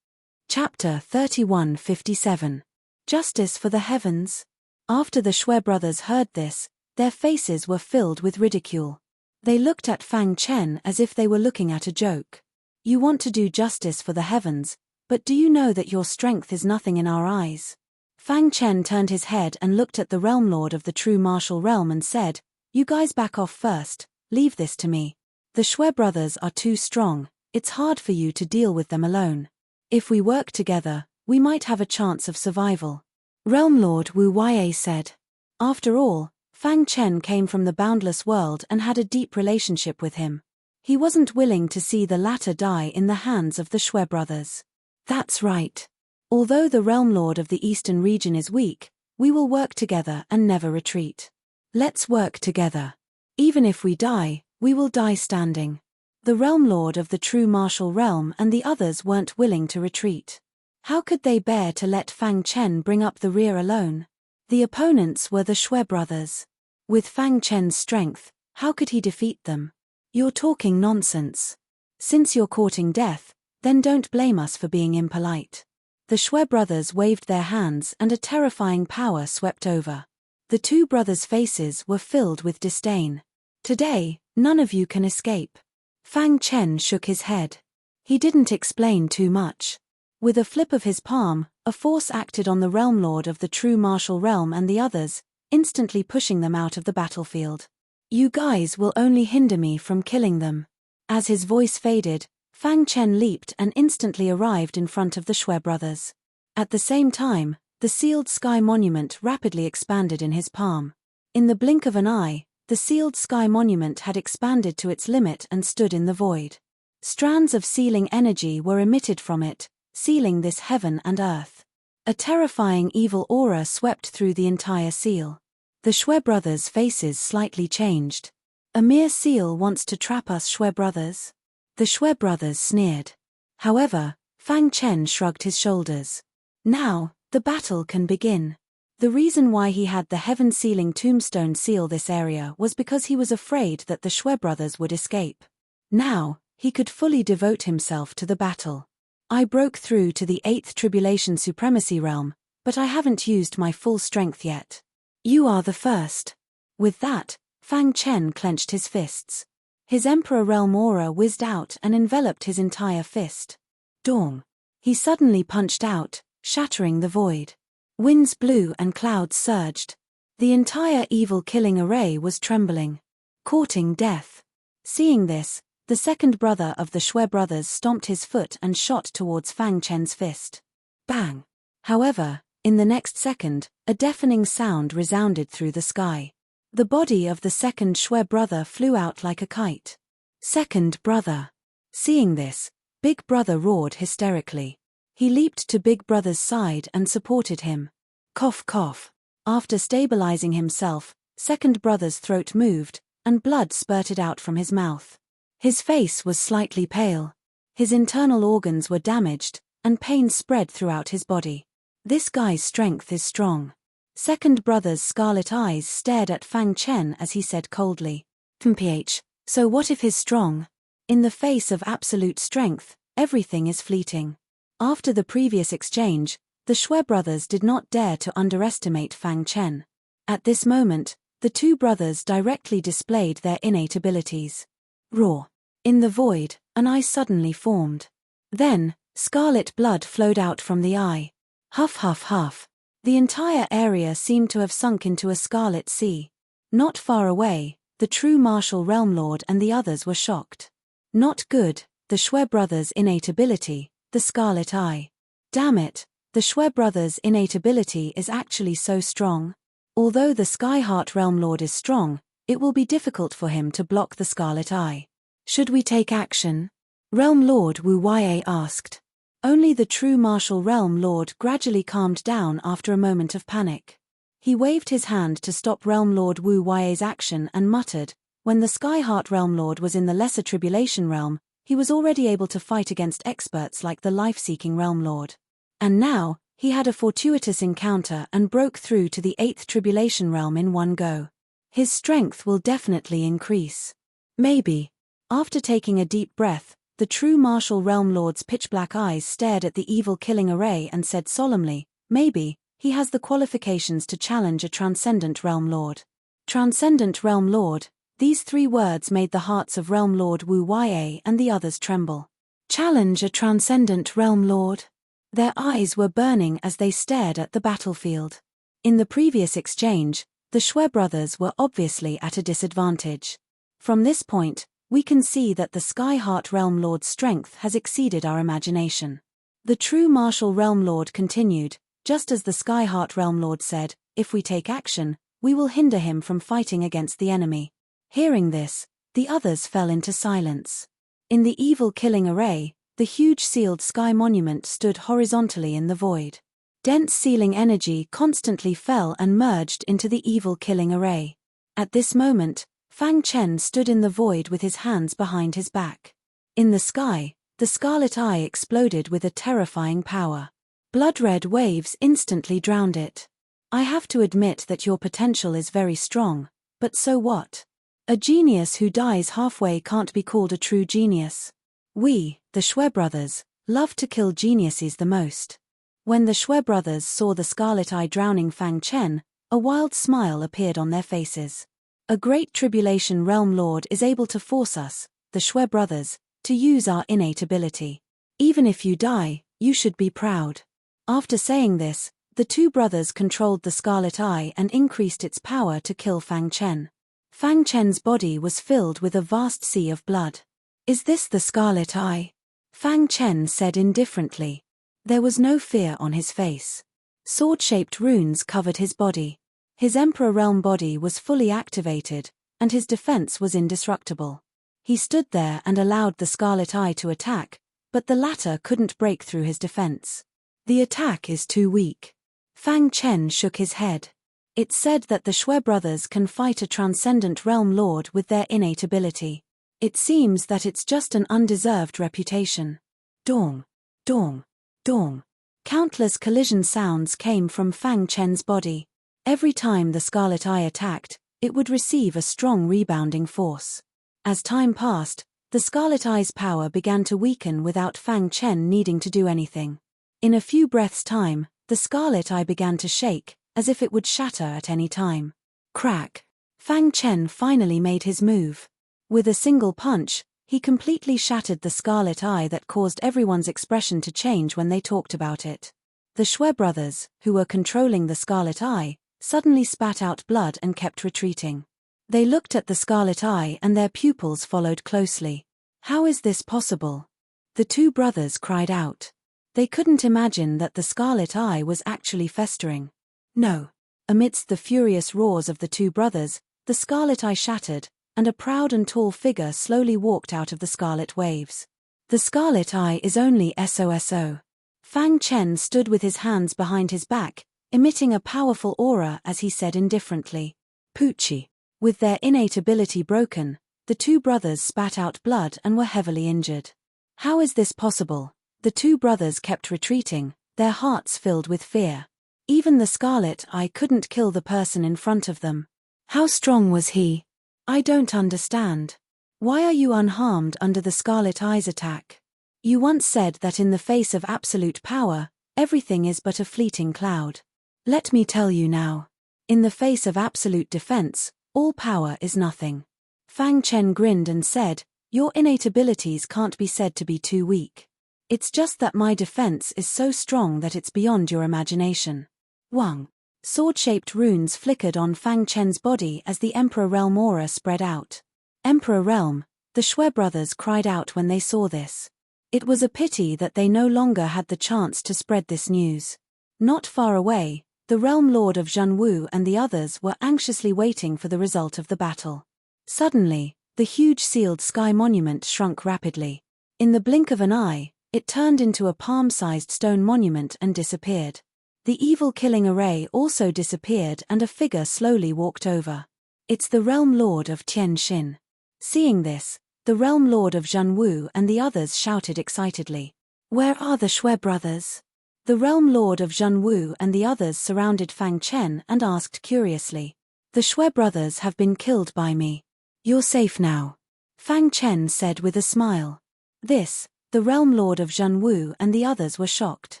Chapter 31:57. Justice for the Heavens. After the Shui brothers heard this, their faces were filled with ridicule. They looked at Fang Chen as if they were looking at a joke. You want to do justice for the heavens, but do you know that your strength is nothing in our eyes? Fang Chen turned his head and looked at the Realm Lord of the true martial realm and said, You guys back off first, leave this to me. The Shui brothers are too strong, it's hard for you to deal with them alone. If we work together, we might have a chance of survival. Realm Lord Wu Yue said. After all, Fang Chen came from the boundless world and had a deep relationship with him. He wasn't willing to see the latter die in the hands of the Shui brothers. That's right. Although the Realm Lord of the Eastern region is weak, we will work together and never retreat. Let's work together. Even if we die, we will die standing. The Realm Lord of the true martial realm and the others weren't willing to retreat. How could they bear to let Fang Chen bring up the rear alone? The opponents were the Shui brothers. With Fang Chen's strength, how could he defeat them? You're talking nonsense. Since you're courting death, then don't blame us for being impolite. The Shui brothers waved their hands and a terrifying power swept over. The 2 brothers' faces were filled with disdain. Today, none of you can escape. Fang Chen shook his head. He didn't explain too much. With a flip of his palm, a force acted on the Realm Lord of the true martial realm and the others, instantly pushing them out of the battlefield. You guys will only hinder me from killing them. As his voice faded, Fang Chen leaped and instantly arrived in front of the Shui brothers. At the same time, the sealed sky monument rapidly expanded in his palm. In the blink of an eye, the sealed sky monument had expanded to its limit and stood in the void. Strands of sealing energy were emitted from it, sealing this heaven and earth. A terrifying evil aura swept through the entire seal. The Shui brothers' faces slightly changed. A mere seal wants to trap us Shui brothers? The Shui brothers sneered. However, Fang Chen shrugged his shoulders. Now, the battle can begin. The reason why he had the heaven-sealing tombstone seal this area was because he was afraid that the Shui brothers would escape. Now, he could fully devote himself to the battle. I broke through to the 8th Tribulation Supremacy Realm, but I haven't used my full strength yet. You are the first. With that, Fang Chen clenched his fists. His Emperor Realm aura whizzed out and enveloped his entire fist. Dong. He suddenly punched out, shattering the void. Winds blew and clouds surged. The entire evil-killing array was trembling, courting death. Seeing this, the second brother of the Shui brothers stomped his foot and shot towards Fang Chen's fist. Bang! However, in the next second, a deafening sound resounded through the sky. The body of the second Shui brother flew out like a kite. Second brother. Seeing this, Big Brother roared hysterically. He leaped to Big Brother's side and supported him. Cough cough. After stabilizing himself, second brother's throat moved, and blood spurted out from his mouth. His face was slightly pale. His internal organs were damaged, and pain spread throughout his body. This guy's strength is strong. Second brother's scarlet eyes stared at Fang Chen as he said coldly, "Mph, so what if he's strong? In the face of absolute strength, everything is fleeting." After the previous exchange, the Shui brothers did not dare to underestimate Fang Chen. At this moment, the two brothers directly displayed their innate abilities. Roar. In the void, an eye suddenly formed. Then, scarlet blood flowed out from the eye. Huff huff huff. The entire area seemed to have sunk into a scarlet sea. Not far away, the true martial realm lord and the others were shocked. Not good, the Shui brothers' innate ability, the scarlet eye. Damn it, the Shui brothers' innate ability is actually so strong. Although the Skyheart realm lord is strong, it will be difficult for him to block the scarlet eye. Should we take action? Realm Lord Wu Yue asked. Only the true martial realm lord gradually calmed down after a moment of panic. He waved his hand to stop Realm Lord Wu Yue's action and muttered, when the Skyheart realm lord was in the lesser tribulation realm, he was already able to fight against experts like the life-seeking realm lord. And now, he had a fortuitous encounter and broke through to the 8th tribulation realm in one go. His strength will definitely increase. Maybe. After taking a deep breath, the true martial realm lord's pitch-black eyes stared at the evil-killing array and said solemnly, maybe, he has the qualifications to challenge a transcendent realm lord. Transcendent realm lord, these three words made the hearts of Realm Lord Wu Yue and the others tremble. Challenge a transcendent realm lord? Their eyes were burning as they stared at the battlefield. In the previous exchange, the Shui brothers were obviously at a disadvantage. From this point, we can see that the Skyheart realm lord's strength has exceeded our imagination. The true martial realm lord continued, just as the Skyheart realm lord said, if we take action, we will hinder him from fighting against the enemy. Hearing this, the others fell into silence. In the evil-killing array, the huge sealed sky monument stood horizontally in the void. Dense sealing energy constantly fell and merged into the evil-killing array. At this moment, Fang Chen stood in the void with his hands behind his back. In the sky, the scarlet eye exploded with a terrifying power. Blood-red waves instantly drowned it. I have to admit that your potential is very strong, but so what? A genius who dies halfway can't be called a true genius. We, the Shui brothers, love to kill geniuses the most. When the Shui brothers saw the scarlet eye drowning Fang Chen, a wild smile appeared on their faces. A great tribulation realm lord is able to force us, the Shui brothers, to use our innate ability. Even if you die, you should be proud. After saying this, the two brothers controlled the scarlet eye and increased its power to kill Fang Chen. Fang Chen's body was filled with a vast sea of blood. Is this the scarlet eye? Fang Chen said indifferently. There was no fear on his face. Sword-shaped runes covered his body. His Emperor Realm body was fully activated, and his defense was indestructible. He stood there and allowed the scarlet eye to attack, but the latter couldn't break through his defense. The attack is too weak. Fang Chen shook his head. It's said that the Shui brothers can fight a transcendent realm lord with their innate ability. It seems that it's just an undeserved reputation. Dong, dong, dong. Countless collision sounds came from Fang Chen's body. Every time the Scarlet Eye attacked, it would receive a strong rebounding force. As time passed, the Scarlet Eye's power began to weaken without Fang Chen needing to do anything. In a few breaths' time, the Scarlet Eye began to shake, as if it would shatter at any time. Crack! Fang Chen finally made his move. With a single punch, he completely shattered the Scarlet Eye that caused everyone's expression to change when they talked about it. The Shui brothers, who were controlling the Scarlet Eye, suddenly spat out blood and kept retreating. They looked at the Scarlet Eye and their pupils followed closely. How is this possible? The two brothers cried out. They couldn't imagine that the Scarlet Eye was actually festering. No. Amidst the furious roars of the two brothers, the Scarlet Eye shattered, and a proud and tall figure slowly walked out of the scarlet waves. The Scarlet Eye is only SOSO. Fang Chen stood with his hands behind his back, emitting a powerful aura as he said indifferently. Poochie. With their innate ability broken, the two brothers spat out blood and were heavily injured. How is this possible? The two brothers kept retreating, their hearts filled with fear. Even the Scarlet Eye couldn't kill the person in front of them. How strong was he? I don't understand. Why are you unharmed under the Scarlet Eye's attack? You once said that in the face of absolute power, everything is but a fleeting cloud. Let me tell you now. In the face of absolute defense, all power is nothing. Fang Chen grinned and said, your innate abilities can't be said to be too weak. It's just that my defense is so strong that it's beyond your imagination. Wang. Sword-shaped runes flickered on Fang Chen's body as the Emperor Realm aura spread out. Emperor Realm, the Shui brothers cried out when they saw this. It was a pity that they no longer had the chance to spread this news. Not far away, the Realm Lord of Zhenwu and the others were anxiously waiting for the result of the battle. Suddenly, the huge sealed sky monument shrunk rapidly. In the blink of an eye, it turned into a palm-sized stone monument and disappeared. The evil killing array also disappeared and a figure slowly walked over. It's the Realm Lord of Tianxin. Seeing this, the Realm Lord of Zhenwu and the others shouted excitedly. Where are the Shui brothers? The Realm Lord of Zhenwu and the others surrounded Fang Chen and asked curiously. The Shui brothers have been killed by me. You're safe now. Fang Chen said with a smile. This, the Realm Lord of Zhenwu and the others were shocked.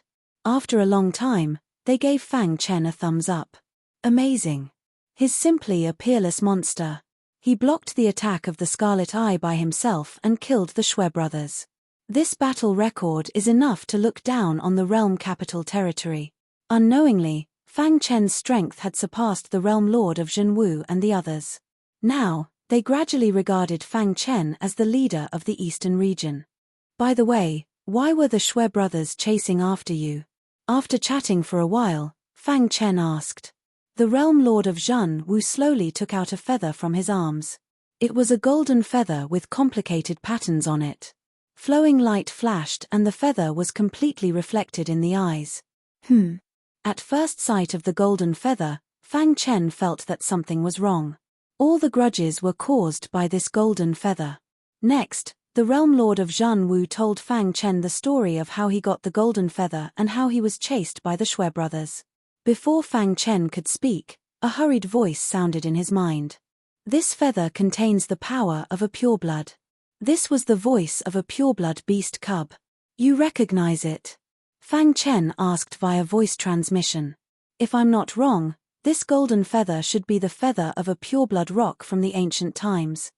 After a long time, they gave Fang Chen a thumbs up. Amazing. He's simply a peerless monster. He blocked the attack of the Scarlet Eye by himself and killed the Shui brothers. This battle record is enough to look down on the realm capital territory. Unknowingly, Fang Chen's strength had surpassed the Realm Lord of Zhenwu and the others. Now, they gradually regarded Fang Chen as the leader of the eastern region. By the way, why were the Shui brothers chasing after you? After chatting for a while, Fang Chen asked. The Realm Lord of Zhenwu slowly took out a feather from his arms. It was a golden feather with complicated patterns on it. Flowing light flashed and the feather was completely reflected in the eyes. At first sight of the golden feather, Fang Chen felt that something was wrong. All the grudges were caused by this golden feather. Next, the Realm Lord of Zhenwu told Fang Chen the story of how he got the golden feather and how he was chased by the Shui brothers. Before Fang Chen could speak, a hurried voice sounded in his mind. This feather contains the power of a pureblood. This was the voice of a pureblood beast cub. You recognize it? Fang Chen asked via voice transmission. If I'm not wrong, this golden feather should be the feather of a pureblood rock from the ancient times.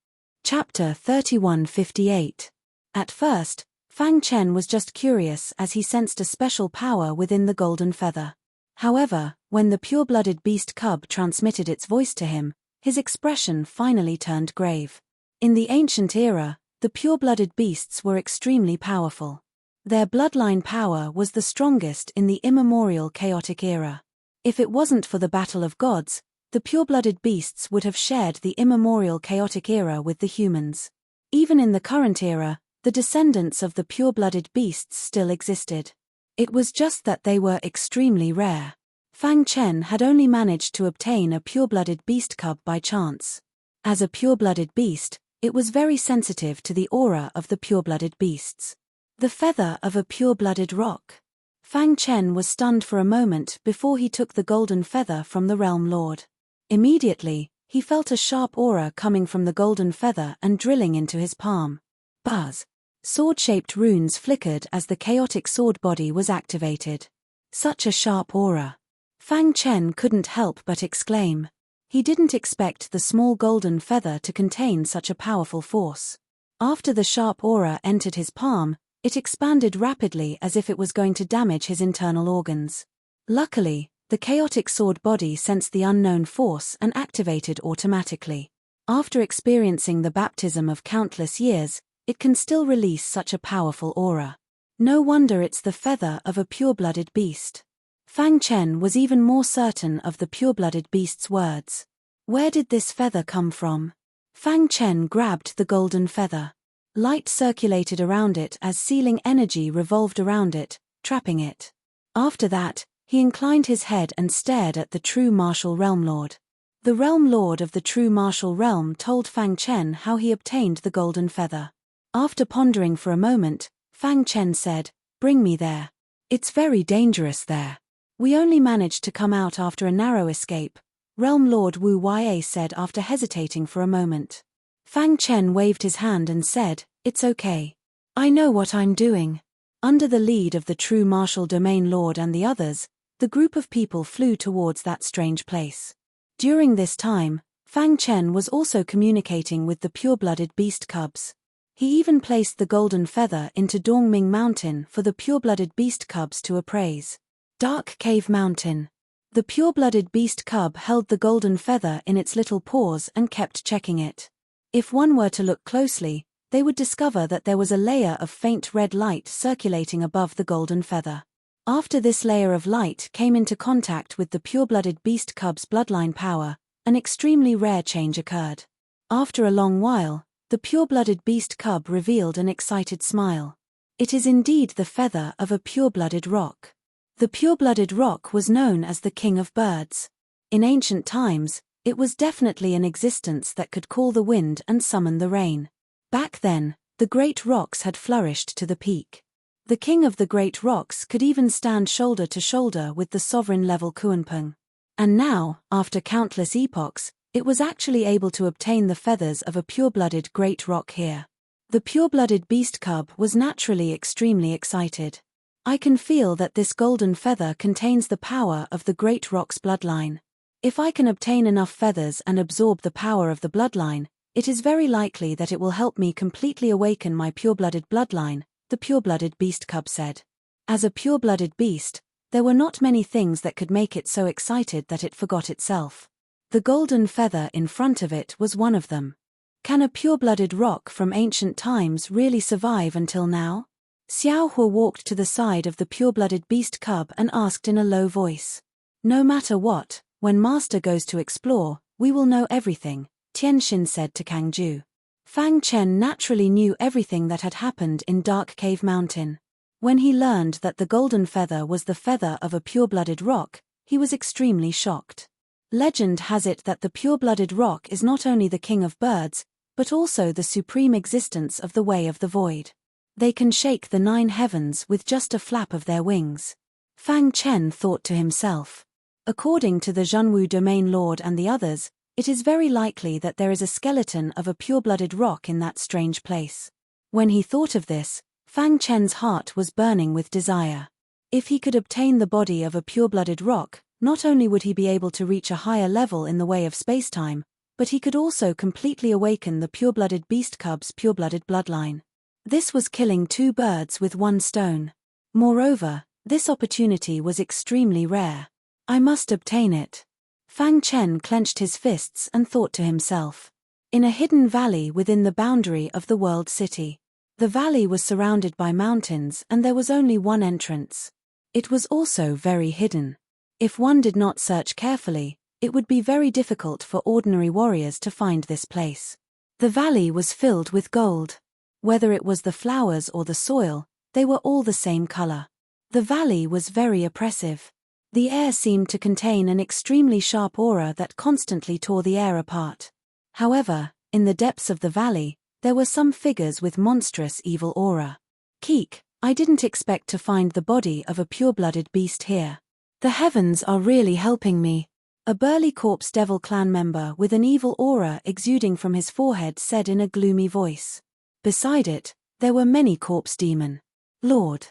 Chapter 3158. At first, Fang Chen was just curious as he sensed a special power within the golden feather. However, when the pure-blooded beast cub transmitted its voice to him, his expression finally turned grave. In the ancient era, the pure-blooded beasts were extremely powerful. Their bloodline power was the strongest in the immemorial chaotic era. If it wasn't for the battle of gods, the pure-blooded beasts would have shared the immemorial chaotic era with the humans. Even in the current era, the descendants of the pure-blooded beasts still existed. It was just that they were extremely rare. Fang Chen had only managed to obtain a pure-blooded beast cub by chance. As a pure-blooded beast, it was very sensitive to the aura of the pure-blooded beasts. The feather of a pure-blooded rock. Fang Chen was stunned for a moment before he took the golden feather from the Realm Lord. Immediately, he felt a sharp aura coming from the golden feather and drilling into his palm. Buzz! Sword-shaped runes flickered as the chaotic sword body was activated. Such a sharp aura. Fang Chen couldn't help but exclaim. He didn't expect the small golden feather to contain such a powerful force. After the sharp aura entered his palm, it expanded rapidly as if it was going to damage his internal organs. Luckily, the chaotic sword body sensed the unknown force and activated automatically. After experiencing the baptism of countless years, it can still release such a powerful aura. No wonder it's the feather of a pure-blooded beast. Fang Chen was even more certain of the pure-blooded beast's words. Where did this feather come from? Fang Chen grabbed the golden feather. Light circulated around it as sealing energy revolved around it, trapping it. After that, he inclined his head and stared at the true martial realm lord. The realm lord of the true martial realm told Fang Chen how he obtained the golden feather. After pondering for a moment, Fang Chen said, "Bring me there. It's very dangerous there. We only managed to come out after a narrow escape," Realm Lord Wu Ya said after hesitating for a moment. Fang Chen waved his hand and said, "It's okay. I know what I'm doing." Under the lead of the true martial domain lord and the others, the group of people flew towards that strange place. During this time, Fang Chen was also communicating with the pure-blooded beast cubs. He even placed the golden feather into Dongming Mountain for the pure-blooded beast cubs to appraise. Dark Cave Mountain. The pure-blooded beast cub held the golden feather in its little paws and kept checking it. If one were to look closely, they would discover that there was a layer of faint red light circulating above the golden feather. After this layer of light came into contact with the pure-blooded beast cub's bloodline power, an extremely rare change occurred. After a long while, the pure-blooded beast cub revealed an excited smile. It is indeed the feather of a pure-blooded rock. The pure-blooded rock was known as the king of birds. In ancient times, it was definitely an existence that could call the wind and summon the rain. Back then, the great rocks had flourished to the peak. The king of the great rocks could even stand shoulder to shoulder with the sovereign-level Kuanping. And now, after countless epochs, it was actually able to obtain the feathers of a pure-blooded great rock here. The pure-blooded beast cub was naturally extremely excited. I can feel that this golden feather contains the power of the great rock's bloodline. If I can obtain enough feathers and absorb the power of the bloodline, it is very likely that it will help me completely awaken my pure-blooded bloodline, the pure-blooded beast cub said. As a pure-blooded beast, there were not many things that could make it so excited that it forgot itself. The golden feather in front of it was one of them. Can a pure-blooded rock from ancient times really survive until now? Xiao Hua walked to the side of the pure-blooded beast cub and asked in a low voice. "No matter what, when Master goes to explore, we will know everything," Tianxin said to Kang Ju. Fang Chen naturally knew everything that had happened in Dark Cave Mountain. When he learned that the golden feather was the feather of a pure-blooded rock, he was extremely shocked. Legend has it that the pure-blooded rock is not only the king of birds, but also the supreme existence of the Way of the Void. They can shake the 9 heavens with just a flap of their wings. Fang Chen thought to himself. According to the Zhenwu domain lord and the others, it is very likely that there is a skeleton of a pure-blooded rock in that strange place. When he thought of this, Fang Chen's heart was burning with desire. If he could obtain the body of a pure-blooded rock, not only would he be able to reach a higher level in the way of spacetime, but he could also completely awaken the pure-blooded beast cub's pure-blooded bloodline. This was killing 2 birds with 1 stone. Moreover, this opportunity was extremely rare. I must obtain it. Fang Chen clenched his fists and thought to himself. In a hidden valley within the boundary of the world city. The valley was surrounded by mountains and there was only one entrance. It was also very hidden. If one did not search carefully, it would be very difficult for ordinary warriors to find this place. The valley was filled with gold. Whether it was the flowers or the soil, they were all the same color. The valley was very oppressive. The air seemed to contain an extremely sharp aura that constantly tore the air apart. However, in the depths of the valley, there were some figures with monstrous evil aura. Keek, I didn't expect to find the body of a pure-blooded beast here. The heavens are really helping me. A burly corpse devil clan member with an evil aura exuding from his forehead said in a gloomy voice. Beside it, there were many corpse demon. Lord.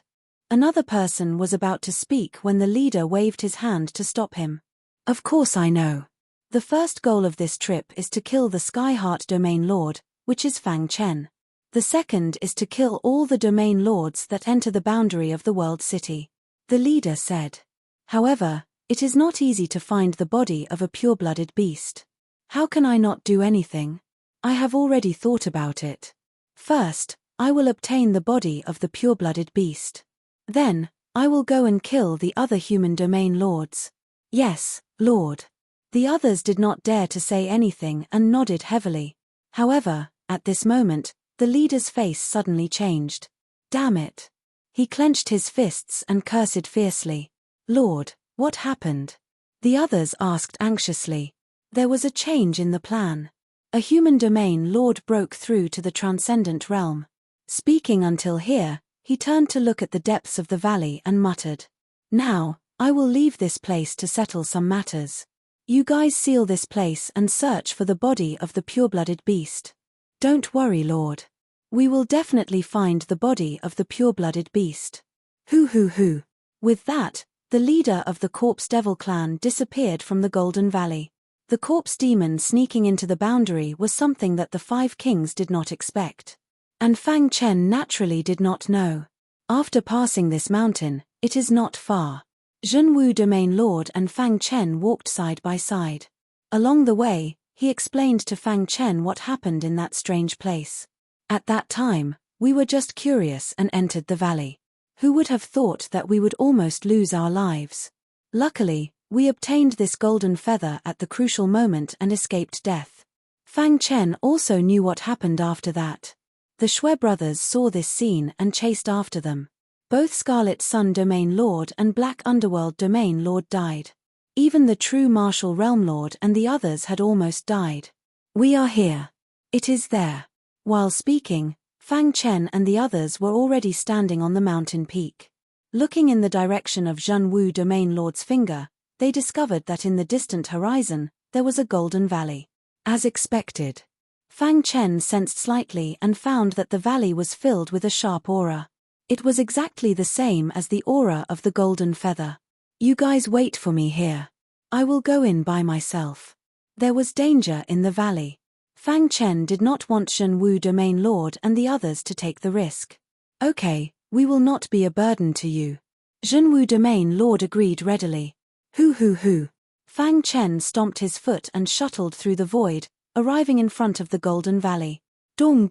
Another person was about to speak when the leader waved his hand to stop him. Of course I know. The first goal of this trip is to kill the Skyheart Domain Lord, which is Fang Chen. The second is to kill all the Domain Lords that enter the boundary of the World City. The leader said. However, it is not easy to find the body of a pure-blooded beast. How can I not do anything? I have already thought about it. First, I will obtain the body of the pure-blooded beast. Then, I will go and kill the other human domain lords. Yes, Lord. The others did not dare to say anything and nodded heavily. However, at this moment, the leader's face suddenly changed. Damn it. He clenched his fists and cursed fiercely. Lord, what happened? The others asked anxiously. There was a change in the plan. A human domain lord broke through to the transcendent realm. Speaking until here, he turned to look at the depths of the valley and muttered. Now, I will leave this place to settle some matters. You guys seal this place and search for the body of the pure-blooded beast. Don't worry, Lord. We will definitely find the body of the pure-blooded beast. Hoo. With that, the leader of the Corpse Devil clan disappeared from the Golden Valley. The corpse demon sneaking into the boundary was something that the five kings did not expect. And Fang Chen naturally did not know. After passing this mountain, it is not far. Zhenwu Domain Lord and Fang Chen walked side by side. Along the way, he explained to Fang Chen what happened in that strange place. At that time, we were just curious and entered the valley. Who would have thought that we would almost lose our lives? Luckily, we obtained this golden feather at the crucial moment and escaped death. Fang Chen also knew what happened after that. The Shui brothers saw this scene and chased after them. Both Scarlet Sun Domain Lord and Black Underworld Domain Lord died. Even the true Martial Realm Lord and the others had almost died. We are here. It is there. While speaking, Fang Chen and the others were already standing on the mountain peak. Looking in the direction of Zhenwu Domain Lord's finger, they discovered that in the distant horizon, there was a golden valley. As expected. Fang Chen sensed slightly and found that the valley was filled with a sharp aura. It was exactly the same as the aura of the golden feather. You guys wait for me here. I will go in by myself. There was danger in the valley. Fang Chen did not want Zhenwu Domain Lord and the others to take the risk. Okay, we will not be a burden to you. Zhenwu Domain Lord agreed readily. Hoo. Fang Chen stomped his foot and shuttled through the void, arriving in front of the Golden Valley. Dong.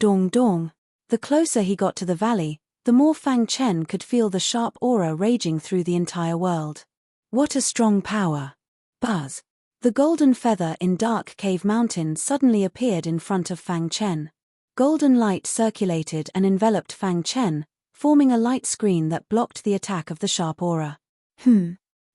The closer he got to the valley, the more Fang Chen could feel the sharp aura raging through the entire world. What a strong power. Buzz. The golden feather in Dark Cave Mountain suddenly appeared in front of Fang Chen. Golden light circulated and enveloped Fang Chen, forming a light screen that blocked the attack of the sharp aura.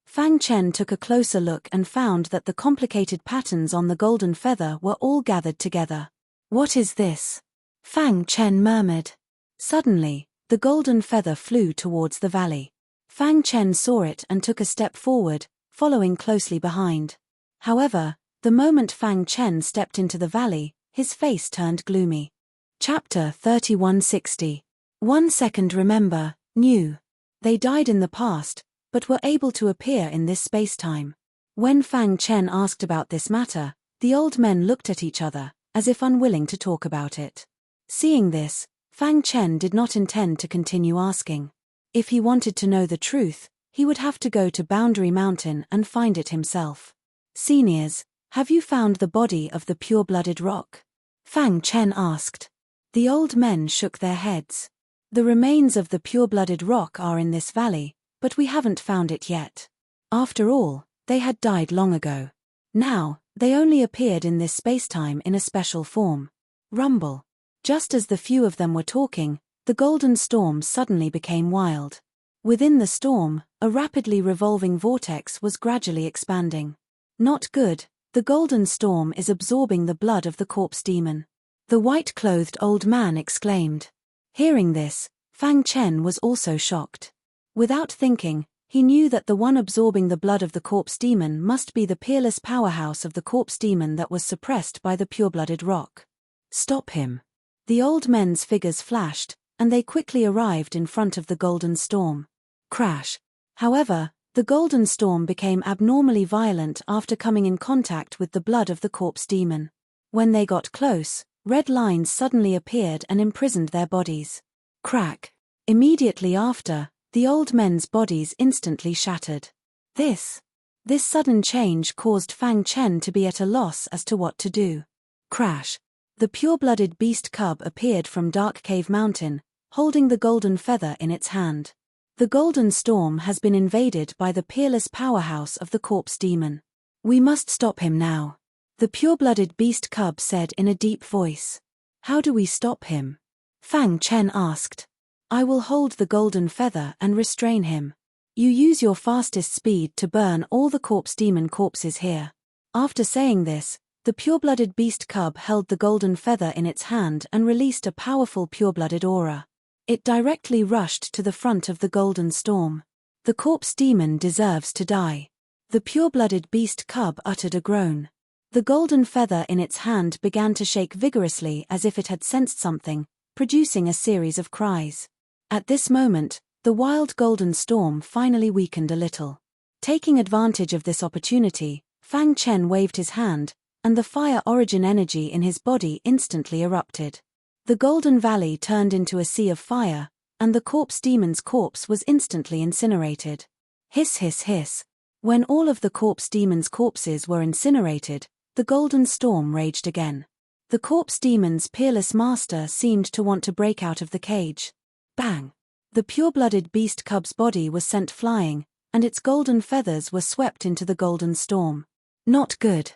Fang Chen took a closer look and found that the complicated patterns on the golden feather were all gathered together. What is this? Fang Chen murmured. Suddenly, the golden feather flew towards the valley. Fang Chen saw it and took a step forward, following closely behind. However, the moment Fang Chen stepped into the valley, his face turned gloomy. Chapter 3160. 1 second remember, new. They died in the past, but were able to appear in this space-time. When Fang Chen asked about this matter, the old men looked at each other, as if unwilling to talk about it. Seeing this, Fang Chen did not intend to continue asking. If he wanted to know the truth, he would have to go to Boundary Mountain and find it himself. Seniors, have you found the body of the pure-blooded rock? Fang Chen asked. The old men shook their heads. The remains of the pure-blooded rock are in this valley, but we haven't found it yet. After all, they had died long ago. Now, they only appeared in this space-time in a special form. Rumble. Just as the few of them were talking, the golden storm suddenly became wild. Within the storm, a rapidly revolving vortex was gradually expanding. Not good, the golden storm is absorbing the blood of the corpse demon. The white-clothed old man exclaimed. Hearing this, Fang Chen was also shocked. Without thinking, he knew that the one absorbing the blood of the corpse demon must be the peerless powerhouse of the corpse demon that was suppressed by the pure-blooded rock. Stop him. The old men's figures flashed, and they quickly arrived in front of the golden storm. Crash. However, the golden storm became abnormally violent after coming in contact with the blood of the corpse demon. When they got close, red lines suddenly appeared and imprisoned their bodies. Crack. Immediately after, the old men's bodies instantly shattered. This sudden change caused Fang Chen to be at a loss as to what to do. Crash. The pure-blooded beast cub appeared from Dark Cave Mountain, holding the golden feather in its hand. The golden storm has been invaded by the peerless powerhouse of the corpse demon. We must stop him now. The pure-blooded beast cub said in a deep voice. How do we stop him? Fang Chen asked. I will hold the golden feather and restrain him. You use your fastest speed to burn all the corpse demon corpses here. After saying this, the pure-blooded beast cub held the golden feather in its hand and released a powerful pure-blooded aura. It directly rushed to the front of the golden storm. The corpse demon deserves to die. The pure-blooded beast cub uttered a groan. The golden feather in its hand began to shake vigorously as if it had sensed something, producing a series of cries. At this moment, the wild golden storm finally weakened a little. Taking advantage of this opportunity, Fang Chen waved his hand, and the fire origin energy in his body instantly erupted. The Golden Valley turned into a sea of fire, and the corpse demon's corpse was instantly incinerated. Hiss hiss hiss. When all of the corpse demon's corpses were incinerated, the golden storm raged again. The corpse demon's peerless master seemed to want to break out of the cage. Bang! The pure-blooded beast cub's body was sent flying, and its golden feathers were swept into the golden storm. Not good.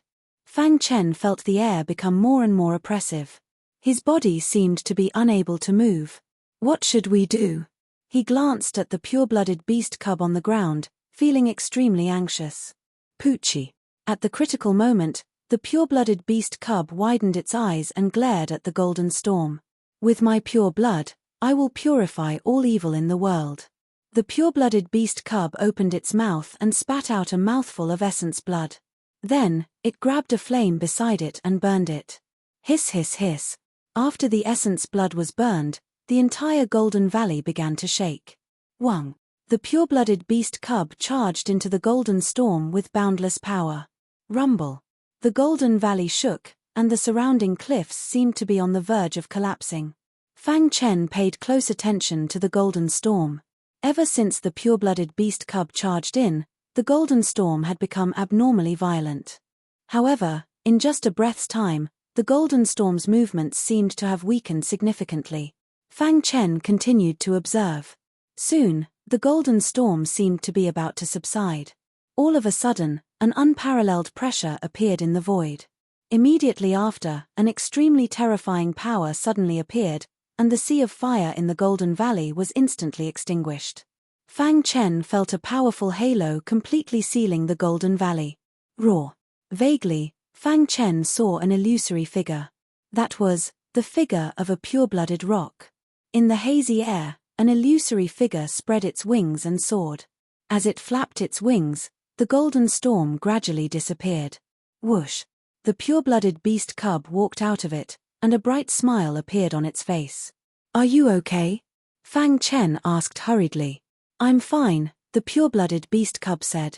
Fang Chen felt the air become more and more oppressive. His body seemed to be unable to move. What should we do? He glanced at the pure-blooded beast cub on the ground, feeling extremely anxious. Poochie. At the critical moment, the pure-blooded beast cub widened its eyes and glared at the golden storm. With my pure blood, I will purify all evil in the world. The pure-blooded beast cub opened its mouth and spat out a mouthful of essence blood. Then, it grabbed a flame beside it and burned it. Hiss hiss hiss. After the essence blood was burned, the entire Golden Valley began to shake. Wang. The pure-blooded beast cub charged into the golden storm with boundless power. Rumble. The Golden Valley shook, and the surrounding cliffs seemed to be on the verge of collapsing. Fang Chen paid close attention to the golden storm. Ever since the pure-blooded beast cub charged in, the golden storm had become abnormally violent. However, in just a breath's time, the golden storm's movements seemed to have weakened significantly. Fang Chen continued to observe. Soon, the golden storm seemed to be about to subside. All of a sudden, an unparalleled pressure appeared in the void. Immediately after, an extremely terrifying power suddenly appeared, and the sea of fire in the Golden Valley was instantly extinguished. Fang Chen felt a powerful halo completely sealing the Golden Valley. Roar. Vaguely, Fang Chen saw an illusory figure. That was the figure of a pure-blooded rock. In the hazy air, an illusory figure spread its wings and soared. As it flapped its wings, the golden storm gradually disappeared. Whoosh! The pure-blooded beast cub walked out of it, and a bright smile appeared on its face. Are you okay? Fang Chen asked hurriedly. I'm fine, the pure-blooded beast cub said.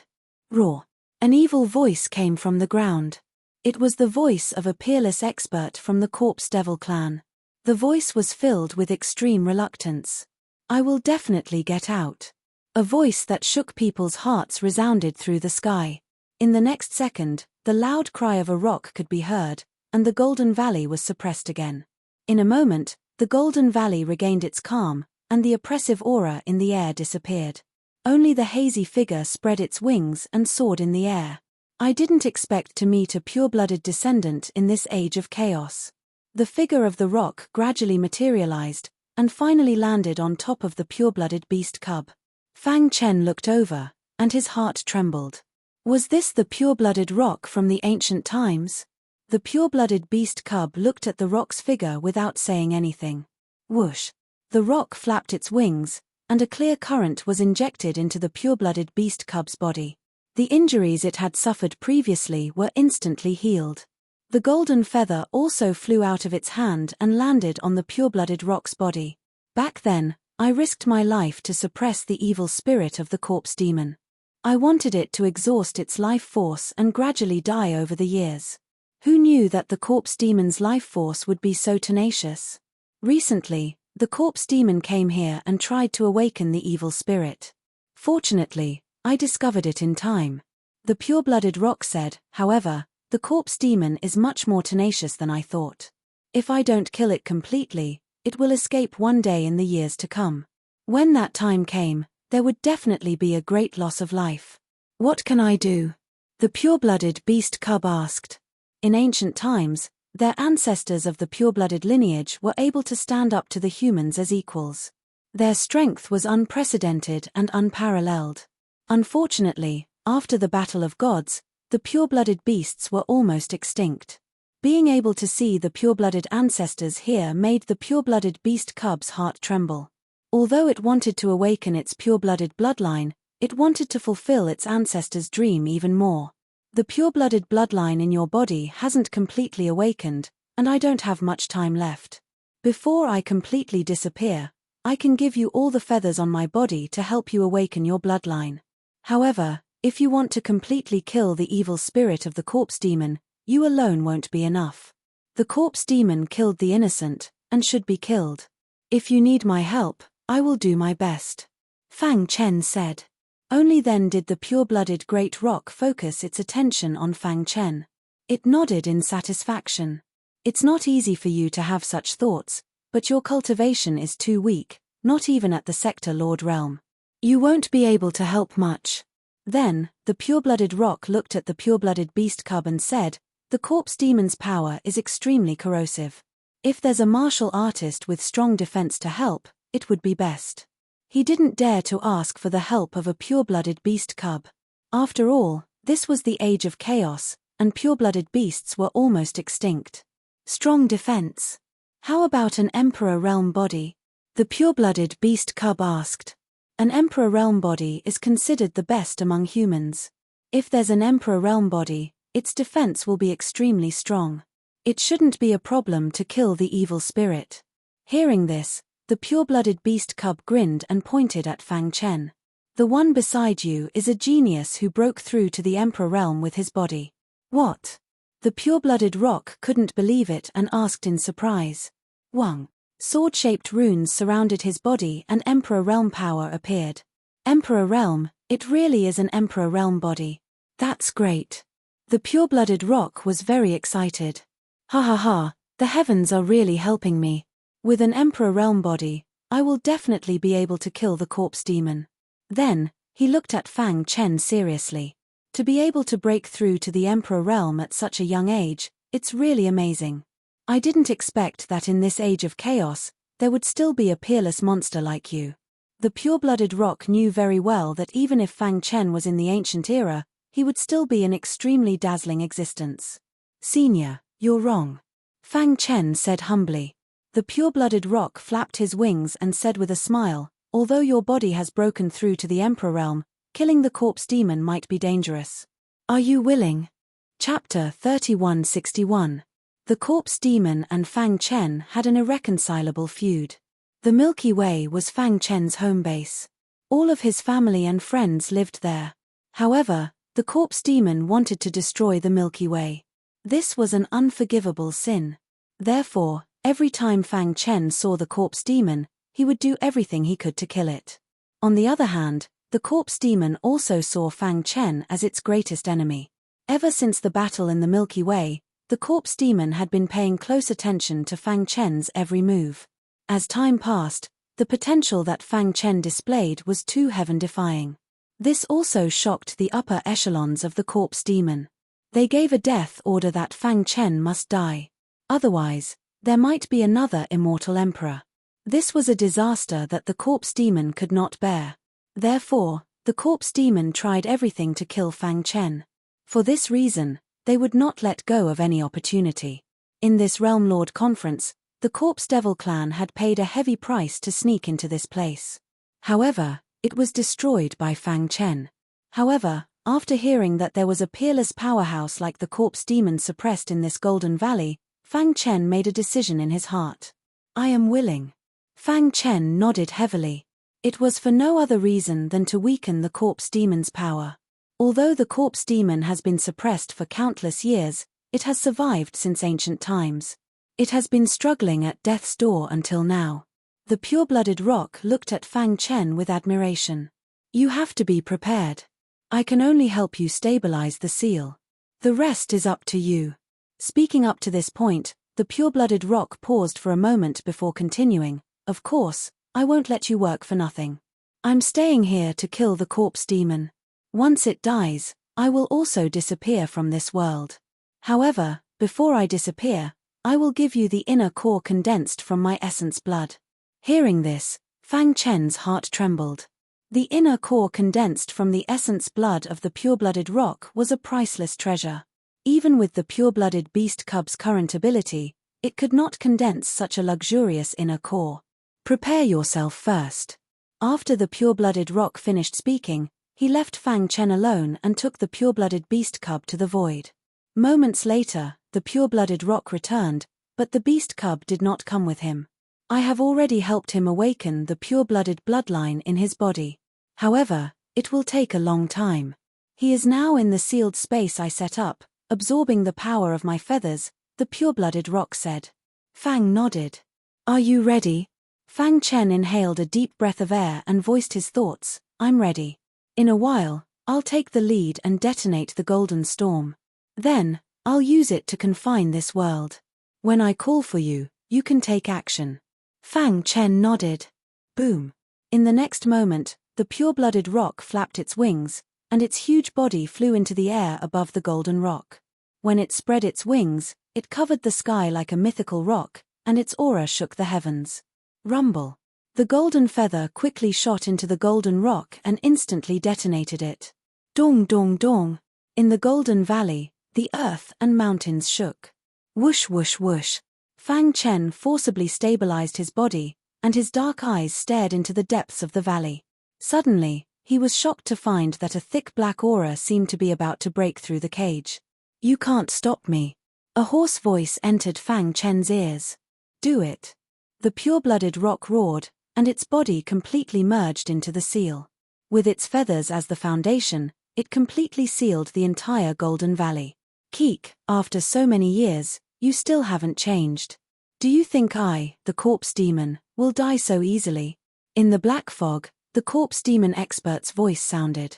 Roar! An evil voice came from the ground. It was the voice of a peerless expert from the Corpse Devil clan. The voice was filled with extreme reluctance. I will definitely get out. A voice that shook people's hearts resounded through the sky. In the next second, the loud cry of a rock could be heard, and the Golden Valley was suppressed again. In a moment, the Golden Valley regained its calm, and the oppressive aura in the air disappeared. Only the hazy figure spread its wings and soared in the air. I didn't expect to meet a pure-blooded descendant in this age of chaos. The figure of the rock gradually materialized, and finally landed on top of the pure-blooded beast cub. Fang Chen looked over, and his heart trembled. Was this the pure-blooded rock from the ancient times? The pure-blooded beast cub looked at the rock's figure without saying anything. Whoosh! The rock flapped its wings, and a clear current was injected into the pure-blooded beast cub's body. The injuries it had suffered previously were instantly healed. The golden feather also flew out of its hand and landed on the pure-blooded rock's body. Back then, I risked my life to suppress the evil spirit of the corpse demon. I wanted it to exhaust its life force and gradually die over the years. Who knew that the corpse demon's life force would be so tenacious? Recently, the corpse demon came here and tried to awaken the evil spirit. Fortunately, I discovered it in time. The pure-blooded rock said, however, the corpse demon is much more tenacious than I thought. If I don't kill it completely, it will escape one day in the years to come. When that time came, there would definitely be a great loss of life. What can I do? The pure-blooded beast cub asked. In ancient times, their ancestors of the pure-blooded lineage were able to stand up to the humans as equals. Their strength was unprecedented and unparalleled. Unfortunately, after the Battle of Gods, the pure-blooded beasts were almost extinct. Being able to see the pure-blooded ancestors here made the pure-blooded beast cub's heart tremble. Although it wanted to awaken its pure-blooded bloodline, it wanted to fulfill its ancestors' dream even more. The pure-blooded bloodline in your body hasn't completely awakened, and I don't have much time left. Before I completely disappear, I can give you all the feathers on my body to help you awaken your bloodline. However, if you want to completely kill the evil spirit of the corpse demon, you alone won't be enough. The corpse demon killed the innocent, and should be killed. If you need my help, I will do my best. Fang Chen said. Only then did the pure-blooded great rock focus its attention on Fang Chen. It nodded in satisfaction. It's not easy for you to have such thoughts, but your cultivation is too weak, not even at the Sector Lord realm. You won't be able to help much. Then, the pure-blooded rock looked at the pure-blooded beast cub and said, the corpse demon's power is extremely corrosive. If there's a martial artist with strong defense to help, it would be best. He didn't dare to ask for the help of a pure-blooded beast cub. After all, this was the age of chaos, and pure-blooded beasts were almost extinct. Strong defense. How about an Emperor Realm body? The pure-blooded beast cub asked. An Emperor Realm body is considered the best among humans. If there's an Emperor Realm body, its defense will be extremely strong. It shouldn't be a problem to kill the evil spirit. Hearing this, the pure-blooded beast cub grinned and pointed at Fang Chen. The one beside you is a genius who broke through to the Emperor Realm with his body. What? The pure-blooded rock couldn't believe it and asked in surprise. Wang. Sword-shaped runes surrounded his body and Emperor Realm power appeared. Emperor Realm, it really is an Emperor Realm body. That's great. The pure-blooded rock was very excited. Ha ha ha, the heavens are really helping me. With an Emperor Realm body, I will definitely be able to kill the corpse demon. Then, he looked at Fang Chen seriously. To be able to break through to the Emperor Realm at such a young age, it's really amazing. I didn't expect that in this age of chaos, there would still be a peerless monster like you. The pure-blooded rock knew very well that even if Fang Chen was in the ancient era, he would still be an extremely dazzling existence. Senior, you're wrong. Fang Chen said humbly. The pure-blooded rock flapped his wings and said with a smile, although your body has broken through to the Emperor Realm, killing the corpse demon might be dangerous. Are you willing? Chapter 3161. The corpse demon and Fang Chen had an irreconcilable feud. The Milky Way was Fang Chen's home base. All of his family and friends lived there. However, the corpse demon wanted to destroy the Milky Way. This was an unforgivable sin. Therefore, every time Fang Chen saw the corpse demon, he would do everything he could to kill it. On the other hand, the corpse demon also saw Fang Chen as its greatest enemy. Ever since the battle in the Milky Way, the corpse demon had been paying close attention to Fang Chen's every move. As time passed, the potential that Fang Chen displayed was too heaven-defying. This also shocked the upper echelons of the corpse demon. They gave a death order that Fang Chen must die. Otherwise, There might be another immortal emperor. This was a disaster that the corpse demon could not bear. Therefore, the corpse demon tried everything to kill Fang Chen. For this reason, they would not let go of any opportunity. In this Realm Lord conference, the Corpse Devil clan had paid a heavy price to sneak into this place. However, it was destroyed by Fang Chen. However, after hearing that there was a peerless powerhouse like the corpse demon suppressed in this Golden Valley, Fang Chen made a decision in his heart. I am willing. Fang Chen nodded heavily. It was for no other reason than to weaken the corpse demon's power. Although the corpse demon has been suppressed for countless years, it has survived since ancient times. It has been struggling at death's door until now. The pure-blooded rock looked at Fang Chen with admiration. You have to be prepared. I can only help you stabilize the seal. The rest is up to you. Speaking up to this point, the pure-blooded rock paused for a moment before continuing. Of course, I won't let you work for nothing. I'm staying here to kill the corpse demon. Once it dies, I will also disappear from this world. However, before I disappear, I will give you the inner core condensed from my essence blood. Hearing this, Fang Chen's heart trembled. The inner core condensed from the essence blood of the pure-blooded rock was a priceless treasure. Even with the pure-blooded beast cub's current ability, it could not condense such a luxurious inner core. Prepare yourself first. After the pure-blooded rock finished speaking, he left Fang Chen alone and took the pure-blooded beast cub to the void. Moments later, the pure-blooded rock returned, but the beast cub did not come with him. I have already helped him awaken the pure-blooded bloodline in his body. However, it will take a long time. He is now in the sealed space I set up, absorbing the power of my feathers, the pure-blooded rock said. Fang nodded. Are you ready? Fang Chen inhaled a deep breath of air and voiced his thoughts. I'm ready. In a while, I'll take the lead and detonate the golden storm. Then, I'll use it to confine this world. When I call for you, you can take action. Fang Chen nodded. Boom. In the next moment, the pure-blooded rock flapped its wings, and its huge body flew into the air above the golden rock. When it spread its wings, it covered the sky like a mythical rock, and its aura shook the heavens. Rumble. The golden feather quickly shot into the golden rock and instantly detonated it. Dong dong dong. In the Golden Valley, the earth and mountains shook. Whoosh whoosh whoosh. Fang Chen forcibly stabilized his body, and his dark eyes stared into the depths of the valley. Suddenly, he was shocked to find that a thick black aura seemed to be about to break through the cage. You can't stop me. A hoarse voice entered Fang Chen's ears. Do it. The pure-blooded rock roared, and its body completely merged into the seal. With its feathers as the foundation, it completely sealed the entire Golden Valley. Keek, after so many years, you still haven't changed. Do you think I, the corpse demon, will die so easily? In the black fog, the corpse demon expert's voice sounded.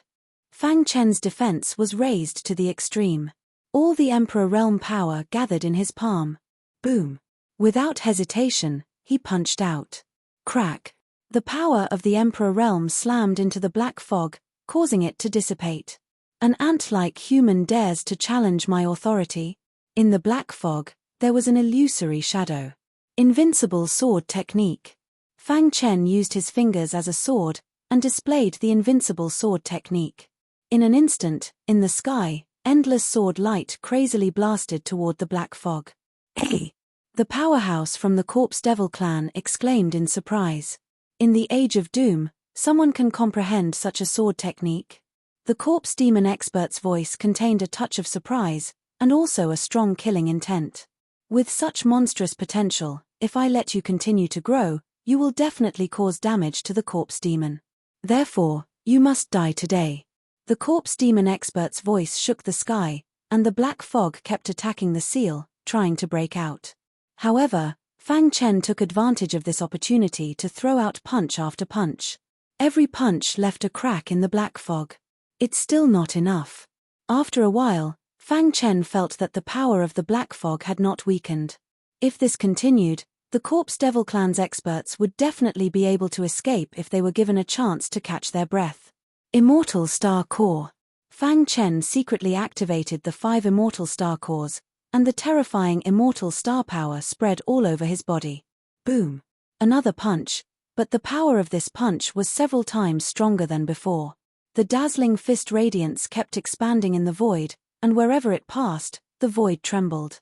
Fang Chen's defense was raised to the extreme. All the Emperor Realm power gathered in his palm. Boom. Without hesitation, he punched out. Crack. The power of the Emperor Realm slammed into the black fog, causing it to dissipate. An ant-like human dares to challenge my authority? In the black fog, there was an illusory shadow. Invincible sword technique. Fang Chen used his fingers as a sword, and displayed the invincible sword technique. In an instant, in the sky, endless sword light crazily blasted toward the black fog. Hey! The powerhouse from the Corpse Devil clan exclaimed in surprise. In the Age of Doom, someone can comprehend such a sword technique? The corpse demon expert's voice contained a touch of surprise, and also a strong killing intent. With such monstrous potential, if I let you continue to grow, you will definitely cause damage to the corpse demon. Therefore, you must die today. The corpse demon expert's voice shook the sky, and the black fog kept attacking the seal, trying to break out. However, Fang Chen took advantage of this opportunity to throw out punch after punch. Every punch left a crack in the black fog. It's still not enough. After a while, Fang Chen felt that the power of the black fog had not weakened. If this continued, the Corpse Devil clan's experts would definitely be able to escape if they were given a chance to catch their breath. Immortal Star Core. Fang Chen secretly activated the 5 Immortal Star Cores, and the terrifying immortal star power spread all over his body. Boom! Another punch, but the power of this punch was several times stronger than before. The dazzling fist radiance kept expanding in the void, and wherever it passed, the void trembled.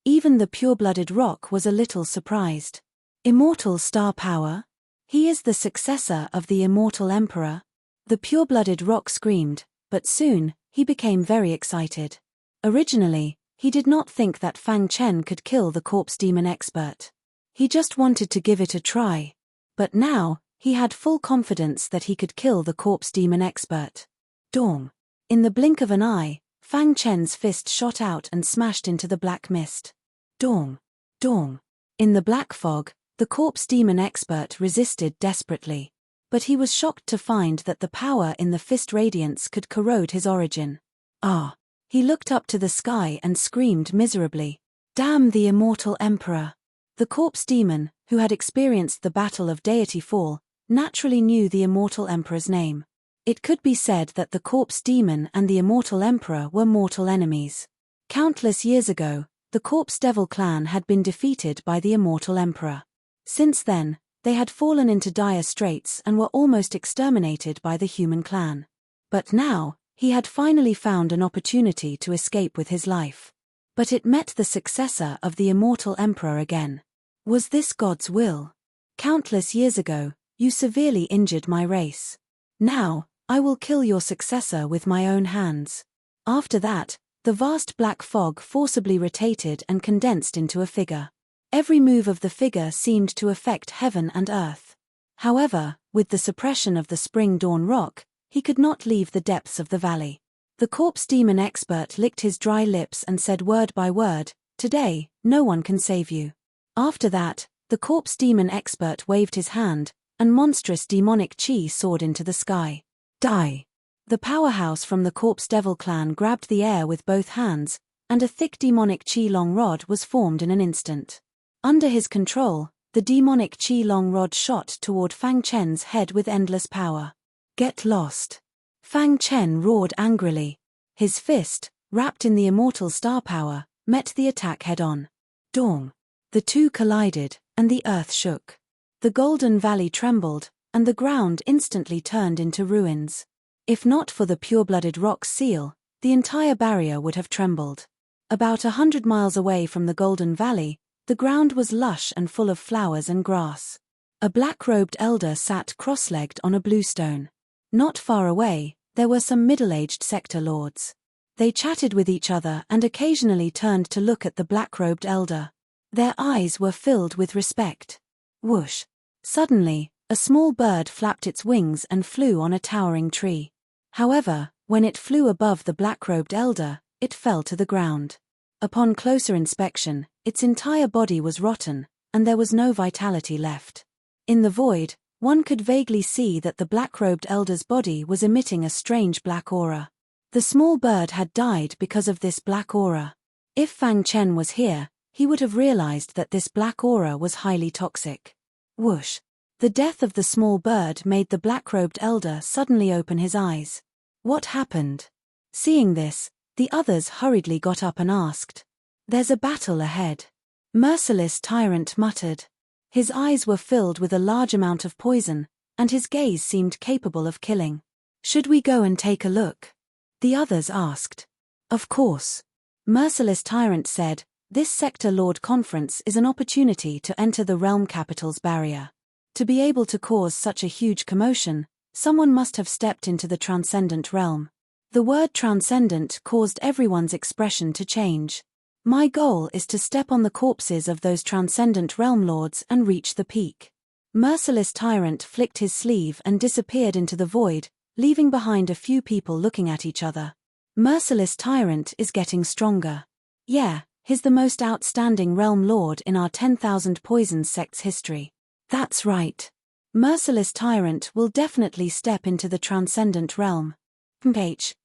Even the pure-blooded rock was a little surprised. Immortal star power? He is the successor of the immortal emperor? The pure-blooded rock screamed, but soon, he became very excited. Originally, he did not think that Fang Chen could kill the corpse demon expert. He just wanted to give it a try. But now, he had full confidence that he could kill the corpse demon expert. Dong! In the blink of an eye, Fang Chen's fist shot out and smashed into the black mist. Dong! Dong! In the black fog, the corpse demon expert resisted desperately. But he was shocked to find that the power in the fist radiance could corrode his origin. Ah! He looked up to the sky and screamed miserably. Damn the immortal emperor! The corpse demon, who had experienced the battle of Deity Fall, naturally knew the immortal emperor's name. It could be said that the corpse demon and the immortal emperor were mortal enemies. Countless years ago, the corpse devil clan had been defeated by the immortal emperor. Since then, they had fallen into dire straits and were almost exterminated by the human clan. But now, he had finally found an opportunity to escape with his life. But it met the successor of the immortal emperor again. Was this God's will? Countless years ago, you severely injured my race. Now, I will kill your successor with my own hands. After that, the vast black fog forcibly rotated and condensed into a figure. Every move of the figure seemed to affect heaven and earth. However, with the suppression of the spring dawn rock, he could not leave the depths of the valley. The corpse demon expert licked his dry lips and said word by word, "Today, no one can save you." After that, the corpse demon expert waved his hand, and monstrous demonic chi soared into the sky. Die! The powerhouse from the corpse devil clan grabbed the air with both hands, and a thick demonic chi long rod was formed in an instant. Under his control, the demonic chi long rod shot toward Fang Chen's head with endless power. Get lost! Fang Chen roared angrily. His fist, wrapped in the immortal star power, met the attack head-on. Dong! The two collided, and the earth shook. The golden valley trembled, and the ground instantly turned into ruins. If not for the pure-blooded rock's seal, the entire barrier would have trembled. About 100 miles away from the Golden Valley, the ground was lush and full of flowers and grass. A black-robed elder sat cross-legged on a blue stone. Not far away, there were some middle-aged sector lords. They chatted with each other and occasionally turned to look at the black-robed elder. Their eyes were filled with respect. Whoosh! Suddenly, a small bird flapped its wings and flew on a towering tree. However, when it flew above the black-robed elder, it fell to the ground. Upon closer inspection, its entire body was rotten, and there was no vitality left. In the void, one could vaguely see that the black-robed elder's body was emitting a strange black aura. The small bird had died because of this black aura. If Fang Chen was here, he would have realized that this black aura was highly toxic. Whoosh! The death of the small bird made the black-robed elder suddenly open his eyes. What happened? Seeing this, the others hurriedly got up and asked. There's a battle ahead. Merciless Tyrant muttered. His eyes were filled with a large amount of poison, and his gaze seemed capable of killing. Should we go and take a look? The others asked. Of course. Merciless Tyrant said, this Sector Lord Conference is an opportunity to enter the realm capital's barrier. To be able to cause such a huge commotion, someone must have stepped into the transcendent realm. The word transcendent caused everyone's expression to change. My goal is to step on the corpses of those transcendent realm lords and reach the peak. Merciless Tyrant flicked his sleeve and disappeared into the void, leaving behind a few people looking at each other. Merciless Tyrant is getting stronger. Yeah, he's the most outstanding realm lord in our 10,000 Poisons sect's history. That's right. Merciless Tyrant will definitely step into the transcendent realm.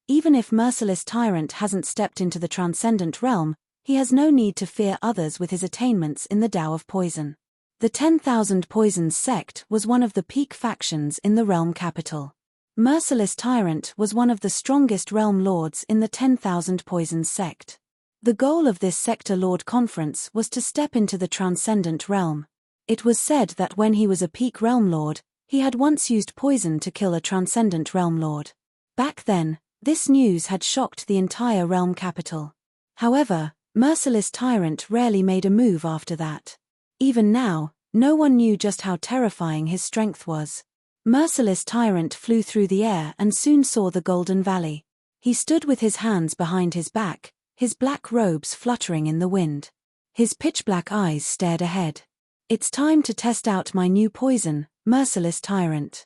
Even if Merciless Tyrant hasn't stepped into the transcendent realm, he has no need to fear others with his attainments in the Tao of Poison. The 10,000 Poisons sect was one of the peak factions in the realm capital. Merciless Tyrant was one of the strongest realm lords in the 10,000 Poisons sect. The goal of this Sector Lord Conference was to step into the transcendent realm. It was said that when he was a peak realm lord, he had once used poison to kill a transcendent realm lord. Back then, this news had shocked the entire realm capital. However, Merciless Tyrant rarely made a move after that. Even now, no one knew just how terrifying his strength was. Merciless Tyrant flew through the air and soon saw the Golden Valley. He stood with his hands behind his back, his black robes fluttering in the wind. His pitch-black eyes stared ahead. "It's time to test out my new poison, Merciless Tyrant."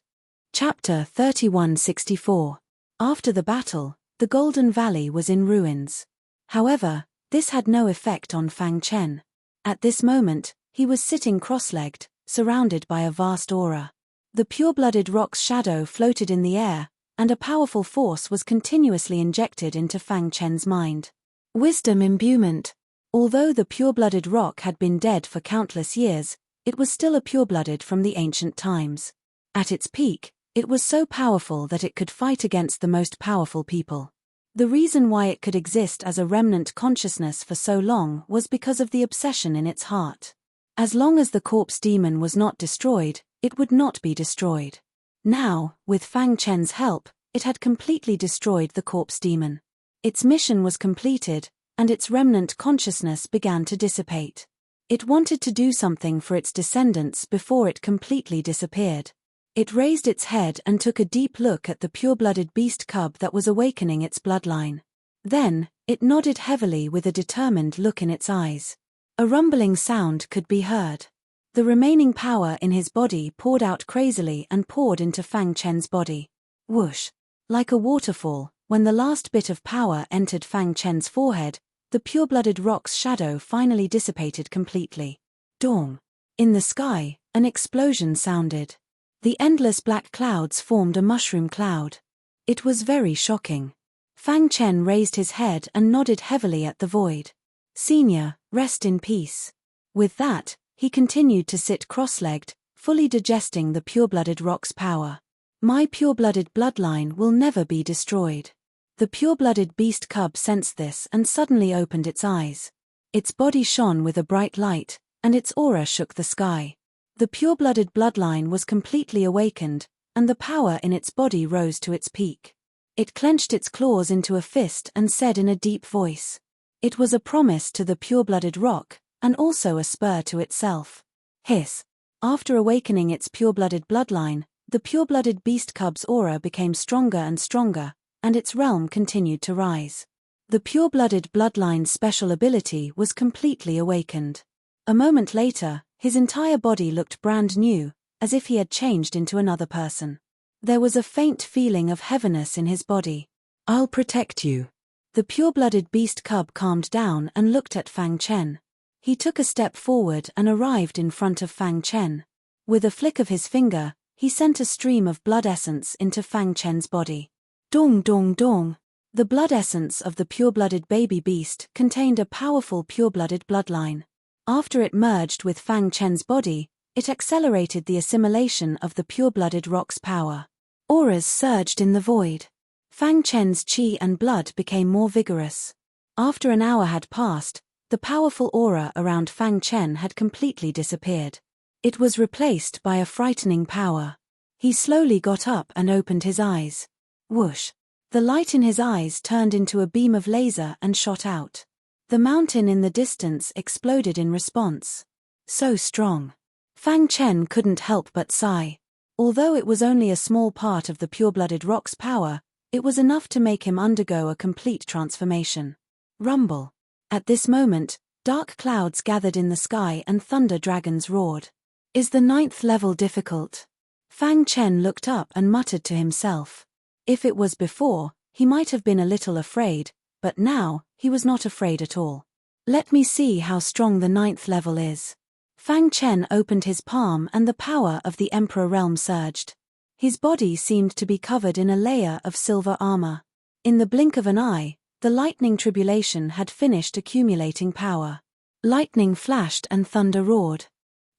Chapter 3164. After the battle, the Golden Valley was in ruins. However, this had no effect on Fang Chen. At this moment, he was sitting cross-legged, surrounded by a vast aura. The pure-blooded rock's shadow floated in the air, and a powerful force was continuously injected into Fang Chen's mind. Wisdom imbuement. Although the pure-blooded rock had been dead for countless years, it was still a pure-blooded from the ancient times. At its peak, it was so powerful that it could fight against the most powerful people. The reason why it could exist as a remnant consciousness for so long was because of the obsession in its heart. As long as the corpse demon was not destroyed, it would not be destroyed. Now, with Fang Chen's help, it had completely destroyed the corpse demon. Its mission was completed, and its remnant consciousness began to dissipate. It wanted to do something for its descendants before it completely disappeared. It raised its head and took a deep look at the pure-blooded beast cub that was awakening its bloodline. Then, it nodded heavily with a determined look in its eyes. A rumbling sound could be heard. The remaining power in his body poured out crazily and poured into Fang Chen's body. Whoosh! Like a waterfall, when the last bit of power entered Fang Chen's forehead, the pure-blooded rock's shadow finally dissipated completely. Dong! In the sky, an explosion sounded. The endless black clouds formed a mushroom cloud. It was very shocking. Fang Chen raised his head and nodded heavily at the void. "Senior, rest in peace." With that, he continued to sit cross-legged, fully digesting the pure-blooded rock's power. "My pure-blooded bloodline will never be destroyed." The pure-blooded beast cub sensed this and suddenly opened its eyes. Its body shone with a bright light, and its aura shook the sky. The pure-blooded bloodline was completely awakened, and the power in its body rose to its peak. It clenched its claws into a fist and said in a deep voice. It was a promise to the pure-blooded rock, and also a spur to itself. Hiss! After awakening its pure-blooded bloodline, the pure-blooded beast cub's aura became stronger and stronger, and its realm continued to rise. The pure-blooded bloodline's special ability was completely awakened. A moment later, his entire body looked brand new, as if he had changed into another person. There was a faint feeling of heaviness in his body. "I'll protect you." The pure-blooded beast cub calmed down and looked at Fang Chen. He took a step forward and arrived in front of Fang Chen. With a flick of his finger, he sent a stream of blood essence into Fang Chen's body. Dong dong dong. The blood essence of the pure-blooded baby beast contained a powerful pure-blooded bloodline. After it merged with Fang Chen's body, it accelerated the assimilation of the pure-blooded rock's power. Auras surged in the void. Fang Chen's qi and blood became more vigorous. After an hour had passed, the powerful aura around Fang Chen had completely disappeared. It was replaced by a frightening power. He slowly got up and opened his eyes. Whoosh! The light in his eyes turned into a beam of laser and shot out. The mountain in the distance exploded in response. So strong. Fang Chen couldn't help but sigh. Although it was only a small part of the pure-blooded rock's power, it was enough to make him undergo a complete transformation. Rumble. At this moment, dark clouds gathered in the sky and thunder dragons roared. "Is the 9th level difficult?" Fang Chen looked up and muttered to himself. If it was before, he might have been a little afraid, but now, he was not afraid at all. "Let me see how strong the 9th level is." Fang Chen opened his palm and the power of the Emperor realm surged. His body seemed to be covered in a layer of silver armor. In the blink of an eye, the lightning tribulation had finished accumulating power. Lightning flashed and thunder roared.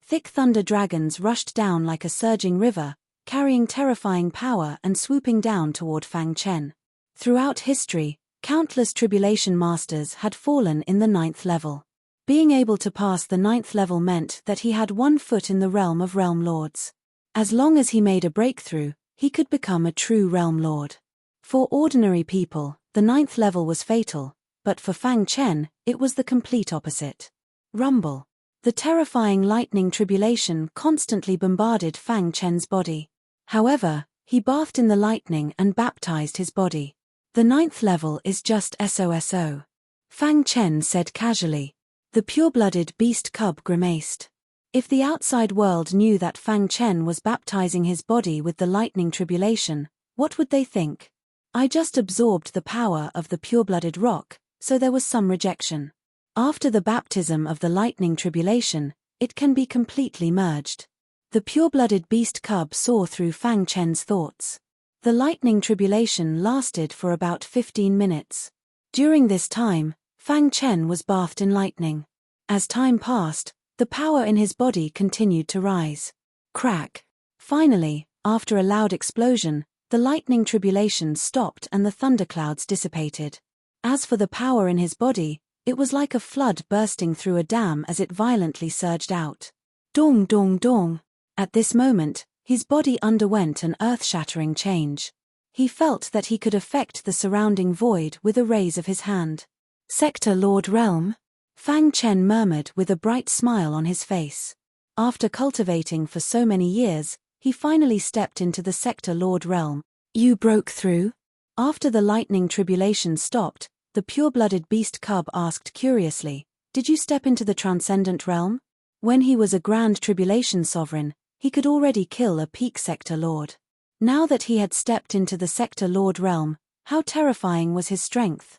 Thick thunder dragons rushed down like a surging river, carrying terrifying power and swooping down toward Fang Chen. Throughout history, Countless tribulation masters had fallen in the 9th level. Being able to pass the 9th level meant that he had 1 foot in the realm of realm lords. As long as he made a breakthrough, he could become a true realm lord. For ordinary people, the 9th level was fatal, but for Fang Chen, it was the complete opposite. Rumble. The terrifying lightning tribulation constantly bombarded Fang Chen's body. However, he bathed in the lightning and baptized his body. The 9th level is just SOSO. Fang Chen said casually. The pure-blooded beast cub grimaced. If the outside world knew that Fang Chen was baptizing his body with the lightning tribulation, what would they think? I just absorbed the power of the pure-blooded rock, so there was some rejection. After the baptism of the lightning tribulation, it can be completely merged. The pure-blooded beast cub saw through Fang Chen's thoughts. The lightning tribulation lasted for about 15 minutes. During this time, Fang Chen was bathed in lightning. As time passed, the power in his body continued to rise. Crack. Finally, after a loud explosion, the lightning tribulation stopped and the thunderclouds dissipated. As for the power in his body, it was like a flood bursting through a dam as it violently surged out. Dong dong dong. At this moment, his body underwent an earth-shattering change. He felt that he could affect the surrounding void with a raise of his hand. Sector Lord Realm? Fang Chen murmured with a bright smile on his face. After cultivating for so many years, he finally stepped into the Sector Lord Realm. You broke through? After the lightning tribulation stopped, the pure-blooded beast cub asked curiously, did you step into the Transcendent Realm? When he was a Grand Tribulation Sovereign, he could already kill a peak Sector Lord. Now that he had stepped into the Sector Lord Realm, how terrifying was his strength?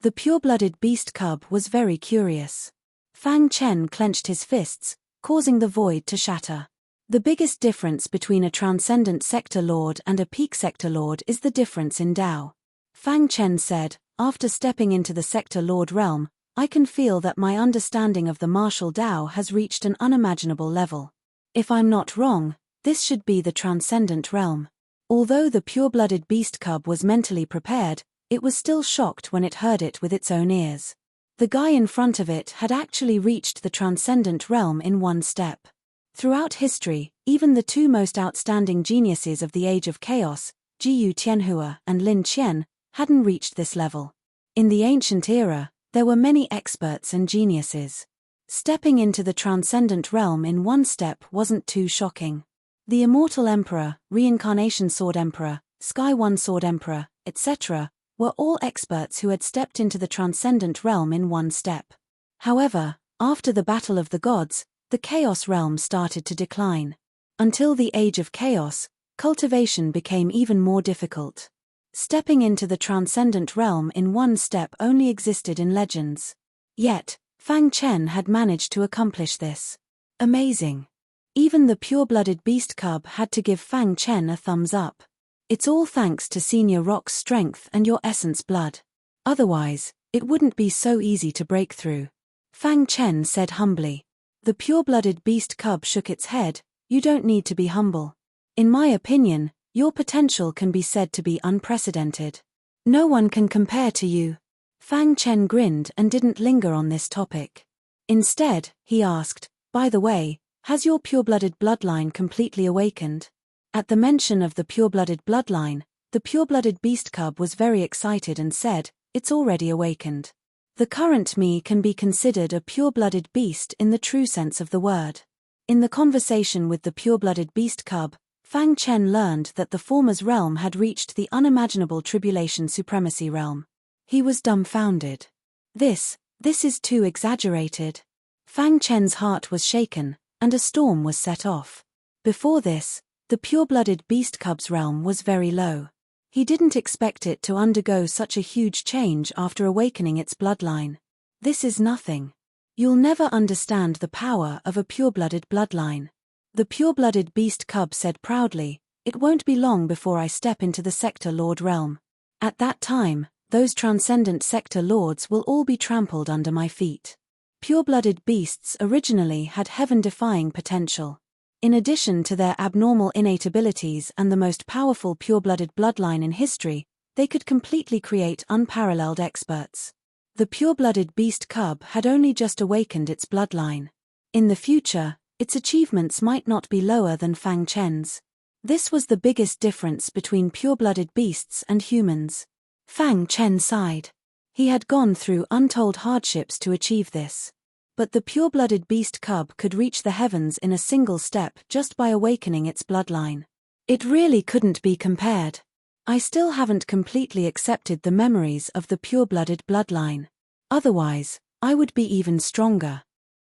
The pure-blooded beast cub was very curious. Fang Chen clenched his fists, causing the void to shatter. The biggest difference between a Transcendent Sector Lord and a Peak Sector Lord is the difference in Tao. Fang Chen said, after stepping into the Sector Lord Realm, I can feel that my understanding of the martial Tao has reached an unimaginable level. If I'm not wrong, this should be the Transcendent Realm. Although the pure-blooded beast cub was mentally prepared, it was still shocked when it heard it with its own ears. The guy in front of it had actually reached the Transcendent Realm in 1 step. Throughout history, even the 2 most outstanding geniuses of the Age of Chaos, Jiyu Tianhua and Lin Qian, hadn't reached this level. In the ancient era, there were many experts and geniuses. Stepping into the Transcendent Realm in 1 step wasn't too shocking. The Immortal Emperor, Reincarnation Sword Emperor, Sky One Sword Emperor, etc., were all experts who had stepped into the Transcendent Realm in 1 step. However, after the Battle of the Gods, the Chaos Realm started to decline. Until the Age of Chaos, cultivation became even more difficult. Stepping into the Transcendent Realm in 1 step only existed in legends. Yet, Fang Chen had managed to accomplish this. Amazing. Even the pure-blooded beast cub had to give Fang Chen a thumbs up. It's all thanks to Senior Rock's strength and your essence blood. Otherwise, it wouldn't be so easy to break through. Fang Chen said humbly. The pure-blooded beast cub shook its head, you don't need to be humble. In my opinion, your potential can be said to be unprecedented. No one can compare to you. Fang Chen grinned and didn't linger on this topic. Instead, he asked, by the way, has your pure-blooded bloodline completely awakened? At the mention of the pure-blooded bloodline, the pure-blooded beast cub was very excited and said, it's already awakened. The current me can be considered a pure-blooded beast in the true sense of the word. In the conversation with the pure-blooded beast cub, Fang Chen learned that the former's realm had reached the unimaginable tribulation supremacy realm. He was dumbfounded. This is too exaggerated. Fang Chen's heart was shaken, and a storm was set off. Before this, the pure-blooded beast cub's realm was very low. He didn't expect it to undergo such a huge change after awakening its bloodline. This is nothing. You'll never understand the power of a pure-blooded bloodline. The pure-blooded beast cub said proudly, it won't be long before I step into the Sector Lord realm. At that time, those transcendent Sector Lords will all be trampled under my feet. Pure-blooded beasts originally had heaven-defying potential. In addition to their abnormal innate abilities and the most powerful pure-blooded bloodline in history, they could completely create unparalleled experts. The pure-blooded beast cub had only just awakened its bloodline. In the future, its achievements might not be lower than Fang Chen's. This was the biggest difference between pure-blooded beasts and humans. Fang Chen sighed. He had gone through untold hardships to achieve this. But the pure-blooded beast cub could reach the heavens in a single step just by awakening its bloodline. It really couldn't be compared. I still haven't completely accepted the memories of the pure-blooded bloodline. Otherwise, I would be even stronger.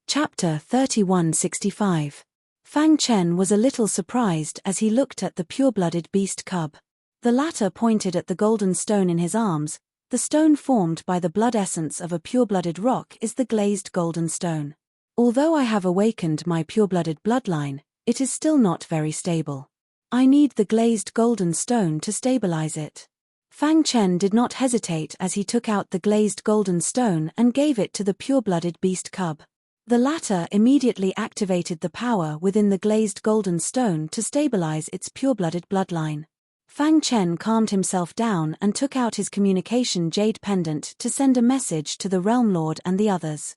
Chapter 3165. Fang Chen was a little surprised as he looked at the pure-blooded beast cub. The latter pointed at the golden stone in his arms. The stone formed by the blood essence of a pure-blooded rock is the glazed golden stone. Although I have awakened my pure-blooded bloodline, it is still not very stable. I need the glazed golden stone to stabilize it. Fang Chen did not hesitate as he took out the glazed golden stone and gave it to the pure-blooded beast cub. The latter immediately activated the power within the glazed golden stone to stabilize its pure-blooded bloodline. Fang Chen calmed himself down and took out his communication jade pendant to send a message to the Realm Lord and the others.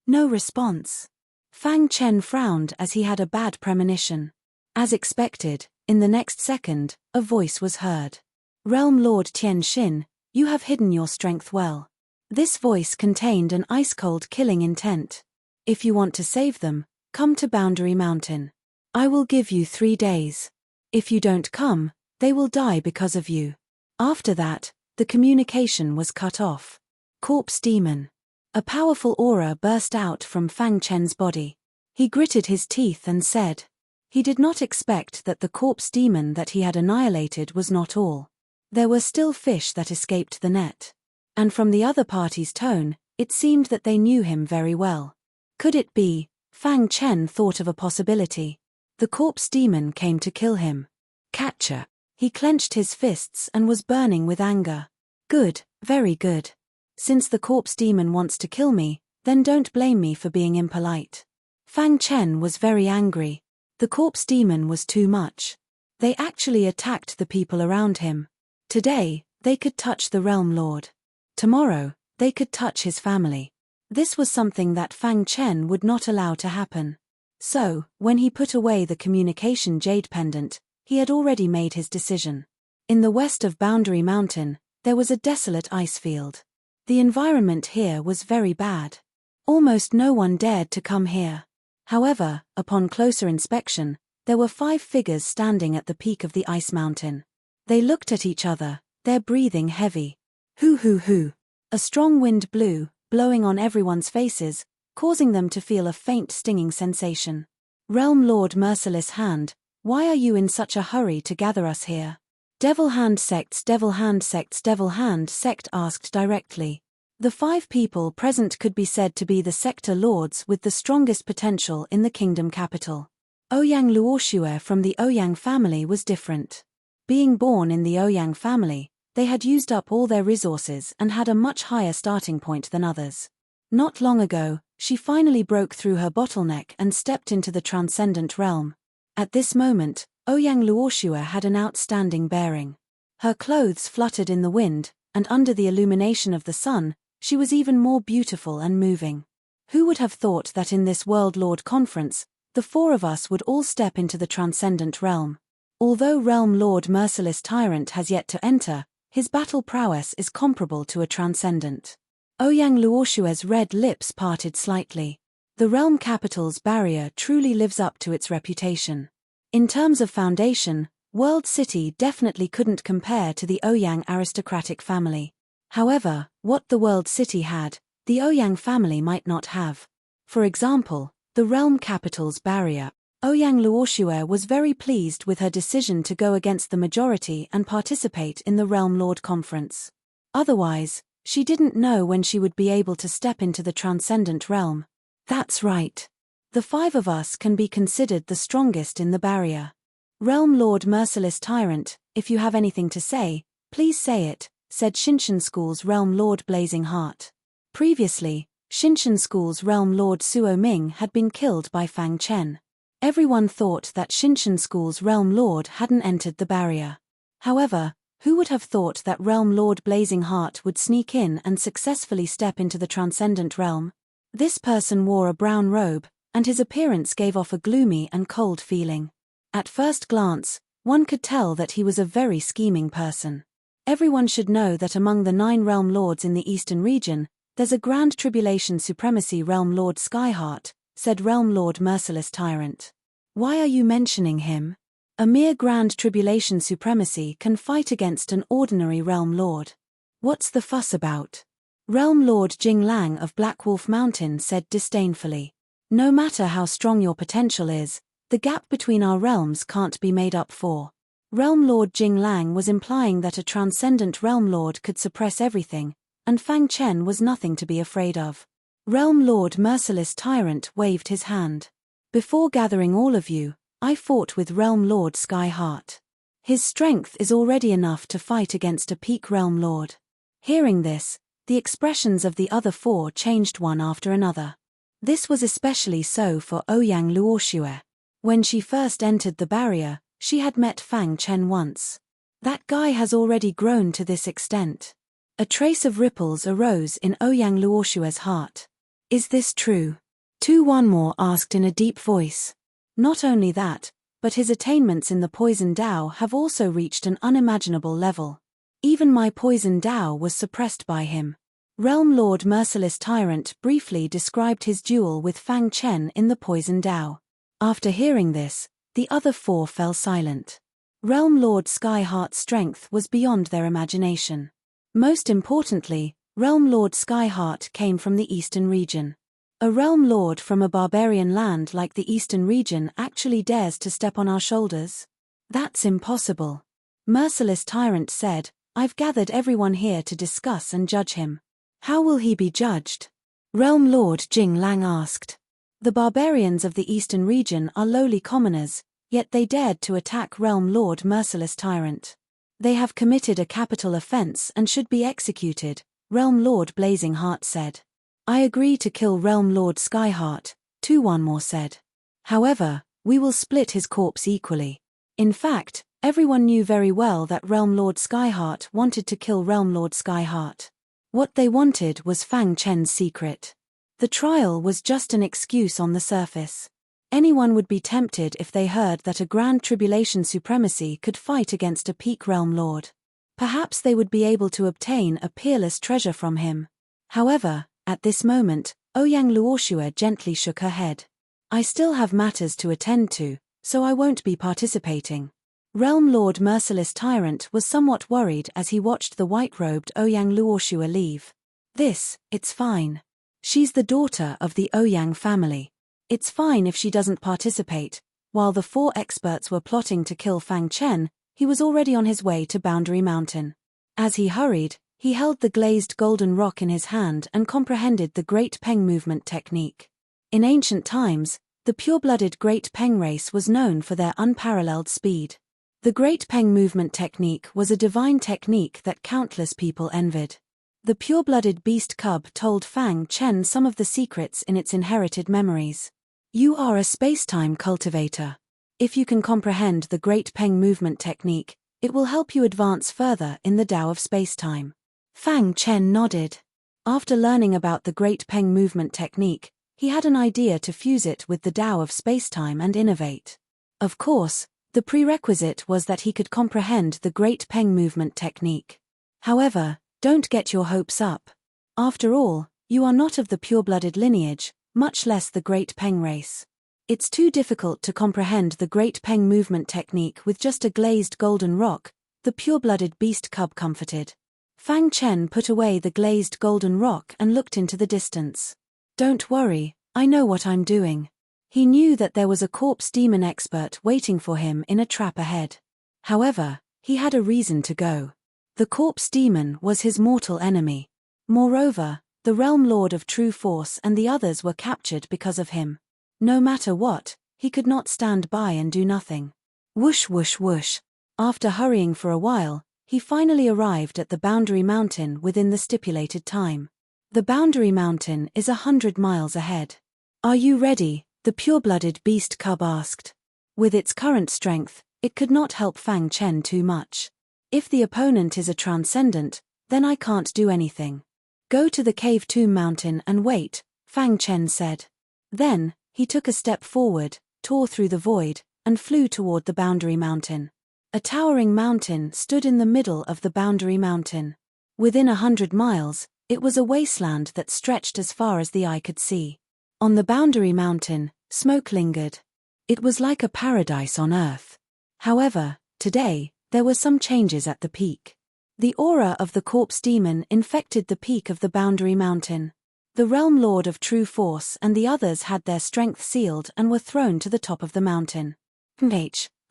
No response. Fang Chen frowned as he had a bad premonition. As expected, in the next second, a voice was heard. Realm Lord Tian Xin, you have hidden your strength well. This voice contained an ice-cold killing intent. If you want to save them, come to Boundary Mountain. I will give you 3 days. If you don't come, they will die because of you. After that, the communication was cut off. Corpse Demon. A powerful aura burst out from Fang Chen's body. He gritted his teeth and said. He did not expect that the corpse demon that he had annihilated was not all. There were still fish that escaped the net. And from the other party's tone, it seemed that they knew him very well. Could it be? Fang Chen thought of a possibility. The corpse demon came to kill him. Catcher. He clenched his fists and was burning with anger. Good, very good. Since the corpse demon wants to kill me, then don't blame me for being impolite. Fang Chen was very angry. The corpse demon was too much. They actually attacked the people around him. Today, they could touch the Realm Lord. Tomorrow, they could touch his family. This was something that Fang Chen would not allow to happen. So, when he put away the communication jade pendant, he had already made his decision. In the west of Boundary Mountain, there was a desolate ice field. The environment here was very bad. Almost no one dared to come here. However, upon closer inspection, there were 5 figures standing at the peak of the ice mountain. They looked at each other, their breathing heavy. Hoo hoo hoo. A strong wind blew, blowing on everyone's faces, causing them to feel a faint stinging sensation. Realm Lord Merciless Hand, why are you in such a hurry to gather us here? Devil Hand Sects Devil Hand Sects Devil Hand Sect asked directly. The 5 people present could be said to be the sector lords with the strongest potential in the kingdom capital. Ouyang Luoxue from the Ouyang family was different. Being born in the Ouyang family, they had used up all their resources and had a much higher starting point than others. Not long ago, she finally broke through her bottleneck and stepped into the transcendent realm. At this moment, Ouyang Luoxue had an outstanding bearing. Her clothes fluttered in the wind, and under the illumination of the sun, she was even more beautiful and moving. Who would have thought that in this World Lord Conference, the 4 of us would all step into the transcendent realm? Although Realm Lord Merciless Tyrant has yet to enter, his battle prowess is comparable to a transcendent. Ouyang Luoxue's red lips parted slightly. The realm capital's barrier truly lives up to its reputation. In terms of foundation, World City definitely couldn't compare to the Ouyang aristocratic family. However, what the World City had, the Ouyang family might not have. For example, the realm capital's barrier. Ouyang Luoxue was very pleased with her decision to go against the majority and participate in the Realm Lord Conference. Otherwise, she didn't know when she would be able to step into the transcendent realm. That's right. The 5 of us can be considered the strongest in the barrier. Realm Lord Merciless Tyrant, if you have anything to say, please say it, said Shinshan School's Realm Lord Blazing Heart. Previously, Shinshan School's Realm Lord Suo Ming had been killed by Fang Chen. Everyone thought that Shinshan School's Realm Lord hadn't entered the barrier. However, Who would have thought that Realm Lord Blazing Heart would sneak in and successfully step into the transcendent realm? This person wore a brown robe, and his appearance gave off a gloomy and cold feeling. At first glance, one could tell that he was a very scheming person. Everyone should know that among the 9 realm lords in the eastern region, there's a Grand Tribulation Supremacy Realm Lord Skyheart, said Realm Lord Merciless Tyrant. Why are you mentioning him? A mere Grand Tribulation Supremacy can fight against an ordinary Realm Lord. What's the fuss about? Realm Lord Jing Lang of Black Wolf Mountain said disdainfully. No matter how strong your potential is, the gap between our realms can't be made up for. Realm Lord Jing Lang was implying that a transcendent Realm Lord could suppress everything, and Fang Chen was nothing to be afraid of. Realm Lord Merciless Tyrant waved his hand. Before gathering all of you, I fought with Realm Lord Skyheart. His strength is already enough to fight against a peak Realm Lord. Hearing this, the expressions of the other 4 changed one after another. This was especially so for Ouyang Luoxue. When she first entered the barrier, she had met Fang Chen once. That guy has already grown to this extent. A trace of ripples arose in Ouyang Luoxue's heart. Is this true? Tu Wanmo asked in a deep voice. Not only that, but his attainments in the Poison Dao have also reached an unimaginable level. Even my Poison Dao was suppressed by him. Realm Lord Merciless Tyrant briefly described his duel with Fang Chen in the Poison Dao. After hearing this, the other 4 fell silent. Realm Lord Skyheart's strength was beyond their imagination. Most importantly, Realm Lord Skyheart came from the Eastern region. A Realm Lord from a barbarian land like the Eastern region actually dares to step on our shoulders? That's impossible. Merciless Tyrant said, I've gathered everyone here to discuss and judge him. How will he be judged? Realm Lord Jing Lang asked. The barbarians of the Eastern region are lowly commoners, yet they dared to attack Realm Lord Merciless Tyrant. They have committed a capital offense and should be executed, Realm Lord Blazing Heart said. I agree to kill Realm Lord Skyheart, Tu Wanmo said. However, we will split his corpse equally. In fact, everyone knew very well that Realm Lord Skyheart wanted to kill Realm Lord Skyheart. What they wanted was Fang Chen's secret. The trial was just an excuse on the surface. Anyone would be tempted if they heard that a Grand Tribulation Supremacy could fight against a peak Realm Lord. Perhaps they would be able to obtain a peerless treasure from him. However, at this moment, Ouyang Luoxue gently shook her head. I still have matters to attend to, so I won't be participating. Realm Lord Merciless Tyrant was somewhat worried as he watched the white-robed Ouyang Luoxue leave. It's fine. She's the daughter of the Ouyang family. It's fine if she doesn't participate. While the 4 experts were plotting to kill Fang Chen, he was already on his way to Boundary Mountain. As he hurried, he held the glazed golden rock in his hand and comprehended the Great Peng movement technique. In ancient times, the pure-blooded Great Peng race was known for their unparalleled speed. The Great Peng movement technique was a divine technique that countless people envied. The pure-blooded beast cub told Fang Chen some of the secrets in its inherited memories. You are a space-time cultivator. If you can comprehend the Great Peng movement technique, it will help you advance further in the Tao of space-time. Fang Chen nodded. After learning about the Great Peng movement technique, he had an idea to fuse it with the Tao of space-time and innovate. Of course, the prerequisite was that he could comprehend the Great Peng movement technique. However, don't get your hopes up. After all, you are not of the pure-blooded lineage, much less the Great Peng race. It's too difficult to comprehend the Great Peng movement technique with just a glazed golden rock, the pure-blooded beast cub comforted. Fang Chen put away the glazed golden rock and looked into the distance. Don't worry, I know what I'm doing. He knew that there was a corpse demon expert waiting for him in a trap ahead. However, he had a reason to go. The corpse demon was his mortal enemy. Moreover, the Realm Lord of True Force and the others were captured because of him. No matter what, he could not stand by and do nothing. Whoosh whoosh whoosh. After hurrying for a while, he finally arrived at the Boundary Mountain within the stipulated time. The Boundary Mountain is 100 miles ahead. Are you ready? The pure-blooded beast cub asked. With its current strength, it could not help Fang Chen too much. If the opponent is a transcendent, then I can't do anything. Go to the cave tomb mountain and wait, Fang Chen said. Then, he took a step forward, tore through the void, and flew toward the boundary mountain. A towering mountain stood in the middle of the boundary mountain. Within 100 miles, it was a wasteland that stretched as far as the eye could see. On the boundary mountain, smoke lingered. It was like a paradise on earth. However, today, there were some changes at the peak. The aura of the corpse demon infected the peak of the boundary mountain. The realm lord of true force and the others had their strength sealed and were thrown to the top of the mountain.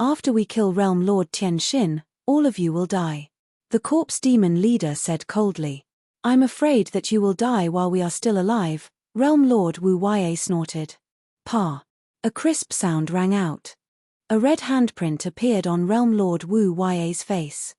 After we kill realm lord Tian Xin, all of you will die. The corpse demon leader said coldly. I'm afraid that you will die while we are still alive, realm lord Wu Ye snorted. Pa. A crisp sound rang out. A red handprint appeared on realm lord Wu Ye's face.